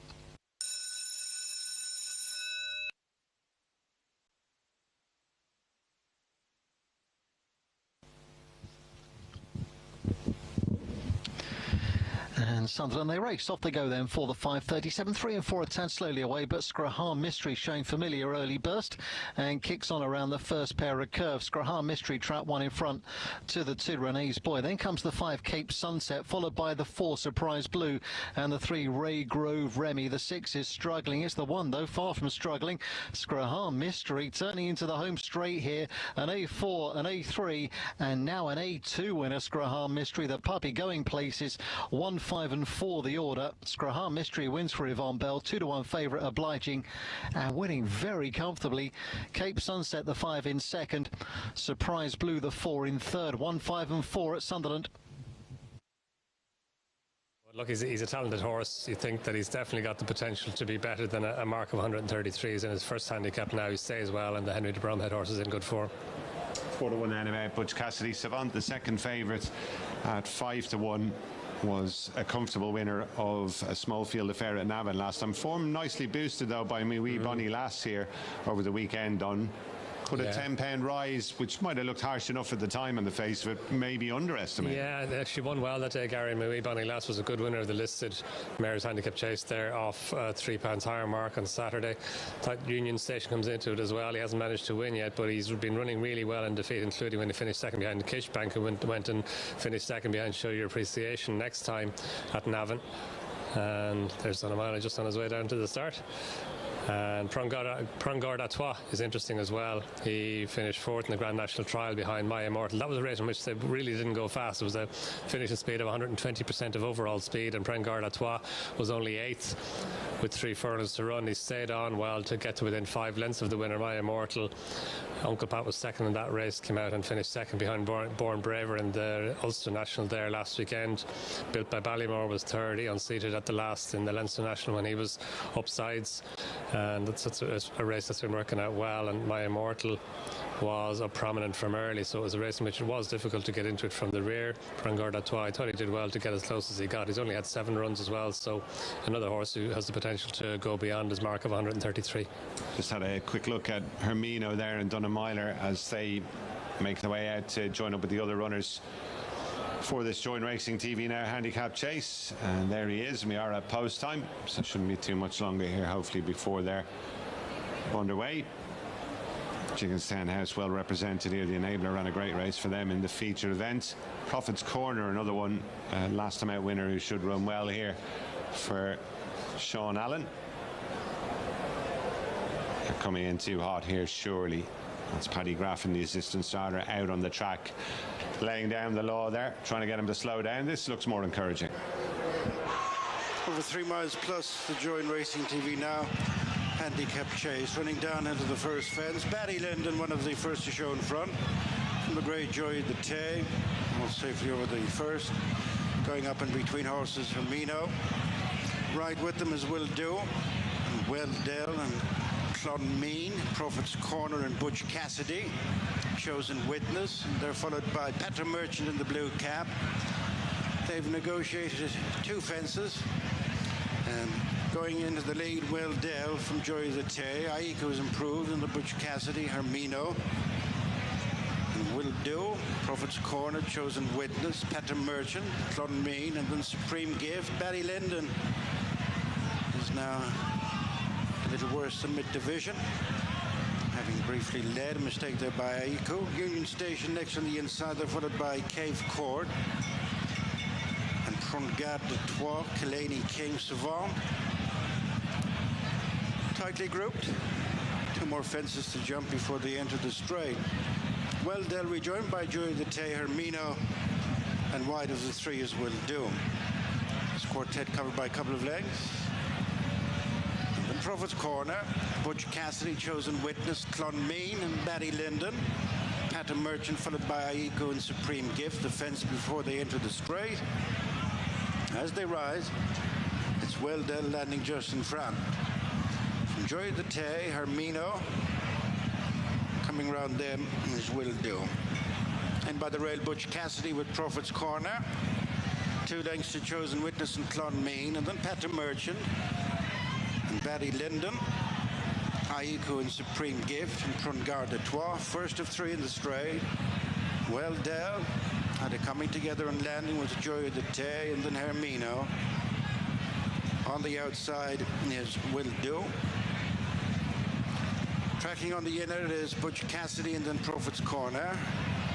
And Sunderland, they race. Off they go then for the 5:37. 3 and 4 a tad slowly away, but Scrahan Mystery showing familiar early burst and kicks on around the first pair of curves. Scrahan Mystery trap 1 in front to the 2 Renee's Boy. Then comes the 5 Cape Sunset, followed by the 4 Surprise Blue and the 3 Ray Grove Remy. The 6 is struggling. It's the 1 though, far from struggling. Scrahan Mystery turning into the home straight here. An A4, an A3 and now an A2 winner. Scrahan Mystery, the puppy going places. 1, 5 and 4 the order. Scrahan Mystery wins for Yvonne Bell. 2-1 favourite Obliging and winning very comfortably. Cape Sunset the 5 in second. Surprise Blue the 4 in third. 1, 5 and 4 at Sunderland. Look, he's a talented horse. You think that he's definitely got the potential to be better than a mark of 133. He's in his first handicap now. He stays well, and the Henry de Bromhead horse is in good form. 4-1 anyway. Butch Cassidy Savant, the second favourite at 5-1. Was a comfortable winner of a small field affair at Navan last time. Form nicely boosted though by me wee Bonnie Lass here over the weekend on. Could a £10 rise, which might have looked harsh enough at the time on the face of it, maybe underestimated. Yeah, she won well that day, Gary. Mui Bonnie Lass was a good winner of the listed Mayor's Handicap Chase there off £3 higher mark on Saturday. Thought Union Station comes into it as well. He hasn't managed to win yet, but he's been running really well in defeat, including when he finished second behind Kishbank, who went and finished second behind Show Your Appreciation next time at Navan. And there's Donamile just on his way down to the start. And Prangard Atois is interesting as well. He finished 4th in the Grand National Trial behind My Immortal. That was a race in which they really didn't go fast. It was a finishing speed of 120% of overall speed, and Prangard Atois was only 8th with 3 furlongs to run. He stayed on well to get to within 5 lengths of the winner, My Immortal. Uncle Pat was second in that race, came out and finished second behind Born Braver in the Ulster National there last weekend. Built by Ballymore was third. He unseated at the last in the Leinster National when he was upsides. And that's a race that's been working out well, and My Immortal was up prominent from early, so it was a race in which it was difficult to get into it from the rear. Prangard Atois, I thought he did well to get as close as he got. He's only had 7 runs as well, so another horse who has the potential to go beyond his mark of 133. Just had a quick look at Hermino there and Dunamyler as they make their way out to join up with the other runners for this Join Racing TV Now handicap chase. And there he is, and we are at post time, so shouldn't be too much longer here, hopefully, before they're underway. Chickenstown House well represented here. The Enabler ran a great race for them in the feature event. Prophet's Corner, another one, last time out winner who should run well here for Sean Allen. They're coming in too hot here, surely. That's Paddy Graffin, the assistant starter, out on the track, laying down the law there, trying to get him to slow down. This looks more encouraging. Over 3 miles plus the Join Racing TV Now handicap chase, running down into the first fence. Barry Linden, one of the first to show in front. From the great Joy the Tay, almost safely over the first. Going up in between horses, Hermino. Right with them is Will Do, and Welldale, and Clonmeen, Prophet's Corner, and Butch Cassidy. Chosen Witness. And they're followed by Petter Merchant in the blue cap. They've negotiated 2 fences. And going into the lead, Welldale from Joy the Tay. Aiko is improved in the Butch Cassidy, Hermino. And Will Do, Prophet's Corner, Chosen Witness, Patter Merchant, Clonmeen, and then Supreme Gift. Barry Lyndon is now a little worse than mid-division, having briefly led. A mistake there by Aiko. Union Station next on the inside, they're followed by Cave Court and Prongard de Trois, Killaney King, Savant. Tightly grouped. 2 more fences to jump before they enter the straight. Well, they'll rejoined by Joy the Tay, Hermino, and wide of the 3 is Will Do. This quartet covered by a couple of legs. And then Prophet's Corner, Butch Cassidy, Chosen Witness, Clonmeen, and Barry Lyndon. Patter Merchant followed by Aiko and Supreme Gift, the fence before they enter the straight. As they rise, it's Well Dell landing just in front. From Joy the Tay, Hermino. Coming round them is Will Do. And by the rail, Butch Cassidy with Prophet's Corner. 2 lengths to Chosen Witness and Clonmeen, and then Patter Merchant and Barry Lyndon. Aiko and Supreme Gift and Prongard de Trois. First of 3 in the straight. Well Dell. They're coming together and landing with Joy of the Tay and then Hermino. On the outside is Will Do. Tracking on the inner is Butch Cassidy and then Prophet's Corner.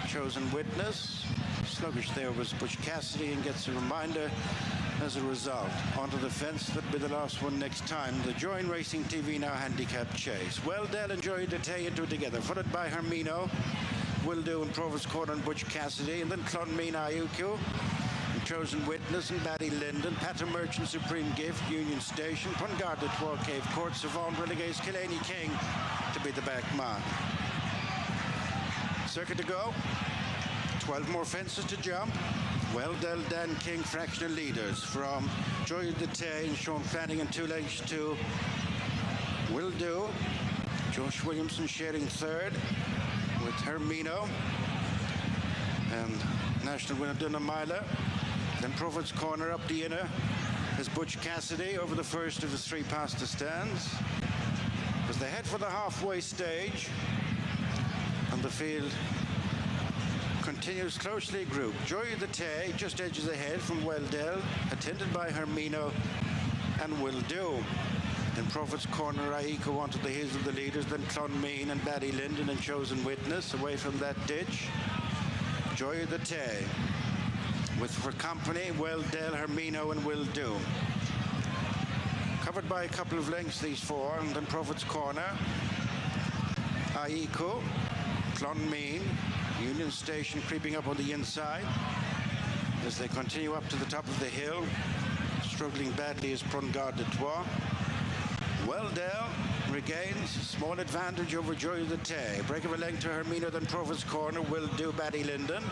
Chosen Witness. Sluggish there was Butch Cassidy and gets a reminder as a result. Onto the fence, that'll be the last one next time. The Join Racing TV now handicap chase. Well, Dell and Joy Dete into it together, followed by Hermino, Will Do and Prophet's Corner and Butch Cassidy, and then Clonmeen Ayuku. Chosen Witness and Barry Lyndon, Patter Merchant, Supreme Gift, Union Station, Prongard de Trois, Cave Court, Savant, Relegates, Killaney King to be the back mark. Circuit to go. 12 more fences to jump. Well Dell, Dan King, fractional leaders from Joy of the Tay and Sean Flanagan, 2 lengths to Will Do. Josh Williamson sharing 3rd with Hermino and national winner Dunamila. Then Prophet's Corner up the inner is Butch Cassidy over the first of the 3 past the stands. As they head for the halfway stage, and the field continues closely grouped. Joy of the Tay just edges ahead from Well Dell, attended by Hermino and Will Do. Then Prophet's Corner, Aiko onto the heels of the leaders, then Clonmeen and Barry Lyndon and Chosen Witness away from that ditch. Joy of the Tay with for company Well Dell, Hermino and Will Do. Covered by a couple of lengths, these 4, and then Prophet's Corner, Aiko, Clonmeen, Union Station creeping up on the inside as they continue up to the top of the hill. Struggling badly is Prongard de Trois. Well Dell regains a small advantage over Joy of the Tay. Break of a length to Hermino, then Prophet's Corner, Will Do, Barry Lyndon,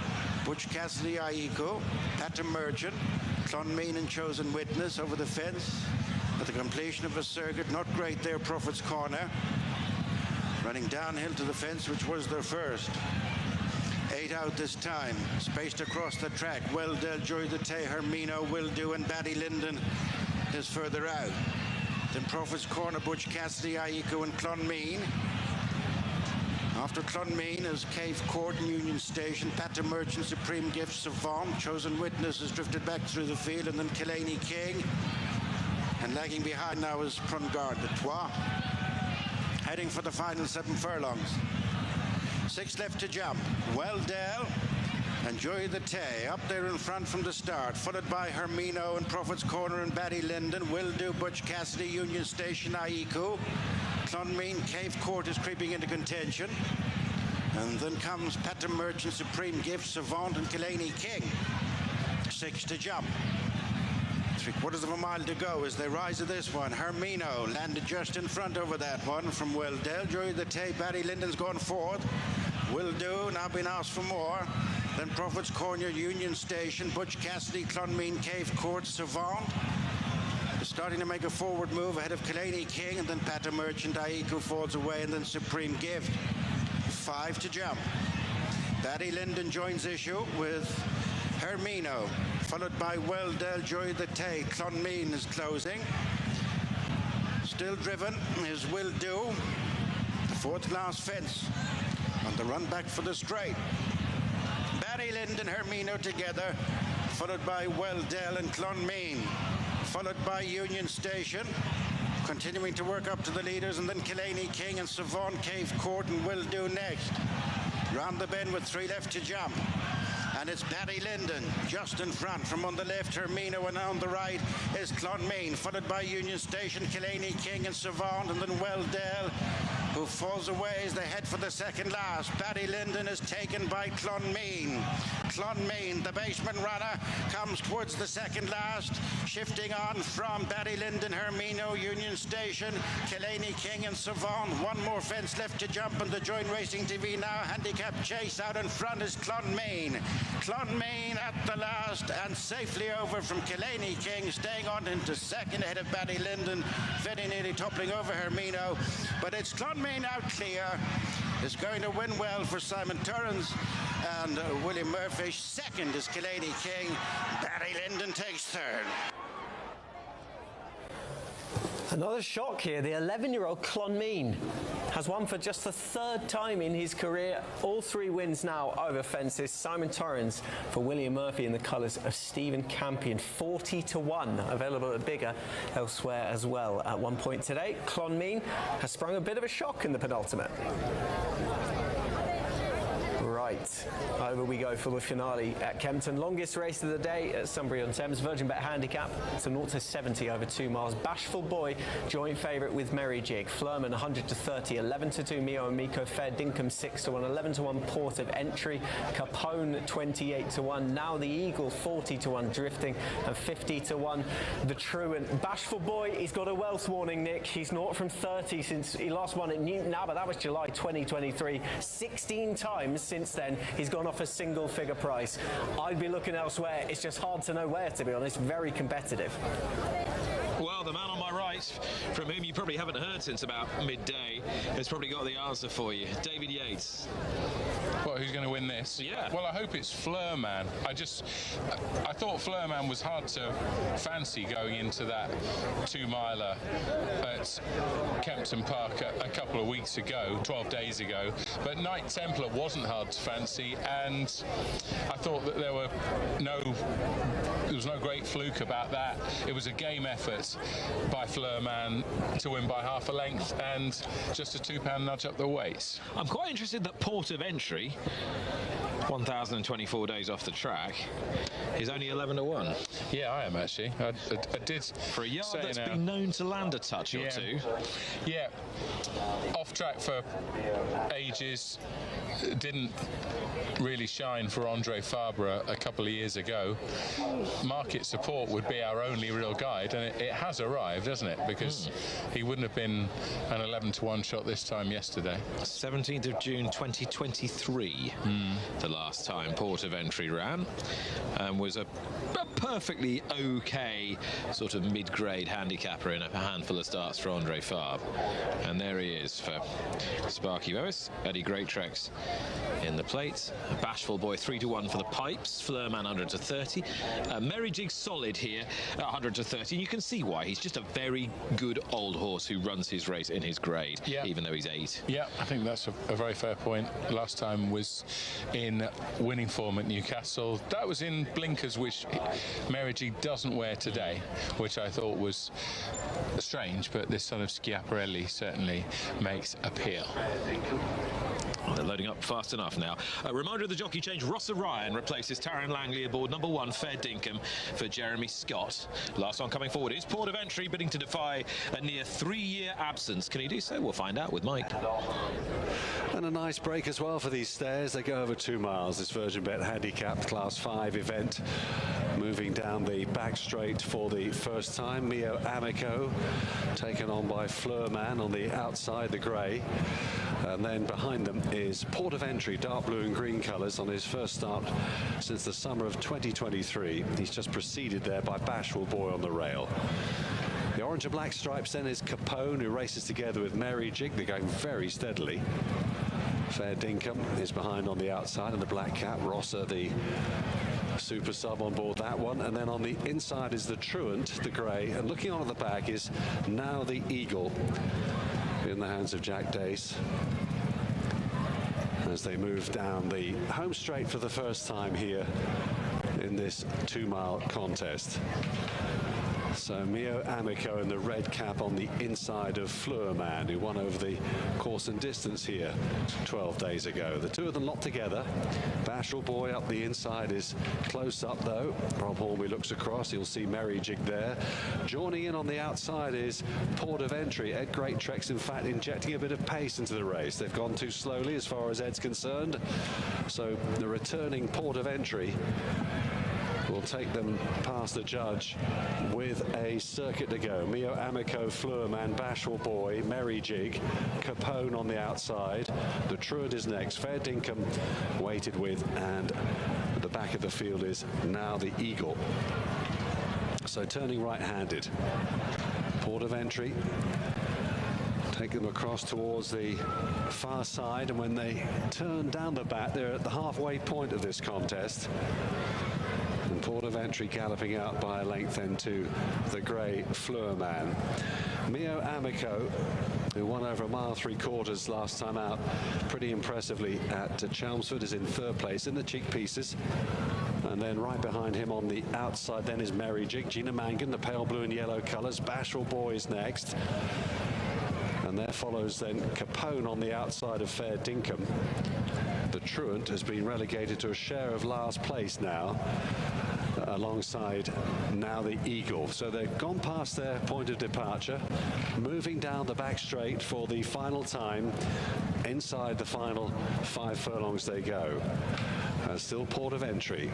Butch Cassidy, Aiko, Patter Merchant, Clonmeen and Chosen Witness over the fence. At the completion of a circuit, not great there, Prophet's Corner. Running downhill to the fence, which was their first. 8 out this time, spaced across the track. Well Dell, Joy of the Tay, Hermino, Will Do, and Barry Lyndon is further out. Then Prophet's Corner, Butch Cassidy, Aiko, and Clonmeen. After Clonmeen is Cave Court and Union Station, Patter Merchant, Supreme Gift, Savant. Chosen Witness has drifted back through the field, and then Killaney King. And lagging behind now is Prongard de Trois. Heading for the final 7 furlongs. 6 left to jump. Well Dell and Joy of the Tay up there in front from the start, followed by Hermino and Prophet's Corner and Barry Lyndon. Will Do, Butch Cassidy, Union Station, Aiko. Clonmeen, Cave Court is creeping into contention. And then comes Patter Merchant, Supreme Gift, Savant, and Killaney King. 6 to jump. 3/4 of a mile to go as they rise to this one. Hermino landed just in front over that one from Well Dell. Joy of the Tay, Barry Lyndon's gone 4th. Will Do, now been asked for more. Then Prophet's Corner, Union Station, Butch Cassidy, Clonmeen, Cave Court, Savant. They're starting to make a forward move ahead of Killaney King, and then Patter Merchant, Aiko falls away, and then Supreme Gift. 5 to jump. Barry Lyndon joins issue with Hermino, followed by Well Dell, Joy of the Tay. Clonmeen is closing. Still driven is Will Do. The 4th last fence. On the run back for the straight. Barry Lind and Hermino together, followed by Welldale and Clonmeen, followed by Union Station, continuing to work up to the leaders, and then Killaney King and Savon Cave Court and Will Do next. Round the bend with 3 left to jump. And it's Barry Linden just in front. From on the left, Hermino, and on the right is Clonmeen, followed by Union Station, Killaney King and Savant, and then Welldale, who falls away as they head for the second last. Barry Linden is taken by Clonmeen. Clonmeen, the basement runner, comes towards the second last, shifting on from Barry Linden, Hermino, Union Station, Killaney King and Savant. One more fence left to jump, and the Joint Racing TV Now handicap chase out in front is Clonmeen. Clonmeen at the last and safely over from Killaney King, staying on into second ahead of Barry Linden, very nearly toppling over Hermino. But it's Clonmeen out clear. Is going to win well for Simon Turrens, and William Murphy second is Killaney King. Barry Linden takes third. Another shock here. The 11-year-old Clonmeen has won for just the 3rd time in his career. All 3 wins now over fences. Simon Torrens for William Murphy in the colours of Stephen Campion. 40-1, available at bigger elsewhere as well. At one point today, Clonmeen has sprung a bit of a shock in the penultimate. Right, over we go for the finale at Kempton. Longest race of the day at Sunbury-on-Thames. Virgin Bet handicap to 0-70 over 2 miles. Bashful Boy, joint favourite with Merry Jig. Flurman 100-30, 11-2 Mio and Miko. Fair Dinkum 6-1, 11-1 Port of Entry. Capone 28-1. Now the Eagle 40-1 Drifting, and 50-1 the Truant. Bashful Boy, he's got a wealth warning, Nick. He's 0 from 30 since he last won at Newton. Now, but that was July 2023. 16 times since then he's gone off a single figure price. I'd be looking elsewhere. It's just hard to know where, to be honest. Very competitive. Well, the man on my right, from whom you probably haven't heard since about midday, has probably got the answer for you. David Yates. Well, who's going to win this? Yeah. Well, I hope it's Flurman. I thought Flurman was hard to fancy going into that 2-miler at Kempton Park a couple of weeks ago, 12 days ago. But Knight Templar wasn't hard to fancy, and I thought that there was no great fluke about that. It was a game effort by Flurman to win by half a length, and just a £2 nudge up the weights. I'm quite interested that Port of Entry, 1,024 days off the track, is only 11-1. Yeah, I am actually. I did. For a yard that's been known to land a touch or two. Yeah. Off track for ages. Didn't really shine for Andre Fabre a couple of years ago. Market support would be our only real guide, and it has arrived, hasn't it? Because he wouldn't have been an 11-1 shot this time yesterday. 17th of June 2023, the last time Port of Entry ran, and was a perfectly okay sort of mid-grade handicapper in a handful of starts for Andre Fabre. And there he is for Sparky Bevis. Eddie Greatrex in the plate. Bashful Boy 3-1 for the pipes. Flurman 100-30. Merry Jig solid here at 100-30. And you can see why. He's just a very good old horse who runs his race in his grade, even though he's 8. Yeah, I think that's a very fair point. Last time was in winning form at Newcastle. That was in blinkers, which Merry Jig doesn't wear today, which I thought was strange, but this son of Schiaparelli certainly makes appeal. They're loading up fast enough now. A reminder of the jockey change. Ross Ryan replaces Taryn Langley aboard number 1, Fair Dinkum, for Jeremy Scott. Last one coming forward is Port of Entry, bidding to defy a near 3-year absence. Can he do so? We'll find out with Mike. And a nice break as well for these stairs. They go over 2 miles. This Virgin Bet handicap Class 5 event. Moving down the back straight for the first time. Mio Amico taken on by Flurman on the outside, the grey. And then behind them is Port of Entry, dark blue and green colours, on his first start since the summer of 2023. He's just preceded there by Bashful Boy on the rail. The orange and black stripes then is Capone, who races together with Merry Jig. They're going very steadily. Fair Dinkum is behind on the outside, and the black cap, Rosser, the super sub on board that one. And then on the inside is the Truant, the grey, and looking on at the back is Now the Eagle, in the hands of Jack Dace. as they move down the home straight for the first time here in this 2-mile contest. So Mio Amico in the red cap on the inside of Fleurman, who won over the course and distance here 12 days ago. The two of them locked together. Bashful Boy up the inside is close up though. Rob Hornby looks across, he'll see Merry Jig there. Joining in on the outside is Port of Entry. Ed Greattrex in fact injecting a bit of pace into the race. They've gone too slowly as far as Ed's concerned. So the returning Port of Entry will take them past the judge with a circuit to go. Mio Amico, Fleurman, Bashful Boy, Merry Jig, Capone on the outside. The Truant is next. Fair Dinkum waited with, and at the back of the field is now the Eagle. So turning right-handed. Port of Entry. Take them across towards the far side, and when they turn down the back, they're at the halfway point of this contest. And Port of Entry galloping out by a length then to the grey Fleurman. Mio Amico, who won over 1 mile 3/4 last time out, pretty impressively at Chelmsford, is in 3rd place in the cheek pieces. And then right behind him on the outside then is Merry Jig, Gina Mangan, the pale blue and yellow colours. Bashful Boy is next. And there follows then Capone on the outside of Fair Dinkum. The Truant has been relegated to a share of last place now, alongside now the Eagle. So they've gone past their point of departure, moving down the back straight for the final time. Inside the final 5 furlongs they go. Still Port of Entry,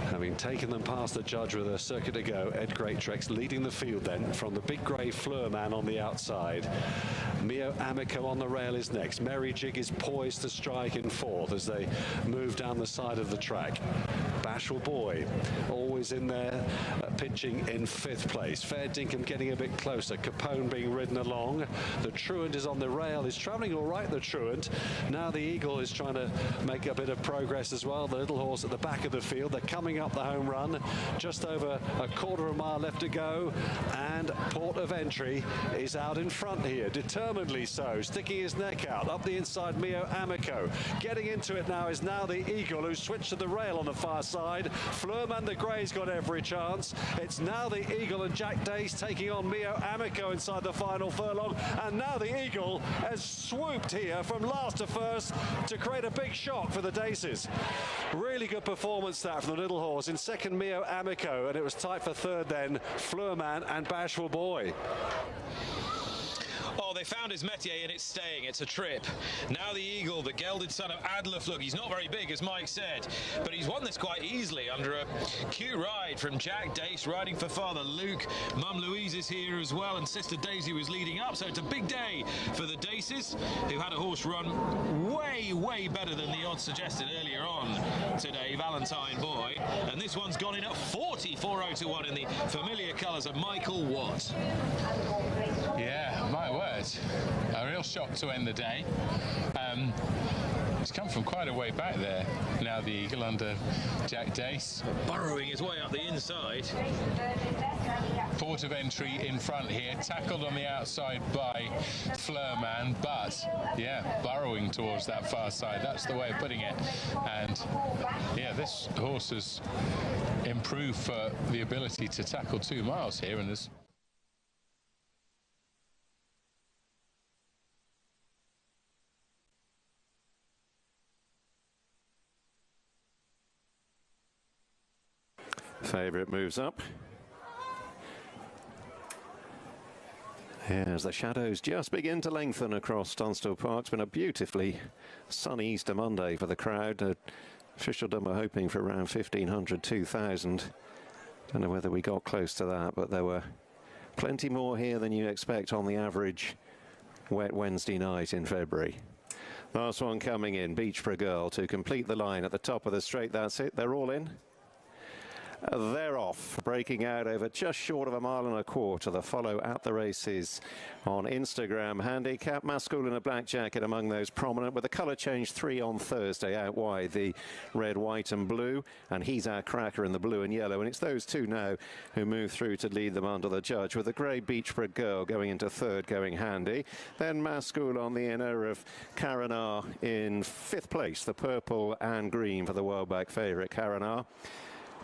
having taken them past the judge with a circuit to go. Ed Greattrex leading the field then from the big grey Fleurman on the outside. Mio Amico on the rail is next. Merry Jig is poised to strike in 4th as they move down the side of the track. Bashful Boy always in there, pitching in 5th place. Fair Dinkum getting a bit closer. Capone being ridden along. The Truant is on the rail. Is travelling all right, the Truant. Now the Eagle is trying to make a bit of progress as well. The little horse at the back of the field. They're coming up the home run. Just over a 1/4 mile left to go. And Port of Entry is out in front here. Determinedly so. Sticking his neck out. Up the inside, Mio Amico. Getting into it now is now the Eagle, who switched to the rail on the far side. Fleurman the Grey's got every chance. It's now the Eagle and Jack Dace taking on Mio Amico inside the final furlong. And now the Eagle has swooped here from last to first to create a big shock for the Daces. Really good performance that from the little horse. In second, Mio Amico, and it was tight for 3rd then, Fleurman and Bashful Boy. Oh, they found his métier and it's staying. It's a trip. Now the Eagle, the gelded son of Adolf. Look, he's not very big, as Mike said, but he's won this quite easily under a cute ride from Jack Dace, riding for Father Luke. Mum Louise is here as well, and Sister Daisy was leading up, so it's a big day for the Daces, who had a horse run way, way better than the odds suggested earlier on today, Valentine Boy, and this one's gone in at 40-4-0 to 1 in the familiar colours of Michael Watt. Yeah, my word. A real shock to end the day. He's come from quite a way back there. Now the Eagle under Jack Dace. Burrowing his way up the inside. Port of Entry in front here, tackled on the outside by Fleurman, but yeah, burrowing towards that far side. That's the way of putting it. And yeah, this horse has improved for the ability to tackle 2 miles here, and this. Favourite moves up. As the shadows just begin to lengthen across Tunstall Park. It's been a beautifully sunny Easter Monday for the crowd. Officialdom are hoping for around 1,500, 2,000. Don't know whether we got close to that, but there were plenty more here than you expect on the average wet Wednesday night in February. Last one coming in, Beach for a Girl, to complete the line at the top of the straight. That's it, they're all in. they're off, breaking out over just short of 1.25 miles. The follow at the races on Instagram handicap. Mascoul in a black jacket among those prominent, with a colour change 3 on Thursday out wide, the red, white and blue, and He's Our Cracker in the blue and yellow, and it's those two now who move through to lead them under the judge, with the grey Beachborough Girl going into third, going handy. Then Mascoul on the inner of Caranar in 5th place, the purple and green for the Wellback favourite Caranar.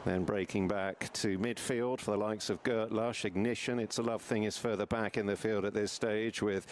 Then breaking back to midfield for the likes of Gert Lush. Ignition, It's a Love Thing is further back in the field at this stage, with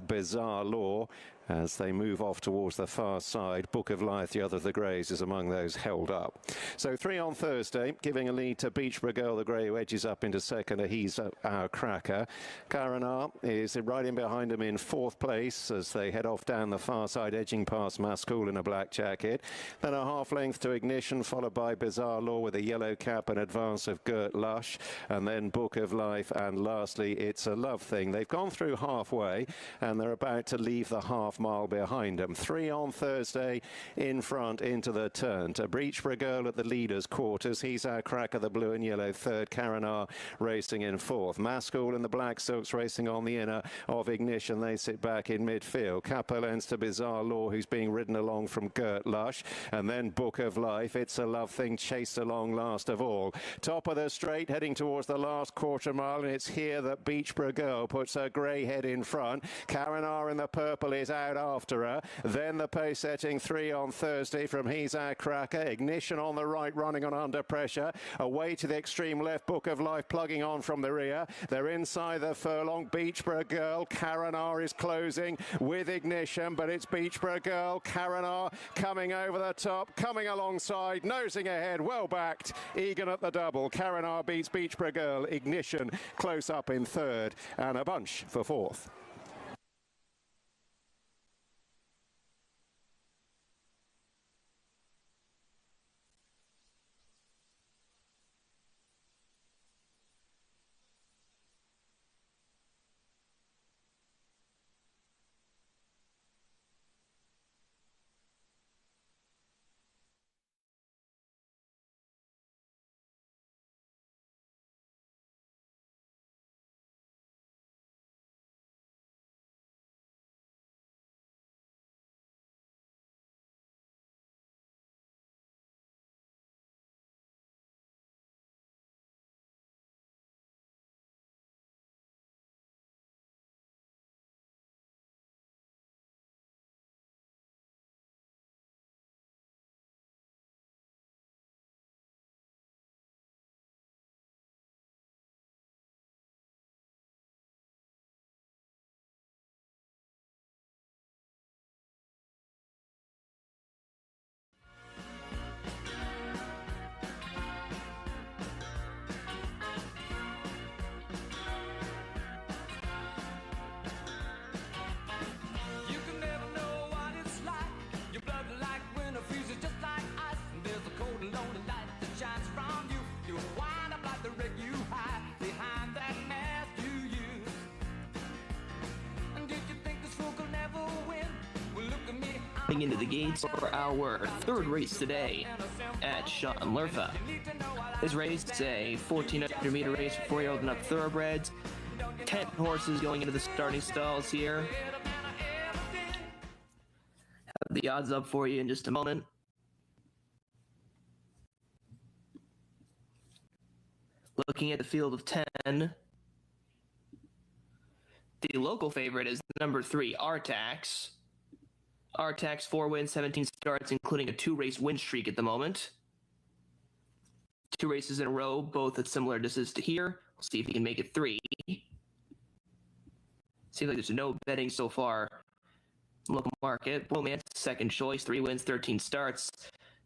Bizarre Law as they move off towards the far side. Book of Life, the other of the greys, is among those held up. So 3 on Thursday, giving a lead to Beachborough Girl, the grey, who edges up into second. He's Our Cracker. Caranar is right in behind him in 4th place as they head off down the far side, edging past Mascoul in a black jacket. Then a half length to Ignition, followed by Bizarre Law with a yellow cap and advance of Gert Lush, and then Book of Life, and lastly It's a Love Thing. They've gone through halfway and they're about to leave the half-mile behind them. 3 on Thursday in front into the turn to Beachborough Girl at the leaders' quarters. He's Our Cracker, the blue and yellow, third. Caranar racing in 4th. Mascoul and the black silks racing on the inner of Ignition. They sit back in midfield. Capo lends to Bizarre Law, who's being ridden along from Gert Lush, and then Book of Life. It's a Love Thing chased along last of all. Top of the straight, heading towards the last quarter mile, and it's here that Beachborough Girl puts her grey head in front. Caranar in the purple is out after her. Then the pace setting 3 on Thursday from He's Our Cracker. Ignition on the right, running on under pressure. Away to the extreme left, Book of Life plugging on from the rear. They're inside the furlong. Beachborough Girl, Caranar is closing with Ignition, but it's Beachborough Girl, Caranar coming over the top, coming alongside, nosing ahead, well backed, Egan at the double. Caranar beats Beachborough Girl. Ignition close up in 3rd, and a bunch for 4th. Into the gates for our 3rd race today at Sean-Lerfa. This race is a 1,400-meter race for 4-year-old and up thoroughbreds. 10 horses going into the starting stalls here. Have the odds up for you in just a moment. Looking at the field of 10, the local favorite is number 3, Artax. Artax 4 wins, 17 starts, including a 2-race win streak at the moment. 2 races in a row, both at similar distances to here. We'll see if he can make it 3. Seems like there's no betting so far. Local market. Bromance, second choice, 3 wins, 13 starts.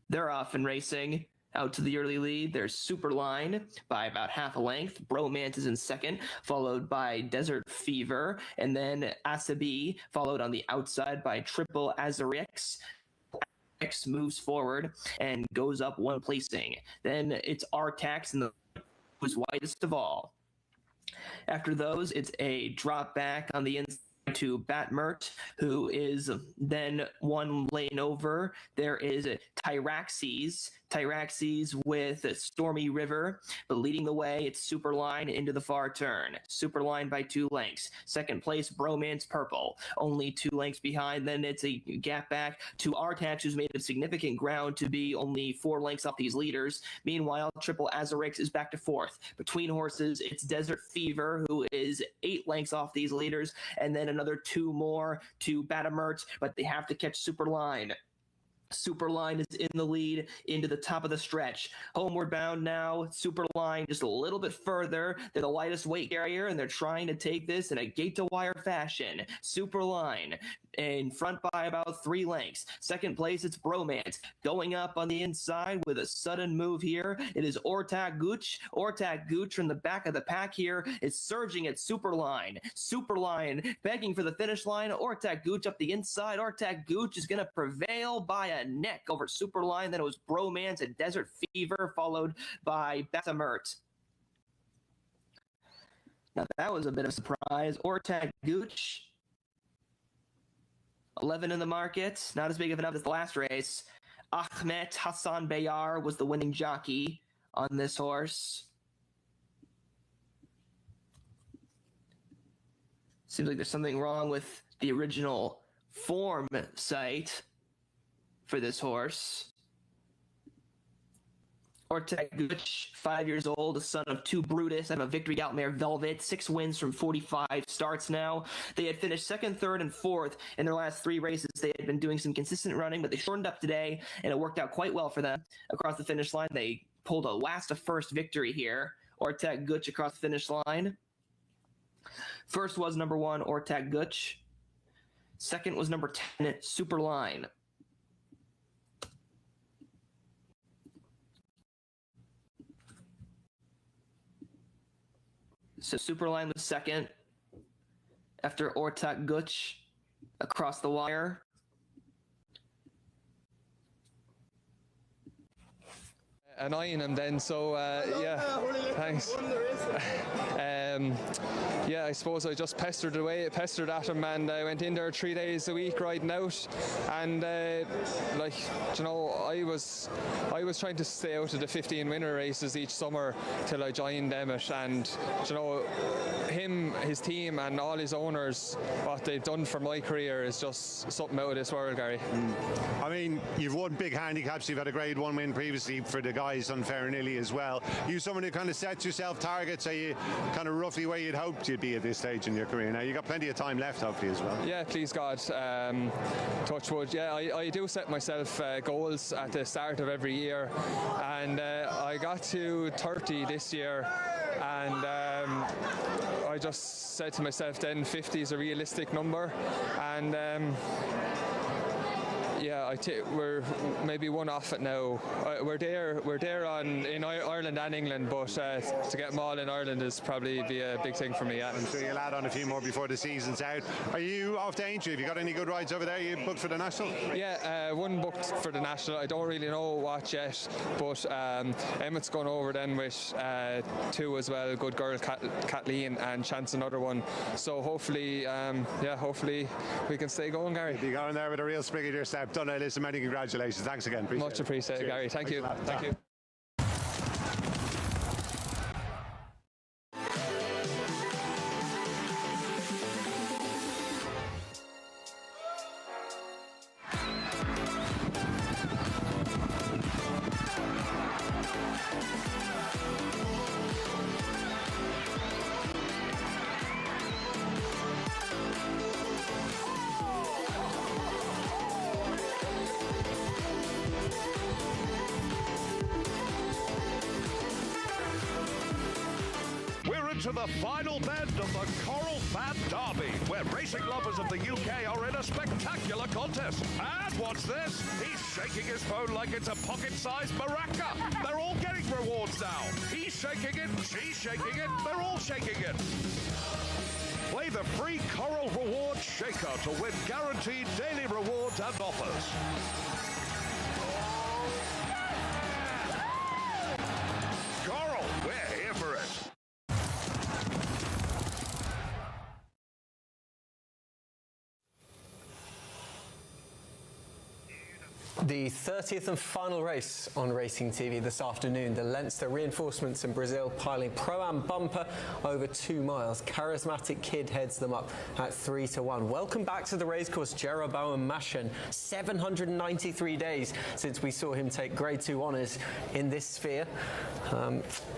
They're off and racing. Out to the early lead, there's Superline by about half a length. Bromance is in second, followed by Desert Fever, and then Asabi, followed on the outside by Triple Azarix. X moves forward and goes up 1 placing. Then it's Artax, and the was widest of all. After those, it's a drop back on the inside to Batmert, who is then 1 lane over. There is Tyraxes. Tyraxes with Stormy River, but leading the way, it's Superline into the far turn. Superline by 2 lengths. Second place, Bromance Purple, only 2 lengths behind. Then it's a gap back to Artax, who's made of significant ground to be only 4 lengths off these leaders. Meanwhile, Triple Azarix is back to 4th. Between horses, it's Desert Fever, who is 8 lengths off these leaders, and then another 2 more to Batamert, but they have to catch Superline. Superline is in the lead into the top of the stretch. Homeward bound now, Superline just a little bit further. They're the lightest weight carrier, and they're trying to take this in a gate-to-wire fashion. Superline in front by about 3 lengths. Second place, it's Bromance. Going up on the inside with a sudden move here, it is Ortak Gooch. Ortak Gooch from the back of the pack here is surging at Superline. Superline begging for the finish line. Ortak Gooch up the inside. Ortak Gooch is going to prevail by a neck over Superline. Then it was Bromance and Desert Fever, followed by Batamert. Now that was a bit of a surprise. Ortak Gooch, 11 in the market, not as big of an up as the last race. Ahmet Hassan Bayar was the winning jockey on this horse. Seems like there's something wrong with the original form site for this horse. Ortak Gooch, 5 years old, a son of 2 Brutus and a Victory Outmare Velvet, 6 wins from 45 starts now. They had finished 2nd, 3rd, and 4th in their last 3 races. They had been doing some consistent running, but they shortened up today, and it worked out quite well for them. Across the finish line, they pulled a last of first victory here. Ortak Gooch across the finish line. First was number 1, Ortak Gooch. Second was number 10, Superline. So Superline was second after Ortak Gooch across the wire. Annoying him then, so yeah, thanks. Yeah, I suppose I just pestered at him, and I went in there 3 days a week riding out, and like, you know, I was trying to stay out of the 15 winner races each summer till I joined Emmett, and you know, him, his team, and all his owners, what they've done for my career is just something out of this world, Gary. I mean, you've won big handicaps, you've had a Grade 1 win previously for the guys on Fair and Illy as well. You someone who kind of sets yourself targets, are you kind of roughly where you'd hoped you'd be at this stage in your career? Now, you've got plenty of time left, hopefully, as well. Yeah, please God, touch wood. Yeah, I do set myself goals at the start of every year, and I got to 30 this year, and I just said to myself then 50 is a realistic number, and yeah, we're maybe one off it now. We're there in Ireland and England, but to get them all in Ireland is probably be a big thing for me. Yeah. I'm sure you'll add on a few more before the season's out. Are you off to Aintree? Have you got any good rides over there? You booked for the National? Yeah, one booked for the National. I don't really know what yet, but Emmett's gone over then with 2 as well. Good Girl, Kathleen, and Chance another one. So hopefully, yeah, hopefully we can stay going, Gary. You'll be going there with a real sprig of your step. Done, listen, many congratulations. Thanks again. Much appreciated, Gary. Thank you. Thank you. To the final bend of the Coral Fab Derby, where racing lovers of the UK are in a spectacular contest. And what's this? He's shaking his phone like it's a pocket-sized maraca. They're all getting rewards now. He's shaking it, she's shaking it, they're all shaking it. Play the free Coral Rewards Shaker to win guaranteed daily rewards and offers. Coral, we're here for it. The 30th and final race on Racing TV this afternoon. The Leinster reinforcements in Brazil piling Pro-Am bumper over 2 miles. Charismatic Kid heads them up at 3-1. Welcome back to the racecourse, Jeroboam Machen. 793 days since we saw him take Grade 2 honours in this sphere.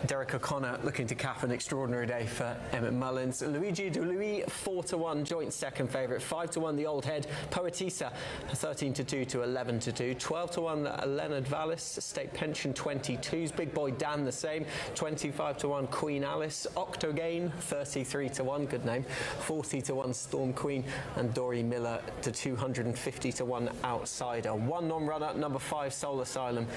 Derek O'Connor looking to cap an extraordinary day for Emmett Mullins. Luigi De Louis, 4-1, joint second favourite. 5-1, the Old Head. Poetisa, 13-2 to 11-2. 12-1 Leonard Vallis, State Pension 22s, Big Boy Dan the same, 25-1 Queen Alice, Octogane 33-1, good name, 40-1 Storm Queen, and Dory Miller to 250-1 Outsider. One non-runner, number 5 Soul Asylum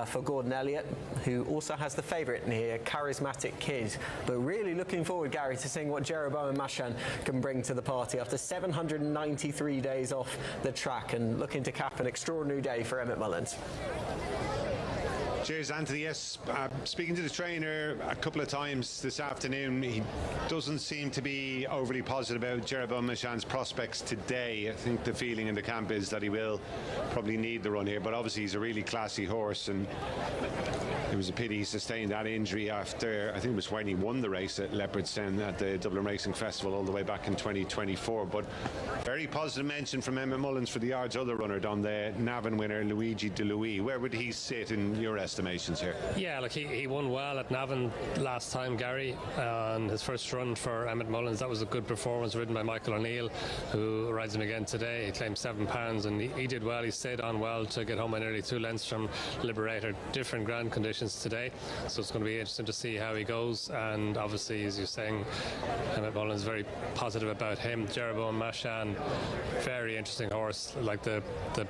for Gordon Elliott, who also has the favourite in here, Charismatic Kid. But really looking forward, Gary, to seeing what Jeroboam Machen can bring to the party after 793 days off the track, and looking to cap an extraordinary day for Emmett Mullins. Cheers, Anthony. Yes, speaking to the trainer a couple of times this afternoon, he doesn't seem to be overly positive about Jeroboam Machan's prospects today. I think the feeling in the camp is that he will probably need the run here, but obviously he's a really classy horse, and it was a pity he sustained that injury after, I think it was when he won the race at Leopardstown at the Dublin Racing Festival all the way back in 2024. But very positive mention from Emmett Mullins for the yard's other runner, Don, the Navan winner Luigi De Louis. Where would he sit in your estimations here? Yeah, look, he won well at Navan last time, Gary, on his first run for Emmett Mullins. That was a good performance, ridden by Michael O'Neill, who rides him again today. He claimed £7, and he did well. He stayed on well to get home in nearly 2 lengths from Liberator. Different ground conditions today, so it's going to be interesting to see how he goes. And obviously, as you're saying, Emmett Mullins very positive about him. Jeroboam Machen, very interesting horse, like the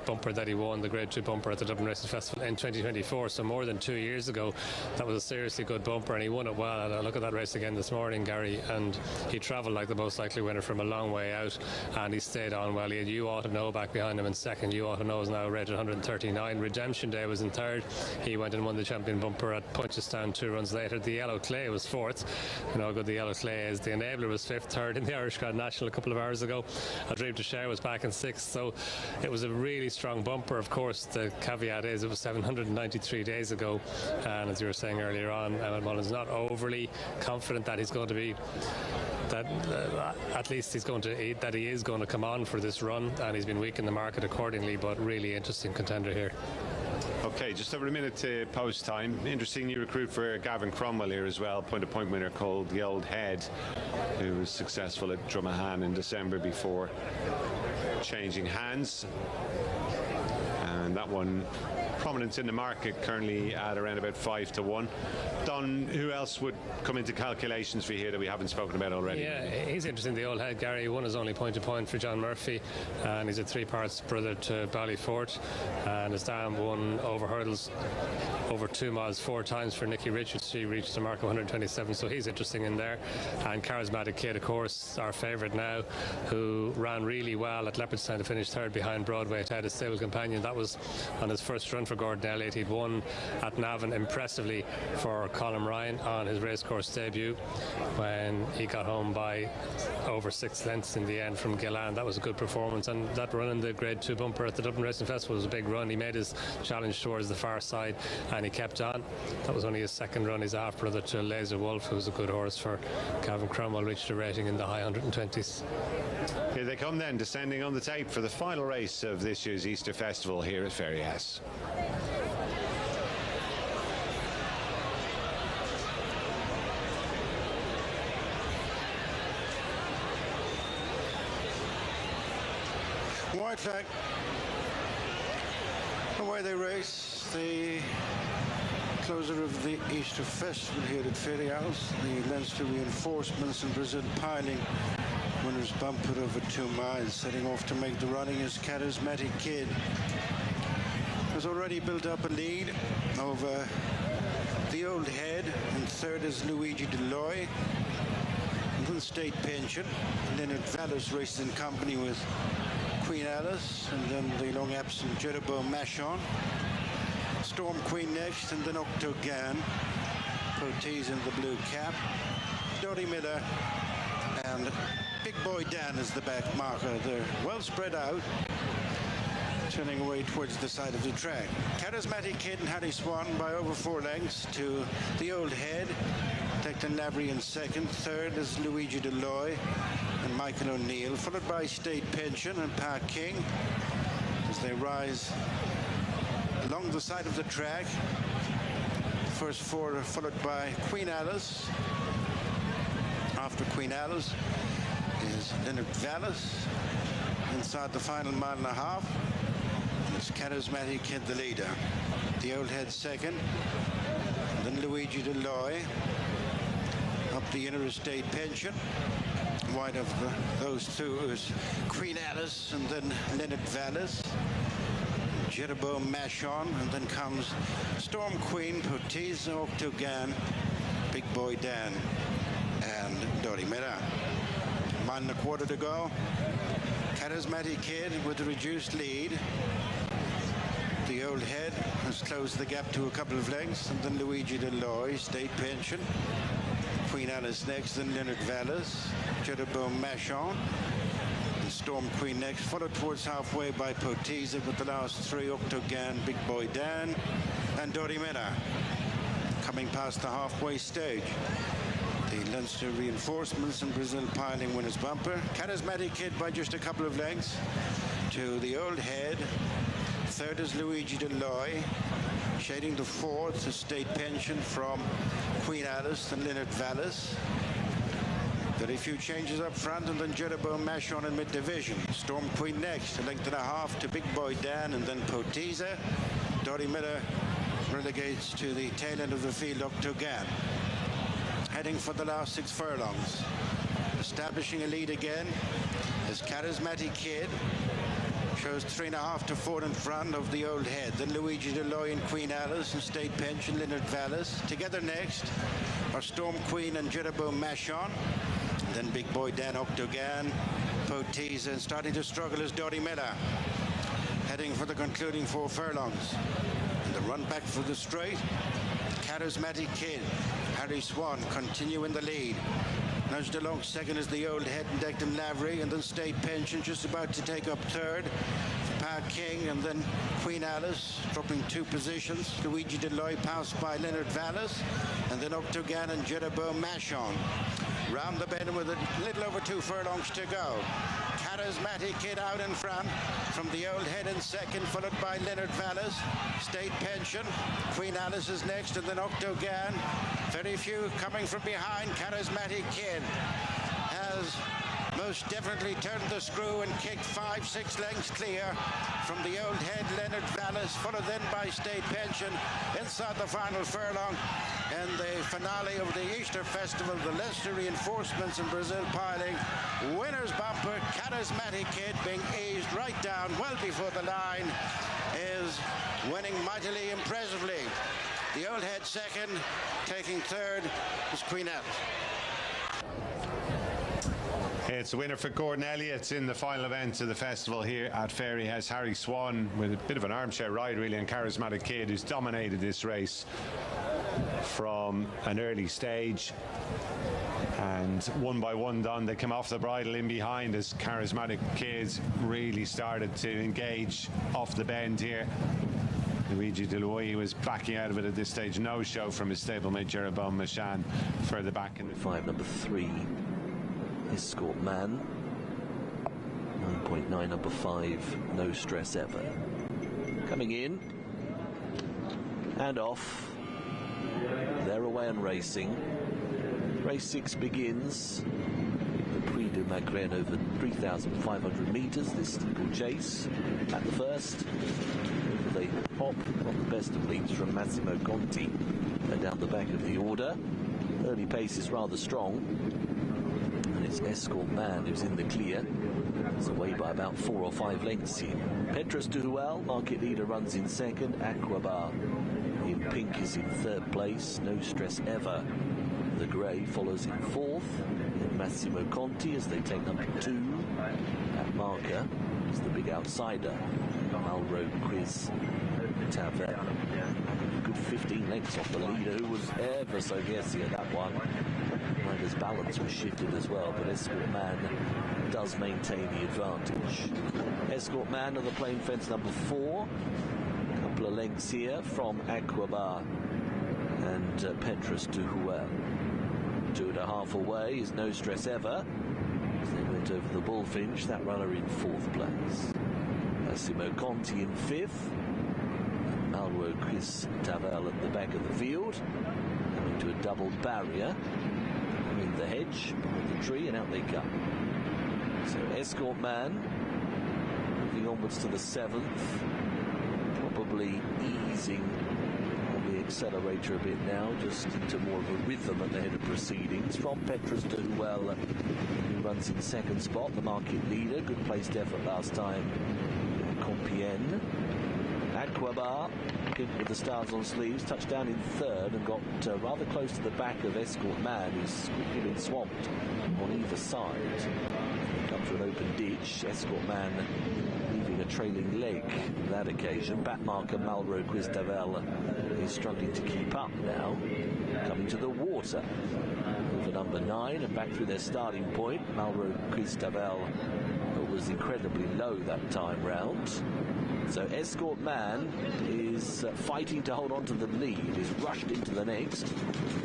bumper that he won, the Grade 2 bumper at the Dublin Racing Festival in 2024, so more than 2 years ago. That was a seriously good bumper, and he won it well. And I look at that race again this morning, Gary, and he travelled like the most likely winner from a long way out, and he stayed on well. He had You Ought to Know back behind him in second. You Ought to Know is now rated 139. Redemption Day was in third. He went and won the champion bumper at Punchestown 2 runs later. The Yellow Clay was fourth. You know how good the Yellow Clay is. The Enabler was fifth. Third in the Irish Grand National a couple of hours ago. A Dream to Share was back in sixth. So it was a really strong bumper. Of course, the caveat is it was 793 days ago, and as you were saying earlier on, Emmett Mullins not overly confident that he's going to be at least that he is going to come on for this run, and he's been weak in the market accordingly, but really interesting contender here. Okay, just over a minute to post time. Interesting new recruit for Gavin Cromwell here as well, point-to-point winner called the Old Head, who was successful at Drummahan in December before changing hands. And that one, prominence in the market, currently at around about 5-1. Don, who else would come into calculations for you here that we haven't spoken about already? Yeah, he's interesting, the Old Head, Gary. He won his only point-to-point for John Murphy, and he's a 3-parts brother to Ballyfort, and his dam won over hurdles over 2 miles 4 times for Nicky Richards. She reached the mark of 127, so he's interesting in there. And Charismatic Kid, of course, our favourite now, who ran really well at Leopardstown to finish third behind Broadway Ted, his stable companion. That was on his first run for Gordon Elliott. He'd won at Navan impressively for Colin Ryan on his racecourse debut when he got home by over 6 lengths in the end from Gillan. That was a good performance, and that run in the Grade 2 bumper at the Dublin Racing Festival was a big run. He made his challenge towards the far side, and he kept on. That was only his second run. He's a half-brother to Laser Wolf, who's a good horse for Gavin Cromwell, reached a rating in the high 120s. Here they come then, descending on the tape for the final race of this year's Easter Festival here at Ferryhouse. White flag. Away they race. The closer of the Easter Festival here at Ferryhouse. The Leinster reinforcements in Brazil piling. Winner's bumper over 2 miles. Setting off to make the running is Charismatic Kid. Has already built up a lead over the Old Head, and third is Luigi De Louis. And then State Pension. Leonard Vallis races in company with Queen Alice, and then the long absent Jeroboam Machen. Storm Queen next, and then Octogan. Potees in the blue cap. Dory Miller and Big Boy Dan is the back marker. They're well spread out. turning away towards the side of the track. Charismatic Kid and Harry Swan by over 4 lengths to the Old Head. Declan Lavery in second. Third is Luigi Deloy and Michael O'Neill, followed by State Pension and Park King as they rise along the side of the track. The first 4 are followed by Queen Alice. After Queen Alice is Leonard Vallis. Inside the final mile and a half, it's Charismatic Kid the leader. The Old Head second, and then Luigi Deloy. Up the Interstate Pension. Wide of those two is Queen Alice and then Leonard Vallis. Jeroboam Mashon, and then comes Storm Queen, Potiz, Octogan, Big Boy Dan, and Dory Miller. 1.25 miles to go. Charismatic Kid with a reduced lead. The Old Head has closed the gap to a couple of lengths, and then Luigi Deloy, State Pension. Queen Alice next, then Leonard Vallis, Jeroboam Mashon, and Storm Queen next, followed towards halfway by Potiza with the last 3, Octogan, Big Boy Dan, and Dory Miller. Coming past the halfway stage. The Leinster Reinforcements and Brazil Piling winners bumper. Charismatic Kid by just a couple of lengths to the Old Head. Third is Luigi Deloy. Shading to fourth is State Pension from Queen Alice and Leonard Vallis. Very few changes up front, and then Jeroboam Mashon in mid-division. Storm Queen next, 1.5 lengths to Big Boy Dan, and then Potiza. Dory Miller relegates to the tail end of the field, Octogan. Heading for the last 6 furlongs. Establishing a lead again is Charismatic Kid. Shows 3.5 to 4 in front of the Old Head. Then Luigi Deloy and Queen Alice and State Pension, Leonard Vallis. Together next are Storm Queen and Jeroboam Mashon. Then Big Boy Dan, Octogan, Potiza, and starting to struggle is Dory Miller. Heading for the concluding 4 furlongs. And the run back for the straight. Charismatic Kid, Harry Swan continue in the lead. Nudged along second is the Old Head and Declan Lavery, and then State Pension just about to take up third. Park King, and then Queen Alice dropping 2 positions. Luigi Deloy passed by Leonard Vallis, and then Octogan and Jeroboam Mashon. Round the bend with a little over 2 furlongs to go. Charismatic Kid out in front from the Old Head in second, followed by Leonard Vallis. State Pension. Queen Alice is next, and then Octogan. Very few coming from behind. Charismatic Kid has most definitely turned the screw and kicked 5-6 lengths clear from the Old Head, Leonard Vallis, followed then by State Pension inside the final furlong. And the finale of the Easter Festival, the Leinster Reinforcements in Brazil Piling. Winner's bumper, Charismatic Kid, being eased right down well before the line, is winning mightily impressively. The Old Head second, taking third is Queen Alice. It's a winner for Gordon Elliott in the final event of the festival here at Fairyhouse. Harry Swan with a bit of an armchair ride really, and Charismatic Kid, who's dominated this race from an early stage. And one by one done, they come off the bridle in behind as Charismatic Kid really started to engage off the bend here. Luigi Deloy was backing out of it at this stage. No show from his stablemate Jeroboam Mashon further back in the 5, number 3. Escort Man. 9.9, number 5. No Stress Ever. Coming in and off. They're away and racing. Race 6 begins. The Prix de Maghrene over 3,500 metres. This steeplechase at the first. They hop on the best of leads from Massimo Conti down the back of the order. Early pace is rather strong. And it's Escort Man who's in the clear. It's away by about 4 or 5 lengths here. Petros Duhuel, market leader, runs in second. Aquabar in pink is in third place. No Stress Ever, the grey, follows in fourth. And Massimo Conti, as they take number 2 at marker, is the big outsider. Malroad Quiz Tavern. Good 15 lengths off the leader, who was ever so guessy at that one. Rider's balance was shifted as well, but Escort Man does maintain the advantage. Escort Man on the plain fence number 4. A couple of lengths here from Aquabar and Petrus de Huel. 2.5 away is No Stress Ever. As they went over the Bullfinch, that runner in 4th place. Massimo Conti in 5th. Malro Chris Tavel at the back of the field. Coming to a double barrier. In the hedge, behind the tree, and out they come. So Escort Man moving onwards to the 7th. Probably easing on the accelerator a bit now, just into more of a rhythm at the head of proceedings. From Petrus de Huel, who runs in 2nd spot, the market leader. Good placed effort last time. Compiègne. Aquabar with the stars on sleeves, touched down in 3rd and got rather close to the back of Escort Man, who's quickly been swamped on either side. Come to an open ditch. Escort Man leaving a trailing leg on that occasion. Backmarker Malro Quistavel is struggling to keep up now. Coming to the water. Over number 9 and back through their starting point. Malro Quistavel was incredibly low that time round. So Escort Man is fighting to hold on to the lead, is rushed into the next,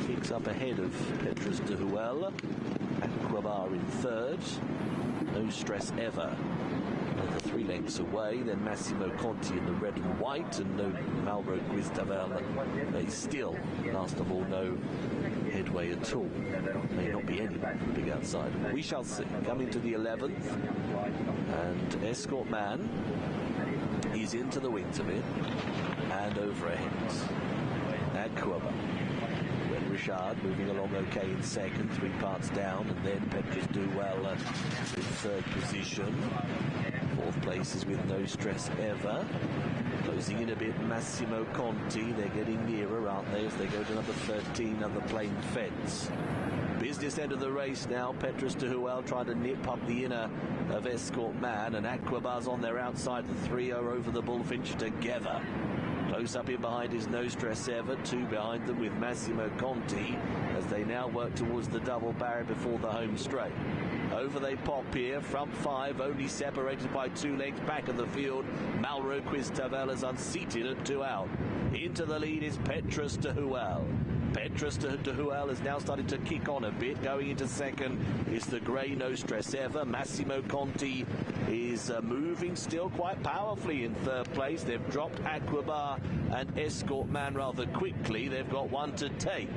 kicks up ahead of Petrus de Huel, Aquabar in 3rd, No Stress Ever, another 3 lengths away, then Massimo Conti in the red and white, and no Malro Quistavel is still, last of all, no headway at all. May not be any back from the big outside. We shall see. Coming to the 11th, and Escort Man is into the wings of it and over ahead. Aquabar. When Richard moving along okay in 2nd, 3 parts down, and then Petrus de Huel in 3rd position. 4th place is with No Stress Ever. Closing in a bit, Massimo Conti. They're getting nearer, aren't they, as they go to number 13 on the plain fence. Business end of the race now. Petrus de Huel trying to nip up the inner of Escort Man, and Aquabar's on their outside. The 3 are over the Bullfinch together. Close up in behind is No Stress Ever. 2 behind them with Massimo Conti as they now work towards the double barrier before the home straight. Over they pop here. Front 5 only separated by 2 lengths back of the field. Malro Quistavel is unseated at 2 out. Into the lead is Petrus de Huel. Petrus de Huel is now starting to kick on a bit. Going into 2nd is the grey No Stress Ever. Massimo Conti is moving still quite powerfully in 3rd place. They've dropped Aquabar and Escort Man rather quickly. They've got one to take.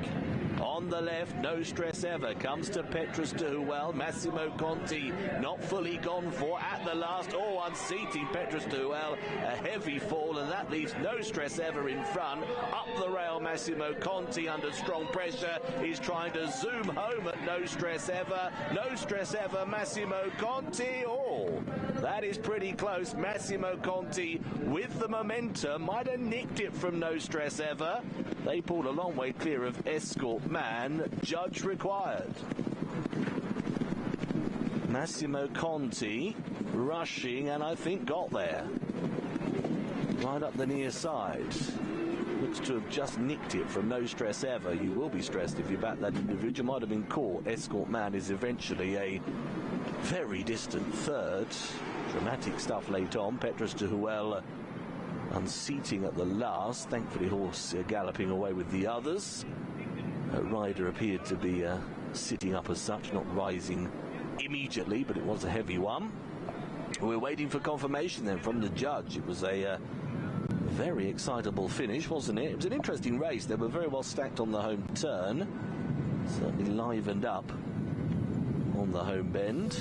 On the left, No Stress Ever comes to Petrus de Huel. Massimo Conti not fully gone for at the last. Oh, unseating Petrus de Huel. A heavy fall, and that leaves No Stress Ever in front. Up the rail, Massimo Conti under strong pressure. He's trying to zoom home at No Stress Ever. No Stress Ever, Massimo Conti. Oh, that is pretty close. Massimo Conti with the momentum. Might have nicked it from No Stress Ever. They pulled a long way clear of Escort Man. Judge required. Massimo Conti rushing, and I think got there. Right up the near side. Looks to have just nicked it from No Stress Ever. You will be stressed if you back that individual. Might have been caught. Escort Man is eventually a very distant 3rd. Dramatic stuff late on. Petrus de Huel unseating at the last. Thankfully, horse galloping away with the others. Rider appeared to be sitting up as such, not rising immediately, but it was a heavy one. We're waiting for confirmation then from the judge. It was a very excitable finish, wasn't it? It was an interesting race. They were very well stacked on the home turn. Certainly livened up on the home bend.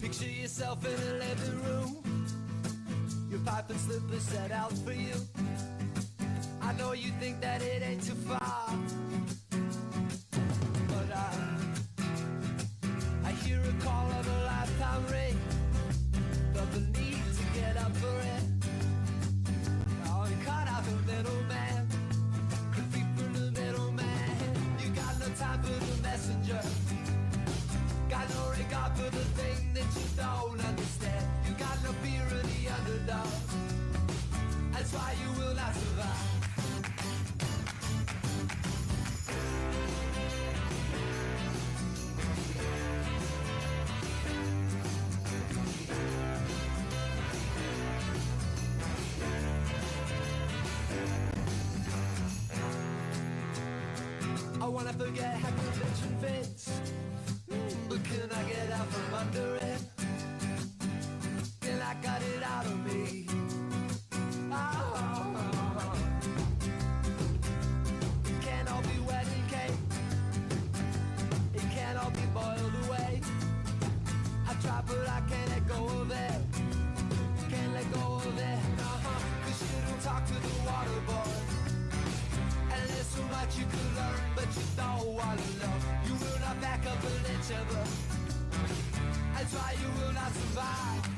Picture yourself in a living room, your pipe and slippers set out for you. I know you think that it ain't too far, but I hear a call of a lifetime ring, felt the need to get up for it. Oh, you can't have it. I wanna forget how convention fits, but can I get out from under it? Can I got it out of me? Oh. It can't all be wedding cake. It can't all be boiled away. I try but I can't let go of it. Can't let go of it. Cause you don't talk to the water boy. And there's so much you could learn, but you don't want to know. You will not back up an inch of it. That's why you will not survive.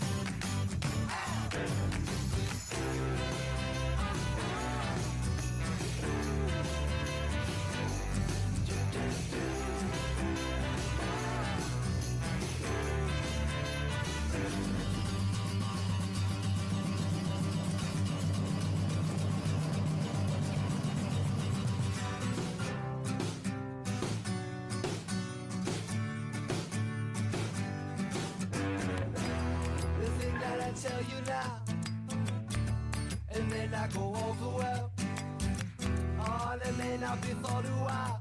Tell you now, and may not go over well. Oh, they may not be thought a while.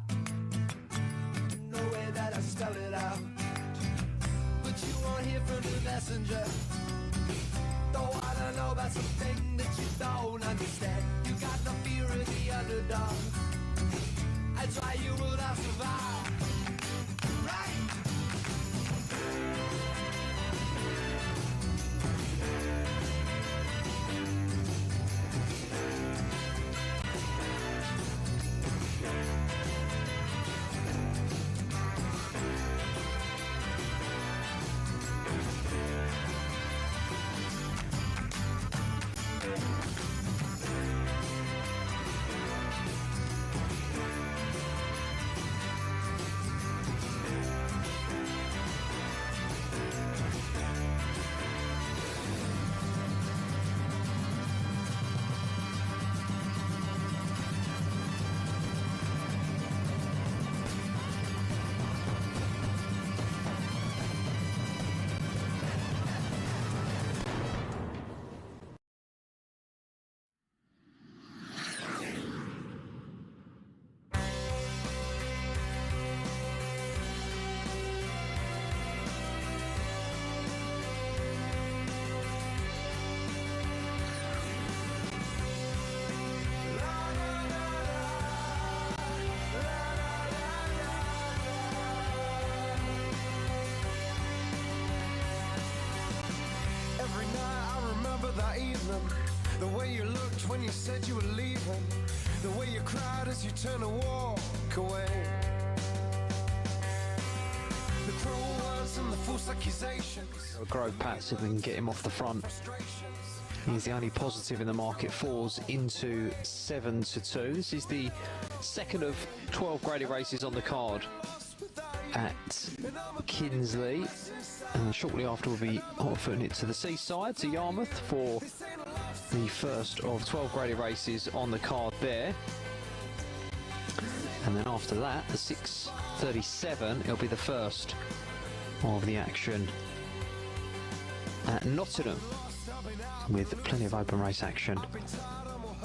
No way that I spell it out, but you won't hear from the messenger. Don't wanna know about something that you don't understand. You got no fear of the underdog. That's why you will not survive. Right? The way you looked when you said you were leaving, the way you cried as you turned to walk away, the cruel words and the false accusations. Grove Pat, see if we can get him off the front. He's the only positive in the market. Falls into 7-2. This is the second of 12 graded races on the card at Kinsley. And shortly after we'll be offering it to the seaside, to Yarmouth, for the first of 12 graded races on the card there. And then after that, the 6:37, it'll be the first of the action at Nottingham, with plenty of open race action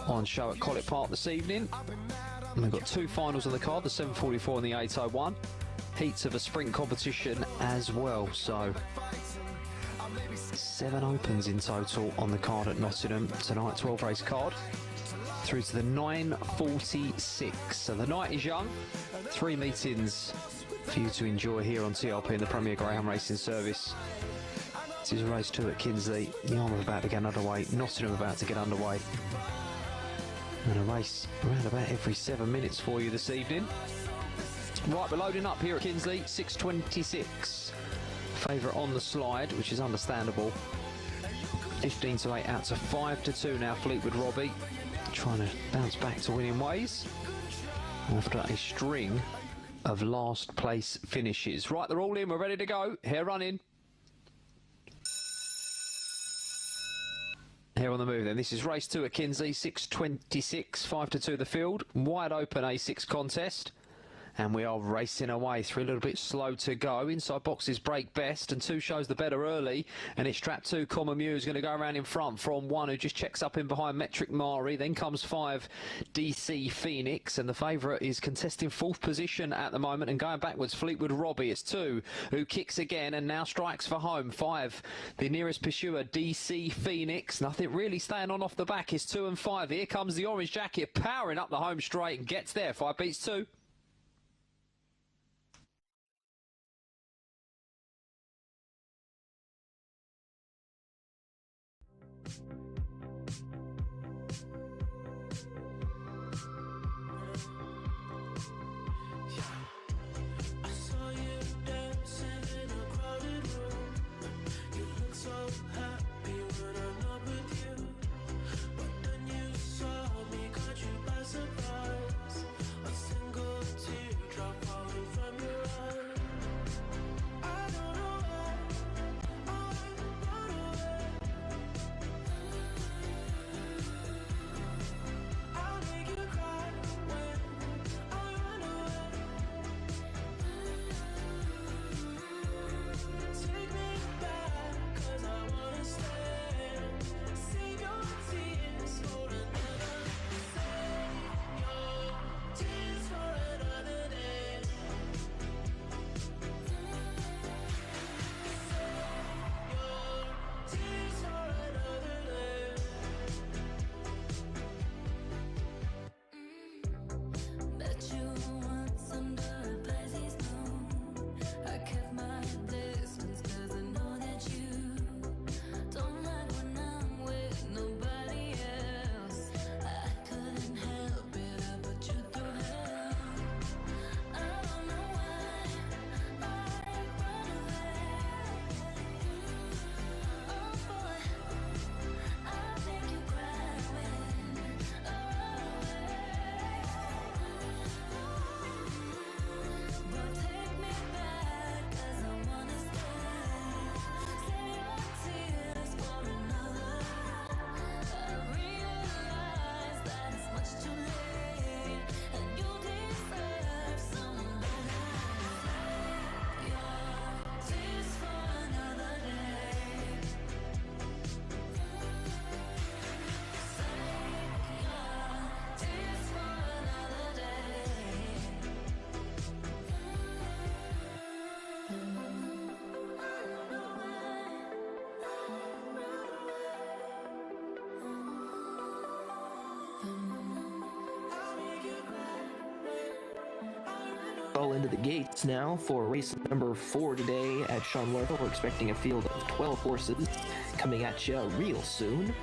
on show at Collett Park this evening. And we've got two finals on the card, the 7:44 and the 8:01. Heats of a sprint competition as well, so 7 opens in total on the card at Nottingham tonight. 12 race card through to the 9:46. So the night is young. 3 meetings for you to enjoy here on TRP in the Premier Greyhound Racing Service. This is race 2 at Kinsley. Yarmouth about to get underway, Nottingham about to get underway, and a race around about every 7 minutes for you this evening. Right, we're loading up here at Kinsley. 6:26. Favourite on the slide, which is understandable. 15-8 out to 5-2 now. Fleetwood Robbie trying to bounce back to winning ways after a string of last place finishes. Right, they're all in. We're ready to go. Here running. Here on the move then. This is race 2 at Kinsley. 6:26. 5-2 the field. Wide open A6 contest. And we are racing away. 3 a little bit slow to go. Inside boxes break best, and 2 shows the better early. And it's trap 2, Common Mew, is going to go around in front from 1, who just checks up in behind Metric Mari. Then comes 5, DC Phoenix. And the favourite is contesting 4th position at the moment and going backwards. Fleetwood Robbie. It's 2, who kicks again and now strikes for home. 5, the nearest pursuer, DC Phoenix. Nothing really staying on off the back. It's 2 and 5. Here comes the orange jacket, powering up the home straight and gets there. 5 beats 2. All into the gates now for race number 4 today at Sean Lurville. We're expecting a field of 12 horses coming at you real soon.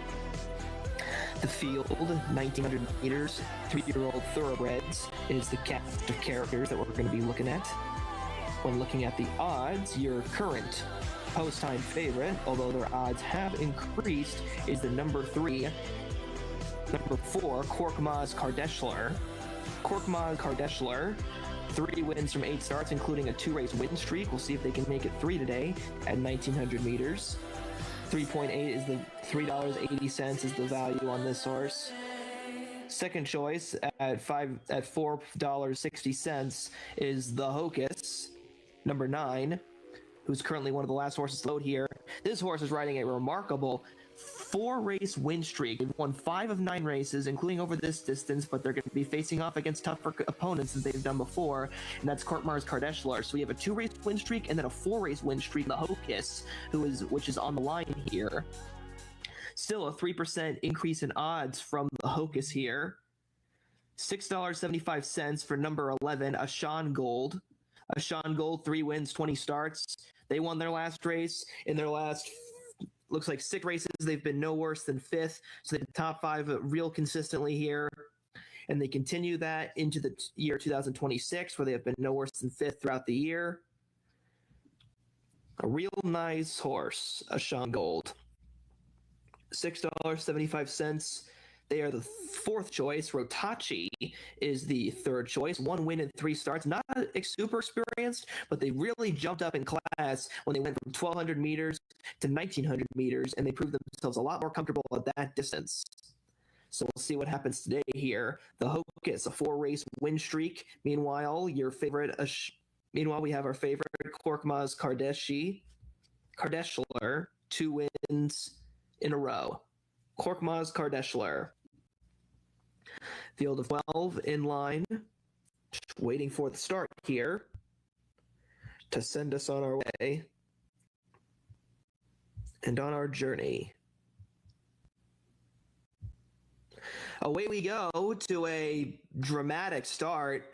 The field, 1,900 meters, 3-year-old thoroughbreds, is the cast of characters that we're going to be looking at. When looking at the odds, your current post-time favorite, although their odds have increased, is the number 4, Korkmaz Kardashlar. Korkmaz Kardashlar, 3 wins from 8 starts, including a 2-race win streak. We'll see if they can make it 3 today at 1,900 meters. 3.8 is the $3.80 is the value on this horse. Second choice at $4.60 is the Hocus, number 9, who's currently one of the last horses to load here. This horse is riding a remarkable 4-race win streak. They've won 5 of 9 races, including over this distance, but they're going to be facing off against tougher opponents than they've done before, and that's Korkmaz Kardashlar. So we have a 2-race win streak and then a 4-race win streak. The Hocus, which is on the line here. Still a 3% increase in odds from the Hocus here. $6.75 for number 11, Ashan Gold. Ashan Gold, 3 wins, 20 starts. They won their last race. In their last looks like 6 races, they've been no worse than 5th, so they're top 5 real consistently here, and they continue that into the year 2026, where they have been no worse than 5th throughout the year. A real nice horse, Ashan Gold. $6.75. They are the 4th choice. Rotachi is the 3rd choice. 1 win in 3 starts. Not super experienced, but they really jumped up in class when they went from 1,200 meters to 1,900 meters, and they proved themselves a lot more comfortable at that distance. So we'll see what happens today here. The Hocus, a 4-race win streak. Meanwhile, we have our favorite Korkmaz Kardashler, 2 wins in a row. Korkmaz Kardashler. Field of 12 in line, just waiting for the start here to send us on our way and on our journey. Away we go to a dramatic start.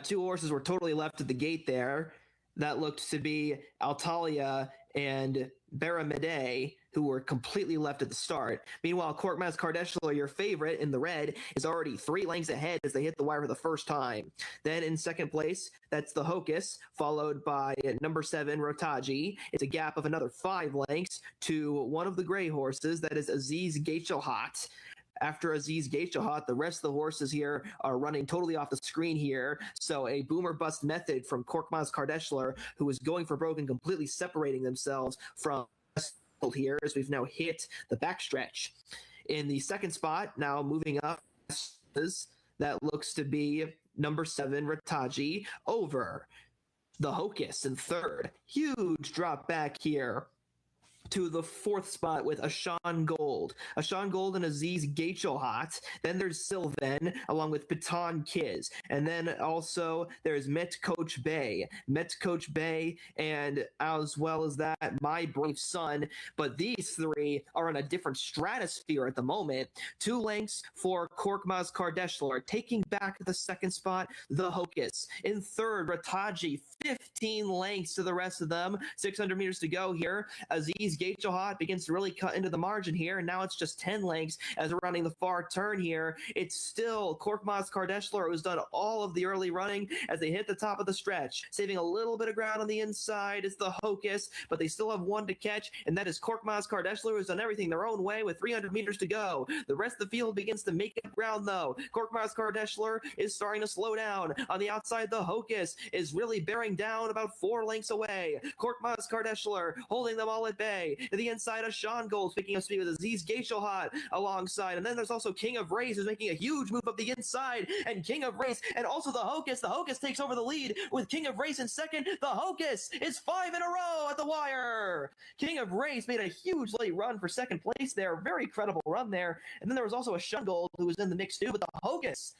2 horses were totally left at the gate there. That looked to be Altalia and Baramide, who were completely left at the start. Meanwhile, Korkmaz Kardashler, your favorite in the red, is already 3 lengths ahead as they hit the wire for the first time. Then in second place, that's the Hocus, followed by number 7, Rotaji. It's a gap of another 5 lengths to one of the gray horses, that is Aziz Geishahat. After Aziz Geishahat, the rest of the horses here are running totally off the screen here. So a boom or bust method from Korkmaz Kardashler, who is going for broke and completely separating themselves from here as we've now hit the backstretch. In the second spot, now moving up, that looks to be number 7, Rataji, over the Hocus in third. Huge drop back here to the 4th spot with Ashan Gold. Ashan Gold and Aziz Geishahat. Then there's Sylvan along with Patan Kiz. And then also there's Met Coach Bay. Met Coach Bay, and as well as that, My Brave Son. But these 3 are in a different stratosphere at the moment. 2 lengths for Korkmaz Kardashler. Taking back the second spot, the Hocus. In third, Rataji. 15 lengths to the rest of them. 600 meters to go here. Aziz Geishahat begins to really cut into the margin here, and now it's just 10 lengths as we're running the far turn here. It's still Korkmaz Kardashler, who's done all of the early running as they hit the top of the stretch. Saving a little bit of ground on the inside is the Hocus, but they still have 1 to catch, and that is Korkmaz Kardashler, who's done everything their own way with 300 meters to go. The rest of the field begins to make up ground, though. Korkmaz Kardashler is starting to slow down. On the outside, the Hocus is really bearing down about 4 lengths away. Korkmaz Kardashler holding them all at bay. To the inside, Ashan Gold picking up speed with Aziz Geishahat alongside. And then there's also King of Race, who's making a huge move up the inside. And King of Race, and also the Hocus. The Hocus takes over the lead with King of Race in second. The Hocus is 5 in a row at the wire. King of Race made a huge late run for second place there. Very credible run there. And then there was also Ashan Gold, who was in the mix too, but the Hocus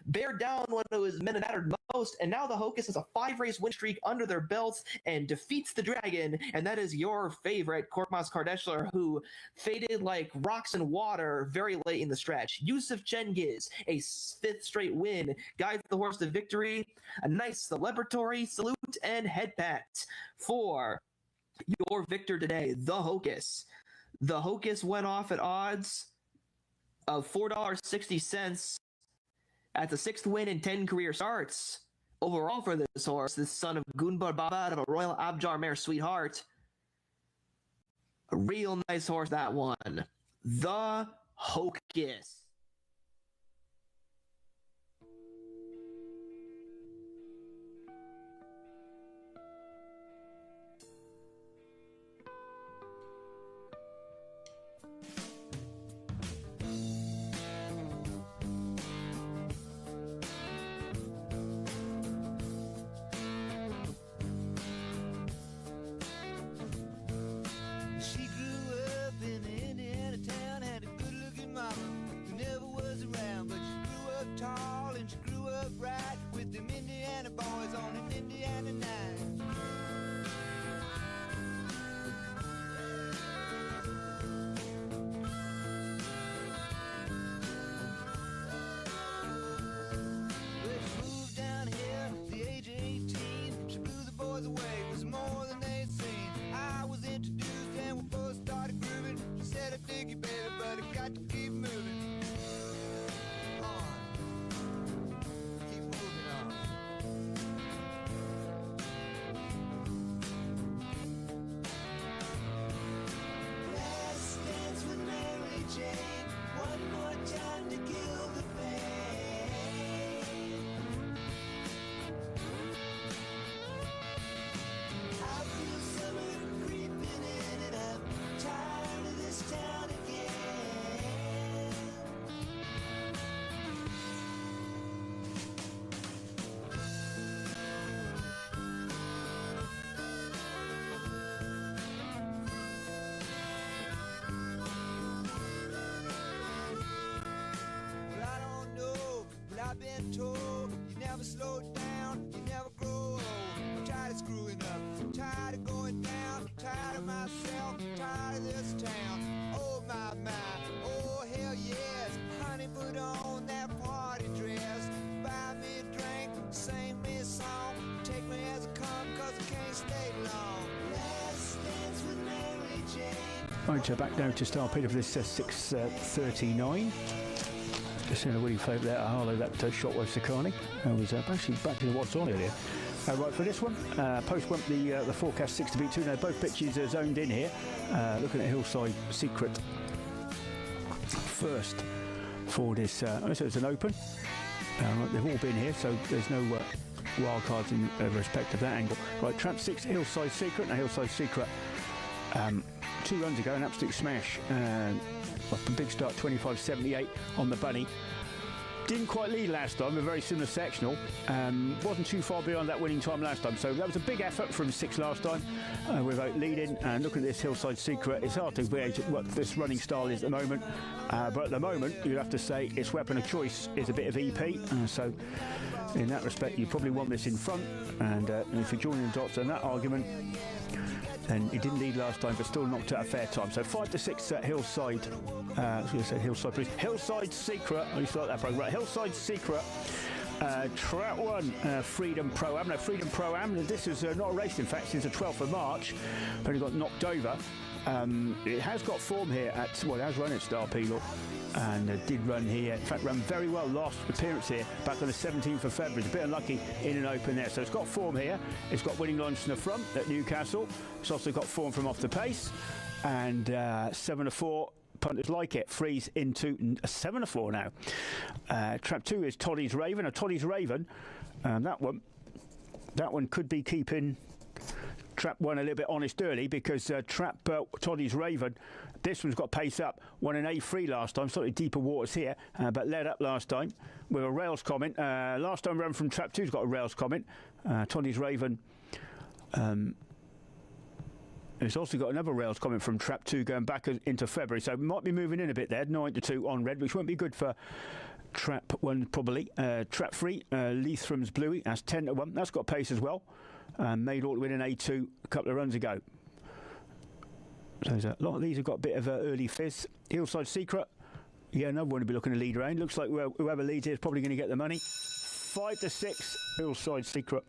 bear down when it was men that mattered most, and now the Hocus has a 5-race win streak under their belts and defeats the Dragon, and that is your favorite Korkmaz Kardashler, who faded like rocks in water very late in the stretch. Yusuf Cengiz, a 5th straight win, guides the horse to victory. A nice celebratory salute and head pat for your victor today, the Hocus. The Hocus went off at odds of $4.60. At the 6th win in 10 career starts. Overall for this horse, this son of Gunbar Babad of a Royal Abjar mare Sweetheart. A real nice horse, that one. The Hocus. She grew up in the Indiana town, had a good-looking mama who Right, back down to Star Peter for this 6:39. Just seeing a winning favourite there, Harlow, that Shotwave Sakani. Was actually back to what's on earlier. Right, for this one, post went the forecast 6 to beat 2. Now both pitches are zoned in here. Looking at Hillside Secret first for this. So it's an open. They've all been here, so there's no wild cards in respect of that angle. Right, Trap 6, Hillside Secret. Now Hillside Secret, 2 runs ago, an absolute smash. A big start, 25.78 on the bunny. Didn't quite lead last time, a very similar sectional. Wasn't too far beyond that winning time last time. So that was a big effort from 6 last time without leading. And looking at this Hillside Secret, it's hard to gauge what this running style is at the moment. But at the moment, you'd have to say its weapon of choice is a bit of EP. So in that respect, you probably want this in front. And if you're joining the dots on that argument, then it didn't lead last time, but still knocked out a fair time. So 5 to 6 at Hillside. I was going to say Hillside, please. Hillside Secret. I used to like that program. Right, Hillside Secret. Trout 1, Freedom Pro-Am. Now, Freedom Pro-Am, this is not a race, in fact, since the 12th of March. Only got knocked over. It has got form here at, well, it has run at Star Pelo. And did run here. In fact, ran very well last appearance here back on the 17th of February. It's a bit unlucky in an open there. So it's got form here. It's got winning lines from the front at Newcastle. It's also got form from off the pace. And 7-4. Punters like it. Freeze into 7-4 now. Trap 2 is Toddy's Raven. Now, Toddy's Raven, that one could be keeping Trap 1 a little bit honest early, because Trap Toddy's Raven, this one's got pace up. Won an A3 last time, slightly deeper waters here, but led up last time with a rails comment. Last time run from Trap 2's got a rails comment. Toddy's Raven. It's also got another rails comment from Trap 2 going back into February, so might be moving in a bit there. 9 to 2 on red, which won't be good for Trap 1 probably. Trap 3, Leitham's Bluey, that's 10 to 1. That's got pace as well. Made all to win an A2 a couple of runs ago. So there's a lot of these have got a bit of early fizz. Hillside Secret, yeah, another one to be looking to lead around. Looks like whoever leads here is probably going to get the money. 5 to 6, Hillside Secret.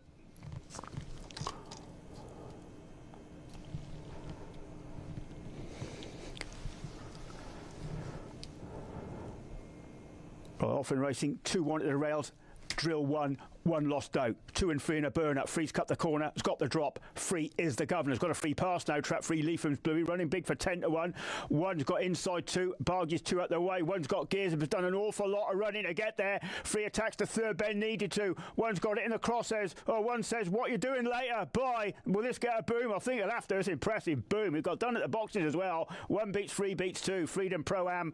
Right, off in racing, 2-1 at the rails. Drill 1, 1 lost out. 2 and 3 in a burn-up. Free's cut the corner. It's got the drop. 3 is the governor. It's got a free pass now. Trap 3, Leitham's Bluey running big for 10 to 1. 1's got inside 2. Barges 2 out the way. 1's got gears. It's done an awful lot of running to get there. 3 attacks the third bend needed to. 1's got it in the crosshairs. 1 says, what you doing later? Bye. Will this get a boom? I think it'll have to. It's impressive. Boom. It got done at the boxes as well. 1 beats 3 beats 2. Freedom Pro-Am,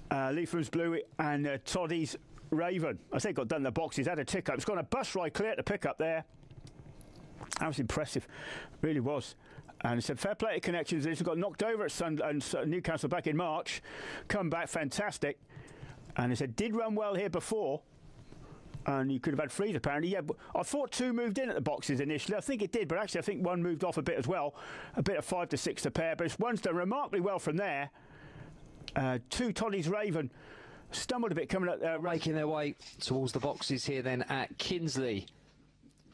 Leitham's Bluey and Toddy's Raven. I think got done in the boxes, had a tick up. It's got a bus ride clear to pick up there. That was impressive, really was. And it said fair play to Connections. This got knocked over at Newcastle back in March. Come back, fantastic. And it said did run well here before. And you could have had Freeze apparently. Yeah, but I thought 2 moved in at the boxes initially. I think it did, but actually I think 1 moved off a bit as well. A bit of 5 to 6 to pair, but 1's done remarkably well from there. 2 Toddy's Raven. Stumbled a bit coming up there, making their way towards the boxes here then at Kinsley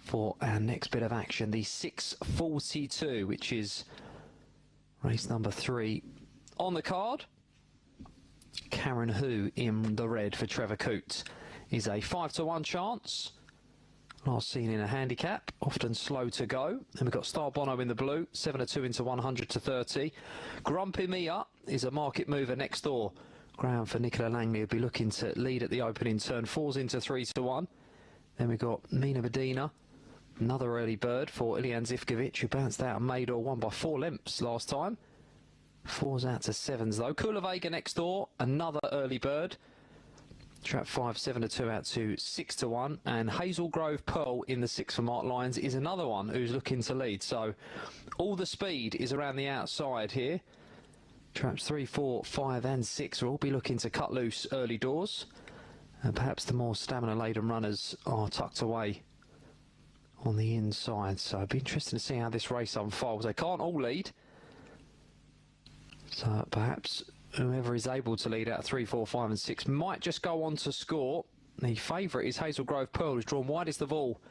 for our next bit of action, the 6:42, which is race number 3 on the card. Karen Hu in the red for Trevor Coote is a 5 to 1 chance. Last seen in a handicap, often slow to go. And we've got Star Bono in the blue, 7 to 2 into 100 to 30. Grumpy Mia is a market mover next door. Ground for Nicola Langley will be looking to lead at the opening turn. 4's into 3 to 1. Then we've got Mina Medina, another early bird for Ilian Zivkovic, who bounced out and made or won by 4 lengths last time. 4's out to 7's though. Kula Vega next door, another early bird. Trap 5, 7 to 2 out to 6 to 1. And Hazel Grove Pearl in the 6 for Mark Lyons is another one who's looking to lead. So all the speed is around the outside here. Traps 3, 4, 5 and 6 will all be looking to cut loose early doors. And perhaps the more stamina-laden runners are tucked away on the inside. So it'll be interesting to see how this race unfolds. They can't all lead. So perhaps whoever is able to lead out 3, 4, 5 and 6 might just go on to score. The favourite is Hazel Grove Pearl, who's drawn widest of all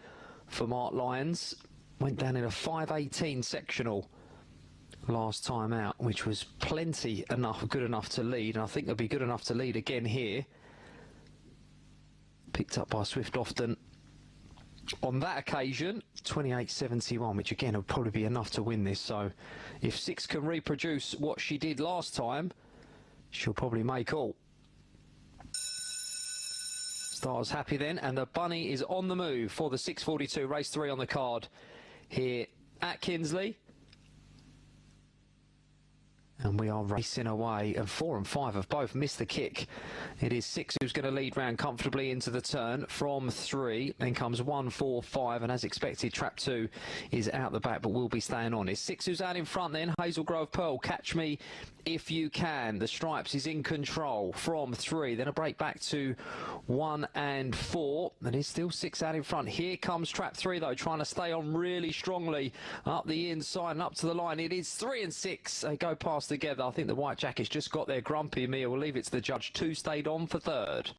for Mark Lyons. Went down in a 5:18 sectional last time out, which was good enough to lead, and I think they'll be good enough to lead again here. Picked up by Swift Often on that occasion, 28.71, which again will probably be enough to win this. So if 6 can reproduce what she did last time, she'll probably make all. Stars happy then, and the bunny is on the move for the 6:42, race 3 on the card here at Kinsley. And we are racing away, and 4 and 5 have both missed the kick. It is 6 who's going to lead round comfortably into the turn from 3. Then comes 1, 4, 5, and as expected, Trap 2 is out the back, but will be staying on. It's 6 who's out in front then. Hazel Grove Pearl, Catch Me If You Can. The Stripes is in control from 3. Then a break back to 1 and 4. And it's still 6 out in front. Here comes Trap 3 though, trying to stay on really strongly up the inside and up to the line. It is 3 and 6. They go past together. I think the White Jackets just got their grumpy meal. We'll leave it to the judge. 2 stayed on for 3rd.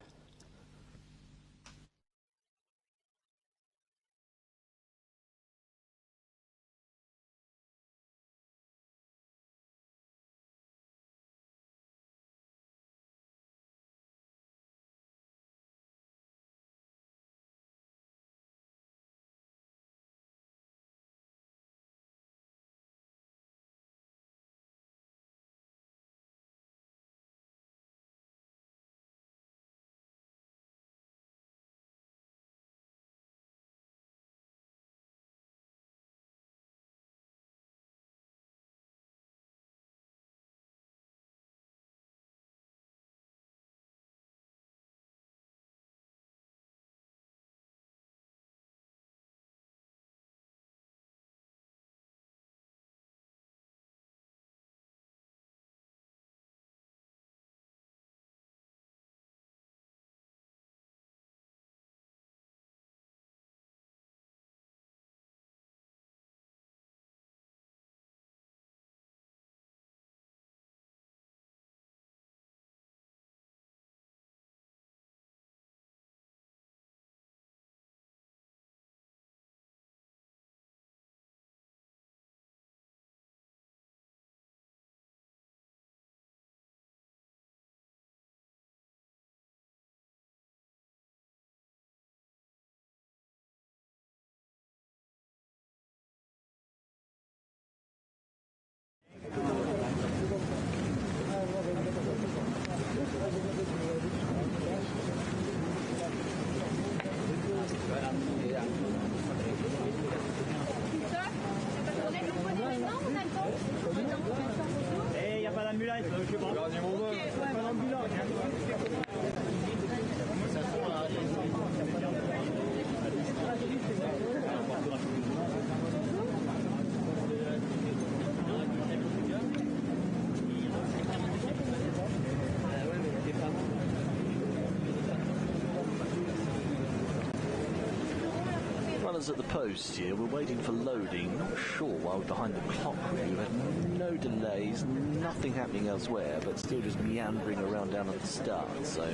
Runners at the post here, we're waiting for loading, not sure why we're behind the clock really. We've had no delays, nothing happening elsewhere, but still just meandering around down at the start, so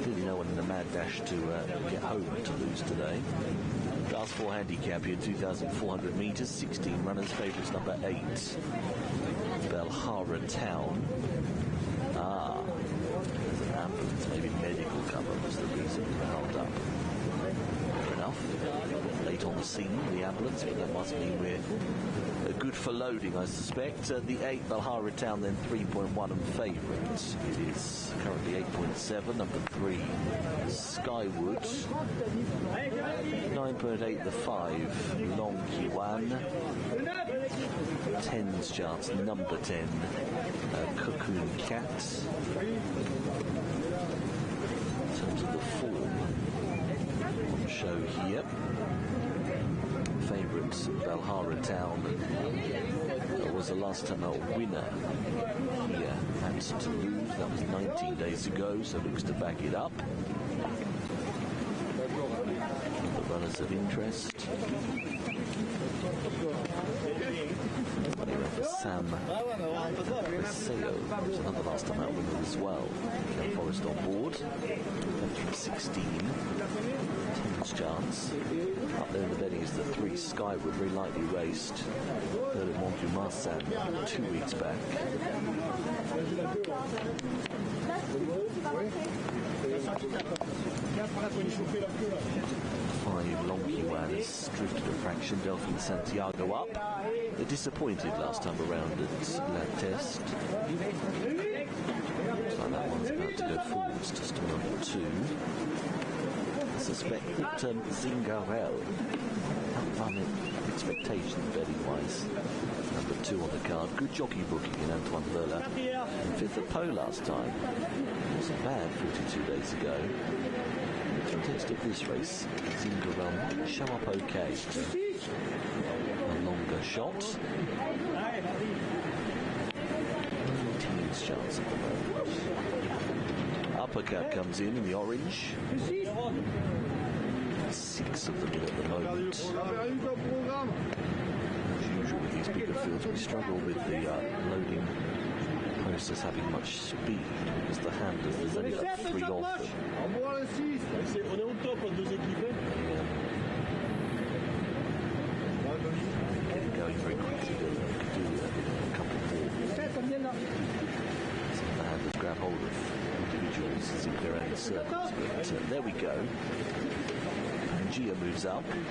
clearly no one in the mad dash to get home to lose today. Class 4 handicap here, 2,400 metres, 16 runners, favourites number 8, Belhara Town. There's an ambulance, maybe medical cover was the reason we held up. Fair enough. Late on the scene, the ambulance, but that must mean we're good for loading, I suspect. The 8, Belhara Town, then 3.1 and favourites. It is currently 8.7, number 3, Skywood. 9.8, the 5, Long Kiwan. 10's chance, number 10, Cocoon Cat. In terms of the form on the show here, favourites Belhara Town was the last time a winner here at Toulouse. That was 19 days ago, so looks to back it up. The runners of interest. Sam Paseo was another last time out winner as well. Ken Forrest on board. Went from 16. 10 last chance. Up there in the betting is the 3 Skyward, very lightly raced. Heard at Montjumarsan 2 weeks back. 5 Longueuil has drifted a fraction. Delphine Santiago up. They're disappointed last time around at La Teste. Looks like that one's about to go forwards just to number 2. I suspect that Zingarel outrun expectations betting-wise. Number 2 on the card. Good jockey booking in Antoine Verla. And 5th at Pau last time. Wasn't bad 42 days ago. The context of this race, Zingarel show up okay. A longer shot. Team's chance at the moment. Uppercut comes in the orange. 6 of them in at the moment. As usual with these bigger fields, we struggle with the loading process having much speed because the handlers, there's only like 3 of them. Get it going very quickly, we could do a couple more. Some of the handlers grab hold of individuals as if they're in circles, but there we go. Gia moves up. Red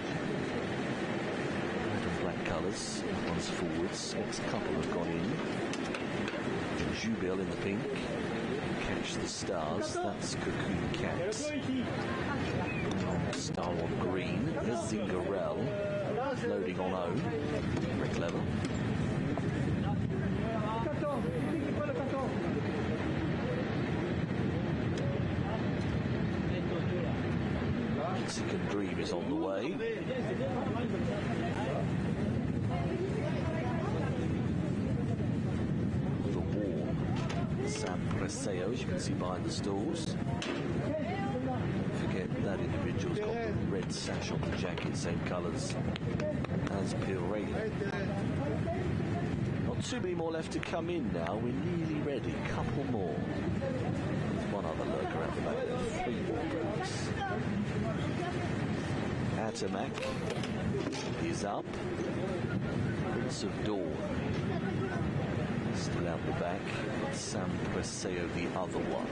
and black colours. That one's forwards. Next couple have gone in. Jubil in the pink. Catch the stars. That's Cocoon Cat. Star on green. There's Zingarel. Loading on O. Very clever. Mexican Dream is on the way. The Warm. Sam Preseo, as you can see behind the stalls. Don't forget that individual's got the red sash on the jacket, same colours as Pirelli. Not too many more left to come in now. We're nearly ready. Couple more. One other lurker out the back there. 3 more breaks. Atomac is up. Prince of Dawn still out the back. Sam Preseo the other one.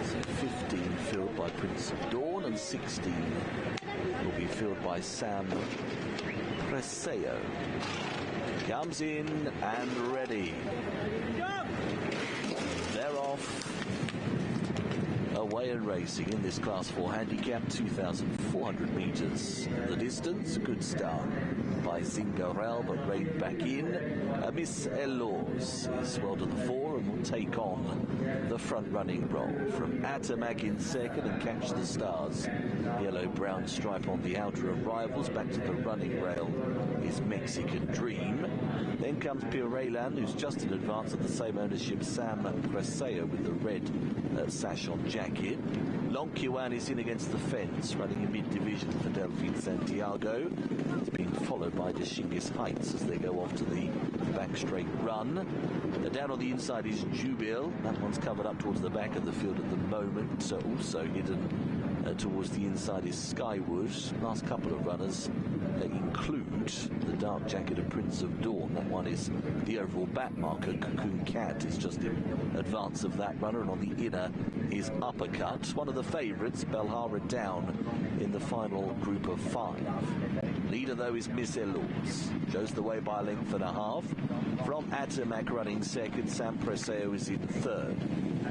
So 15 filled by Prince of Dawn and 16 will be filled by Sam Preseo. Comes in and ready. They're off. Away and racing in this Class 4 handicap, 2,400 metres. The distance, good start by Zingarel, but reined back in. Miss Elos is well to the fore and will take on the front-running role. From Atomac in second and Catch the Stars. Yellow-brown stripe on the outer arrivals. Back to the running rail is Mexican Dream. Then comes Pirelli, who's just in advance of the same ownership, Sam Preseo with the red sash on jacket. Longueuil is in against the fence, running in mid-division for Delphine Santiago. It's being followed by Deshingis Heights as they go off to the back straight run. Down on the inside is Jubil. That one's covered up towards the back of the field at the moment. So also hidden towards the inside is Skyward. Last couple of runners include the dark jacket of Prince of Dawn. That one is the overall back marker. Cocoon Cat is just in advance of that runner, and on the inner is Uppercut. One of the favourites, Belhara down in the final group of 5. Leader though is Miss Elos. Shows the way by a length and a half. From Atomac running second, Sam Preseo is in third.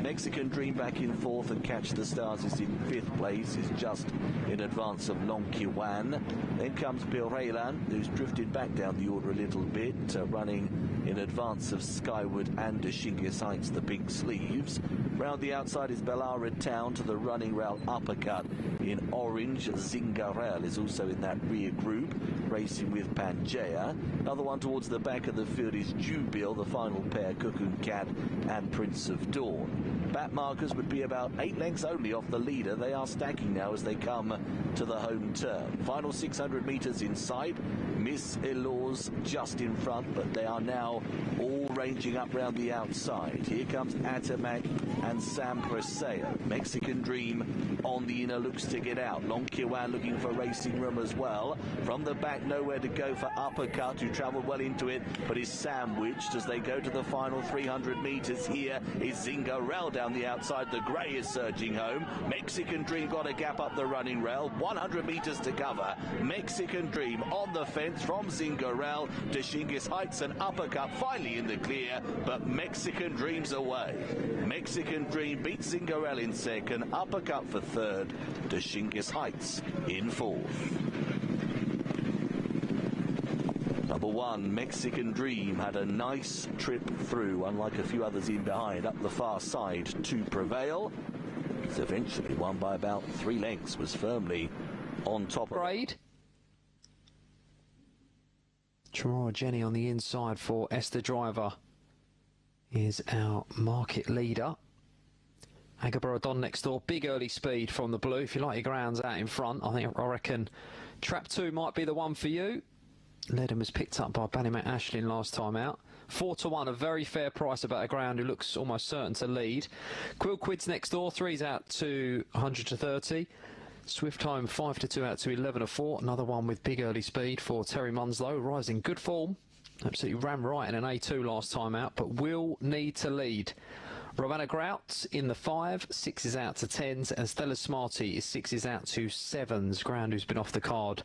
Mexican Dream back in fourth, and Catch the Stars is in 5th place, is just in advance of Longueuil. Then comes Pirelli, who's drifted back down the order a little bit, running in advance of Skyward and Deshingis Heights, the pink sleeves. Round the outside is Belhara Town to the running rail Uppercut in orange. Zingarel is also in that rear group, racing with Pangea. Another one towards the back of the field is Jubil, the final pair, Cocoon Cat and Prince of Dawn. Back markers would be about 8 lengths only off the leader. They are stacking now as they come to the home turn. Final 600 metres in sight. Miss Elos just in front, but they are now all ranging up round the outside. Here comes Atamak and Sam Preseo. Mexican Dream on the inner, looks to get out. Long Kiwan looking for racing room as well. From the back, nowhere to go for Uppercut, who travelled well into it, but is sandwiched as they go to the final 300 metres. Here is Zingarell down the outside. The grey is surging home. Mexican Dream got a gap up the running rail. 100 metres to cover. Mexican Dream on the fence from Zingarell to Shingis Heights, and Uppercut finally in the clear, but Mexican Dream's away. Mexican Dream beats Zingarell in second. Uppercut for third to Shingis Heights in fourth. Number one, Mexican Dream, had a nice trip through, unlike a few others in behind, up the far side to prevail. It's eventually won by about 3 lengths, was firmly on top. Grade. Chamorro Jenny on the inside for Esther Driver is our market leader. Agaboro Don next door, big early speed from the blue. If you like your grounds out in front, I reckon Trap 2 might be the one for you. Ledham was picked up by Ballymac Ashlyn last time out. 4-1, a very fair price about a ground who looks almost certain to lead. Quill Quid's next door, 3's out to 100 to 30. Swift Home 5-2 out to 11-4. Another one with big early speed for Terry Munslow, rising good form. Absolutely ran right in an A2 last time out, but will need to lead. Romana Grout in the 5, 6 is out to 10s, and Stella Smarty is 6 is out to 7s. Ground who's been off the card.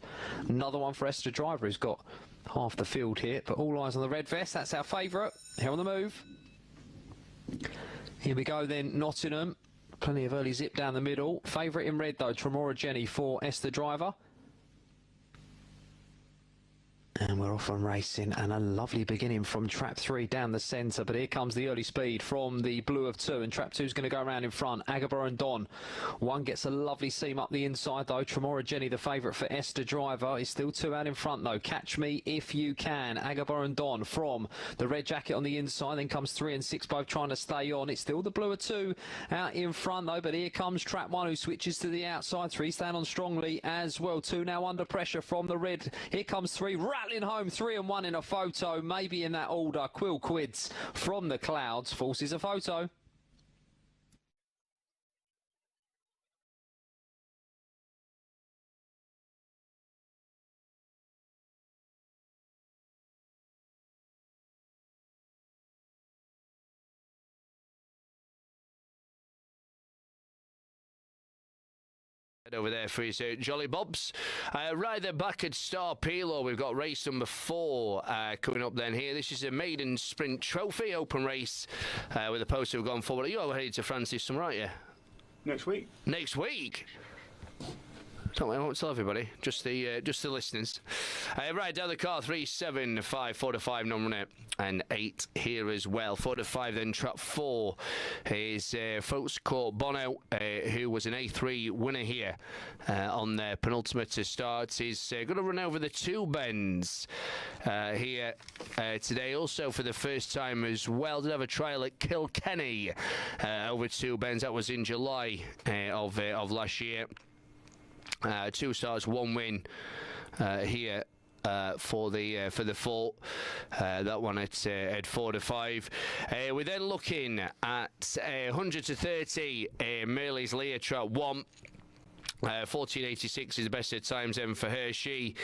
Another one for Esther Driver, who's got half the field here, but all eyes on the red vest. That's our favourite. Here on the move. Here we go then, Nottingham. Plenty of early zip down the middle. Favourite in red though, Tremora Jenny for Esther Driver. And we're off on racing, and a lovely beginning from Trap 3 down the centre, but here comes the early speed from the blue of 2, and Trap 2's going to go around in front. Agabor and Don. One gets a lovely seam up the inside though. Tremora Jenny, the favourite for Esther Driver, is still 2 out in front though. Catch Me If You Can. Agabor and Don from the red jacket on the inside, then comes 3 and 6 both trying to stay on. It's still the blue of 2 out in front though, but here comes Trap 1 who switches to the outside. 3 stand on strongly as well. 2 now under pressure from the red. Here comes 3 rattling home, 3 and 1 in a photo, maybe in that order. Quill Quids from the clouds forces a photo. Over there for his Jolly Bobs. Right then, back at Star Pelo, we've got race number 4 coming up then here. This is a maiden sprint trophy open race with a poster we've gone forward. You're all headed to France this summer, aren't you? Next week. Next week? Don't I won't tell everybody, just the listeners. Right down the car, 3, 7, 5, 4 to 5 non-runner, and 8 here as well. 4 to 5 then. Trap 4 is folks called Bono, who was an A3 winner here on their penultimate to start. He's going to run over the 2 bends here today, also for the first time as well. Did have a trial at Kilkenny over 2 bends. That was in July of last year. 2 starts, 1 win here for the fall. That one at 4 to 5. We're then looking at 100 to 30. Merley's Leah Trap 1. 1486 is the best of times then for her. She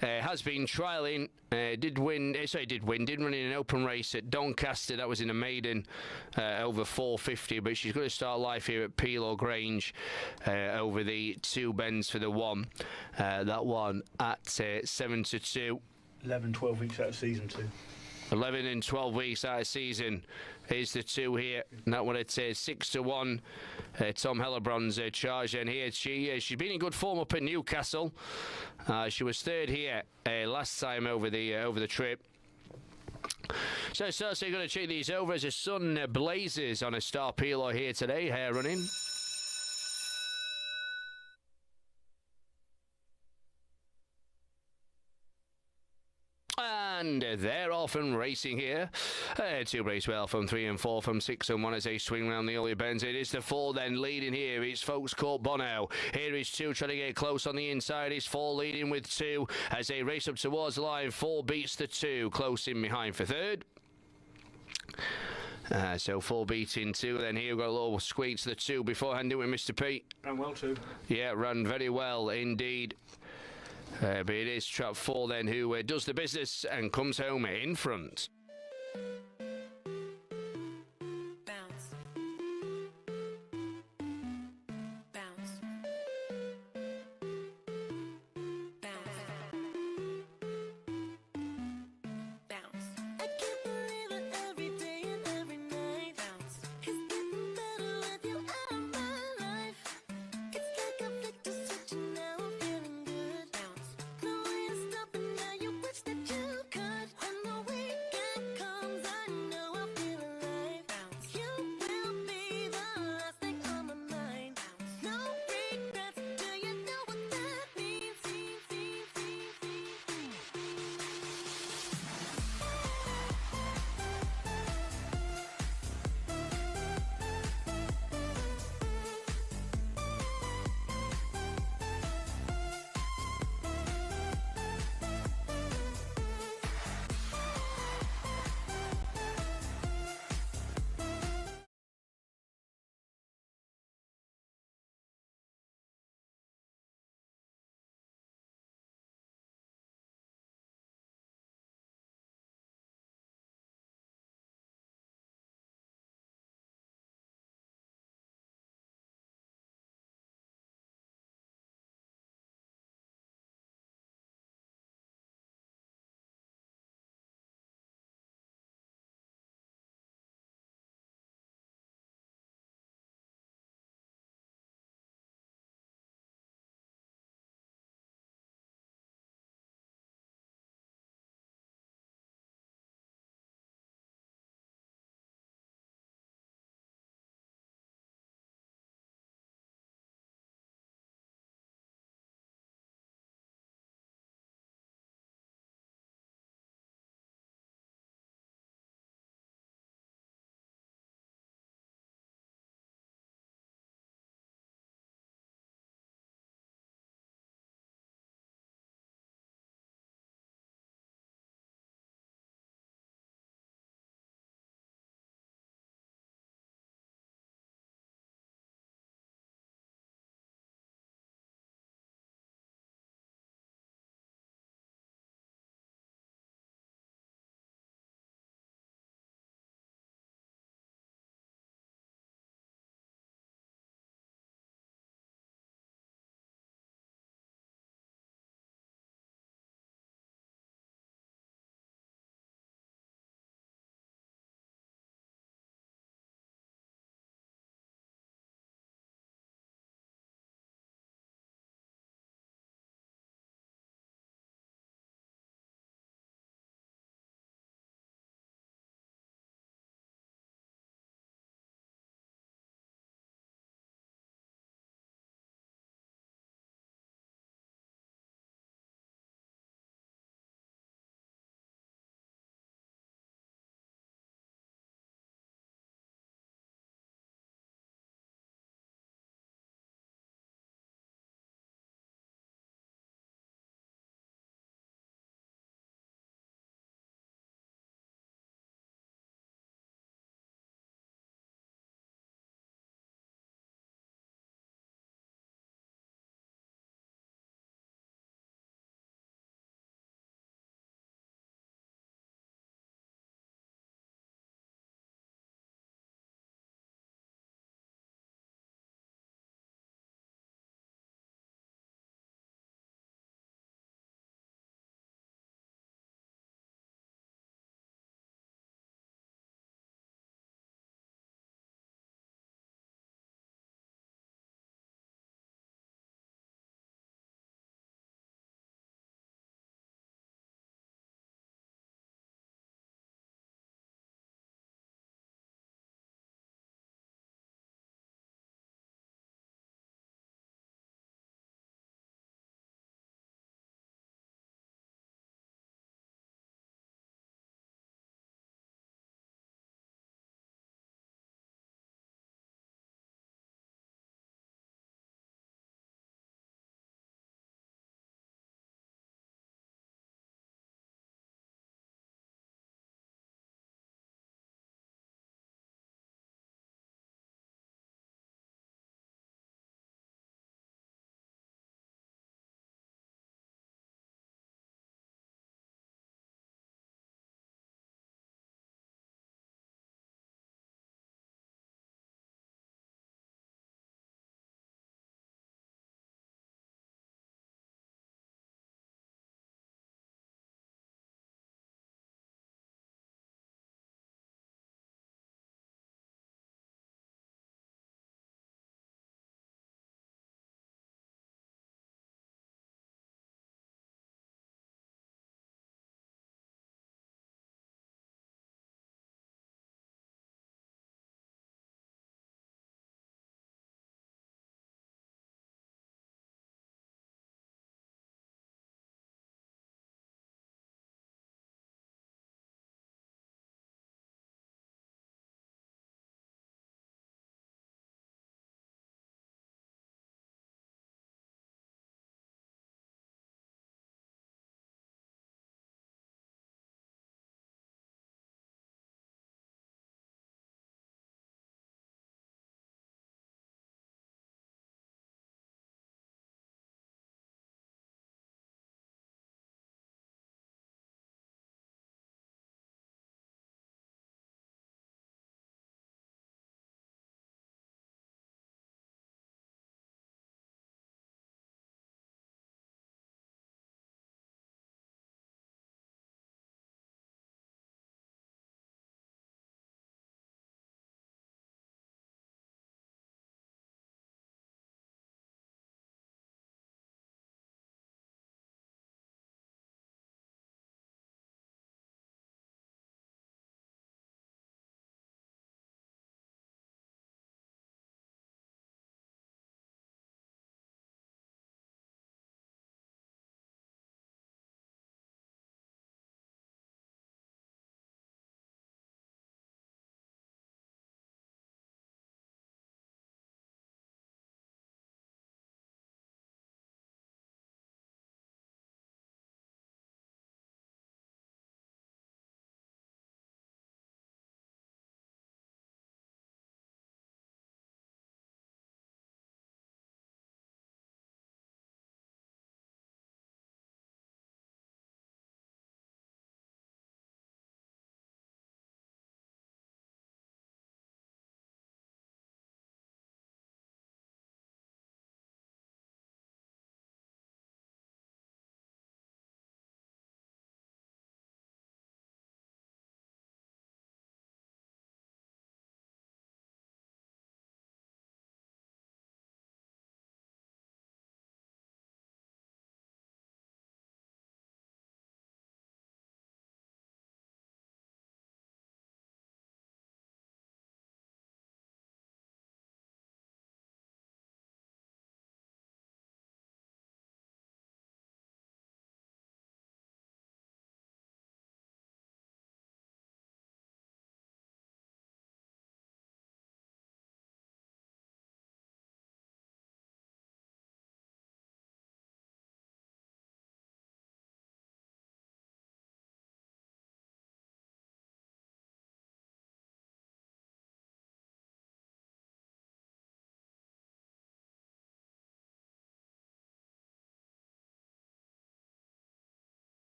has been trialling, did run in an open race at Doncaster. That was in a maiden over 450, but she's going to start life here at Pelo Grange over the 2 bends for the 1. That one at 7 to 2. 11, 12 weeks out of season 2. 11 and 12 weeks out of season is the 2 here. And that one at 6 to 1. Tom Hellebrand's charge, and here she's been in good form up in Newcastle. She was 3rd here last time over the trip. So you're going to check these over as the sun blazes on a Star Pelo here today. Hair running. And they're off and racing here. 2 race well from 3 and 4 from 6 and 1 as they swing round the early bends. It is the 4 then leading here. It's folks called Bono. Here is 2 trying to get close on the inside. It's 4 leading with 2 as they race up towards the line. 4 beats the 2. Close in behind for 3rd. So 4 beating 2, then here we've got a little squeak to the 2 before handing with Mr. Pete. Ran well too. Yeah, ran very well indeed. But it is trap 4 then who does the business and comes home in front.